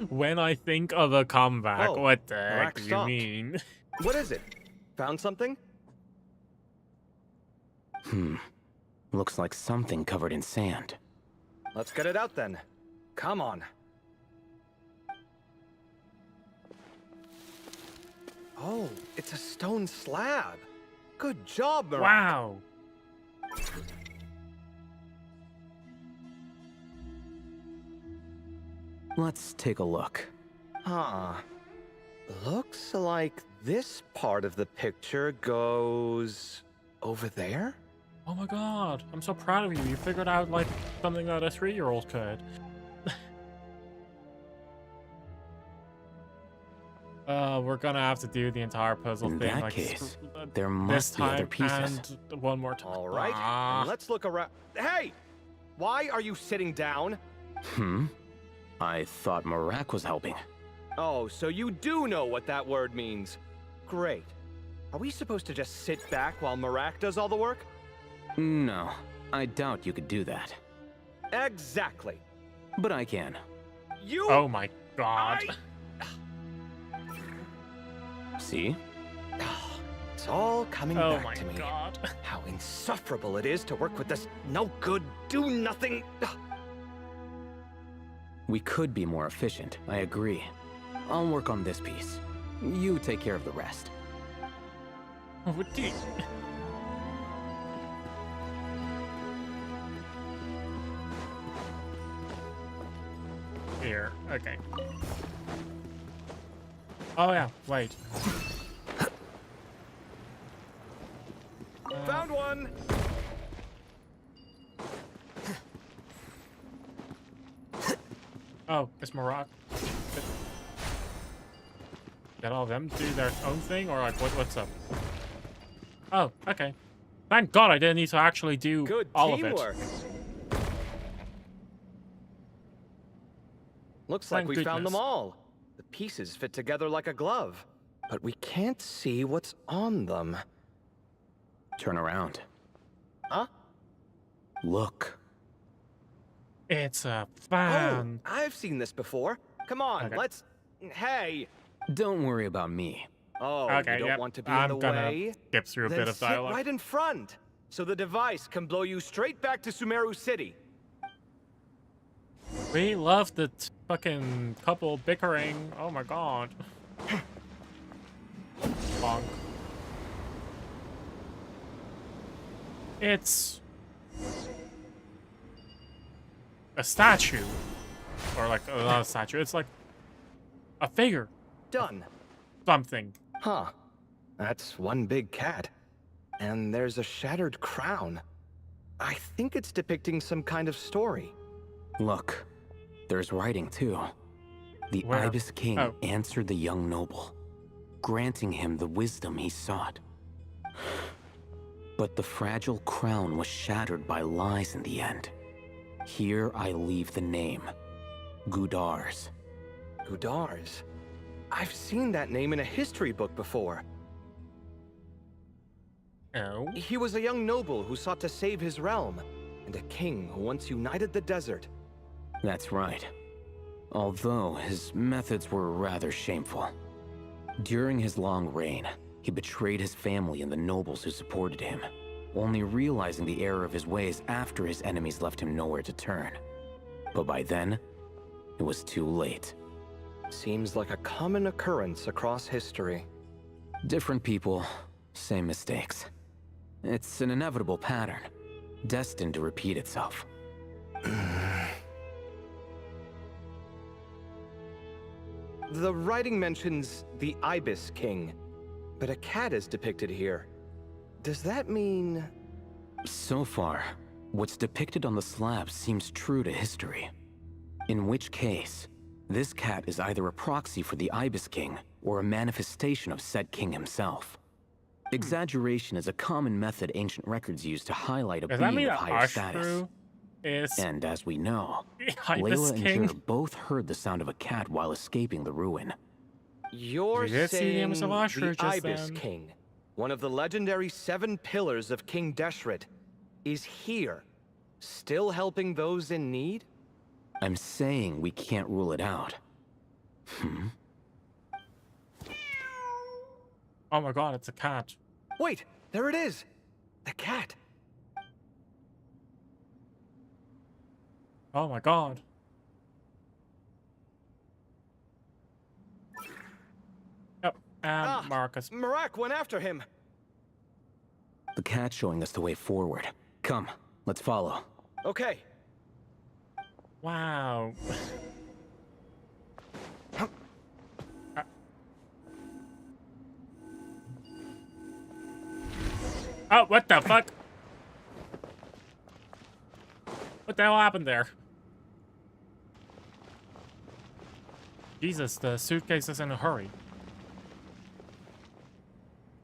[SPEAKER 1] When I think of a comeback,
[SPEAKER 14] Oh,
[SPEAKER 1] what the heck
[SPEAKER 14] Marak
[SPEAKER 1] do you
[SPEAKER 14] stopped.
[SPEAKER 1] mean?
[SPEAKER 14] What is it? Found something?
[SPEAKER 20] Looks like something covered in sand.
[SPEAKER 14] Let's get it out then. Come on. Oh, It's a stone slab. Good job, Marak.
[SPEAKER 1] Wow.
[SPEAKER 21] Let's take a look.
[SPEAKER 14] Huh. Looks like this part of the picture goes over there?
[SPEAKER 1] Oh my god, I'm so proud of you. You figured out, like, something that a 3-year-old could. We're gonna have to do the entire puzzle
[SPEAKER 21] In
[SPEAKER 1] thing.
[SPEAKER 21] that
[SPEAKER 1] like,
[SPEAKER 21] case, there
[SPEAKER 1] this
[SPEAKER 21] must be
[SPEAKER 1] time
[SPEAKER 21] other pieces.
[SPEAKER 1] and one more time.
[SPEAKER 14] All right, and let's look around. Hey! Why are you sitting down?
[SPEAKER 21] I thought Marak was helping.
[SPEAKER 14] Oh, so you do know what that word means. Great. Are we supposed to just sit back while Marak does all the work?
[SPEAKER 21] No, I doubt you could do that.
[SPEAKER 14] Exactly.
[SPEAKER 21] But I can.
[SPEAKER 14] You...
[SPEAKER 1] Oh my god.
[SPEAKER 21] See?
[SPEAKER 14] It's all coming
[SPEAKER 1] Oh
[SPEAKER 14] back
[SPEAKER 1] my
[SPEAKER 14] to me.
[SPEAKER 1] god.
[SPEAKER 14] How insufferable it is to work with this no-good, do-nothing...
[SPEAKER 21] We could be more efficient, I agree. I'll work on this piece. You take care of the rest.
[SPEAKER 1] What do you... Here, okay. Oh yeah, wait.
[SPEAKER 14] Found one!
[SPEAKER 1] Oh, it's Marak. Did all of them do their own thing, or like what's up? Oh, okay. Thank God I didn't need to actually do
[SPEAKER 14] Good
[SPEAKER 1] all
[SPEAKER 14] teamwork.
[SPEAKER 1] of it.
[SPEAKER 14] Looks like
[SPEAKER 1] Thank
[SPEAKER 14] we found them
[SPEAKER 1] goodness.
[SPEAKER 14] all. The pieces fit together like a glove. But we can't see what's on them.
[SPEAKER 21] Turn around.
[SPEAKER 14] Huh?
[SPEAKER 21] Look.
[SPEAKER 1] It's a fan.
[SPEAKER 14] Oh, I've seen this before. Come on,
[SPEAKER 1] Okay.
[SPEAKER 14] let's... Hey!
[SPEAKER 21] Don't worry about me.
[SPEAKER 14] Oh,
[SPEAKER 1] Okay,
[SPEAKER 14] you don't
[SPEAKER 1] yep.
[SPEAKER 14] want to be
[SPEAKER 1] I'm
[SPEAKER 14] in the
[SPEAKER 1] gonna
[SPEAKER 14] way?
[SPEAKER 1] skip through a
[SPEAKER 14] Then
[SPEAKER 1] bit of
[SPEAKER 14] sit
[SPEAKER 1] dialogue.
[SPEAKER 14] right in front, so the device can blow you straight back to Sumeru City.
[SPEAKER 1] We love the fucking couple bickering. Oh my god. Bonk. It's a statue. Or like, not a statue, it's like a figure.
[SPEAKER 14] Done.
[SPEAKER 1] Something.
[SPEAKER 14] Huh. That's one big cat. And there's a shattered crown. I think it's depicting some kind of story.
[SPEAKER 21] Look. There's writing, too. The
[SPEAKER 1] Where?
[SPEAKER 21] Ibis King
[SPEAKER 1] Oh.
[SPEAKER 21] answered the young noble, granting him the wisdom he sought. But the fragile crown was shattered by lies in the end. Here I leave the name. Gudars.
[SPEAKER 14] Gudars? I've seen that name in a history book before.
[SPEAKER 1] Oh?
[SPEAKER 14] He was a young noble who sought to save his realm, and a king who once united the desert.
[SPEAKER 21] That's right. Although his methods were rather shameful. During his long reign, he betrayed his family and the nobles who supported him, only realizing the error of his ways after his enemies left him nowhere to turn. But by then, it was too late.
[SPEAKER 14] Seems like a common occurrence across history.
[SPEAKER 21] Different people, same mistakes. It's an inevitable pattern, destined to repeat itself.
[SPEAKER 14] The writing mentions the Ibis King, but a cat is depicted here. Does that mean...
[SPEAKER 21] So far, what's depicted on the slab seems true to history. In which case, this cat is either a proxy for the Ibis King or a manifestation of said king himself. Exaggeration is a common method ancient records use to highlight a
[SPEAKER 1] Does that
[SPEAKER 21] being
[SPEAKER 1] mean
[SPEAKER 21] of
[SPEAKER 1] that
[SPEAKER 21] higher status.
[SPEAKER 1] Ashru is
[SPEAKER 21] And as we know,
[SPEAKER 1] Ibis
[SPEAKER 21] Layla and
[SPEAKER 1] King?
[SPEAKER 21] Jer both heard the sound of a cat while escaping the ruin.
[SPEAKER 14] You're
[SPEAKER 1] You did see the
[SPEAKER 14] saying
[SPEAKER 1] image of Ashru
[SPEAKER 14] the
[SPEAKER 1] just
[SPEAKER 14] Ibis
[SPEAKER 1] then.
[SPEAKER 14] King, one of the legendary 7 pillars of King Deshret, is here, still helping those in need?
[SPEAKER 21] I'm saying we can't rule it out.
[SPEAKER 1] Oh my god, it's a cat.
[SPEAKER 14] Wait, there it is! The cat!
[SPEAKER 1] Oh my god. Yep. Marcus.
[SPEAKER 14] Marak went after him.
[SPEAKER 21] The cat's showing us the way forward. Come, let's follow.
[SPEAKER 14] Okay.
[SPEAKER 1] Wow. Oh, what the fuck? What the hell happened there? Jesus, the suitcase is in a hurry.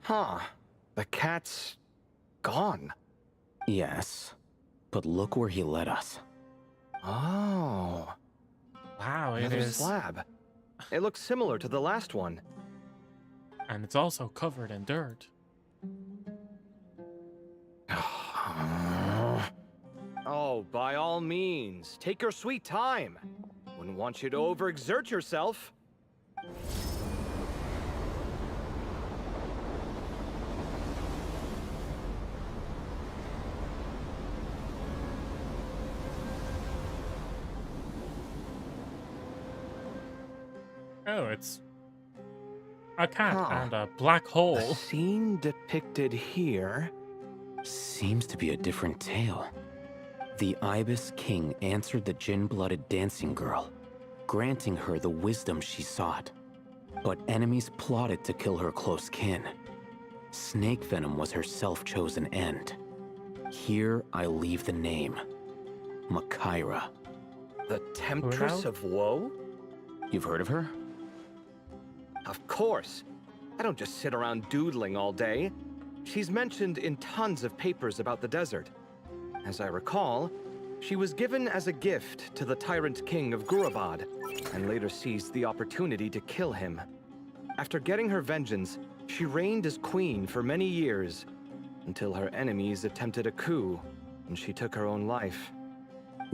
[SPEAKER 14] Huh. The cat's gone.
[SPEAKER 21] Yes, but look where he led us.
[SPEAKER 14] Oh.
[SPEAKER 1] Wow, it
[SPEAKER 14] Another
[SPEAKER 1] is.
[SPEAKER 14] slab. It looks similar to the last one.
[SPEAKER 1] And it's also covered in dirt.
[SPEAKER 14] Oh, by all means, take your sweet time. Wouldn't want you to overexert yourself.
[SPEAKER 1] Oh, it's a cat and a black hole.
[SPEAKER 14] The scene depicted here
[SPEAKER 21] seems to be a different tale. The Ibis King answered the gin-blooded dancing girl, granting her the wisdom she sought. But enemies plotted to kill her close kin. Snake venom was her self-chosen end. Here I leave the name. Makaira.
[SPEAKER 14] The Temptress of Woe?
[SPEAKER 21] You've heard of her?
[SPEAKER 14] Of course. I don't just sit around doodling all day. She's mentioned in tons of papers about the desert. As I recall, she was given as a gift to the tyrant king of Gurabad, and later seized the opportunity to kill him. After getting her vengeance, she reigned as queen for many years, until her enemies attempted a coup, and she took her own life.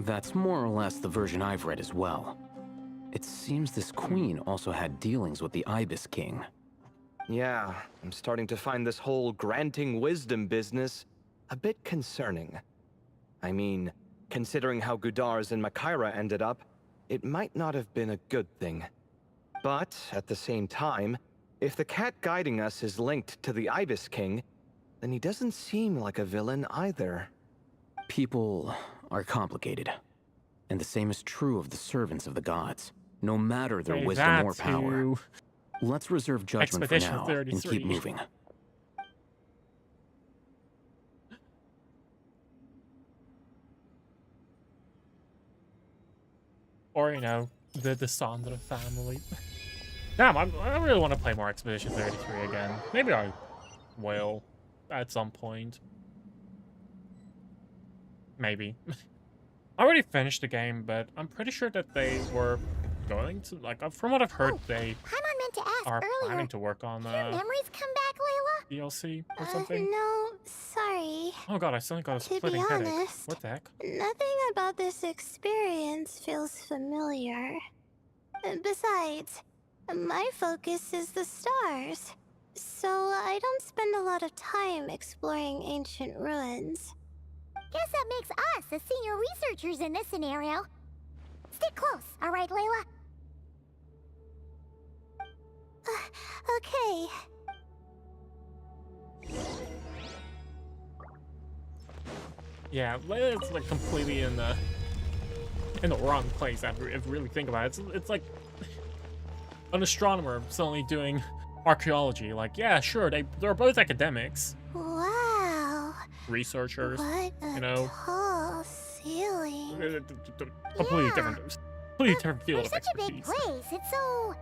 [SPEAKER 21] That's more or less the version I've read as well. It seems this queen also had dealings with the Ibis King.
[SPEAKER 14] Yeah, I'm starting to find this whole granting wisdom business a bit concerning. I mean, considering how Gudars and Makaira ended up, it might not have been a good thing. But, at the same time, if the cat guiding us is linked to the Ibis King, then he doesn't seem like a villain either.
[SPEAKER 21] People are complicated. And the same is true of the servants of the gods, no matter their wisdom or power. Let's reserve judgment for now and keep moving.
[SPEAKER 1] Or, you know, the Descendra family. Damn, I really want to play more Expedition 33 again. Maybe I will at some point. Maybe. I already finished the game, but I'm pretty sure that they were going to, like, from what I've heard, they
[SPEAKER 4] Paimon meant to ask
[SPEAKER 1] are
[SPEAKER 4] earlier.
[SPEAKER 1] planning to work on
[SPEAKER 4] Your memories come back, Layla?
[SPEAKER 1] DLC or something.
[SPEAKER 4] No, sorry.
[SPEAKER 1] Oh god, I still got a
[SPEAKER 4] To be
[SPEAKER 1] splitting headache.
[SPEAKER 4] honest,
[SPEAKER 1] What the heck?
[SPEAKER 4] nothing about this experience feels familiar. Besides, my focus is the stars, so I don't spend a lot of time exploring ancient ruins.
[SPEAKER 6] Guess that makes us the senior researchers in this scenario. Stick close, all right, Layla?
[SPEAKER 4] Okay.
[SPEAKER 1] Yeah, it's like completely in the wrong place. If you really think about it, it's like an astronomer suddenly doing archaeology. Like, yeah, sure, they're both academics,
[SPEAKER 4] Wow.
[SPEAKER 1] researchers.
[SPEAKER 4] What a
[SPEAKER 1] you know,
[SPEAKER 4] tall ceiling.
[SPEAKER 1] completely different field
[SPEAKER 6] For
[SPEAKER 1] of
[SPEAKER 6] such a big
[SPEAKER 1] expertise.
[SPEAKER 6] place, it's so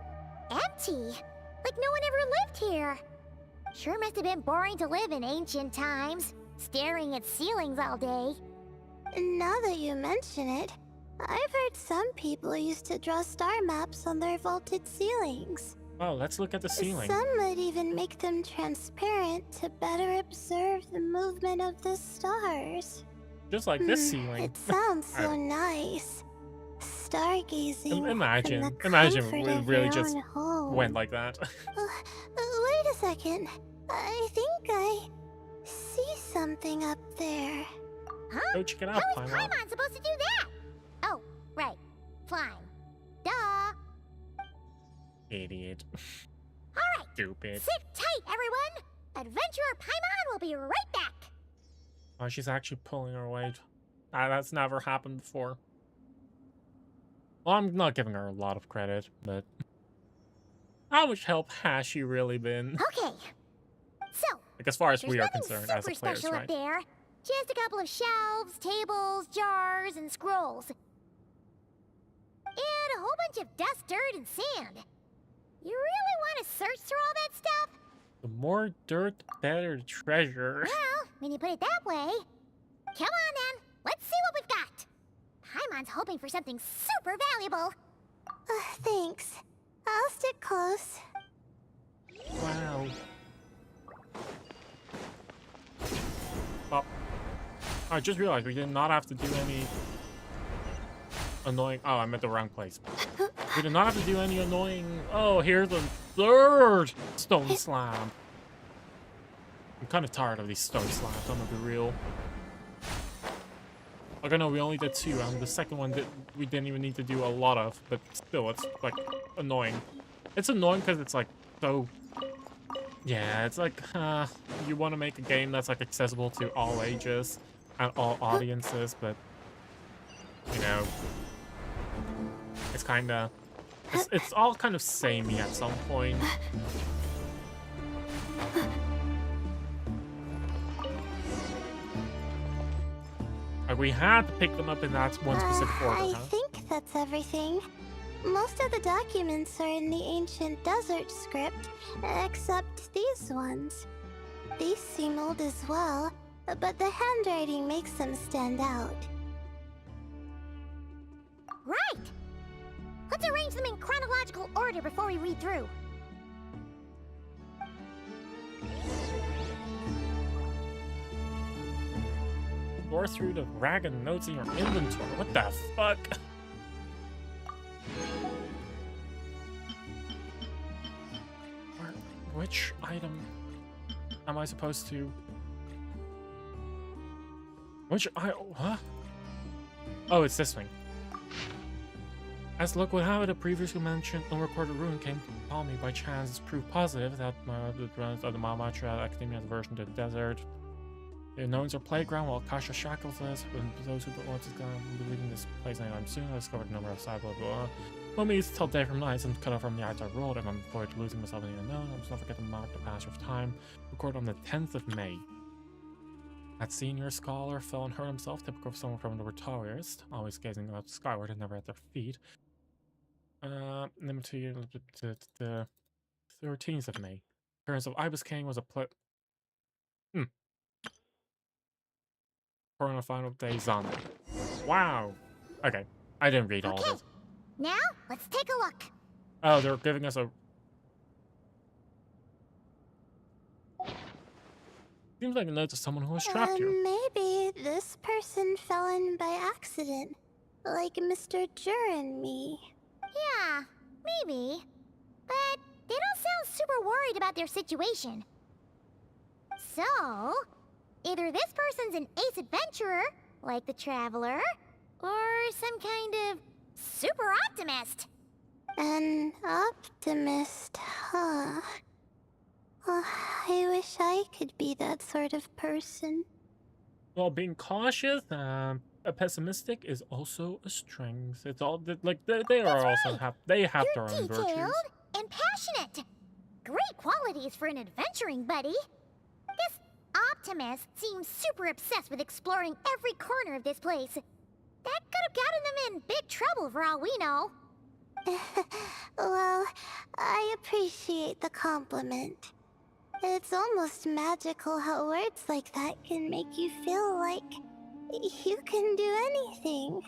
[SPEAKER 6] empty. Like no one ever lived here. Sure must have been boring to live in ancient times, staring at ceilings all day.
[SPEAKER 4] Now that you mention it, I've heard some people used to draw star maps on their vaulted ceilings.
[SPEAKER 1] Oh, let's look at the ceiling.
[SPEAKER 4] Some might even make them transparent to better observe the movement of the stars.
[SPEAKER 1] Just like this ceiling.
[SPEAKER 4] It sounds so nice. Stargazing.
[SPEAKER 1] Imagine
[SPEAKER 4] from the
[SPEAKER 1] if
[SPEAKER 4] comfort
[SPEAKER 1] it
[SPEAKER 4] of
[SPEAKER 1] really
[SPEAKER 4] your
[SPEAKER 1] just
[SPEAKER 4] own home.
[SPEAKER 1] went like that.
[SPEAKER 4] Wait a second. I think I see something up there.
[SPEAKER 6] Huh?
[SPEAKER 1] Go check it out,
[SPEAKER 6] How is
[SPEAKER 1] Paimon.
[SPEAKER 6] Paimon supposed to do that? Oh, right. Flying. Duh.
[SPEAKER 1] Idiot.
[SPEAKER 6] Alright.
[SPEAKER 1] Stupid.
[SPEAKER 6] Sit tight, everyone. Adventurer Paimon will be right back.
[SPEAKER 1] Oh, she's actually pulling her weight. That's never happened before. Well, I'm not giving her a lot of credit, but how much help has she really been?
[SPEAKER 6] Okay. So,
[SPEAKER 1] Like, as far as we are
[SPEAKER 6] nothing
[SPEAKER 1] concerned, as the
[SPEAKER 6] super
[SPEAKER 1] players,
[SPEAKER 6] special
[SPEAKER 1] right?
[SPEAKER 6] up there. Just a couple of shelves, tables, jars, and scrolls. And a whole bunch of dust, dirt, and sand. You really want to search through all that stuff?
[SPEAKER 1] The more dirt, the better the treasure.
[SPEAKER 6] Well, when you put it that way. Come on then, let's see what we've got. Paimon's hoping for something super valuable.
[SPEAKER 4] Thanks. I'll stick close.
[SPEAKER 1] Wow. Oh. I just realized we did not have to do any annoying... Oh, I'm at the wrong place. We did not have to do any annoying... Oh, here's the third stone slab. I'm kind of tired of these stone slabs, I'm gonna be real. Like, I know we only did 2, and the second one we didn't even need to do a lot of, but still, it's, like, annoying. It's annoying because it's, like, so... Yeah, it's like, you want to make a game that's, like, accessible to all ages and all audiences, but, you know, it's kind of... It's all kind of samey at some point. Like, we had to pick them up in that one specific order,
[SPEAKER 4] I
[SPEAKER 1] huh?
[SPEAKER 4] think that's everything. Most of the documents are in the ancient desert script, except these ones. These seem old as well, but the handwriting makes them stand out.
[SPEAKER 6] Right! Let's arrange them in chronological order before we read through.
[SPEAKER 1] Sort through the ragged notes in your inventory. What the fuck? Which item am I supposed to... Which Huh? Oh, it's this thing. As luck would have it, a previously mentioned unrecorded rune came to call me by chance. It's proof positive that the Mamatra Academia has version to the desert. The knowns are playground while Kasha shackles us. When those who don't want to go be leaving this place anytime soon, I discovered a number of side blah blah. Well, me to tell day from night and cut off from the outside world, and I'm avoid losing myself in the unknown. I must not forget to mark the passage of time. Recorded on the 10th of May. That senior scholar fell and hurt himself, typical of someone from the retireest, always gazing up skyward and never at their feet. Limited to the 13th of May. Appearance of Ibis King was a on a final day zombie. Wow. Okay. I didn't read all of it.
[SPEAKER 6] Now, let's take a look.
[SPEAKER 1] Oh, they're giving us a... Seems like a note to someone who was trapped here.
[SPEAKER 4] Maybe this person fell in by accident, like Mr. Jur and me.
[SPEAKER 6] Yeah, maybe. But they don't sound super worried about their situation. So, either this person's an ace adventurer, like the Traveler, or some kind of super optimist.
[SPEAKER 4] An optimist, huh? Oh, I wish I could be that sort of person.
[SPEAKER 1] Well, being cautious, pessimistic is also a strength. It's all like they are also have their own virtues.
[SPEAKER 6] Detailed and passionate. Great qualities for an adventuring buddy. This optimist seems super obsessed with exploring every corner of this place. That could have gotten them in big trouble for all we know.
[SPEAKER 4] Well, I appreciate the compliment. It's almost magical how words like that can make you feel like you can do anything.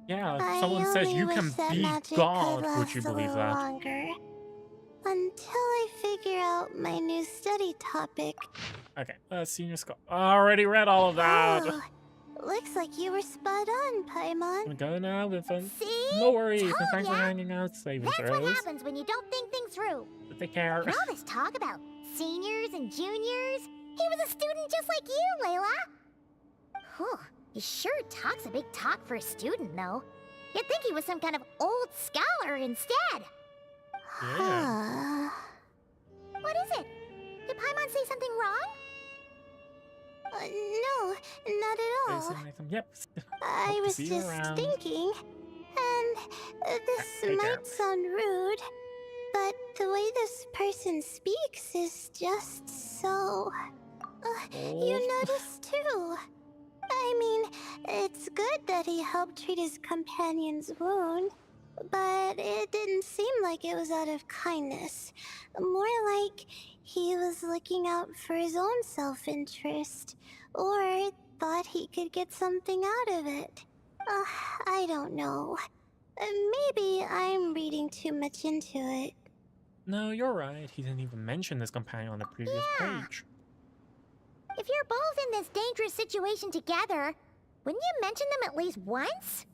[SPEAKER 1] Yeah, if someone says you can be God, would you believe that?
[SPEAKER 4] Longer, until I figure out my new study topic.
[SPEAKER 1] Okay, senior school. I already read all of that.
[SPEAKER 4] Oh, looks like you were spot on, Paimon.
[SPEAKER 1] I'm going now, with fun.
[SPEAKER 6] See?
[SPEAKER 1] No worries.
[SPEAKER 6] Told
[SPEAKER 1] Thanks for
[SPEAKER 6] ya.
[SPEAKER 1] hanging out, saving
[SPEAKER 6] That's
[SPEAKER 1] throws.
[SPEAKER 6] what happens when you don't think things through.
[SPEAKER 1] Take care.
[SPEAKER 6] And all this talk about seniors and juniors. He was a student just like you, Layla. Whew, he sure talks a big talk for a student, though. You'd think he was some kind of old scholar instead.
[SPEAKER 1] Yeah.
[SPEAKER 6] What is it? Did Paimon say something wrong? No, not at all.
[SPEAKER 1] Yep.
[SPEAKER 6] I was just thinking, and this might sound rude, but the way this person speaks is just so... you notice too. I mean, it's good that he helped treat his companion's wound, but it didn't seem like it was out of kindness. More like he was looking out for his own self-interest, or thought he could get something out of it. I don't know. Maybe I'm reading too much into it.
[SPEAKER 1] No, you're right. He didn't even mention this companion on the previous page.
[SPEAKER 6] If you're both in this dangerous situation together, wouldn't you mention them at least once?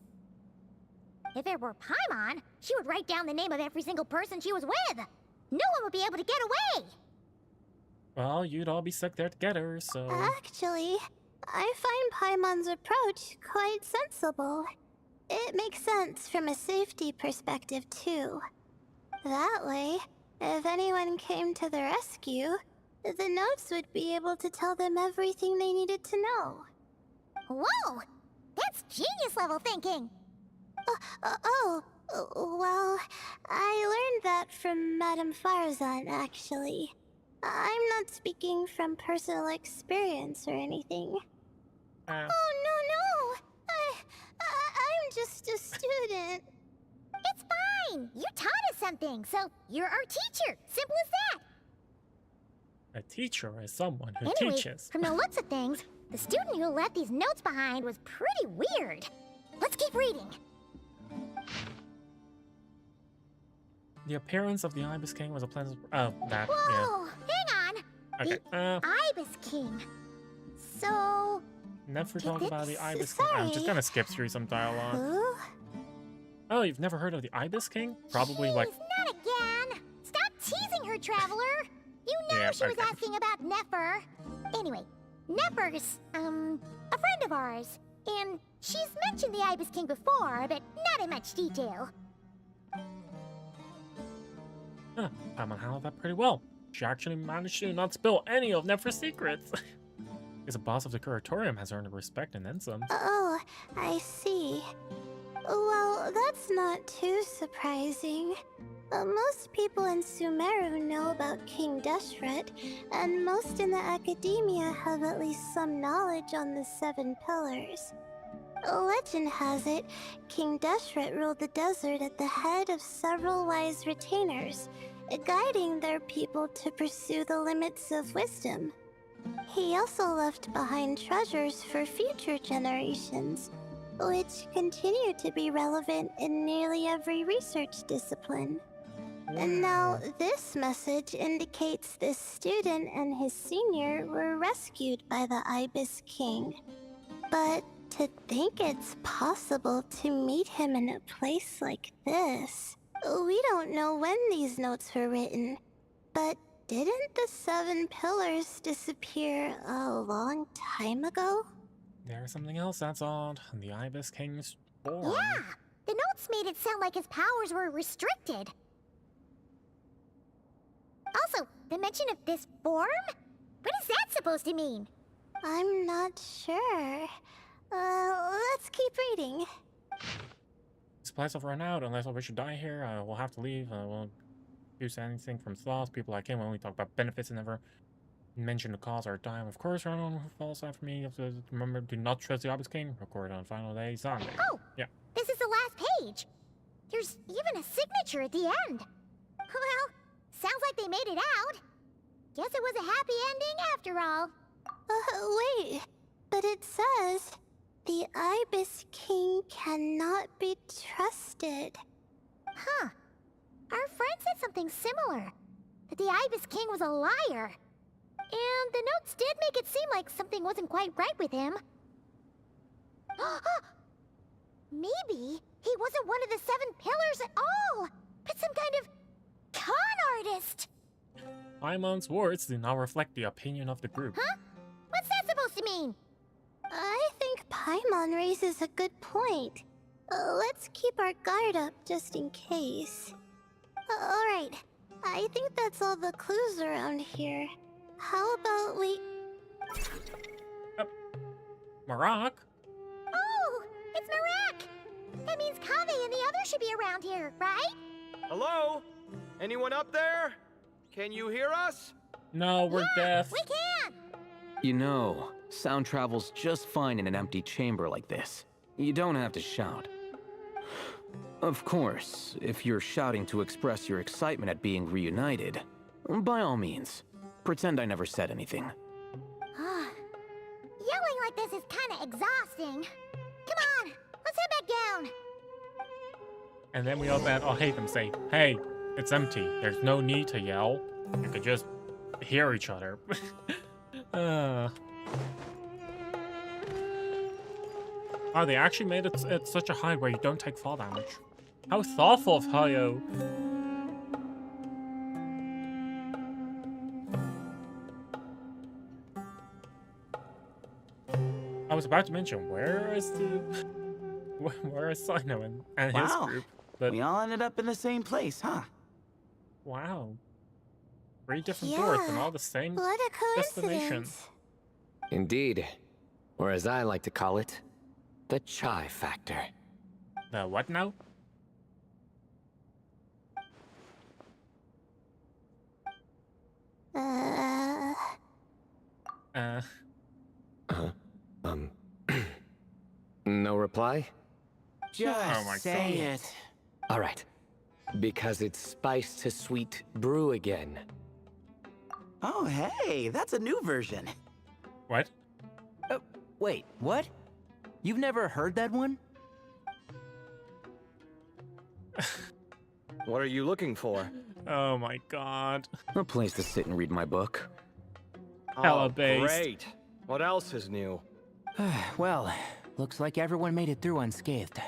[SPEAKER 6] If it were Paimon, she would write down the name of every single person she was with. No one would be able to get away.
[SPEAKER 1] Well, you'd all be stuck there together, so...
[SPEAKER 6] Actually, I find Paimon's approach quite sensible. It makes sense from a safety perspective, too. That way, if anyone came to the rescue, the notes would be able to tell them everything they needed to know. Whoa! That's genius-level thinking! Well, I learned that from Madame Farazan, actually. I'm not speaking from personal experience or anything. Oh, no! I'm just a student. It's fine! You taught us something, so you're our teacher. Simple as that.
[SPEAKER 1] A teacher is someone who
[SPEAKER 6] Anyway,
[SPEAKER 1] teaches.
[SPEAKER 6] From the looks of things, the student who left these notes behind was pretty weird. Let's keep reading.
[SPEAKER 1] The appearance of the Ibis King was a pleasant... Oh, that,
[SPEAKER 6] Whoa! Hang on!
[SPEAKER 1] Okay,
[SPEAKER 6] The Ibis King. So...
[SPEAKER 1] Never talk about the Ibis King. I'm just gonna skip through some dialogue.
[SPEAKER 6] Who?
[SPEAKER 1] Oh, you've never heard of the Ibis King? Probably like...
[SPEAKER 6] Not again! Stop teasing her, Traveler! You know she was asking about Nefer. Anyway, Nefer's, a friend of ours. And she's mentioned the Ibis King before, but not in much detail.
[SPEAKER 1] Huh, Paimon handled that pretty well. She actually managed to not spill any of Nefer's secrets. Because the boss of the curatorium has earned her respect and then some.
[SPEAKER 6] Oh, I see. Well, that's not too surprising. Most people in Sumeru know about King Deshret, and most in the academia have at least some knowledge on the 7 pillars. Legend has it, King Deshret ruled the desert at the head of several wise retainers, guiding their people to pursue the limits of wisdom. He also left behind treasures for future generations, which continue to be relevant in nearly every research discipline. And now this message indicates this student and his senior were rescued by the Ibis King. But to think it's possible to meet him in a place like this... We don't know when these notes were written, but didn't the 7 pillars disappear a long time ago?
[SPEAKER 1] There's something else that's odd. The Ibis King's born.
[SPEAKER 6] Yeah! The notes made it sound like his powers were restricted. Also, the mention of this form? What is that supposed to mean? I'm not sure. Let's keep reading.
[SPEAKER 1] Supplies have run out. Unless I wish to die here, I will have to leave. I won't use anything from sloths. People like him only talk about benefits and never mention the cause or time. Of course, anyone who falls after me, you have to remember to not trust the Ibis King. Record on final day Sunday.
[SPEAKER 6] Oh!
[SPEAKER 1] Yeah.
[SPEAKER 6] This is the last page. There's even a signature at the end. Well, sounds like they made it out. Guess it was a happy ending after all. Wait. But it says... The Ibis King cannot be trusted. Huh. Our friend said something similar. That the Ibis King was a liar. And the notes did make it seem like something wasn't quite right with him. Maybe he wasn't one of the 7 pillars at all, but some kind of con artist.
[SPEAKER 1] Paimon's words do not reflect the opinion of the group.
[SPEAKER 6] Huh? What's that supposed to mean? I think Paimon raises a good point. Let's keep our guard up just in case. Alright, I think that's all the clues around here. How about we...
[SPEAKER 1] Marak?
[SPEAKER 6] Oh, it's Marak! That means Kaveh and the others should be around here, right?
[SPEAKER 14] Hello? Anyone up there? Can you hear us?
[SPEAKER 1] No, we're deaf.
[SPEAKER 6] We can!
[SPEAKER 21] You know, sound travels just fine in an empty chamber like this. You don't have to shout. Of course, if you're shouting to express your excitement at being reunited, by all means, pretend I never said anything.
[SPEAKER 6] Yelling like this is kinda exhausting. Come on, let's head back down.
[SPEAKER 1] And then we all hate them say, hey, it's empty. There's no need to yell. You could just hear each other. Oh, they actually made it at such a height where you don't take fall damage. How thoughtful of Hayo. I was about to mention, where is Sino and his group? But
[SPEAKER 20] we all ended up in the same place, huh?
[SPEAKER 1] Wow. 3 different doors and all the same
[SPEAKER 6] What a
[SPEAKER 1] destination.
[SPEAKER 6] coincidence.
[SPEAKER 11] Indeed. Or as I like to call it, the chai factor.
[SPEAKER 1] The what now?
[SPEAKER 11] No reply?
[SPEAKER 20] Just say it.
[SPEAKER 11] All right. Because it's spice to sweet brew again.
[SPEAKER 20] Oh, hey, that's a new version.
[SPEAKER 1] What?
[SPEAKER 19] Wait, what? You've never heard that one?
[SPEAKER 14] What are you looking for?
[SPEAKER 1] Oh my god.
[SPEAKER 21] A place to sit and read my book.
[SPEAKER 1] Hella based.
[SPEAKER 14] Great. What else is new?
[SPEAKER 19] Well, looks like everyone made it through unscathed.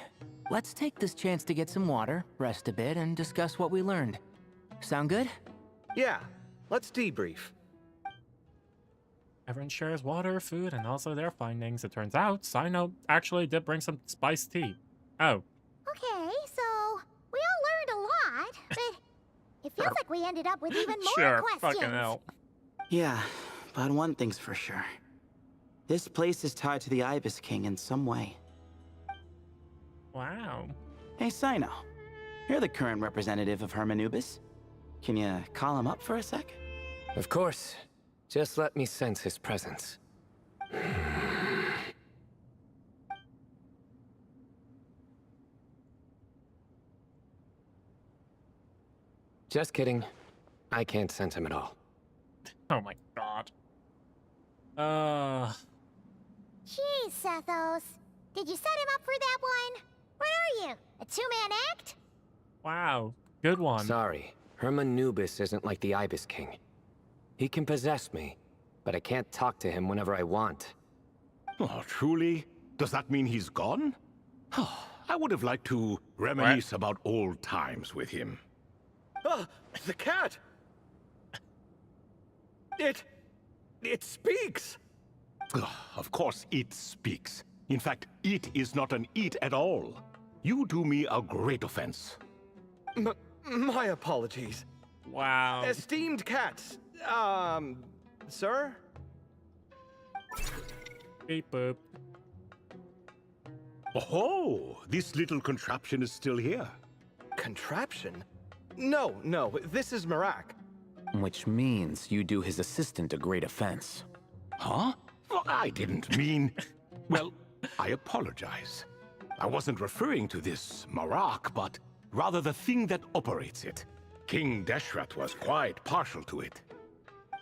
[SPEAKER 19] Let's take this chance to get some water, rest a bit, and discuss what we learned. Sound good?
[SPEAKER 14] Yeah, let's debrief.
[SPEAKER 1] Everyone shares water, food, and also their findings. It turns out Sino actually did bring some spiced tea. Oh.
[SPEAKER 6] Okay, so we all learned a lot, but it feels like we ended up with even more
[SPEAKER 1] Sure,
[SPEAKER 6] questions.
[SPEAKER 1] fucking hell.
[SPEAKER 20] Yeah, but one thing's for sure. This place is tied to the Ibis King in some way.
[SPEAKER 1] Wow.
[SPEAKER 20] Hey, Sino. You're the current representative of Hermanubis. Can you call him up for a sec?
[SPEAKER 11] Of course. Just let me sense his presence. Just kidding. I can't sense him at all.
[SPEAKER 1] Oh my god.
[SPEAKER 6] Jeez, Sethos. Did you set him up for that one? What are you, a two-man act?
[SPEAKER 1] Wow. Good one.
[SPEAKER 11] Sorry. Hermanubis isn't like the Ibis King. He can possess me, but I can't talk to him whenever I want.
[SPEAKER 8] Oh, truly? Does that mean he's gone? I would have liked to reminisce about old times with him.
[SPEAKER 14] The cat! It speaks!
[SPEAKER 8] Of course it speaks. In fact, it is not an it at all. You do me a great offense.
[SPEAKER 14] My apologies.
[SPEAKER 1] Wow.
[SPEAKER 14] Esteemed cats, sir?
[SPEAKER 1] Beep boop.
[SPEAKER 8] Oh, this little contraption is still here.
[SPEAKER 14] Contraption? No, this is Marak.
[SPEAKER 21] Which means you do his assistant a great offense.
[SPEAKER 8] Huh? Well, I didn't mean... Well, I apologize. I wasn't referring to this Marak, but rather the thing that operates it. King Deshret was quite partial to it.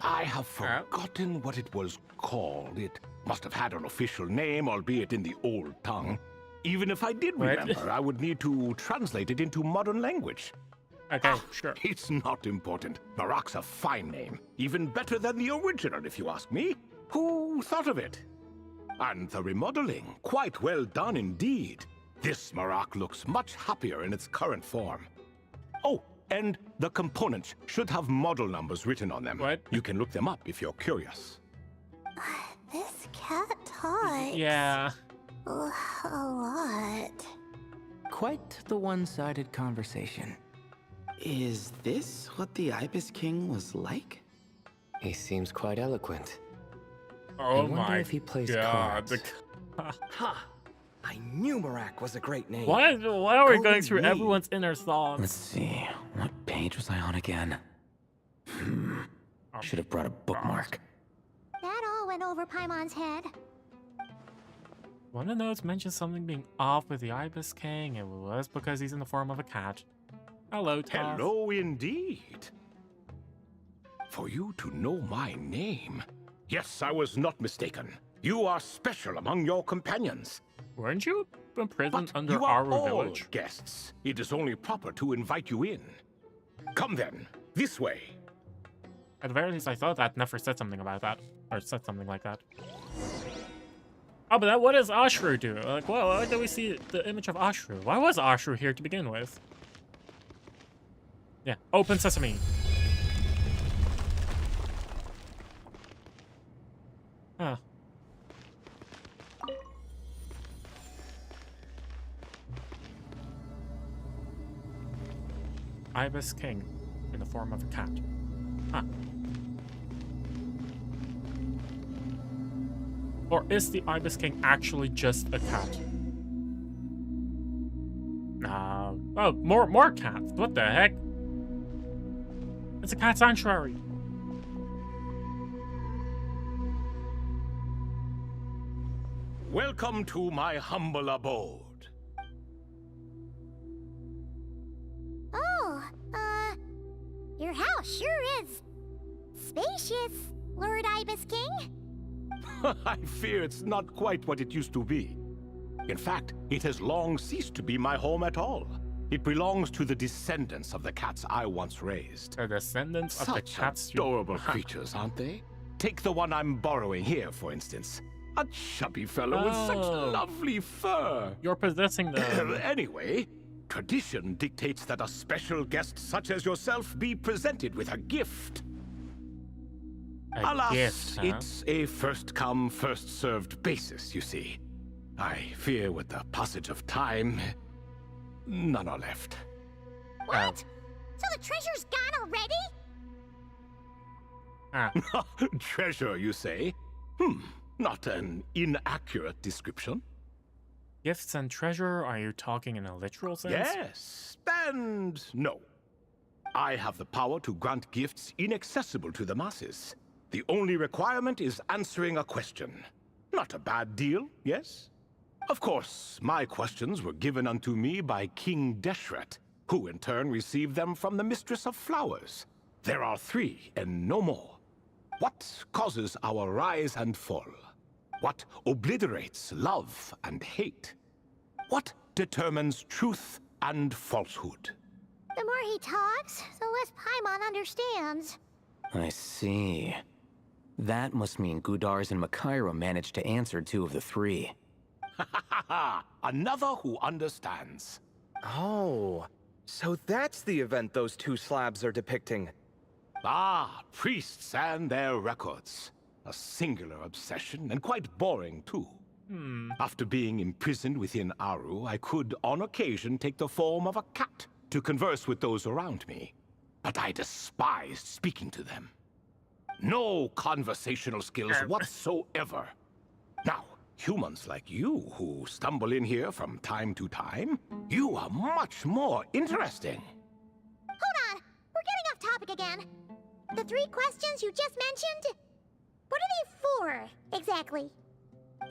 [SPEAKER 8] I have forgotten what it was called. It must have had an official name, albeit in the old tongue. Even if I did remember, I would need to translate it into modern language.
[SPEAKER 1] Okay, sure.
[SPEAKER 8] It's not important. Marak's a fine name. Even better than the original, if you ask me. Who thought of it? And the remodeling, quite well done indeed. This Marak looks much happier in its current form. Oh, and the components should have model numbers written on them.
[SPEAKER 1] What?
[SPEAKER 8] You can look them up if you're curious.
[SPEAKER 6] This cat talks.
[SPEAKER 1] Yeah.
[SPEAKER 6] A lot.
[SPEAKER 19] Quite the one-sided conversation.
[SPEAKER 20] Is this what the Ibis King was like?
[SPEAKER 11] He seems quite eloquent.
[SPEAKER 1] Oh
[SPEAKER 11] I wonder
[SPEAKER 1] my
[SPEAKER 11] if he plays
[SPEAKER 1] god.
[SPEAKER 11] cards.
[SPEAKER 14] Ha! I knew Marak was a great name.
[SPEAKER 1] Why are we
[SPEAKER 14] Go
[SPEAKER 1] going
[SPEAKER 14] with
[SPEAKER 1] through
[SPEAKER 14] me.
[SPEAKER 1] everyone's inner thoughts?
[SPEAKER 21] Let's see. What page was I on again? Should have brought a bookmark.
[SPEAKER 6] That all went over Paimon's head.
[SPEAKER 1] One of the notes mentioned something being off with the Ibis King. It was because he's in the form of a cat. Hello, Toff.
[SPEAKER 8] Hello indeed. For you to know my name. Yes, I was not mistaken. You are special among your companions.
[SPEAKER 1] Weren't you imprisoned under
[SPEAKER 8] You are
[SPEAKER 1] our
[SPEAKER 8] all
[SPEAKER 1] village?
[SPEAKER 8] guests. It is only proper to invite you in. Come then, this way.
[SPEAKER 1] At the very least, I thought that Nefer said something about that. Or said something like that. Oh, but what does Ashru do? Like, well, why do we see the image of Ashru? Why was Ashru here to begin with? Yeah, open sesame. Huh. Ibis King in the form of a cat. Huh. Or is the Ibis King actually just a cat? No. Oh, more cats. What the heck? It's a cat sanctuary.
[SPEAKER 8] Welcome to my humble abode.
[SPEAKER 6] Oh, your house sure is spacious, Lord Ibis King.
[SPEAKER 8] I fear it's not quite what it used to be. In fact, it has long ceased to be my home at all. It belongs to the descendants of the cats I once raised.
[SPEAKER 1] The descendants of the
[SPEAKER 8] Such
[SPEAKER 1] cats you...
[SPEAKER 8] adorable creatures, aren't they? Take the one I'm borrowing here, for instance. A chubby fellow with such
[SPEAKER 1] Oh.
[SPEAKER 8] lovely fur.
[SPEAKER 1] You're possessing them.
[SPEAKER 8] Anyway, tradition dictates that a special guest such as yourself be presented with a gift. Alas,
[SPEAKER 1] gift, huh?
[SPEAKER 8] it's a first-come, first-served basis, you see. I fear with the passage of time, none are left.
[SPEAKER 6] What? So the treasure's gone already?
[SPEAKER 8] Treasure, you say? Not an inaccurate description.
[SPEAKER 1] Gifts and treasure, are you talking in a literal sense?
[SPEAKER 8] Yes, and no. I have the power to grant gifts inaccessible to the masses. The only requirement is answering a question. Not a bad deal, yes? Of course, my questions were given unto me by King Deshret, who in turn received them from the Mistress of Flowers. There are 3 and no more. What causes our rise and fall? What obliterates love and hate? What determines truth and falsehood?
[SPEAKER 6] The more he talks, the less Paimon understands.
[SPEAKER 21] I see. That must mean Gudars and Makaira managed to answer 2 of the 3.
[SPEAKER 8] Another who understands.
[SPEAKER 14] Oh, so that's the event those 2 slabs are depicting.
[SPEAKER 8] Ah, priests and their records. A singular obsession, and quite boring, too. After being imprisoned within Aru, I could, on occasion, take the form of a cat to converse with those around me. But I despised speaking to them. No conversational skills whatsoever. Now, humans like you who stumble in here from time to time, you are much more interesting.
[SPEAKER 6] Hold on, we're getting off topic again. The 3 questions you just mentioned? What are they for, exactly?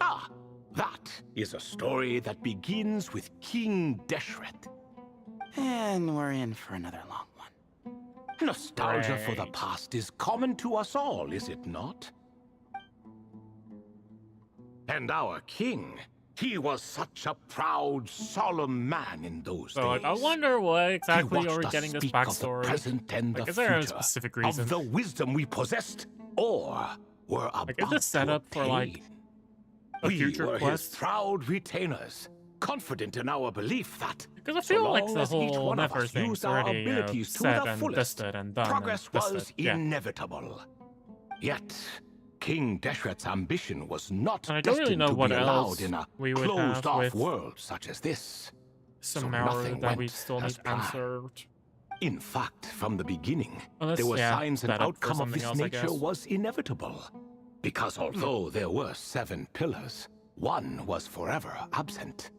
[SPEAKER 8] Ah, that is a story that begins with King Deshret.
[SPEAKER 20] And we're in for another long one.
[SPEAKER 8] Nostalgia for the past is common to us all, is it not? And our king, he was such a proud, solemn man in those days.
[SPEAKER 1] I wonder why exactly
[SPEAKER 8] He
[SPEAKER 1] are we
[SPEAKER 8] watched us
[SPEAKER 1] getting this
[SPEAKER 8] speak of
[SPEAKER 1] backstory.
[SPEAKER 8] the present and
[SPEAKER 1] Like,
[SPEAKER 8] the
[SPEAKER 1] is there a
[SPEAKER 8] future,
[SPEAKER 1] specific reason?
[SPEAKER 8] of the wisdom we possessed, or were about
[SPEAKER 1] Like, is this set up for, like, a
[SPEAKER 8] we
[SPEAKER 1] future
[SPEAKER 8] were
[SPEAKER 1] quest?
[SPEAKER 8] his proud retainers, confident in our belief that
[SPEAKER 1] Because I feel
[SPEAKER 8] so
[SPEAKER 1] like
[SPEAKER 8] long
[SPEAKER 1] the
[SPEAKER 8] as each
[SPEAKER 1] whole
[SPEAKER 8] one of
[SPEAKER 1] Nefer
[SPEAKER 8] us
[SPEAKER 1] thing's
[SPEAKER 8] used our
[SPEAKER 1] already,
[SPEAKER 8] abilities to
[SPEAKER 1] set
[SPEAKER 8] the
[SPEAKER 1] and
[SPEAKER 8] fullest,
[SPEAKER 1] dusted and done
[SPEAKER 8] progress
[SPEAKER 1] and dusted.
[SPEAKER 8] was
[SPEAKER 1] Yeah.
[SPEAKER 8] inevitable. Yet, King Deshret's ambition was not
[SPEAKER 1] And I don't really
[SPEAKER 8] destined
[SPEAKER 1] know
[SPEAKER 8] to
[SPEAKER 1] what
[SPEAKER 8] be
[SPEAKER 1] else
[SPEAKER 8] allowed in a
[SPEAKER 1] we would have
[SPEAKER 8] closed-off
[SPEAKER 1] with
[SPEAKER 8] world such as this.
[SPEAKER 1] some
[SPEAKER 8] So
[SPEAKER 1] matter
[SPEAKER 8] nothing
[SPEAKER 1] that we
[SPEAKER 8] went
[SPEAKER 1] still
[SPEAKER 8] as
[SPEAKER 1] need
[SPEAKER 8] planned.
[SPEAKER 1] answered.
[SPEAKER 8] In fact, from the beginning,
[SPEAKER 1] Well,
[SPEAKER 8] there were
[SPEAKER 1] yeah,
[SPEAKER 8] signs an
[SPEAKER 1] set up for
[SPEAKER 8] outcome of
[SPEAKER 1] something
[SPEAKER 8] this
[SPEAKER 1] else, I
[SPEAKER 8] nature
[SPEAKER 1] guess.
[SPEAKER 8] was inevitable. Because although there were 7 pillars, one was forever absent.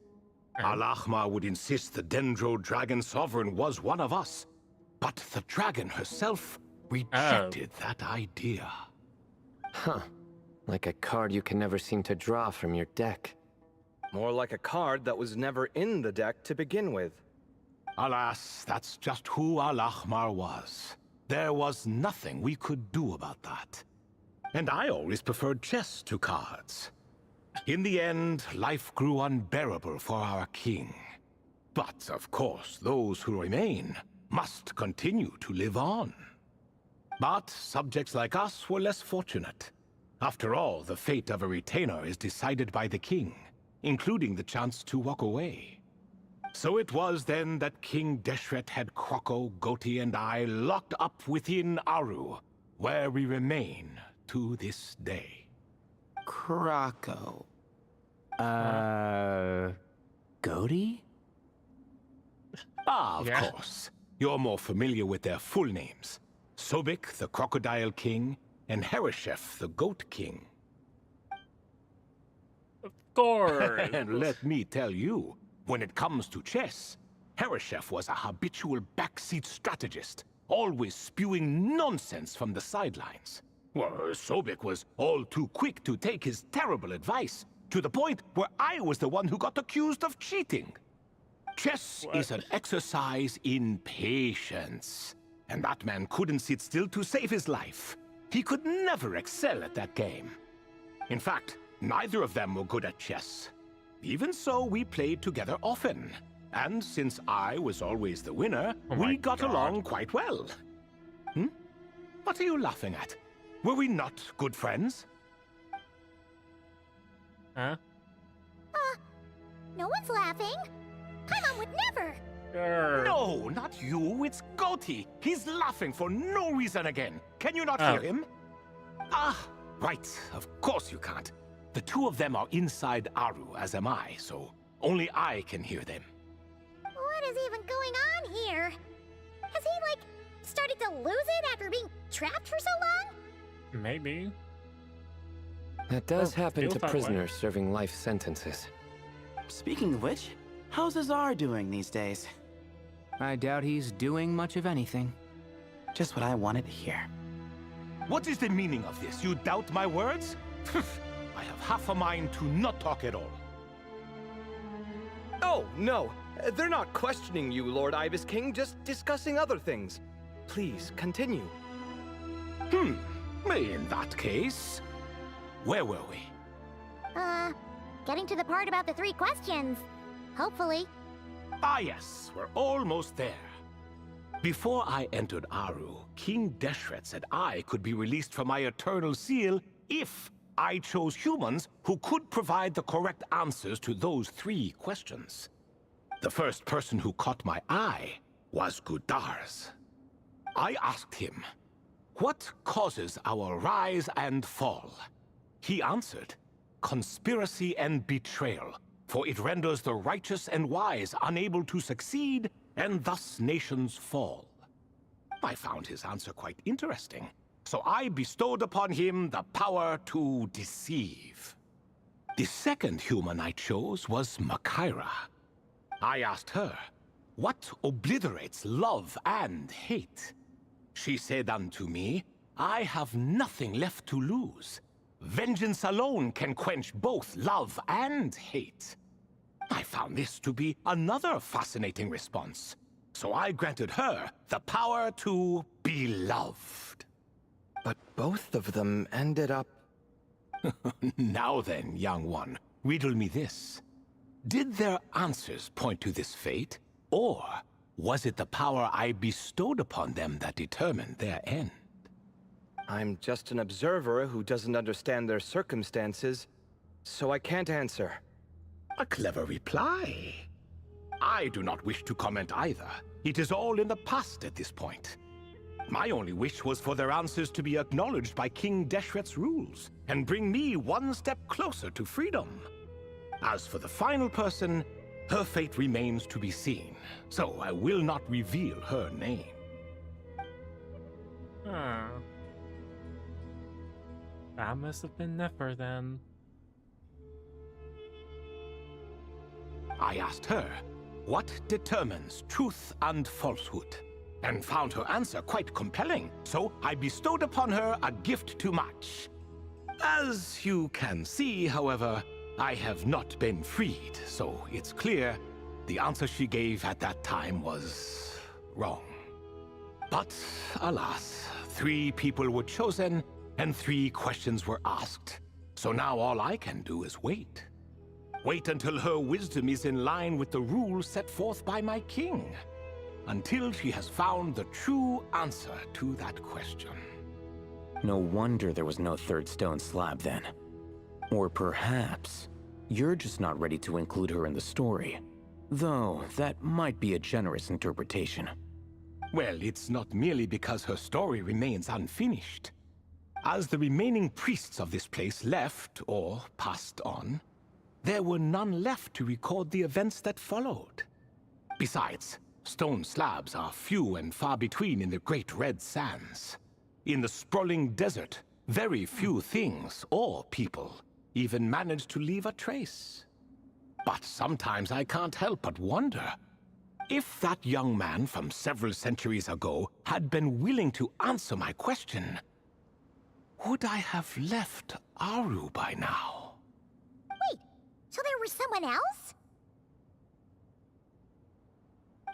[SPEAKER 8] Al-Ahmar would insist the Dendro Dragon Sovereign was one of us, but the dragon herself rejected that idea.
[SPEAKER 11] Huh. Like a card you can never seem to draw from your deck.
[SPEAKER 14] More like a card that was never in the deck to begin with.
[SPEAKER 8] Alas, that's just who Al-Ahmar was. There was nothing we could do about that. And I always preferred chess to cards. In the end, life grew unbearable for our king. But, of course, those who remain must continue to live on. But subjects like us were less fortunate. After all, the fate of a retainer is decided by the king, including the chance to walk away. So it was then that King Deshret had Kroko, Goti, and I locked up within Aru, where we remain to this day.
[SPEAKER 20] Kroko.
[SPEAKER 19] Goti?
[SPEAKER 8] Of course. You're more familiar with their full names. Sobek, the Crocodile King, and Hereshef, the Goat King.
[SPEAKER 1] Of course.
[SPEAKER 8] And let me tell you, when it comes to chess, Hereshef was a habitual backseat strategist, always spewing nonsense from the sidelines. Well, Sobek was all too quick to take his terrible advice, to the point where I was the one who got accused of cheating. Chess is an exercise in patience, and that man couldn't sit still to save his life. He could never excel at that game. In fact, neither of them were good at chess. Even so, we played together often. And since I was always the winner, we got along quite well. What are you laughing at? Were we not good friends?
[SPEAKER 1] Huh?
[SPEAKER 6] No one's laughing. Paimon would never.
[SPEAKER 8] No, not you. It's Goti. He's laughing for no reason again. Can you not hear him? Ah, right. Of course you can't. The two of them are inside Aru, as am I, so only I can hear them.
[SPEAKER 6] What is even going on here? Has he, like, started to lose it after being trapped for so long?
[SPEAKER 1] Maybe.
[SPEAKER 11] That does happen
[SPEAKER 1] feels
[SPEAKER 11] to
[SPEAKER 1] that way.
[SPEAKER 11] prisoners serving life sentences.
[SPEAKER 20] Speaking of which, how's Azar doing these days?
[SPEAKER 19] I doubt he's doing much of anything.
[SPEAKER 20] Just what I wanted to hear.
[SPEAKER 8] What is the meaning of this? You doubt my words? I have half a mind to not talk at all.
[SPEAKER 14] Oh, no. They're not questioning you, Lord Ibis King, just discussing other things. Please, continue.
[SPEAKER 8] In that case, where were we?
[SPEAKER 6] Getting to the part about the 3 questions. Hopefully.
[SPEAKER 8] Ah yes, we're almost there. Before I entered Aru, King Deshret said I could be released from my eternal seal if I chose humans who could provide the correct answers to those 3 questions. The first person who caught my eye was Gudars. I asked him, what causes our rise and fall? He answered, conspiracy and betrayal, for it renders the righteous and wise unable to succeed, and thus nations fall. I found his answer quite interesting, so I bestowed upon him the power to deceive. The second human I chose was Makaira. I asked her, what obliterates love and hate? She said unto me, I have nothing left to lose. Vengeance alone can quench both love and hate. I found this to be another fascinating response, so I granted her the power to be loved.
[SPEAKER 14] But both of them ended up...
[SPEAKER 8] Now then, young one, riddle me this. Did their answers point to this fate, or was it the power I bestowed upon them that determined their end?
[SPEAKER 14] I'm just an observer who doesn't understand their circumstances, so I can't answer.
[SPEAKER 8] A clever reply. I do not wish to comment either. It is all in the past at this point. My only wish was for their answers to be acknowledged by King Deshret's rules, and bring me one step closer to freedom. As for the final person, her fate remains to be seen, so I will not reveal her name.
[SPEAKER 1] Huh. That must have been Nefer then.
[SPEAKER 8] I asked her, what determines truth and falsehood? And found her answer quite compelling, so I bestowed upon her a gift to match. As you can see, however, I have not been freed, so it's clear the answer she gave at that time was wrong. But alas, 3 people were chosen and 3 questions were asked. So now all I can do is wait. Wait until her wisdom is in line with the rules set forth by my king. Until she has found the true answer to that question.
[SPEAKER 21] No wonder there was no third stone slab then. Or perhaps you're just not ready to include her in the story. Though that might be a generous interpretation.
[SPEAKER 8] Well, it's not merely because her story remains unfinished. As the remaining priests of this place left or passed on, there were none left to record the events that followed. Besides, stone slabs are few and far between in the Great Red Sands. In the sprawling desert, very few things or people even manage to leave a trace. But sometimes I can't help but wonder, if that young man from several centuries ago had been willing to answer my question, would I have left Aru by now?
[SPEAKER 6] Wait, so there was someone else?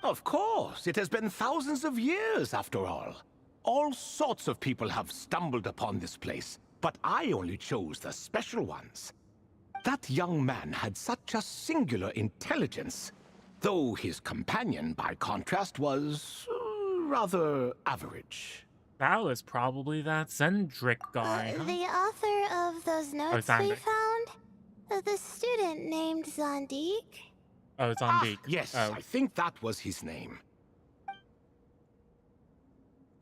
[SPEAKER 8] Of course, it has been thousands of years after all. All sorts of people have stumbled upon this place, but I only chose the special ones. That young man had such a singular intelligence, though his companion, by contrast, was rather average.
[SPEAKER 1] That was probably that Zendrick guy, huh?
[SPEAKER 2] The author of those notes we
[SPEAKER 1] Zandik.
[SPEAKER 2] found? The student named Zandik?
[SPEAKER 1] Oh, Zandik.
[SPEAKER 8] Yes,
[SPEAKER 1] Oh.
[SPEAKER 8] I think that was his name.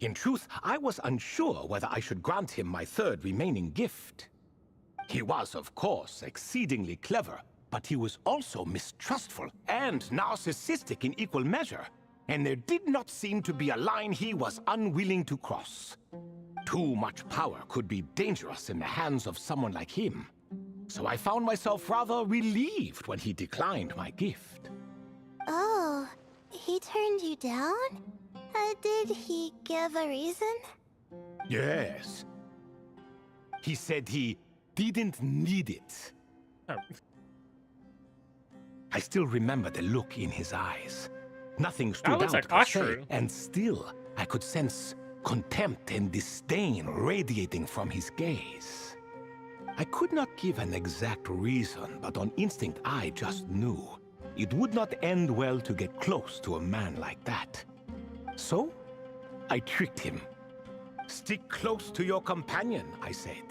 [SPEAKER 8] In truth, I was unsure whether I should grant him my third remaining gift. He was, of course, exceedingly clever, but he was also mistrustful and narcissistic in equal measure, and there did not seem to be a line he was unwilling to cross. Too much power could be dangerous in the hands of someone like him, so I found myself rather relieved when he declined my gift.
[SPEAKER 2] Oh, he turned you down? Did he give a reason?
[SPEAKER 8] Yes. He said he didn't need it.
[SPEAKER 1] Oh.
[SPEAKER 8] I still remember the look in his eyes. Nothing stood
[SPEAKER 1] looks
[SPEAKER 8] out
[SPEAKER 1] like
[SPEAKER 8] per se,
[SPEAKER 1] Ashru.
[SPEAKER 8] and still I could sense contempt and disdain radiating from his gaze. I could not give an exact reason, but on instinct I just knew it would not end well to get close to a man like that. So, I tricked him. Stick close to your companion, I said.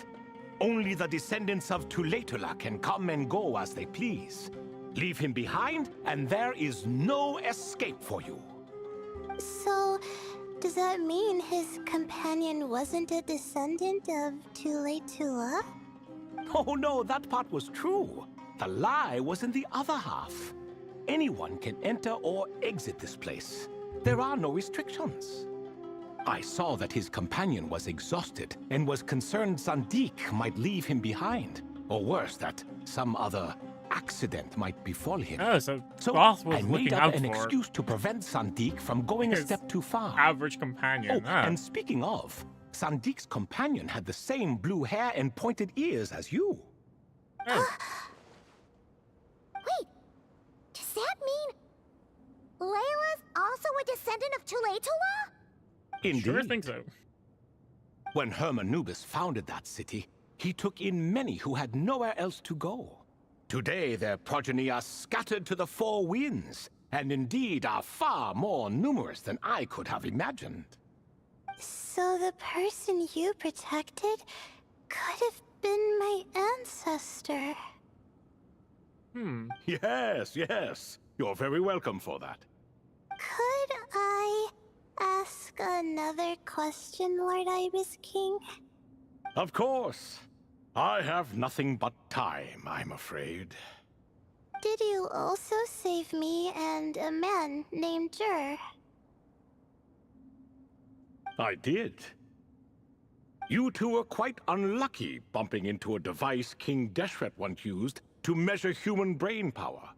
[SPEAKER 8] Only the descendants of Tulatula can come and go as they please. Leave him behind, and there is no escape for you.
[SPEAKER 2] So, does that mean his companion wasn't a descendant of Tulatula?
[SPEAKER 8] Oh no, that part was true. The lie was in the other half. Anyone can enter or exit this place. There are no restrictions. I saw that his companion was exhausted and was concerned Zandik might leave him behind. Or worse, that some other accident might befall him.
[SPEAKER 1] Oh, so
[SPEAKER 8] So
[SPEAKER 1] Roth was
[SPEAKER 8] I made
[SPEAKER 1] looking
[SPEAKER 8] up
[SPEAKER 1] out
[SPEAKER 8] an
[SPEAKER 1] for
[SPEAKER 8] excuse to prevent Zandik from going a
[SPEAKER 1] his
[SPEAKER 8] step too far.
[SPEAKER 1] average companion.
[SPEAKER 8] Oh,
[SPEAKER 1] huh?
[SPEAKER 8] and speaking of, Zandik's companion had the same blue hair and pointed ears as you.
[SPEAKER 1] Oh.
[SPEAKER 6] Wait, does that mean Layla's also a descendant of Tulatula?
[SPEAKER 8] Indeed.
[SPEAKER 1] Sure think so.
[SPEAKER 8] When Hermanubis founded that city, he took in many who had nowhere else to go. Today, their progeny are scattered to the four winds, and indeed are far more numerous than I could have imagined.
[SPEAKER 2] So the person you protected could have been my ancestor.
[SPEAKER 8] Yes, yes. You're very welcome for that.
[SPEAKER 2] Could I ask another question, Lord Ibis King?
[SPEAKER 8] Of course. I have nothing but time, I'm afraid.
[SPEAKER 2] Did you also save me and a man named Jur?
[SPEAKER 8] I did. You two were quite unlucky bumping into a device King Deshret once used to measure human brain power.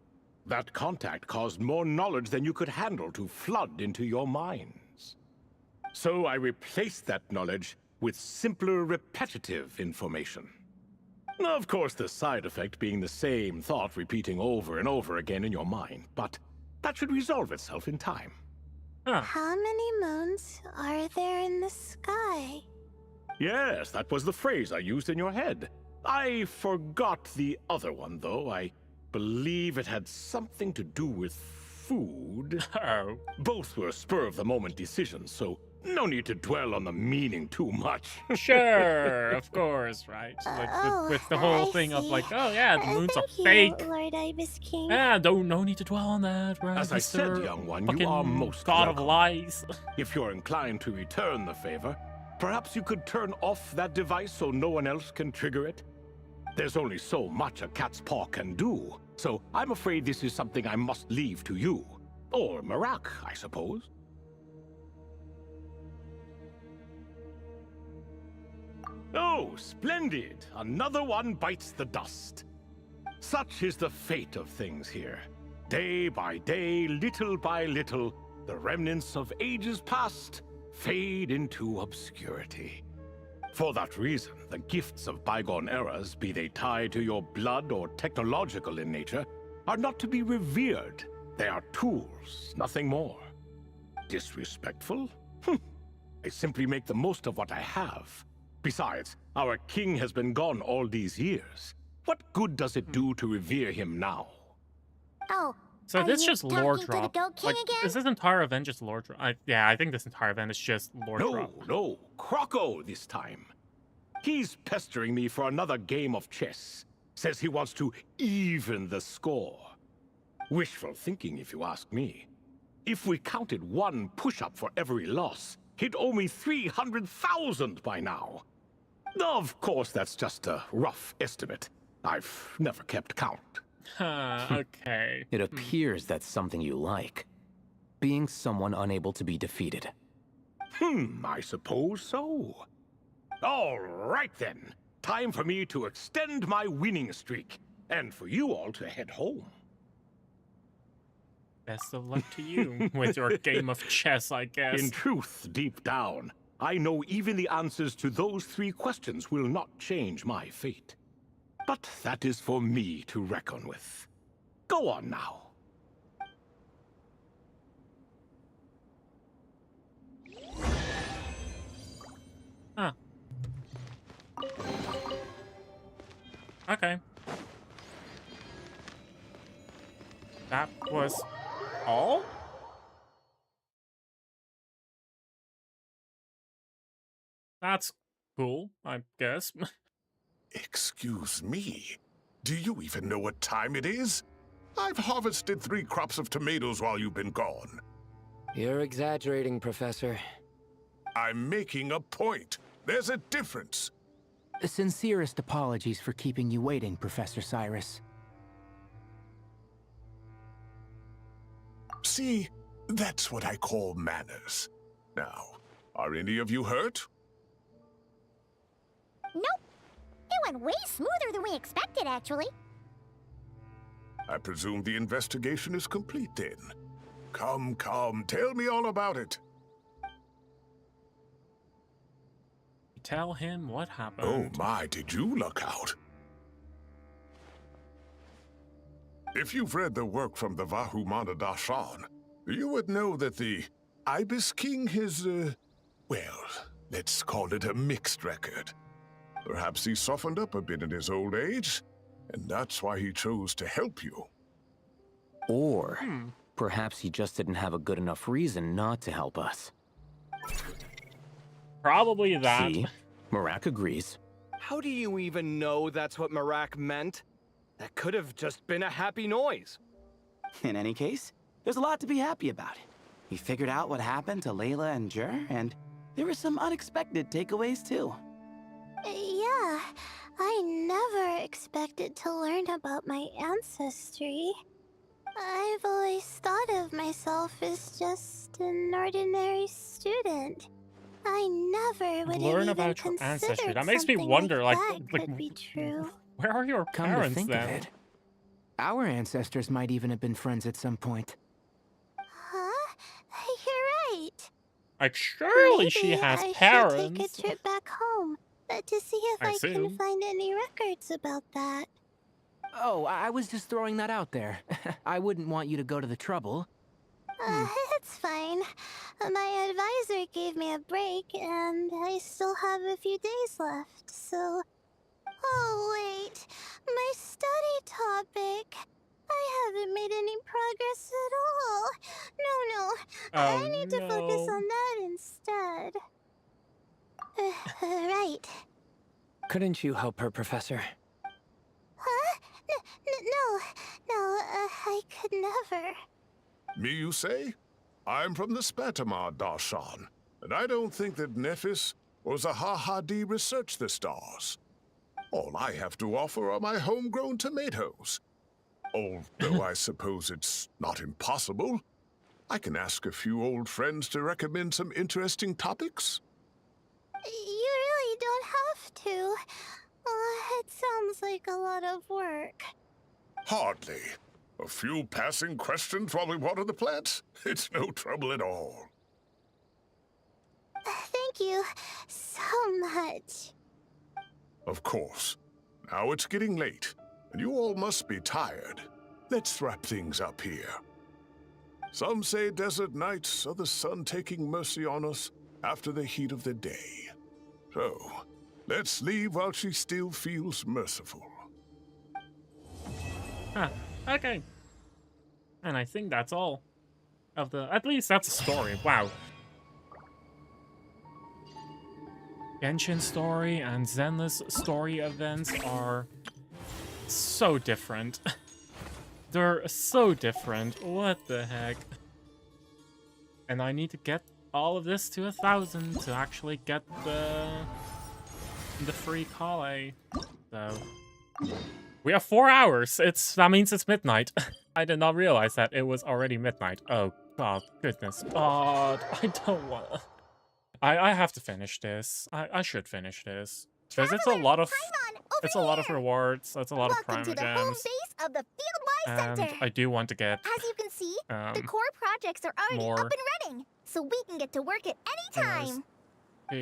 [SPEAKER 8] That contact caused more knowledge than you could handle to flood into your minds. So I replaced that knowledge with simpler, repetitive information. Of course, the side effect being the same thought repeating over and over again in your mind, but that should resolve itself in time.
[SPEAKER 2] How many moons are there in the sky?
[SPEAKER 8] Yes, that was the phrase I used in your head. I forgot the other one, though. I believe it had something to do with food.
[SPEAKER 1] Oh.
[SPEAKER 8] Both were spur-of-the-moment decisions, so no need to dwell on the meaning too much.
[SPEAKER 1] Sure, of course, right? Like with the whole thing of like, oh yeah, the moon's a fake.
[SPEAKER 2] Lord Ibis King.
[SPEAKER 1] Yeah, no need to dwell on that, right?
[SPEAKER 8] As I said, young one, you are most
[SPEAKER 1] god
[SPEAKER 8] welcome.
[SPEAKER 1] of lies.
[SPEAKER 8] If you're inclined to return the favor, perhaps you could turn off that device so no one else can trigger it? There's only so much a cat's paw can do, so I'm afraid this is something I must leave to you. Or Marak, I suppose. Oh, splendid! Another one bites the dust. Such is the fate of things here. Day by day, little by little, the remnants of ages past fade into obscurity. For that reason, the gifts of bygone eras, be they tied to your blood or technological in nature, are not to be revered. They are tools, nothing more. Disrespectful? I simply make the most of what I have. Besides, our king has been gone all these years. What good does it do to revere him now?
[SPEAKER 6] Oh,
[SPEAKER 1] So
[SPEAKER 6] are
[SPEAKER 1] this
[SPEAKER 6] you
[SPEAKER 1] just lore
[SPEAKER 6] talking to
[SPEAKER 1] drop.
[SPEAKER 6] the Goat King
[SPEAKER 1] Like,
[SPEAKER 6] again?
[SPEAKER 1] is this entire event just lore drop? Yeah, I think this entire event is just lore drop.
[SPEAKER 8] No, Croco this time. He's pestering me for another game of chess. Says he wants to even the score. Wishful thinking, if you ask me. If we counted one push-up for every loss, he'd owe me 300,000 by now. Of course, that's just a rough estimate. I've never kept count.
[SPEAKER 1] Okay.
[SPEAKER 21] It appears that's something you like. Being someone unable to be defeated.
[SPEAKER 8] I suppose so. All right then. Time for me to extend my winning streak, and for you all to head home.
[SPEAKER 1] Best of luck to you with your game of chess, I guess.
[SPEAKER 8] In truth, deep down, I know even the answers to those 3 questions will not change my fate. But that is for me to reckon with. Go on now.
[SPEAKER 1] Huh. Okay. That was all? That's cool, I guess.
[SPEAKER 12] Excuse me. Do you even know what time it is? I've harvested 3 crops of tomatoes while you've been gone.
[SPEAKER 11] You're exaggerating, Professor.
[SPEAKER 12] I'm making a point. There's a difference.
[SPEAKER 19] The sincerest apologies for keeping you waiting, Professor Cyrus.
[SPEAKER 12] See, that's what I call manners. Now, are any of you hurt?
[SPEAKER 6] Nope. It went way smoother than we expected, actually.
[SPEAKER 12] I presume the investigation is complete then. Come, tell me all about it.
[SPEAKER 1] Tell him what happened.
[SPEAKER 12] Oh my, did you luck out? If you've read the work from the Vahumana Dashan, you would know that the Ibis King has, well, let's call it a mixed record. Perhaps he softened up a bit in his old age, and that's why he chose to help you.
[SPEAKER 21] Or perhaps he just didn't have a good enough reason not to help us.
[SPEAKER 1] Probably that.
[SPEAKER 21] See? Marak agrees.
[SPEAKER 14] How do you even know that's what Marak meant? That could have just been a happy noise.
[SPEAKER 20] In any case, there's a lot to be happy about. We figured out what happened to Layla and Jur, and there were some unexpected takeaways too.
[SPEAKER 2] Yeah, I never expected to learn about my ancestry. I've always thought of myself as just an ordinary student. I never would
[SPEAKER 1] Learn
[SPEAKER 2] have even
[SPEAKER 1] about your ancestry.
[SPEAKER 2] considered
[SPEAKER 1] That makes me
[SPEAKER 2] something
[SPEAKER 1] wonder,
[SPEAKER 2] like
[SPEAKER 1] like,
[SPEAKER 2] that could be true.
[SPEAKER 1] where are your
[SPEAKER 19] Come to
[SPEAKER 1] parents
[SPEAKER 19] think
[SPEAKER 1] then?
[SPEAKER 19] of it, our ancestors might even have been friends at some point.
[SPEAKER 2] Huh? You're right.
[SPEAKER 1] Like, surely she
[SPEAKER 2] Maybe
[SPEAKER 1] has
[SPEAKER 2] I should
[SPEAKER 1] parents.
[SPEAKER 2] take a trip back home to see if
[SPEAKER 1] I
[SPEAKER 2] I can
[SPEAKER 1] assume.
[SPEAKER 2] find any records about that.
[SPEAKER 19] Oh, I was just throwing that out there. I wouldn't want you to go to the trouble.
[SPEAKER 2] It's fine. My advisor gave me a break, and I still have a few days left, so... Oh, wait. My study topic. I haven't made any progress at all. No. I need to focus on that instead. Right.
[SPEAKER 11] Couldn't you help her, Professor?
[SPEAKER 2] Huh? No, I could never.
[SPEAKER 12] Me, you say? I'm from the Spatamar Darshan, and I don't think that Nephis or Zahahadi researched the stars. All I have to offer are my homegrown tomatoes. Although I suppose it's not impossible. I can ask a few old friends to recommend some interesting topics.
[SPEAKER 2] You really don't have to. It sounds like a lot of work.
[SPEAKER 12] Hardly. A few passing questions while we water the plants? It's no trouble at all.
[SPEAKER 2] Thank you so much.
[SPEAKER 12] Of course. Now it's getting late, and you all must be tired. Let's wrap things up here. Some say desert nights are the sun taking mercy on us after the heat of the day. So, let's leave while she still feels merciful.
[SPEAKER 1] Huh. Okay. And I think that's all of the... At least that's a story. Wow. Genshin story and Zenless story events are so different. They're so different. What the heck? And I need to get all of this to 1,000 to actually get the free Kale. So we have 4 hours. That means it's midnight. I did not realize that it was already midnight. Oh god, goodness. God, I don't want. I have to finish this. I should finish this because it's a lot of rewards. That's a lot of prime
[SPEAKER 6] Welcome to the home
[SPEAKER 1] gems.
[SPEAKER 6] base of the Fieldwise
[SPEAKER 1] And
[SPEAKER 6] Center.
[SPEAKER 1] I do want to get
[SPEAKER 6] As you can see, the core projects are already
[SPEAKER 1] more
[SPEAKER 6] up and running, so we can get to work at any time.
[SPEAKER 1] to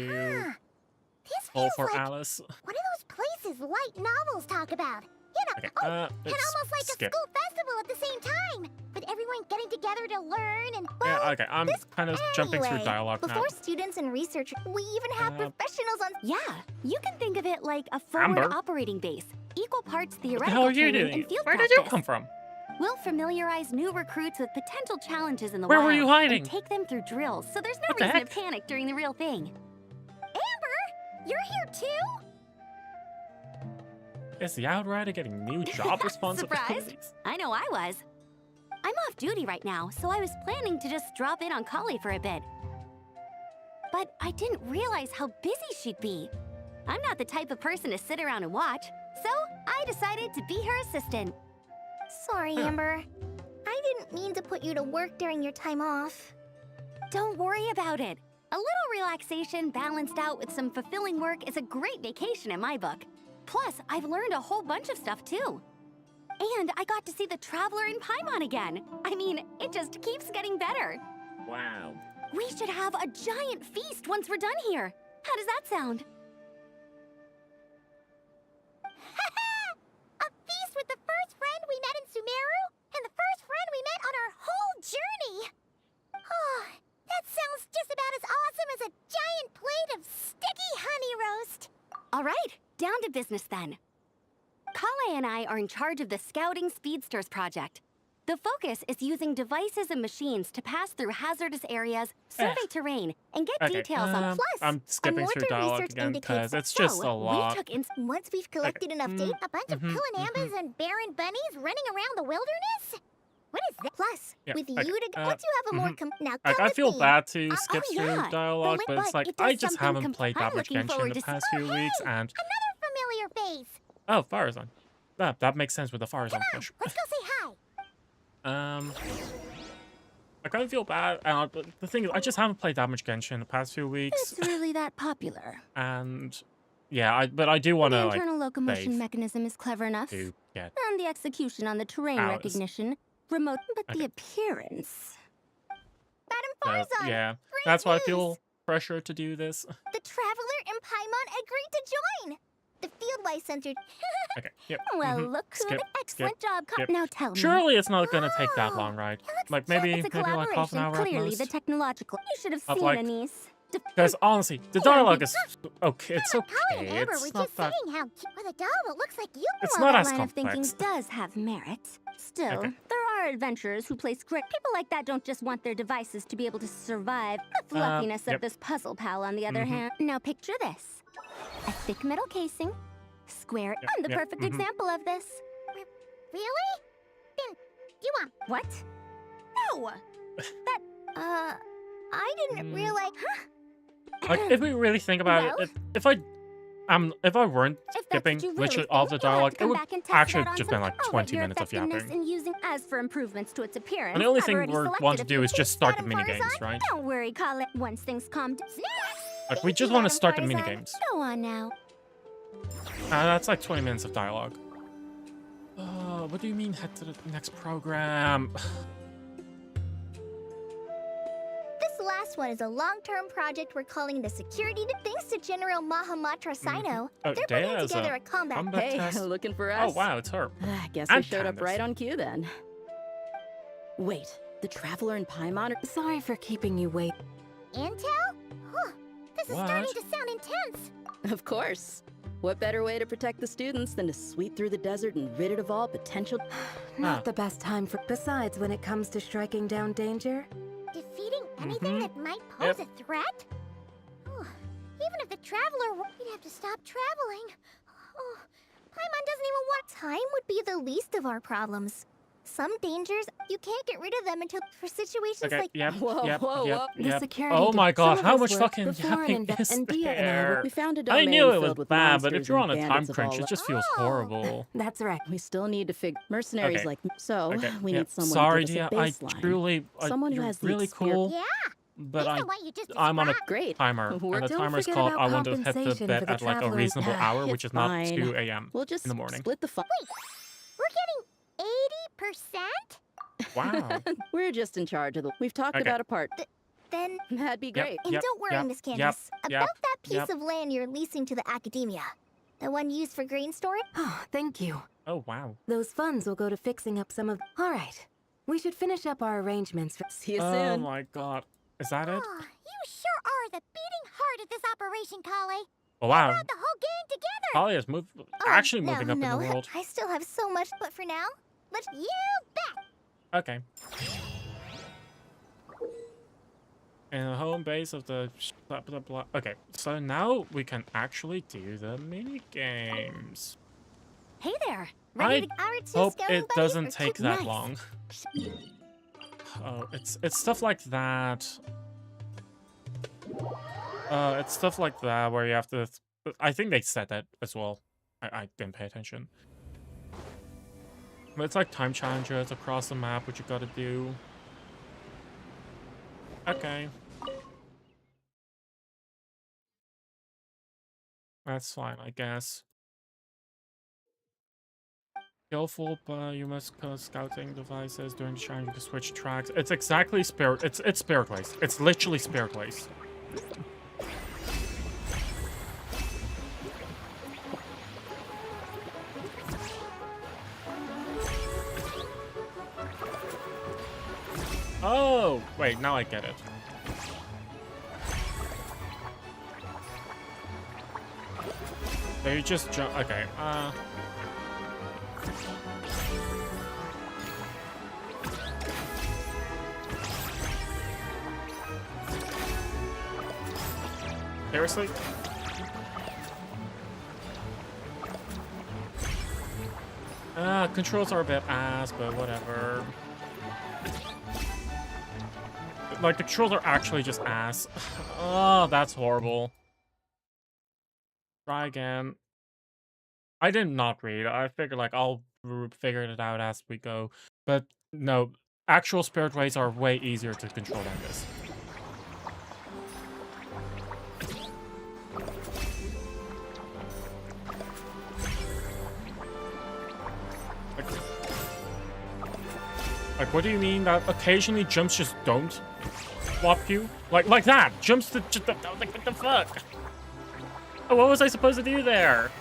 [SPEAKER 6] This
[SPEAKER 1] all
[SPEAKER 6] feels
[SPEAKER 1] for
[SPEAKER 6] like
[SPEAKER 1] Alice.
[SPEAKER 6] one of those places light novels talk about. You know,
[SPEAKER 1] Okay,
[SPEAKER 6] and
[SPEAKER 1] let's
[SPEAKER 6] almost like
[SPEAKER 1] skip.
[SPEAKER 6] a school festival at the same time, with everyone getting together to learn and. Well,
[SPEAKER 1] Yeah, okay, I'm kind of jumping through
[SPEAKER 6] anyway,
[SPEAKER 1] dialogue now.
[SPEAKER 6] before students and researchers, we even have professionals on.
[SPEAKER 16] Yeah, you can think of it like a forward
[SPEAKER 1] Amber?
[SPEAKER 16] operating base. Equal parts
[SPEAKER 1] What the
[SPEAKER 16] theoretical
[SPEAKER 1] hell are you
[SPEAKER 16] training
[SPEAKER 1] doing?
[SPEAKER 16] and field
[SPEAKER 1] Where
[SPEAKER 16] practice.
[SPEAKER 1] did you come from?
[SPEAKER 16] We'll familiarize new recruits with potential challenges in the
[SPEAKER 1] Where
[SPEAKER 16] wild
[SPEAKER 1] were you hiding?
[SPEAKER 16] and take them through drills, so there's no
[SPEAKER 1] What the
[SPEAKER 16] reason
[SPEAKER 1] heck?
[SPEAKER 16] to panic during the real thing.
[SPEAKER 6] Amber, you're here too?
[SPEAKER 1] Is the Outrider getting new job responsibilities?
[SPEAKER 16] Surprised? I know I was. I'm off duty right now, so I was planning to just drop in on Kali for a bit. But I didn't realize how busy she'd be. I'm not the type of person to sit around and watch, so I decided to be her assistant.
[SPEAKER 6] Sorry, Amber. I didn't mean to put you to work during your time off.
[SPEAKER 16] Don't worry about it. A little relaxation balanced out with some fulfilling work is a great vacation in my book. Plus, I've learned a whole bunch of stuff too. And I got to see the Traveler in Paimon again. I mean, it just keeps getting better.
[SPEAKER 1] Wow.
[SPEAKER 16] We should have a giant feast once we're done here. How does that sound?
[SPEAKER 6] A feast with the first friend we met in Sumeru, and the first friend we met on our whole journey. Oh, that sounds just about as awesome as a giant plate of sticky honey roast.
[SPEAKER 16] All right, down to business then. Kale and I are in charge of the Scouting Speedsters project. The focus is using devices and machines to pass through hazardous areas, survey terrain, and get details on. Plus,
[SPEAKER 1] I'm skipping through dialogue
[SPEAKER 6] research
[SPEAKER 1] again because
[SPEAKER 6] indicates
[SPEAKER 1] it's just a lot.
[SPEAKER 6] Once we've collected enough data, a bunch of Pillanambas and barren bunnies running around the wilderness. What is that? Plus,
[SPEAKER 1] Yeah,
[SPEAKER 6] with
[SPEAKER 1] okay,
[SPEAKER 6] you to once you have a more now come
[SPEAKER 1] I
[SPEAKER 6] with
[SPEAKER 1] feel
[SPEAKER 6] me.
[SPEAKER 1] bad to skip through
[SPEAKER 6] yeah.
[SPEAKER 1] dialogue, but it's like
[SPEAKER 6] it does
[SPEAKER 1] I just
[SPEAKER 6] something
[SPEAKER 1] haven't played that
[SPEAKER 6] I'm
[SPEAKER 1] much
[SPEAKER 6] looking
[SPEAKER 1] Genshin
[SPEAKER 6] forward
[SPEAKER 1] the
[SPEAKER 6] to
[SPEAKER 1] past few weeks, and
[SPEAKER 6] Another familiar face.
[SPEAKER 1] oh, Farazan. That makes sense with the Farazan push.
[SPEAKER 6] Let's go say hi.
[SPEAKER 1] I kind of feel bad, but the thing is, I just haven't played that much Genshin in the past few weeks,
[SPEAKER 16] It's really that popular.
[SPEAKER 1] and yeah, but I do want
[SPEAKER 16] The
[SPEAKER 1] to like
[SPEAKER 16] internal locomotion
[SPEAKER 1] save
[SPEAKER 16] mechanism is clever enough.
[SPEAKER 1] to get
[SPEAKER 16] And the execution on the terrain
[SPEAKER 1] hours.
[SPEAKER 16] recognition, remote, but the
[SPEAKER 1] Okay.
[SPEAKER 16] appearance.
[SPEAKER 1] So, yeah, that's why I feel pressure to do this.
[SPEAKER 6] The Traveler and Paimon agreed to join! The Fieldwise Center.
[SPEAKER 1] Okay, yep.
[SPEAKER 6] Well,
[SPEAKER 1] mhm,
[SPEAKER 6] look who
[SPEAKER 1] skip,
[SPEAKER 6] excellent
[SPEAKER 1] skip,
[SPEAKER 6] job,
[SPEAKER 1] skip.
[SPEAKER 16] Now tell me.
[SPEAKER 1] Surely it's not gonna take that long, right? Like maybe
[SPEAKER 16] It's a
[SPEAKER 1] maybe like half an
[SPEAKER 16] collaboration,
[SPEAKER 1] hour at
[SPEAKER 16] clearly
[SPEAKER 1] most.
[SPEAKER 16] the technological. You should have
[SPEAKER 1] Of,
[SPEAKER 16] seen
[SPEAKER 1] like-
[SPEAKER 16] Anise.
[SPEAKER 1] Because honestly, the dialogue is okay. It's okay.
[SPEAKER 6] Colin and Amber were
[SPEAKER 1] It's not
[SPEAKER 6] just
[SPEAKER 1] that.
[SPEAKER 6] saying how cute. With a doll that looks like you.
[SPEAKER 1] It's
[SPEAKER 16] While
[SPEAKER 1] not
[SPEAKER 16] that
[SPEAKER 1] as
[SPEAKER 16] line of thinking
[SPEAKER 1] complex.
[SPEAKER 16] does have merit, still,
[SPEAKER 1] Okay.
[SPEAKER 16] there are adventurers who place great. People like that don't just want their devices to be able to survive the fluffiness
[SPEAKER 1] yep.
[SPEAKER 16] of this puzzle pal, on the other
[SPEAKER 1] Mhm.
[SPEAKER 16] hand. Now picture this. A thick metal casing, square.
[SPEAKER 1] Yep,
[SPEAKER 16] I'm the
[SPEAKER 1] yep,
[SPEAKER 16] perfect
[SPEAKER 1] mhm.
[SPEAKER 16] example of this.
[SPEAKER 6] Really? Then you want
[SPEAKER 16] What? No!
[SPEAKER 6] I didn't realize. Huh?
[SPEAKER 1] Like if we really think about
[SPEAKER 6] Well?
[SPEAKER 1] it, if I weren't skipping
[SPEAKER 16] you really
[SPEAKER 1] literally
[SPEAKER 16] think,
[SPEAKER 1] all the
[SPEAKER 16] you'll have to
[SPEAKER 1] dialogue, it
[SPEAKER 16] come
[SPEAKER 1] would
[SPEAKER 16] back and test
[SPEAKER 1] actually
[SPEAKER 16] that on
[SPEAKER 1] just
[SPEAKER 16] some-
[SPEAKER 1] been like
[SPEAKER 16] Oh,
[SPEAKER 1] 20
[SPEAKER 16] your
[SPEAKER 1] minutes of
[SPEAKER 16] effectiveness
[SPEAKER 1] yapping.
[SPEAKER 16] in using as for improvements to its appearance.
[SPEAKER 1] And the only
[SPEAKER 16] I've
[SPEAKER 1] thing
[SPEAKER 16] already
[SPEAKER 1] we
[SPEAKER 16] selected
[SPEAKER 1] want to
[SPEAKER 16] a
[SPEAKER 1] do
[SPEAKER 16] few
[SPEAKER 1] is just start the
[SPEAKER 16] Madam
[SPEAKER 1] mini games,
[SPEAKER 16] Farzan.
[SPEAKER 1] right?
[SPEAKER 16] Don't worry, Colin. Once things calm down.
[SPEAKER 1] Like we just want to start the mini games.
[SPEAKER 16] Go on now.
[SPEAKER 1] That's like 20 minutes of dialogue. What do you mean head to the next program?
[SPEAKER 6] This last one is a long-term project we're calling the Security. Thanks to General Mahamatra Sino,
[SPEAKER 1] Oh,
[SPEAKER 6] they're
[SPEAKER 1] Dea
[SPEAKER 6] putting
[SPEAKER 1] is
[SPEAKER 6] together
[SPEAKER 1] a
[SPEAKER 6] a combat.
[SPEAKER 1] combat
[SPEAKER 10] Hey,
[SPEAKER 1] test.
[SPEAKER 10] looking for
[SPEAKER 1] Oh
[SPEAKER 10] us?
[SPEAKER 1] wow, it's her.
[SPEAKER 10] Guess we
[SPEAKER 1] And
[SPEAKER 10] showed up
[SPEAKER 1] Candace.
[SPEAKER 10] right on cue then. Wait, the Traveler and Paimon are... Sorry for keeping you wait.
[SPEAKER 6] Intel? Huh. This is starting to sound intense.
[SPEAKER 10] Of course. What better way to protect the students than to sweep through the desert and rid it of all potential...
[SPEAKER 17] Not the best time for. Besides, when it comes to striking down danger,
[SPEAKER 6] Defeating anything that might pose a threat? Oh, even if the Traveler we'd have to stop traveling. Oh, Paimon doesn't even want time would be the least of our problems. Some dangers, you can't get rid of them until for situations
[SPEAKER 1] Okay,
[SPEAKER 6] like
[SPEAKER 1] yep,
[SPEAKER 10] Whoa,
[SPEAKER 1] yep,
[SPEAKER 10] whoa,
[SPEAKER 1] yep,
[SPEAKER 10] whoa.
[SPEAKER 17] The
[SPEAKER 1] yep.
[SPEAKER 17] security
[SPEAKER 1] Oh my god,
[SPEAKER 17] some of
[SPEAKER 1] how
[SPEAKER 17] us
[SPEAKER 1] much
[SPEAKER 17] worked
[SPEAKER 1] fucking
[SPEAKER 17] before an
[SPEAKER 1] yapping is
[SPEAKER 17] and Dia and I
[SPEAKER 1] there?
[SPEAKER 10] We found a
[SPEAKER 1] I
[SPEAKER 10] domain
[SPEAKER 1] knew it was
[SPEAKER 10] filled with
[SPEAKER 1] bad, but if
[SPEAKER 10] monsters
[SPEAKER 1] you're
[SPEAKER 10] and
[SPEAKER 1] on a time
[SPEAKER 10] bandits of
[SPEAKER 1] crunch,
[SPEAKER 10] all
[SPEAKER 1] it just feels horrible.
[SPEAKER 17] that's right.
[SPEAKER 10] We still need to figure mercenaries
[SPEAKER 1] Okay.
[SPEAKER 10] like so.
[SPEAKER 1] Okay,
[SPEAKER 10] We
[SPEAKER 1] yep.
[SPEAKER 10] need someone
[SPEAKER 1] Sorry,
[SPEAKER 10] to give us
[SPEAKER 1] Dia,
[SPEAKER 10] a
[SPEAKER 1] I
[SPEAKER 10] baseline.
[SPEAKER 1] truly,
[SPEAKER 10] Someone who
[SPEAKER 1] you're
[SPEAKER 10] has the
[SPEAKER 1] really cool,
[SPEAKER 6] Yeah.
[SPEAKER 1] but
[SPEAKER 6] Based on what you just
[SPEAKER 1] I'm on a
[SPEAKER 10] Great.
[SPEAKER 1] timer,
[SPEAKER 10] We're-
[SPEAKER 1] and the
[SPEAKER 10] Don't
[SPEAKER 1] timer's
[SPEAKER 17] forget
[SPEAKER 1] called
[SPEAKER 17] about
[SPEAKER 1] I want to hit the
[SPEAKER 17] compensation
[SPEAKER 1] bed
[SPEAKER 17] for the
[SPEAKER 1] at like a
[SPEAKER 17] traveler.
[SPEAKER 1] reasonable hour,
[SPEAKER 10] It's
[SPEAKER 1] which is not
[SPEAKER 10] fine.
[SPEAKER 1] 2 a.m.
[SPEAKER 10] We'll just
[SPEAKER 1] in the morning.
[SPEAKER 10] split the fun.
[SPEAKER 6] We're getting 80%?
[SPEAKER 1] Wow.
[SPEAKER 10] We're just in charge of the. We've talked
[SPEAKER 1] Okay.
[SPEAKER 10] about a part.
[SPEAKER 6] Then,
[SPEAKER 10] That'd be
[SPEAKER 1] Yep,
[SPEAKER 10] great.
[SPEAKER 6] and
[SPEAKER 1] yep,
[SPEAKER 6] don't worry,
[SPEAKER 1] yep,
[SPEAKER 6] Miss
[SPEAKER 1] yep,
[SPEAKER 6] Candace,
[SPEAKER 1] yep,
[SPEAKER 6] about that piece
[SPEAKER 1] yep.
[SPEAKER 6] of land you're leasing to the academia. The one used for grain storage?
[SPEAKER 17] Oh, thank you.
[SPEAKER 1] Oh wow.
[SPEAKER 17] Those funds will go to fixing up some of. All right, we should finish up our arrangements for.
[SPEAKER 10] See you
[SPEAKER 1] Oh
[SPEAKER 10] soon.
[SPEAKER 1] my god. Is that it?
[SPEAKER 6] Oh, you sure are the beating heart of this operation, Kale.
[SPEAKER 1] Oh wow.
[SPEAKER 6] Brought the whole gang together.
[SPEAKER 1] Holly is actually moving up in the world.
[SPEAKER 6] I still have so much, but for now, let's. You bet.
[SPEAKER 1] Okay. In the home base of the blah blah blah. Okay, so now we can actually do the mini games.
[SPEAKER 16] Hey there.
[SPEAKER 1] I
[SPEAKER 6] Our two
[SPEAKER 1] hope
[SPEAKER 6] scouting
[SPEAKER 1] it
[SPEAKER 6] buddies
[SPEAKER 1] doesn't
[SPEAKER 6] are
[SPEAKER 1] take
[SPEAKER 6] too
[SPEAKER 1] that
[SPEAKER 6] nice.
[SPEAKER 1] long. Oh, it's stuff like that. It's stuff like that where you have to. I think they said that as well. I didn't pay attention. But it's like time challenges across the map, which you gotta do. Okay. That's fine, I guess. Skillful, but you must cause scouting devices during the challenge. You can switch tracks. It's exactly Spirit. It's Spirit Waste. It's literally Spirit Waste. Oh, wait, now I get it. So you just jump. Okay, seriously? Controls are a bit ass, but whatever. Like, the controls are actually just ass. Oh, that's horrible. Try again. I did not read. I figured, like, I'll figure it out as we go. But, no. actual spirit ways are way easier to control than this. Like, what do you mean that occasionally jumps just don't swap you? Like that! Jumps to just, like, what the fuck? Oh, what was I supposed to do there?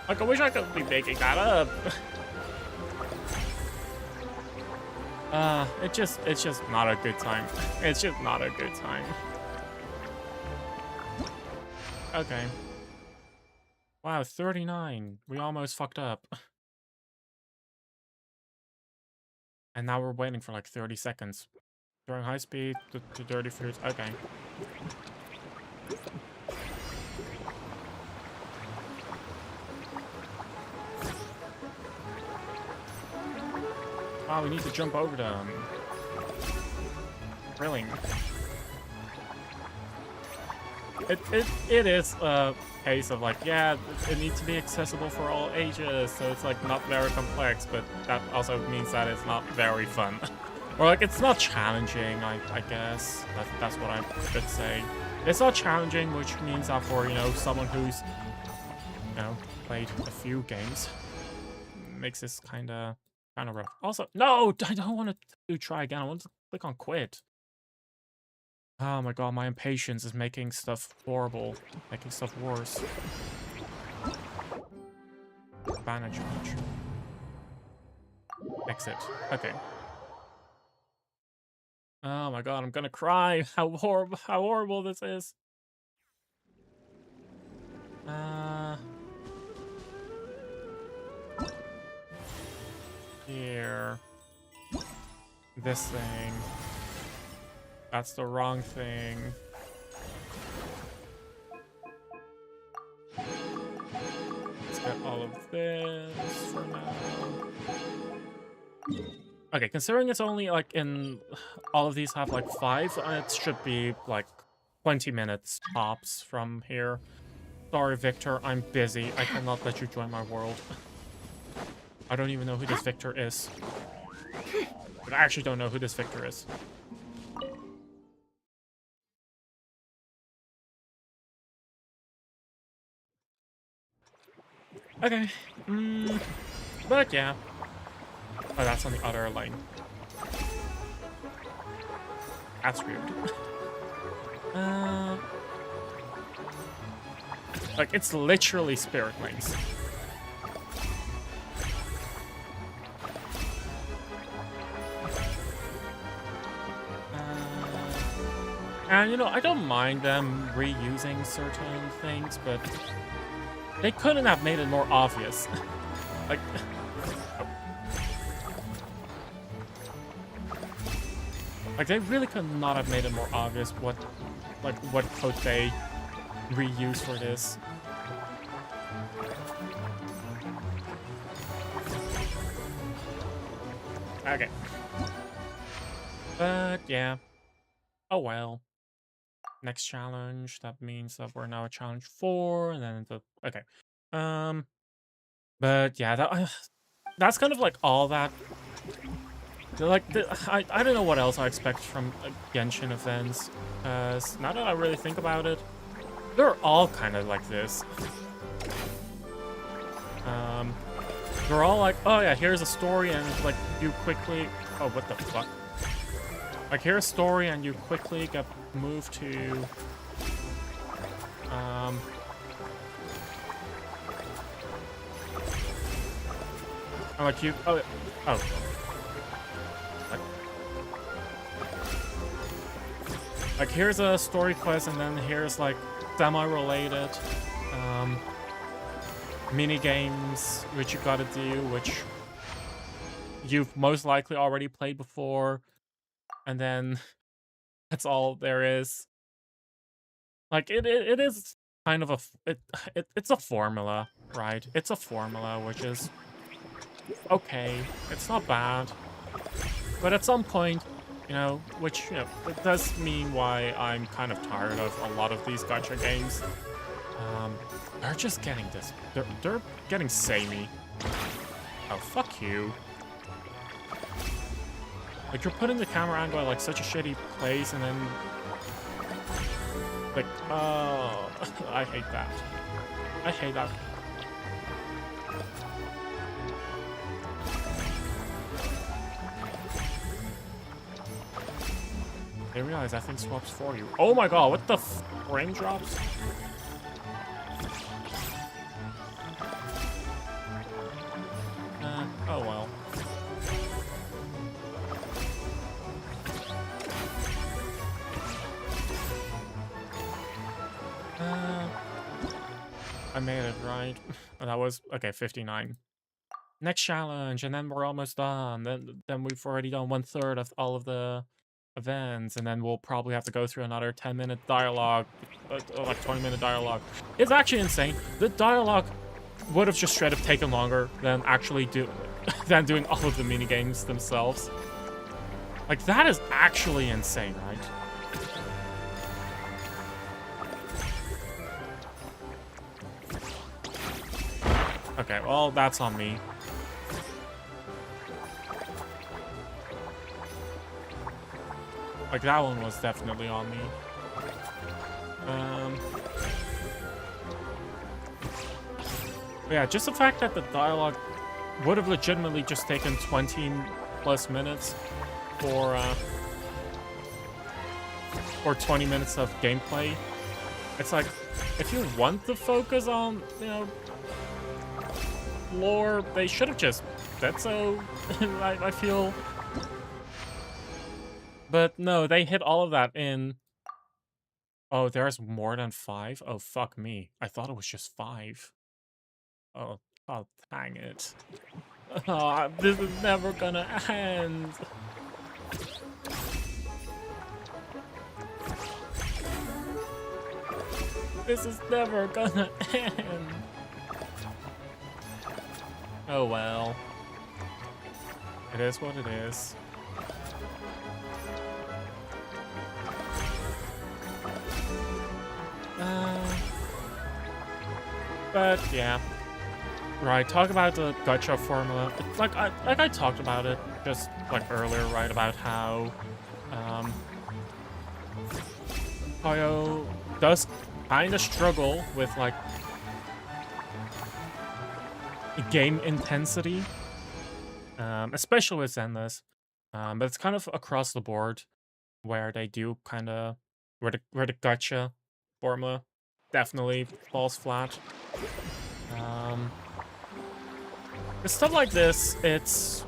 [SPEAKER 1] Like, I wish I could be making that up. It's just not a good time. It's just not a good time. Okay. Wow, 39. We almost fucked up. And now we're waiting for like 30 seconds. During high speed to 30 frames. Okay. Oh, we need to jump over them. Thrilling. It is a case of like, yeah, it needs to be accessible for all ages, so it's like not very complex, but that also means that it's not very fun. Or like it's not challenging, I guess. That's what I should say. It's not challenging, which means that for, you know, someone who's, you know, played a few games, makes this kinda rough. Also, no, I don't want to try again. I want to click on quit. Oh my god, my impatience is making stuff horrible, making stuff worse. Banner charge. Exit. Okay. Oh my god, I'm gonna cry. How horrible this is. Here. This thing. That's the wrong thing. Let's get all of this for now. Okay, considering it's only like in all of these have like 5, it should be like 20 minutes tops from here. Sorry, Victor, I'm busy. I cannot let you join my world. I don't even know who this Victor is. But I actually don't know who this Victor is. Okay. But yeah. Oh, that's on the other lane. That's weird. Like, it's literally spirit lanes. And, you know, I don't mind them reusing certain things, but they couldn't have made it more obvious. Like... Like, they really could not have made it more obvious what code they reuse for this. Okay. But, yeah. Oh well. Next challenge, that means that we're now at challenge 4, and then okay. But yeah, that's kind of like all that. Like, I don't know what else I expect from Genshin events, because now that I really think about it, they're all kind of like this. They're all like, oh yeah, here's a story, and like you quickly, oh what the fuck? Like, here's a story, and you quickly get moved to, and like you, oh. Like, here's a story quest, and then here's, like, semi-related mini-games which you gotta do, which you've most likely already played before, and then that's all there is. Like, it is kind of it's a formula, right? It's a formula, which is... okay, it's not bad. But at some point, You know, which, you know, it does mean why I'm kind of tired of a lot of these gacha games. They're just getting this. They're getting samey. Oh, fuck you. Like, you're putting the camera angle at, like, such a shitty place, and then... Like, oh... I hate that. I hate that. I realize that thing swaps for you. Oh my god, what the frame drops? Oh well. I made it, right? That was, okay, 59. Next challenge, and then we're almost done. Then we've already done 1/3 of all of the events, and then we'll probably have to go through another 10-minute dialogue, like 20-minute dialogue. It's actually insane. The dialogue would have just straight up taken longer than actually doing all of the mini games themselves. Like, that is actually insane, right? Okay, well, that's on me. Like, that one was definitely on me. Yeah, just the fact that the dialogue would have legitimately just taken 20+ minutes for 20 minutes of gameplay. It's like, if you want to focus on, you know, lore, they should have just said so. I feel. But no, they hit all of that in... Oh, there's more than 5? Oh, fuck me. I thought it was just 5. Oh, dang it. Oh, this is never gonna end. This is never gonna end. Oh well. It is what it is. But yeah, right. Talk about the gacha formula. It's like I talked about it just like earlier, right? About how Koyo does kind of struggle with like game intensity, especially with Zenless. But it's kind of across the board where they do kind of where the gacha formula definitely falls flat. With stuff like this, it's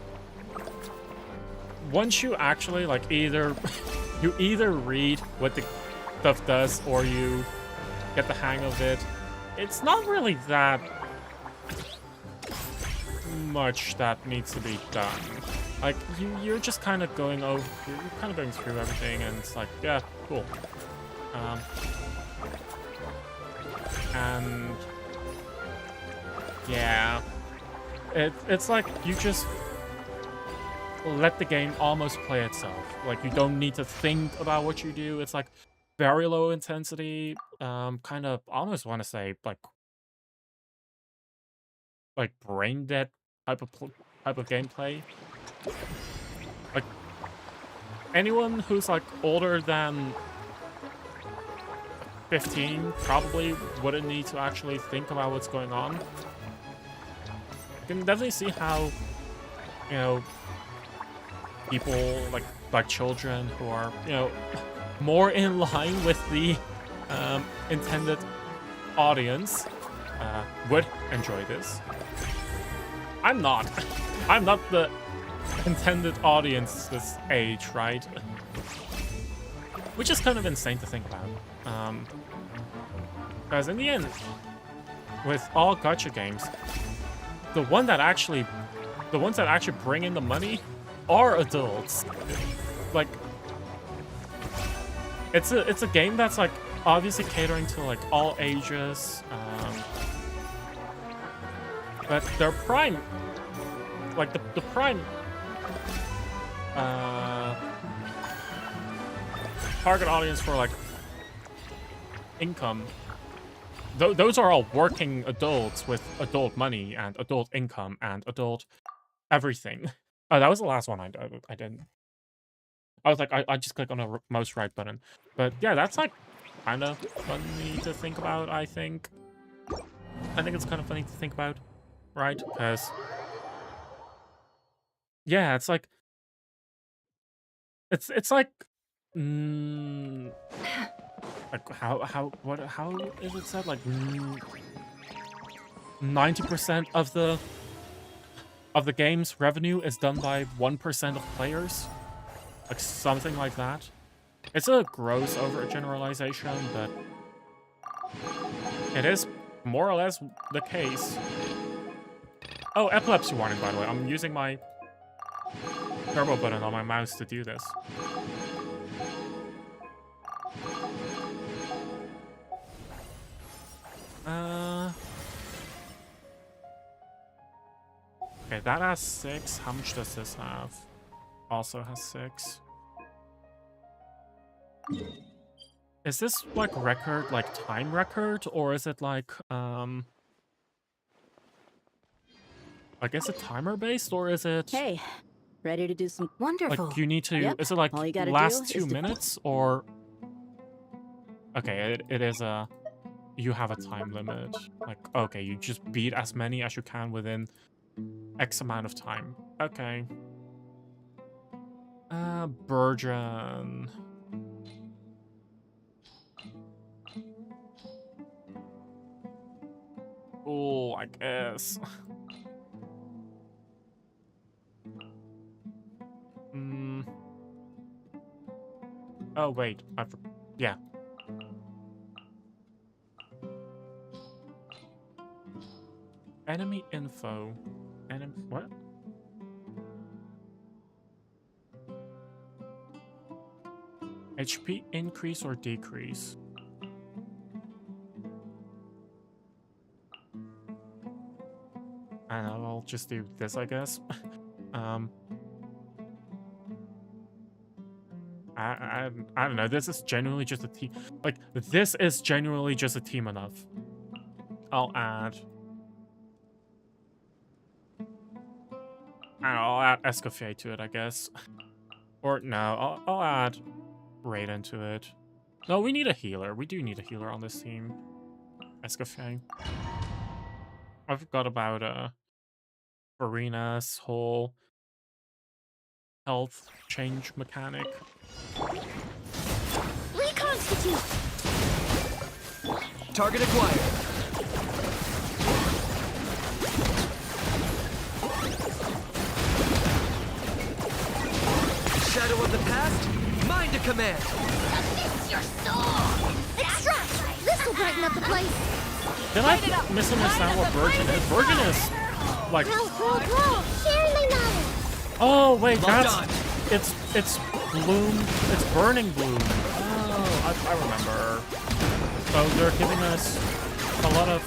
[SPEAKER 1] once you actually like either read what the stuff does or you get the hang of it, it's not really that much that needs to be done. Like you're just kind of going over, you're kind of going through everything, and it's like, yeah, cool. And yeah, it's like you just let the game almost play itself. Like you don't need to think about what you do. It's like very low intensity, kind of almost want to say like brain dead type of gameplay. Like anyone who's like older than 15 probably wouldn't need to actually think about what's going on. You can definitely see how, you know, people like children who are, you know, more in line with the intended audience would enjoy this. I'm not the intended audience this age, right? Which is kind of insane to think about. Because in the end, with all gacha games, the ones that actually bring in the money are adults. Like, it's a game that's like obviously catering to like all ages, but their prime, like the prime target audience for like income. Those are all working adults with adult money and adult income and adult everything. Oh, that was the last one I didn't. I was like, I just click on the mouse right button. But yeah, that's like kind of funny to think about, I think. I think it's kind of funny to think about, right? Because, yeah, it's like, it's like, like how is it said? Like 90% of the game's revenue is done by 1% of players, like something like that. It's a gross overgeneralization, but it is more or less the case. Oh, epilepsy warning, by the way. I'm using my turbo button on my mouse to do this. Okay, that has 6. How much does this have? Also has 6. Is this like record, like time record, or is it like is it timer based, or is it?
[SPEAKER 10] Hey, ready to do some wonderful?
[SPEAKER 1] Like you need to.
[SPEAKER 10] Yep.
[SPEAKER 1] Is it like
[SPEAKER 10] All you gotta
[SPEAKER 1] last
[SPEAKER 10] do
[SPEAKER 1] 2
[SPEAKER 10] is
[SPEAKER 1] minutes, or? Okay, it is a. You have a time limit. Like okay, you just beat as many as you can within X amount of time. Okay. Burgeon. Oh, I guess. Oh, wait. Yeah. Enemy info. What? HP increase or decrease? I don't know, I'll just do this, I guess. I don't know, this is genuinely just a team. Like, this is genuinely just a team enough. I'll add... I'll add Escoffier to it, I guess. Or, no, I'll add Raiden to it. No, we need a healer. We do need a healer on this team. Escoffier. I forgot about, Farina's whole health change mechanic.
[SPEAKER 6] Reconstitute!
[SPEAKER 13] Target acquired. Shadow of the past, mind to command.
[SPEAKER 6] Miss your soul! Extract! This'll brighten up the place.
[SPEAKER 1] Did I misunderstand what Virgin is? Virgin is like.
[SPEAKER 6] Grow! Share my knowledge!
[SPEAKER 1] Oh wait, that's it's bloom. It's burning bloom. Oh, I remember. So they're giving us a lot of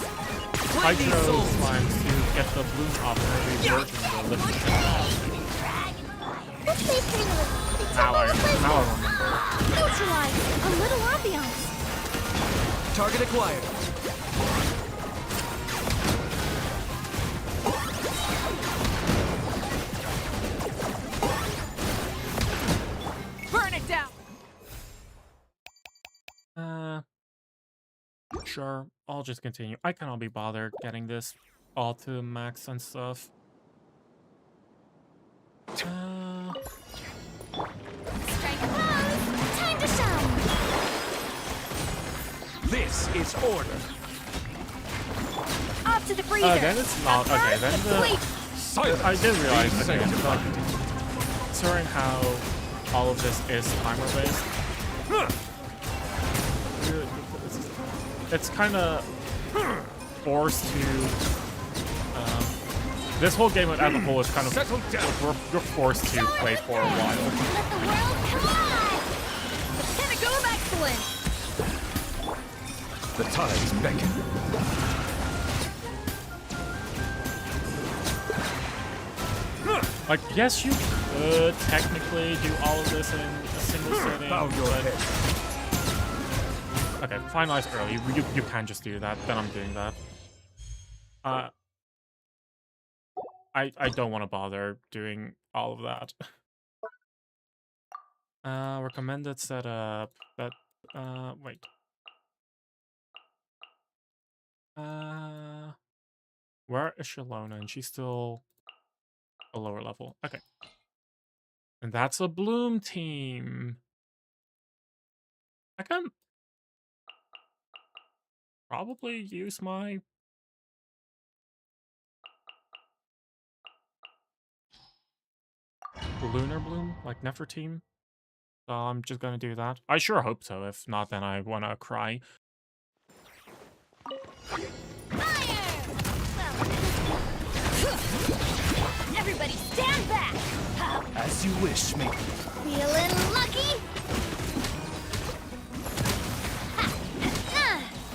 [SPEAKER 1] hydro slimes to get the bloom off every Virgin will live in. Now I remember.
[SPEAKER 6] Neutralize! A little ambiance!
[SPEAKER 13] Target acquired.
[SPEAKER 6] Burn it down!
[SPEAKER 1] Sure. I'll just continue. I cannot be bothered getting this all to max and stuff.
[SPEAKER 6] Strike a pose! Time to shine!
[SPEAKER 13] This is order.
[SPEAKER 6] Up to the freezer!
[SPEAKER 1] Then it's not. Okay, then the... I did realize, okay, but considering how all of this is timer-based, it's kind of forced to... this whole game as a whole is kind of... You're forced to play for a while.
[SPEAKER 6] Let the world come alive! The pinnacle of excellence!
[SPEAKER 13] The tides beckon.
[SPEAKER 1] Like, yes, you could technically do all of this in a single sitting,
[SPEAKER 13] Bow your
[SPEAKER 1] but
[SPEAKER 13] head.
[SPEAKER 1] Okay, finalize early. You can just do that. Then I'm doing that. I don't want to bother doing all of that. Recommended setup. But wait. Where is Shalona? And she's still a lower level. Okay. And that's a Bloom team. I can probably use my Lunar Bloom, like Nefertime. So I'm just gonna do that. I sure hope so. If not, then I wanna cry.
[SPEAKER 6] Everybody stand back!
[SPEAKER 13] As you wish, mate.
[SPEAKER 6] Feeling lucky?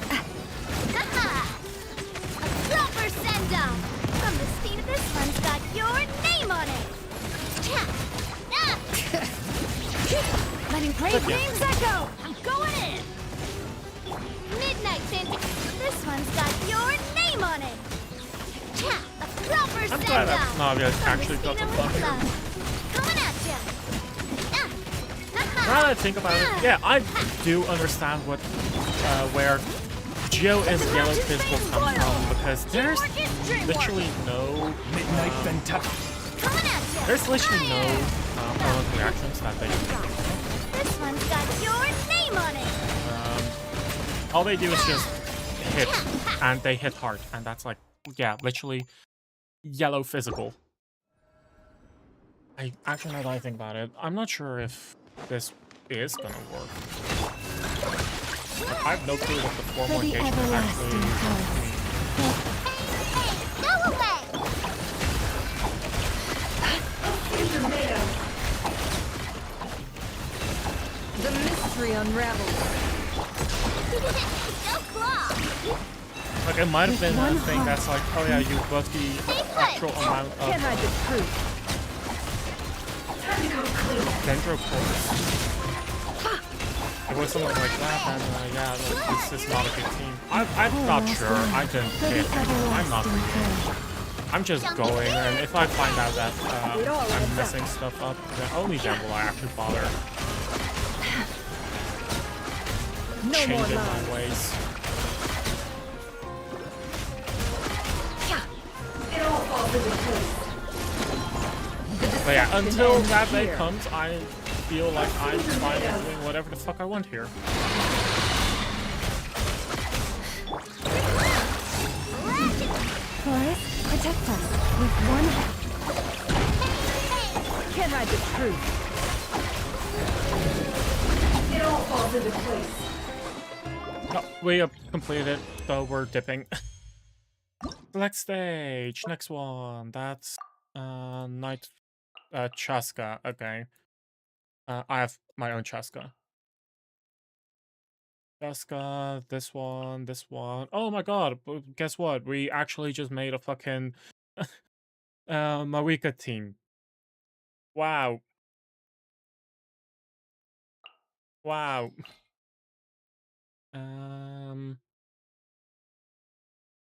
[SPEAKER 6] A proper send-off! From the speed of this one's got your name on it! Letting brave names echo! I'm going in! Midnight Fancy! This one's got your name on it! A proper
[SPEAKER 1] I'm
[SPEAKER 6] send-off!
[SPEAKER 1] glad that Navia actually got the fun here.
[SPEAKER 6] Coming at ya!
[SPEAKER 1] Now that I think about it, yeah, I do understand what where Geo is yellow physical comes from, because there's literally no there's literally no element reactions that they do.
[SPEAKER 6] This one's got your name on it!
[SPEAKER 1] All they do is just hit, and they hit hard, and that's like, yeah, literally yellow physical. I actually, now that I think about it, I'm not sure if this is gonna work. I have no clue what the formal engagement actually is.
[SPEAKER 6] Go away!
[SPEAKER 17] The mystery unravels.
[SPEAKER 6] No claw!
[SPEAKER 1] Like, it might have been a thing that's like, oh yeah, you buff the actual amount of
[SPEAKER 17] Can't hide the truth.
[SPEAKER 1] dendrocords. It was something like that, and yeah, this is not a good team. I'm not sure. I didn't pick. I'm not really. I'm just going, and if I find out that I'm messing stuff up, then only then will I actually bother changing my ways. But yeah, until that day comes, I feel like I'm fine with doing whatever the fuck I want here.
[SPEAKER 17] Forest, protect us with one hand. Can't hide the truth. It all falls into place.
[SPEAKER 1] Oh, we have completed it, so we're dipping. Select stage, next one. That's Night Chaska. Okay. I have my own Chaska. Chaska, this one, this one. Oh my god, guess what? We actually just made a fucking Marika team. Wow. Wow.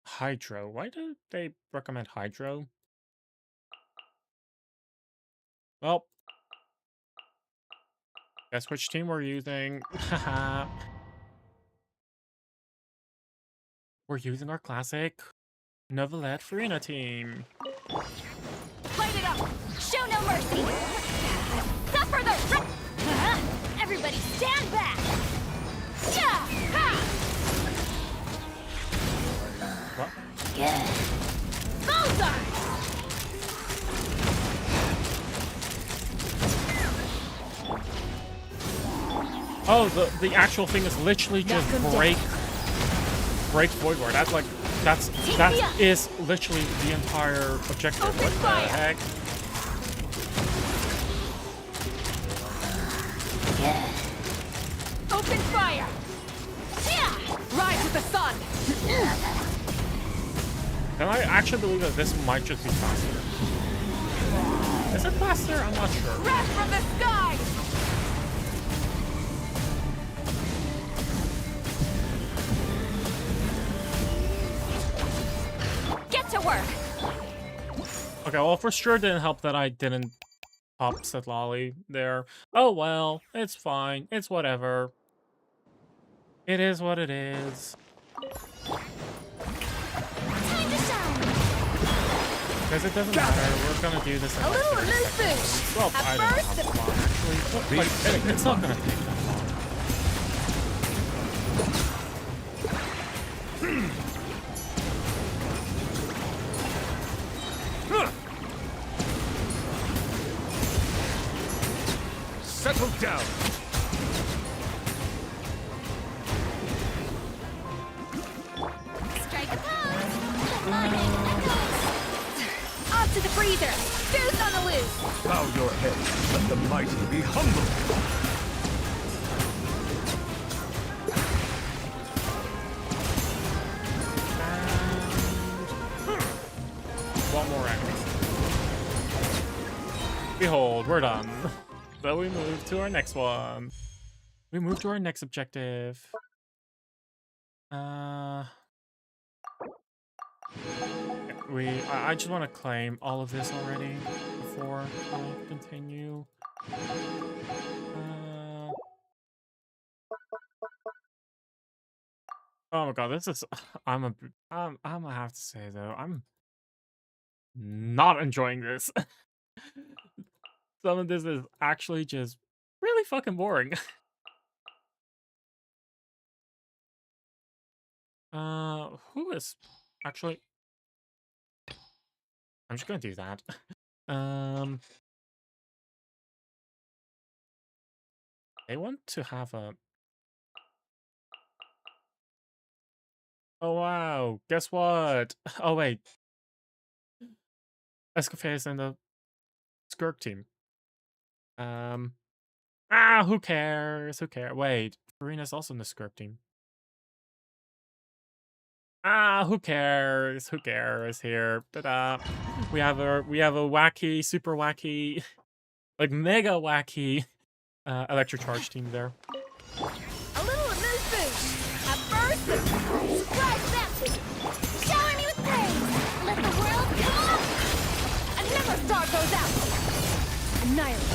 [SPEAKER 1] Hydro. Why do they recommend Hydro? Well, guess which team we're using. Haha. We're using our classic Novelette Farina team.
[SPEAKER 6] Fight it up! Show no mercy! Suffer the Everybody stand back!
[SPEAKER 1] What?
[SPEAKER 6] Yeah. Bullseye!
[SPEAKER 1] Oh, the actual thing is literally just break Void Ward. That's like that is literally the entire objective. What the heck?
[SPEAKER 6] Yeah. Open fire! Rise with the sun!
[SPEAKER 1] Can I actually believe that this might just be faster? Is it faster? I'm not sure.
[SPEAKER 6] Wrath from the sky!
[SPEAKER 16] to work.
[SPEAKER 1] Okay, well, for sure didn't help that I didn't pop Setlali there. Oh well, it's fine. It's whatever. It is what it is. Because it doesn't matter. We're gonna do this in like 30 seconds. Well, I don't know how long actually. But, like, it's not gonna take that long.
[SPEAKER 8] Settle down.
[SPEAKER 16] Strike a pose. Off to the freezer. Goose on the loose.
[SPEAKER 8] Bow your head. Let the mighty be humble.
[SPEAKER 1] One more round. Behold, we're done. So we move to our next one. We move to our next objective. I just want to claim all of this already before I continue. Oh my god, this is I'm gonna have to say though, I'm not enjoying this. Some of this is actually just really fucking boring. Who is actually? I'm just gonna do that. They want to have a. Oh wow! Guess what? Oh wait, Escafe's in the Skirk team. Who cares? Who cares? Wait, Farina's also in the Skirk team. Who cares? Who cares here? Ta-da. We have a wacky, super wacky, like mega wacky electric charge team there.
[SPEAKER 16] A little amuse bouche. At first, surprise baptism. Shower me with praise. Let the world come up. Another star goes out. Annihilate.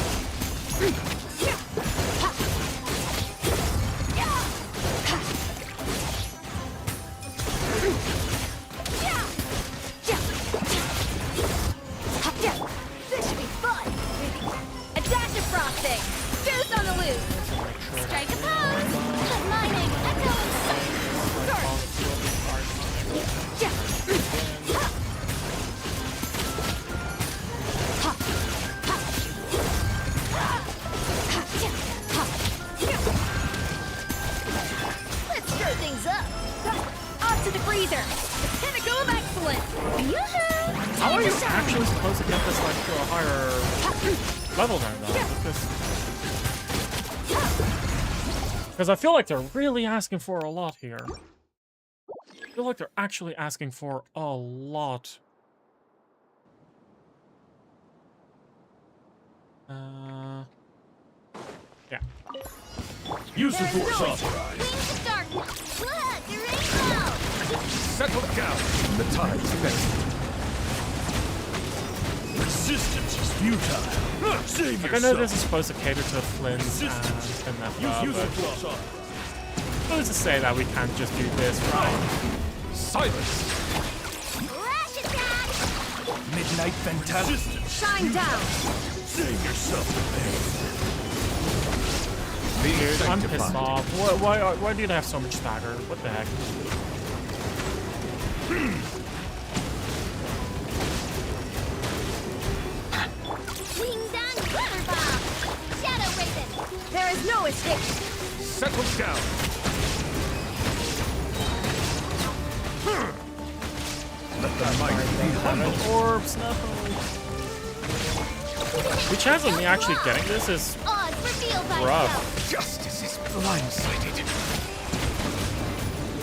[SPEAKER 16] This should be fun. A dash of frosting. Goose on the loose. Strike a pose. Let my name echo in Let's stir things up. Off to the freezer. The pinnacle of excellence. Yoo-hoo!
[SPEAKER 1] How are you actually supposed to get this like to a higher level than that? Because I feel like they're really asking for a lot here. I feel like they're actually asking for a lot. Yeah.
[SPEAKER 8] Use the force authorized. Settle down. The time's best. Resistance is futile. Save
[SPEAKER 1] like, I know this is supposed to cater to Flynn's and Neffa, but who's to say that we can't just do this, right?
[SPEAKER 8] Silence.
[SPEAKER 6] Flash attack!
[SPEAKER 13] Midnight Fantastic.
[SPEAKER 16] Shine down.
[SPEAKER 8] Save yourself the pain.
[SPEAKER 1] Dude, I'm pissed off. Why do you have so much stagger? What the heck?
[SPEAKER 6] Winged glitter bomb! Shadow Raven!
[SPEAKER 16] There is no escape.
[SPEAKER 8] Settle down. Let the mighty be humble.
[SPEAKER 1] Orbs, no. The chance of me actually getting this is rough.
[SPEAKER 8] Justice is blindsided.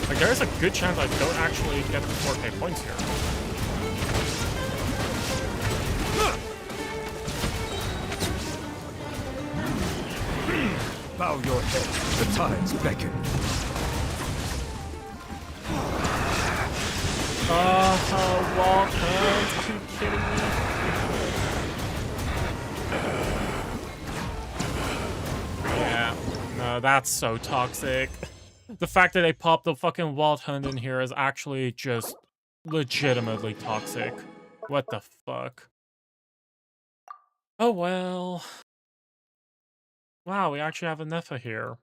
[SPEAKER 1] Like, there's a good chance I don't actually get the 4K points here.
[SPEAKER 8] Bow your head. The tides beckon.
[SPEAKER 1] Wall Hunt. Are you kidding me? Yeah. No, that's so toxic. The fact that they popped the fucking Wild Hunt in here is actually just legitimately toxic. What the fuck? Oh well. Wow, we actually have a Nepha here.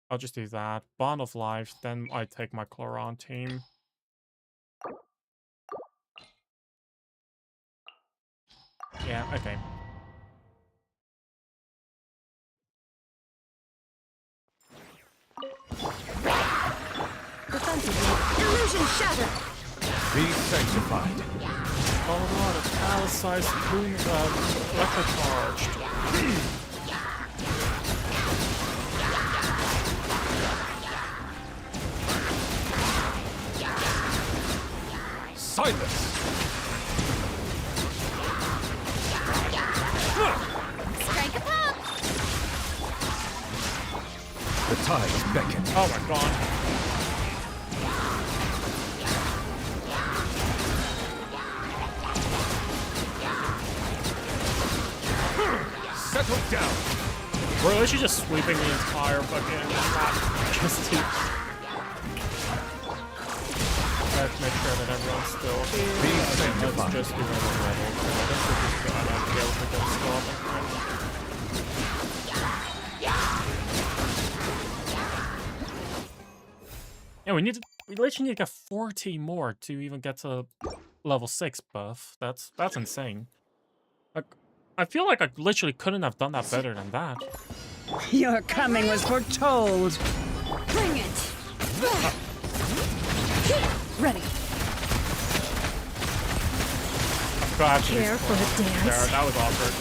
[SPEAKER 1] I'll just do that. Bond of Life, then I take my Chloron team. Yeah, okay.
[SPEAKER 22] Illusion shattered.
[SPEAKER 13] Be sanctified.
[SPEAKER 1] Oh god, it's palace-sized boom, electrocharged.
[SPEAKER 13] Silence!
[SPEAKER 16] Strike a pop!
[SPEAKER 13] The tides beckon.
[SPEAKER 1] Oh my god.
[SPEAKER 13] Settle down.
[SPEAKER 1] We're literally just sweeping the entire fucking map just to let's make sure that everyone's still here. Let's just do another level. I think we're just gonna be able to get stuff. Yeah, we literally need to get 40 more to even get to level 6 buff. That's insane. Like, I feel like I literally couldn't have done that better than that.
[SPEAKER 22] Your coming was foretold.
[SPEAKER 16] Bring it! Ready.
[SPEAKER 1] I forgot to
[SPEAKER 22] Care for the dance?
[SPEAKER 1] there, that was awkward.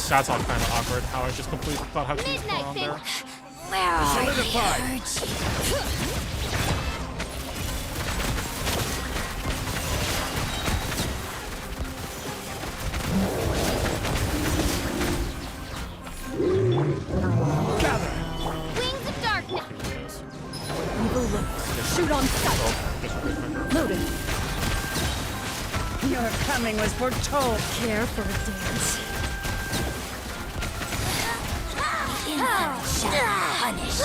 [SPEAKER 1] That's all kind of awkward, how I just completely thought how to use on there.
[SPEAKER 16] Where are
[SPEAKER 13] Solidified.
[SPEAKER 22] Gather.
[SPEAKER 16] Wings of darkness!
[SPEAKER 22] Evil looks. Shoot on sight. Loaded. Your coming was foretold. Care for a dance?
[SPEAKER 16] Punish!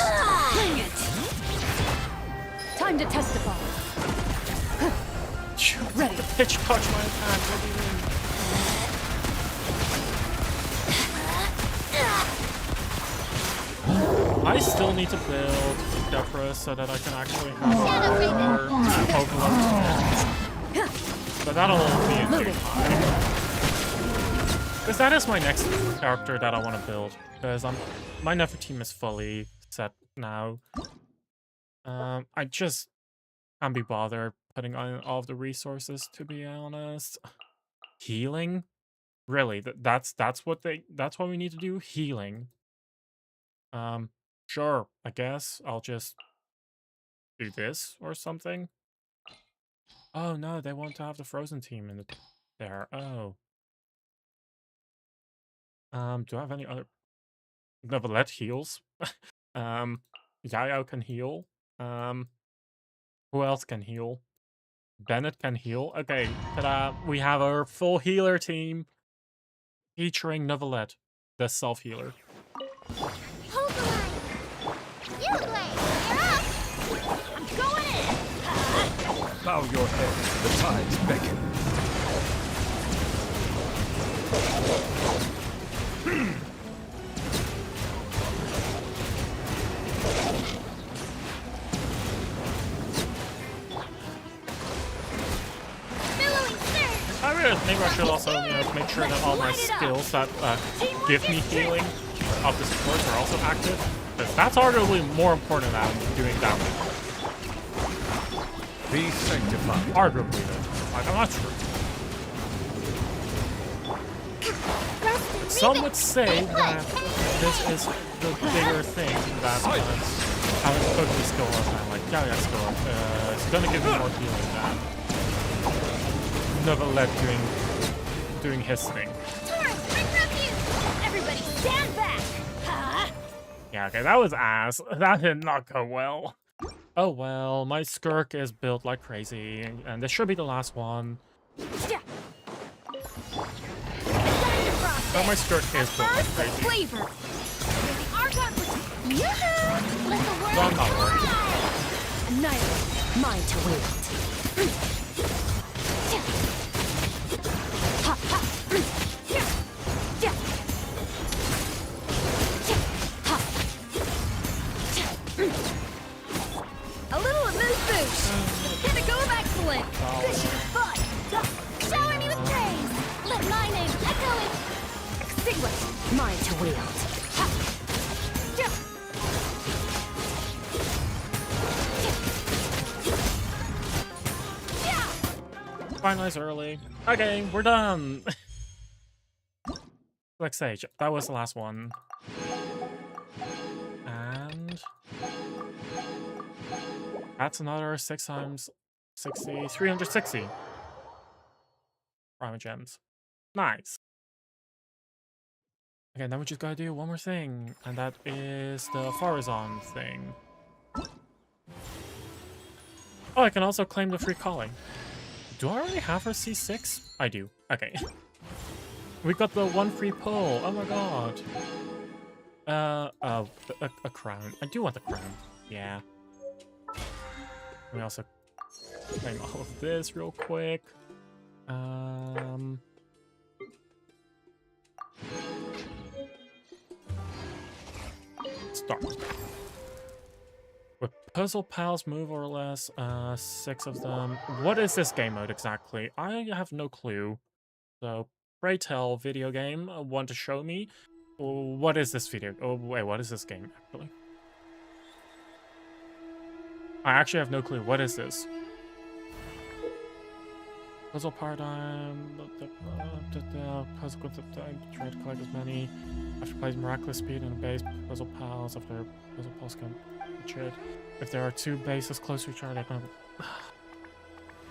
[SPEAKER 16] Bring it! Time to testify. Ready.
[SPEAKER 1] Pitch touch my attack, what do you mean? I still need to build Depra so that I can actually have our Pokemon. But that'll be in due time. Because that is my next character that I want to build. Because my Nefer team is fully set now. I just can't be bothered putting on all of the resources, to be honest. Healing? Really? That's what we need to do? Healing. Sure, I guess I'll just do this or something. Oh no, they want to have the Frozen team in there. Oh. Do I have any other? Neverlet heals. Yayo can heal. Who else can heal? Bennett can heal. Okay, ta-da! We have our full healer team featuring Neverlet, the self-healer.
[SPEAKER 6] Hold the line. You play. You're up. I'm going in.
[SPEAKER 13] Bow your head. The tides beckon.
[SPEAKER 1] Maybe I should also, make sure that all my skills that give me healing of the supports are also active. Because that's arguably more important than doing damage.
[SPEAKER 13] Be sanctified.
[SPEAKER 1] Arguably, though. Like, I'm not sure. Some would say that this is the bigger thing that having a Pokemon skill up and like Yaoya skill up is gonna give me more healing than Neverlet doing his thing.
[SPEAKER 6] Taurus, bring refuge. Everybody
[SPEAKER 22] Stand back! Huh?
[SPEAKER 1] Yeah, okay, that was ass. That did not go well. Oh well, my skirk is built like crazy, and this should be the last one. Oh, my skirk is built like crazy.
[SPEAKER 22] Flavor! The Archon Yoo-hoo! Let the world
[SPEAKER 1] So I'm not worried.
[SPEAKER 22] Annihilate! Mine to wield. Ha ha! A little amuse-bouche! Pinnacle of excellence! This is fun! Shower me with praise! Let my name echo it! Extinguish! Mine to wield! Ha! Yeah.
[SPEAKER 1] Finalize early. Okay, we're done. Like Sage, that was the last one. And that's another 6 times 60, 360. Prima gems. Nice. Okay, then we just gotta do one more thing, and that is the Farazan thing. Oh, I can also claim the free calling. Do I already have her C6? I do. Okay. We got the 1 free pull. Oh my god. A crown. I do want the crown. Yeah. Let me also claim all of this real quick. Start. With puzzle pals move or less, 6 of them. What is this game mode exactly? I have no clue. So, pray tell, video game, want to show me? What is this video? Oh, wait, what is this game, actually? I actually have no clue. What is this? Puzzle paradigm. Puzzle with the try to collect as many. After plays miraculous speed and a base puzzle pals. After puzzle pals can check. If there are 2 bases close to each other, they're gonna.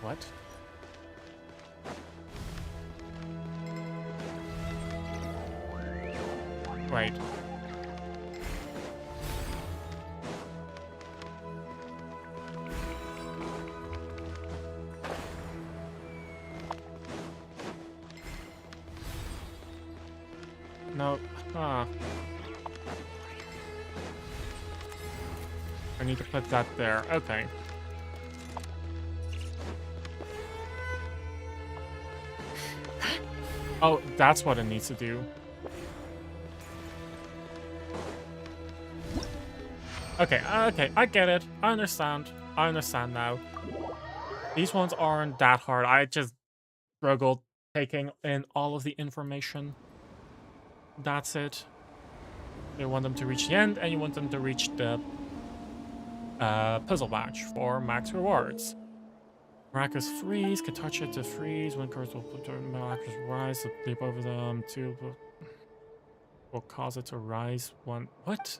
[SPEAKER 1] What? Wait. No. Ah. I need to put that there. Okay. Oh, that's what it needs to do. Okay, okay, I get it. I understand. I understand now. These ones aren't that hard. I just struggled taking in all of the information. That's it. You want them to reach the end, and you want them to reach the puzzle badge for max rewards. Miraculous freeze, can touch it to freeze. When curse will turn miraculous rise, so leap over them. 2 will cause it to rise. 1. What?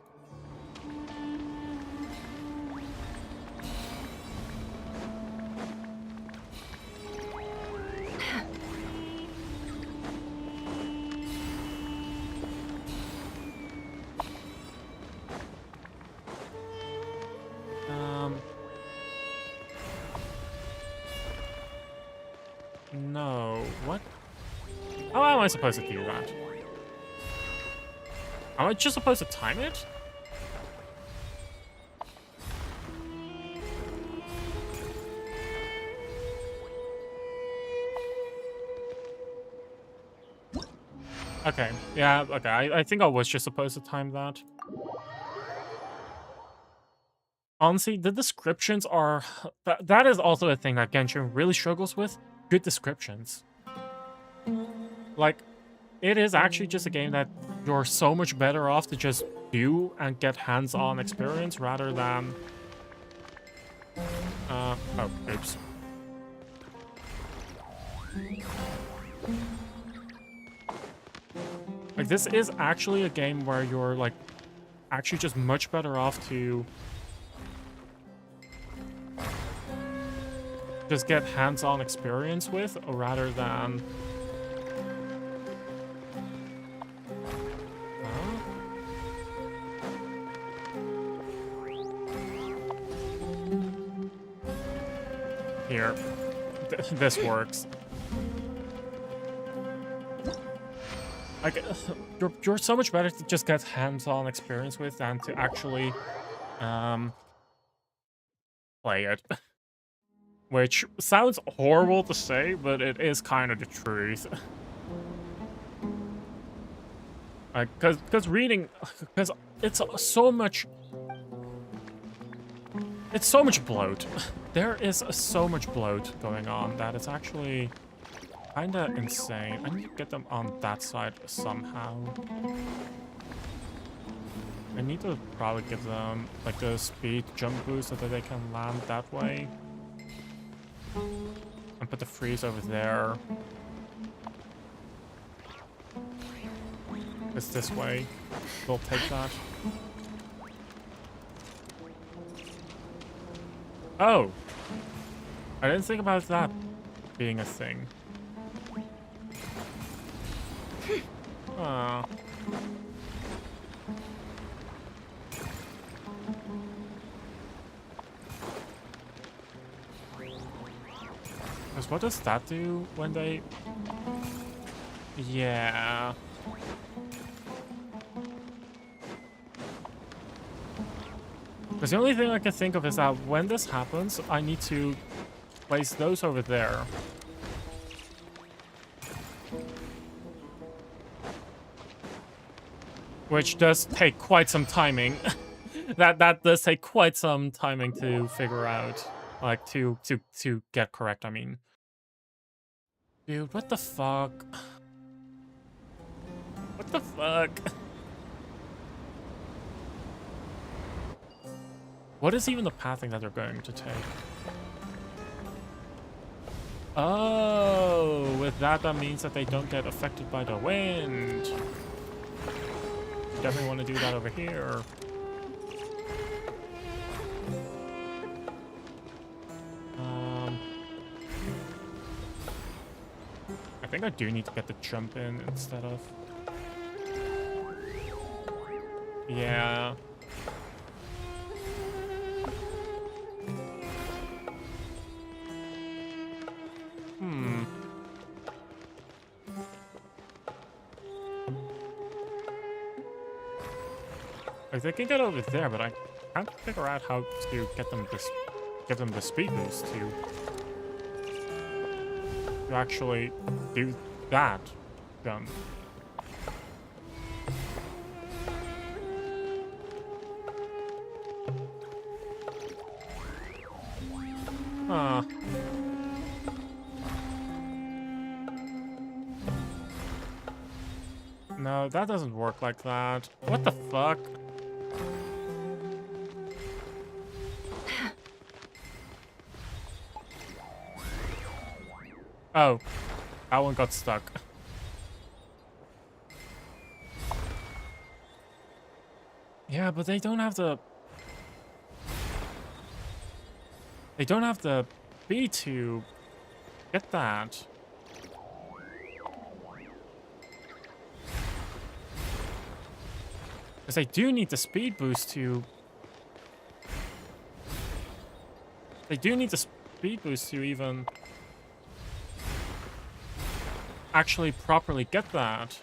[SPEAKER 1] No. What? How am I supposed to do that? Am I just supposed to time it? Okay. Yeah, okay. I think I was just supposed to time that. Honestly, the descriptions are... That is also a thing that Genshin really struggles with. Good descriptions. Like, it is actually just a game that you're so much better off to just do and get hands-on experience rather than... oh, oops. Like, this is actually a game where you're, like, actually just much better off to just get hands-on experience with, rather than... here. This works. Like, you're so much better to just get hands-on experience with than to actually play it. Which sounds horrible to say, but it is kind of the truth. Because reading, because it's so much bloat. There is so much bloat going on that it's actually kind of insane. I need to get them on that side somehow. I need to probably give them like the speed jump boost so that they can land that way. And put the freeze over there. It's this way. They'll take that. Oh! I didn't think about that being a thing. Aw. Because what does that do when they... Yeah... Because the only thing I can think of is that when this happens, I need to place those over there. Which does take quite some timing. that does take quite some timing to figure out. Like, to get correct, I mean. Dude, what the fuck? What the fuck? What is even the pathing that they're going to take? Oh, with that means that they don't get affected by the wind. Definitely want to do that over here. I think I do need to get the jump in instead of... Yeah. Like, they can get over there, but I can't figure out how to get them this, give them the speed boost to actually do that jump. Huh. No, that doesn't work like that. What the fuck? Oh, that one got stuck. Yeah, but they don't have the... They don't have the B to get that. Because they do need the speed boost to... They do need the speed boost to even... actually properly get that.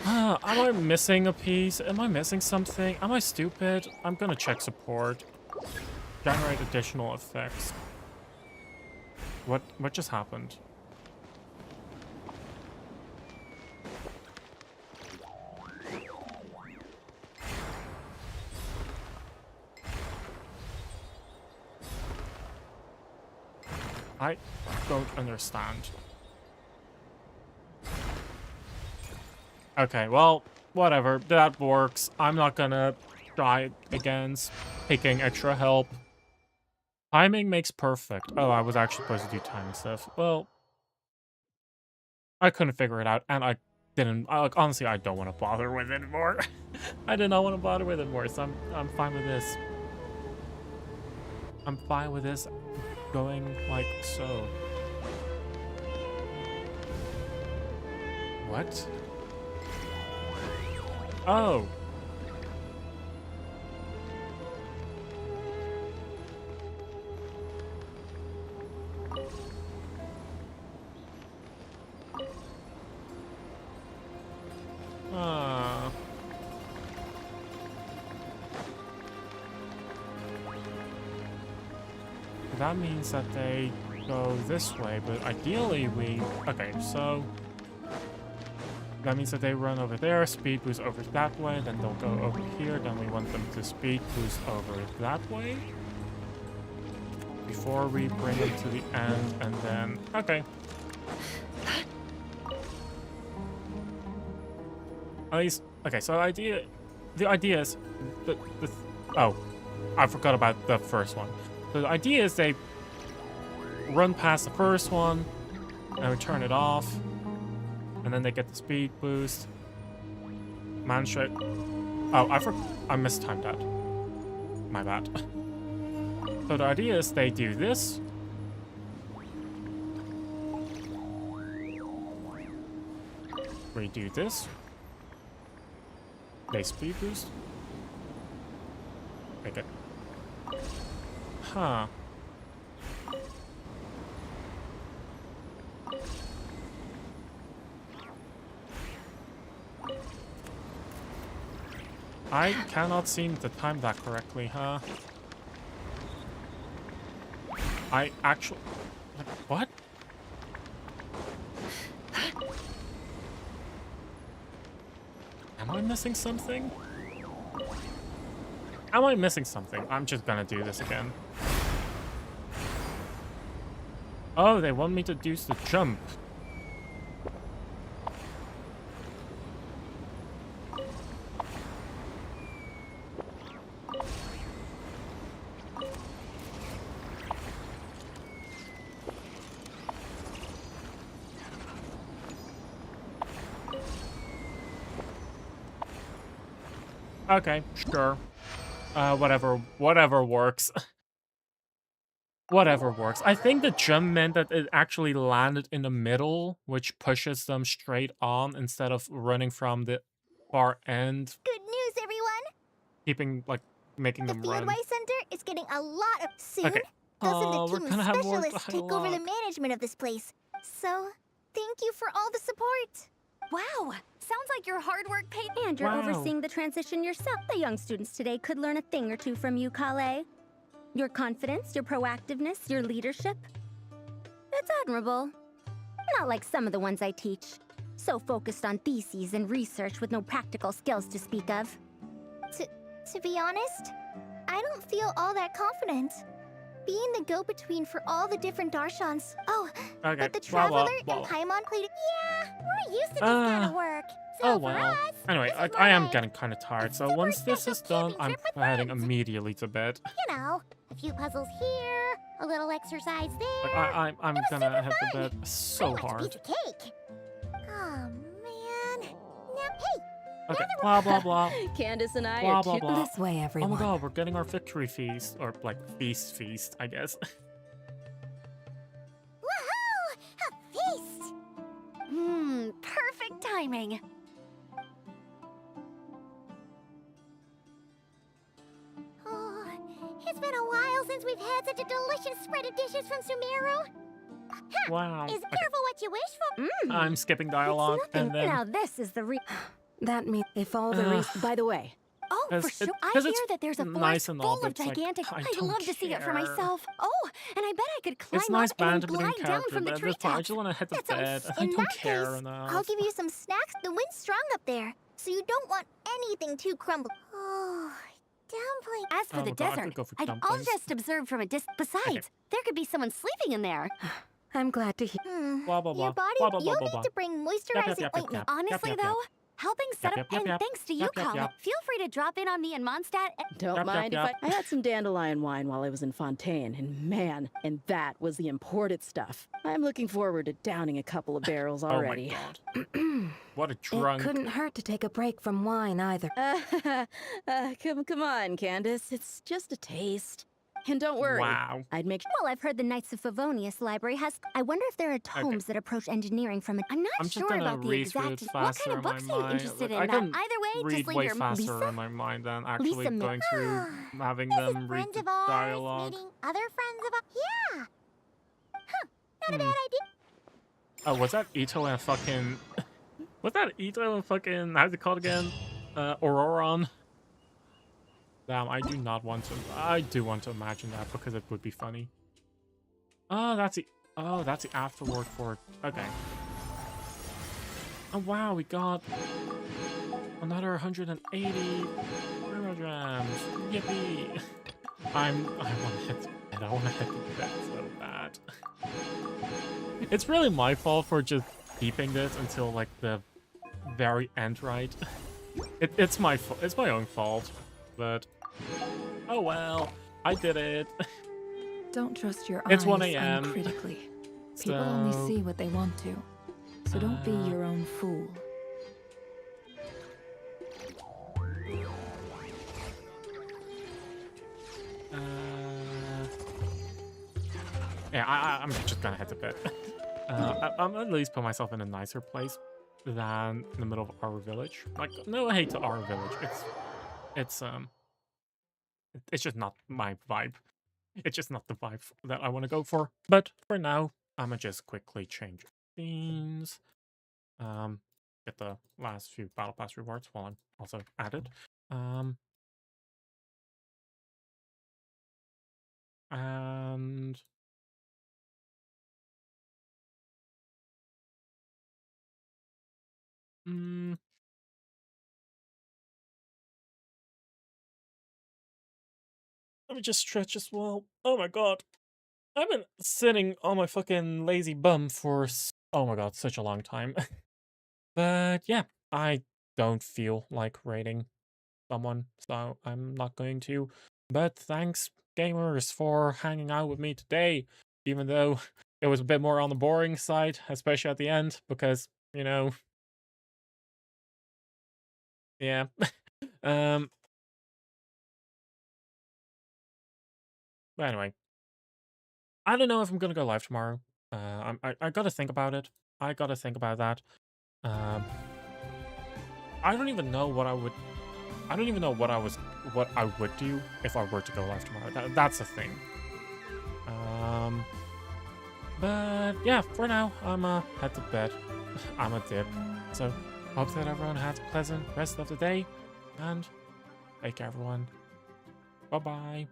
[SPEAKER 1] Am I missing a piece? Am I missing something? Am I stupid? I'm gonna check support. Generate additional effects. What just happened? I don't understand. Okay, well, whatever. That works. I'm not gonna try against taking extra help. Timing makes perfect. Oh, I was actually supposed to do timing stuff. Well, I couldn't figure it out, and I didn't. Honestly, I don't want to bother with it more. I did not want to bother with it more, so I'm fine with this. I'm fine with this going like so. What? Oh. That means that they go this way, but ideally we... Okay, so... That means that they run over there, speed boost over that way, then they'll go over here, then we want them to speed boost over that way. Before we bring them to the end, and then... Okay. At least... Okay, so the idea is... Oh, I forgot about the first one. So the idea is they run past the first one, and we turn it off, and then they get the speed boost. Man straight. Oh, I mistimed that. My bad. So the idea is they do this. We do this. They speed boost. Okay. Huh. I cannot seem to time that correctly, huh? I actually... Like, what? Am I missing something? Am I missing something? I'm just gonna do this again. Oh, they want me to do the jump. Okay, sure. Whatever works. Whatever works. I think the jump meant that it actually landed in the middle, which pushes them straight on instead of running from the far end.
[SPEAKER 6] Good news, everyone!
[SPEAKER 1] Making them run.
[SPEAKER 6] The Fieldway Center is getting a lot of... Soon,
[SPEAKER 1] Okay.
[SPEAKER 6] doesn't
[SPEAKER 1] Oh,
[SPEAKER 6] the
[SPEAKER 1] we're
[SPEAKER 6] team
[SPEAKER 1] gonna
[SPEAKER 6] of
[SPEAKER 1] have more
[SPEAKER 6] specialists take over the
[SPEAKER 1] dialogue.
[SPEAKER 6] management of this place. So, thank you for all the support.
[SPEAKER 16] Wow, sounds like your hard work paid. And you're
[SPEAKER 1] Wow.
[SPEAKER 16] overseeing the transition yourself. The young students today could learn a thing or two from you, Kale. Your confidence, your proactiveness, your leadership. It's admirable. Not like some of the ones I teach. So focused on theses and research with no practical skills to speak of.
[SPEAKER 6] To be honest, I don't feel all that confident. Being the go-between for all the different Darshans. Oh,
[SPEAKER 1] Okay,
[SPEAKER 6] but the
[SPEAKER 1] blah, blah,
[SPEAKER 6] Traveler
[SPEAKER 1] blah.
[SPEAKER 6] and Paimon played... Yeah, we're used to this kind of work. So
[SPEAKER 1] Oh
[SPEAKER 6] for
[SPEAKER 1] well.
[SPEAKER 6] us,
[SPEAKER 1] Anyway, I am getting kind of tired, so once this is done, I'm heading immediately to bed.
[SPEAKER 6] you know, a few puzzles here, a little exercise there.
[SPEAKER 1] Like, I'm gonna head to bed so
[SPEAKER 6] Pretty much a
[SPEAKER 1] hard.
[SPEAKER 6] piece of cake. Oh, man. Now, hey,
[SPEAKER 1] Okay, blah blah blah.
[SPEAKER 10] Candace and I
[SPEAKER 1] Blah
[SPEAKER 10] are
[SPEAKER 1] blah
[SPEAKER 10] too-
[SPEAKER 1] blah.
[SPEAKER 17] This way,
[SPEAKER 1] Oh
[SPEAKER 17] everyone.
[SPEAKER 1] my god, we're getting our victory feast, or like feast, I guess.
[SPEAKER 6] woohoo! A feast!
[SPEAKER 16] Perfect timing.
[SPEAKER 6] Oh, it's been a while since we've had such a delicious spread of dishes from Sumeru.
[SPEAKER 1] Wow.
[SPEAKER 6] Is
[SPEAKER 1] Okay.
[SPEAKER 6] careful what you wish for.
[SPEAKER 1] I'm skipping dialogue, and then
[SPEAKER 16] Now this is the
[SPEAKER 17] That means if all the
[SPEAKER 1] Ugh.
[SPEAKER 16] By the way. Oh, for
[SPEAKER 1] 'Cause
[SPEAKER 16] sure.
[SPEAKER 1] it-
[SPEAKER 16] I
[SPEAKER 1] 'cause
[SPEAKER 16] hear
[SPEAKER 1] it's
[SPEAKER 16] that there's a forest
[SPEAKER 1] nice and all,
[SPEAKER 16] full
[SPEAKER 1] but
[SPEAKER 16] of
[SPEAKER 1] it's like,
[SPEAKER 16] gigantic...
[SPEAKER 1] I
[SPEAKER 16] I'd
[SPEAKER 1] don't
[SPEAKER 16] love to see it for
[SPEAKER 1] care.
[SPEAKER 16] myself. Oh, and I bet I could climb
[SPEAKER 1] it's nice
[SPEAKER 16] up and
[SPEAKER 1] banter between
[SPEAKER 16] glide down
[SPEAKER 1] characters,
[SPEAKER 16] from the
[SPEAKER 1] but at this point, I
[SPEAKER 16] treetops.
[SPEAKER 1] just want to head to
[SPEAKER 6] That
[SPEAKER 1] bed.
[SPEAKER 6] sounds...
[SPEAKER 1] I
[SPEAKER 6] In
[SPEAKER 1] don't
[SPEAKER 6] that
[SPEAKER 1] care
[SPEAKER 6] case,
[SPEAKER 1] enough.
[SPEAKER 6] I'll give you some snacks. The wind's strong up there, so you don't want anything too crumble. Oh, dumpling.
[SPEAKER 16] As for
[SPEAKER 1] Oh
[SPEAKER 16] the
[SPEAKER 1] my God, I
[SPEAKER 16] desert,
[SPEAKER 1] could go for
[SPEAKER 16] I'll
[SPEAKER 1] dumplings.
[SPEAKER 16] just observe from a distance. Besides, there could be someone sleeping in there.
[SPEAKER 17] I'm glad to hear.
[SPEAKER 1] Blah blah blah.
[SPEAKER 6] Your body,
[SPEAKER 1] Blah blah blah
[SPEAKER 6] you'll
[SPEAKER 1] blah
[SPEAKER 6] need
[SPEAKER 1] blah.
[SPEAKER 6] to bring moisturizing ointment.
[SPEAKER 16] Honestly,
[SPEAKER 1] yep,
[SPEAKER 16] though, helping set
[SPEAKER 1] Yep,
[SPEAKER 16] up,
[SPEAKER 1] yep,
[SPEAKER 16] and
[SPEAKER 1] yep.
[SPEAKER 16] thanks to you,
[SPEAKER 1] Yep, yep,
[SPEAKER 16] Colin,
[SPEAKER 1] yep.
[SPEAKER 16] feel free to drop in on me and Mondstadt.
[SPEAKER 10] Don't
[SPEAKER 1] Yep,
[SPEAKER 10] mind
[SPEAKER 1] yep,
[SPEAKER 10] if I had some dandelion wine while I was in Fontaine, and that was the imported stuff. I'm looking forward to downing a couple of barrels already.
[SPEAKER 1] Oh my god. What a drunk.
[SPEAKER 17] It couldn't hurt to take a break from wine either.
[SPEAKER 10] Come on, Candace. It's just a taste. And don't worry.
[SPEAKER 1] Wow.
[SPEAKER 10] I'd make
[SPEAKER 16] Well, I've heard the Knights of Favonius library has... I wonder if there are tomes that approach engineering from it. I'm not
[SPEAKER 1] I'm just
[SPEAKER 16] sure
[SPEAKER 1] gonna
[SPEAKER 16] about the
[SPEAKER 1] read
[SPEAKER 16] exact...
[SPEAKER 1] it
[SPEAKER 16] What
[SPEAKER 1] faster
[SPEAKER 16] kind of
[SPEAKER 1] in
[SPEAKER 16] books
[SPEAKER 1] my
[SPEAKER 16] are you
[SPEAKER 1] mind.
[SPEAKER 16] interested
[SPEAKER 1] Like,
[SPEAKER 16] in?
[SPEAKER 1] I can
[SPEAKER 16] Either way,
[SPEAKER 1] read
[SPEAKER 16] just leave
[SPEAKER 1] way
[SPEAKER 16] your...
[SPEAKER 1] faster
[SPEAKER 16] Lisa?
[SPEAKER 1] in my mind than actually
[SPEAKER 16] Lisa
[SPEAKER 1] going through having
[SPEAKER 6] This
[SPEAKER 1] them
[SPEAKER 6] is
[SPEAKER 1] read
[SPEAKER 6] friends
[SPEAKER 1] the
[SPEAKER 6] of ours
[SPEAKER 1] dialogue.
[SPEAKER 6] meeting other friends of ours. Yeah. Huh. Not a bad idea.
[SPEAKER 1] Oh, was that Ito and fucking... Was that Ito and fucking... How's it called again? Auroron? Damn, I do not want to... I do want to imagine that because it would be funny. Oh, that's the afterword for... Okay. Oh, wow, we got another 180 grams. Yippee! I want to hit the bed. I want to hit the bed so bad. It's really my fault for just keeping this until, like, the very end, right? It's my own fault, but oh well, I did it.
[SPEAKER 3] Don't trust your
[SPEAKER 1] It's
[SPEAKER 3] eyes
[SPEAKER 1] 1 a.m.
[SPEAKER 3] uncritically. People only see what they want to, so don't be your own fool.
[SPEAKER 1] Yeah, I'm just gonna head to bed. I'm at least put myself in a nicer place than in the middle of our village. Like, no hate to our village. It's just not my vibe. It's just not the vibe that I want to go for. But for now, I'ma just quickly change themes. Get the last few battle pass rewards while I'm also at it. And let me just stretch as well. Oh my god. I've been sitting on my fucking lazy bum for, oh my god, such a long time. But yeah, I don't feel like raiding someone, so I'm not going to. But thanks, gamers, for hanging out with me today, even though it was a bit more on the boring side, especially at the end, because, you know, yeah. But anyway, I don't know if I'm gonna go live tomorrow. I gotta think about it. I gotta think about that. I don't even know what I would. I don't even know what I would do if I were to go live tomorrow. That's the thing. But yeah, for now, I'm head to bed. I'm a dip. So hope that everyone has a pleasant rest of the day, and take care, everyone. Bye bye.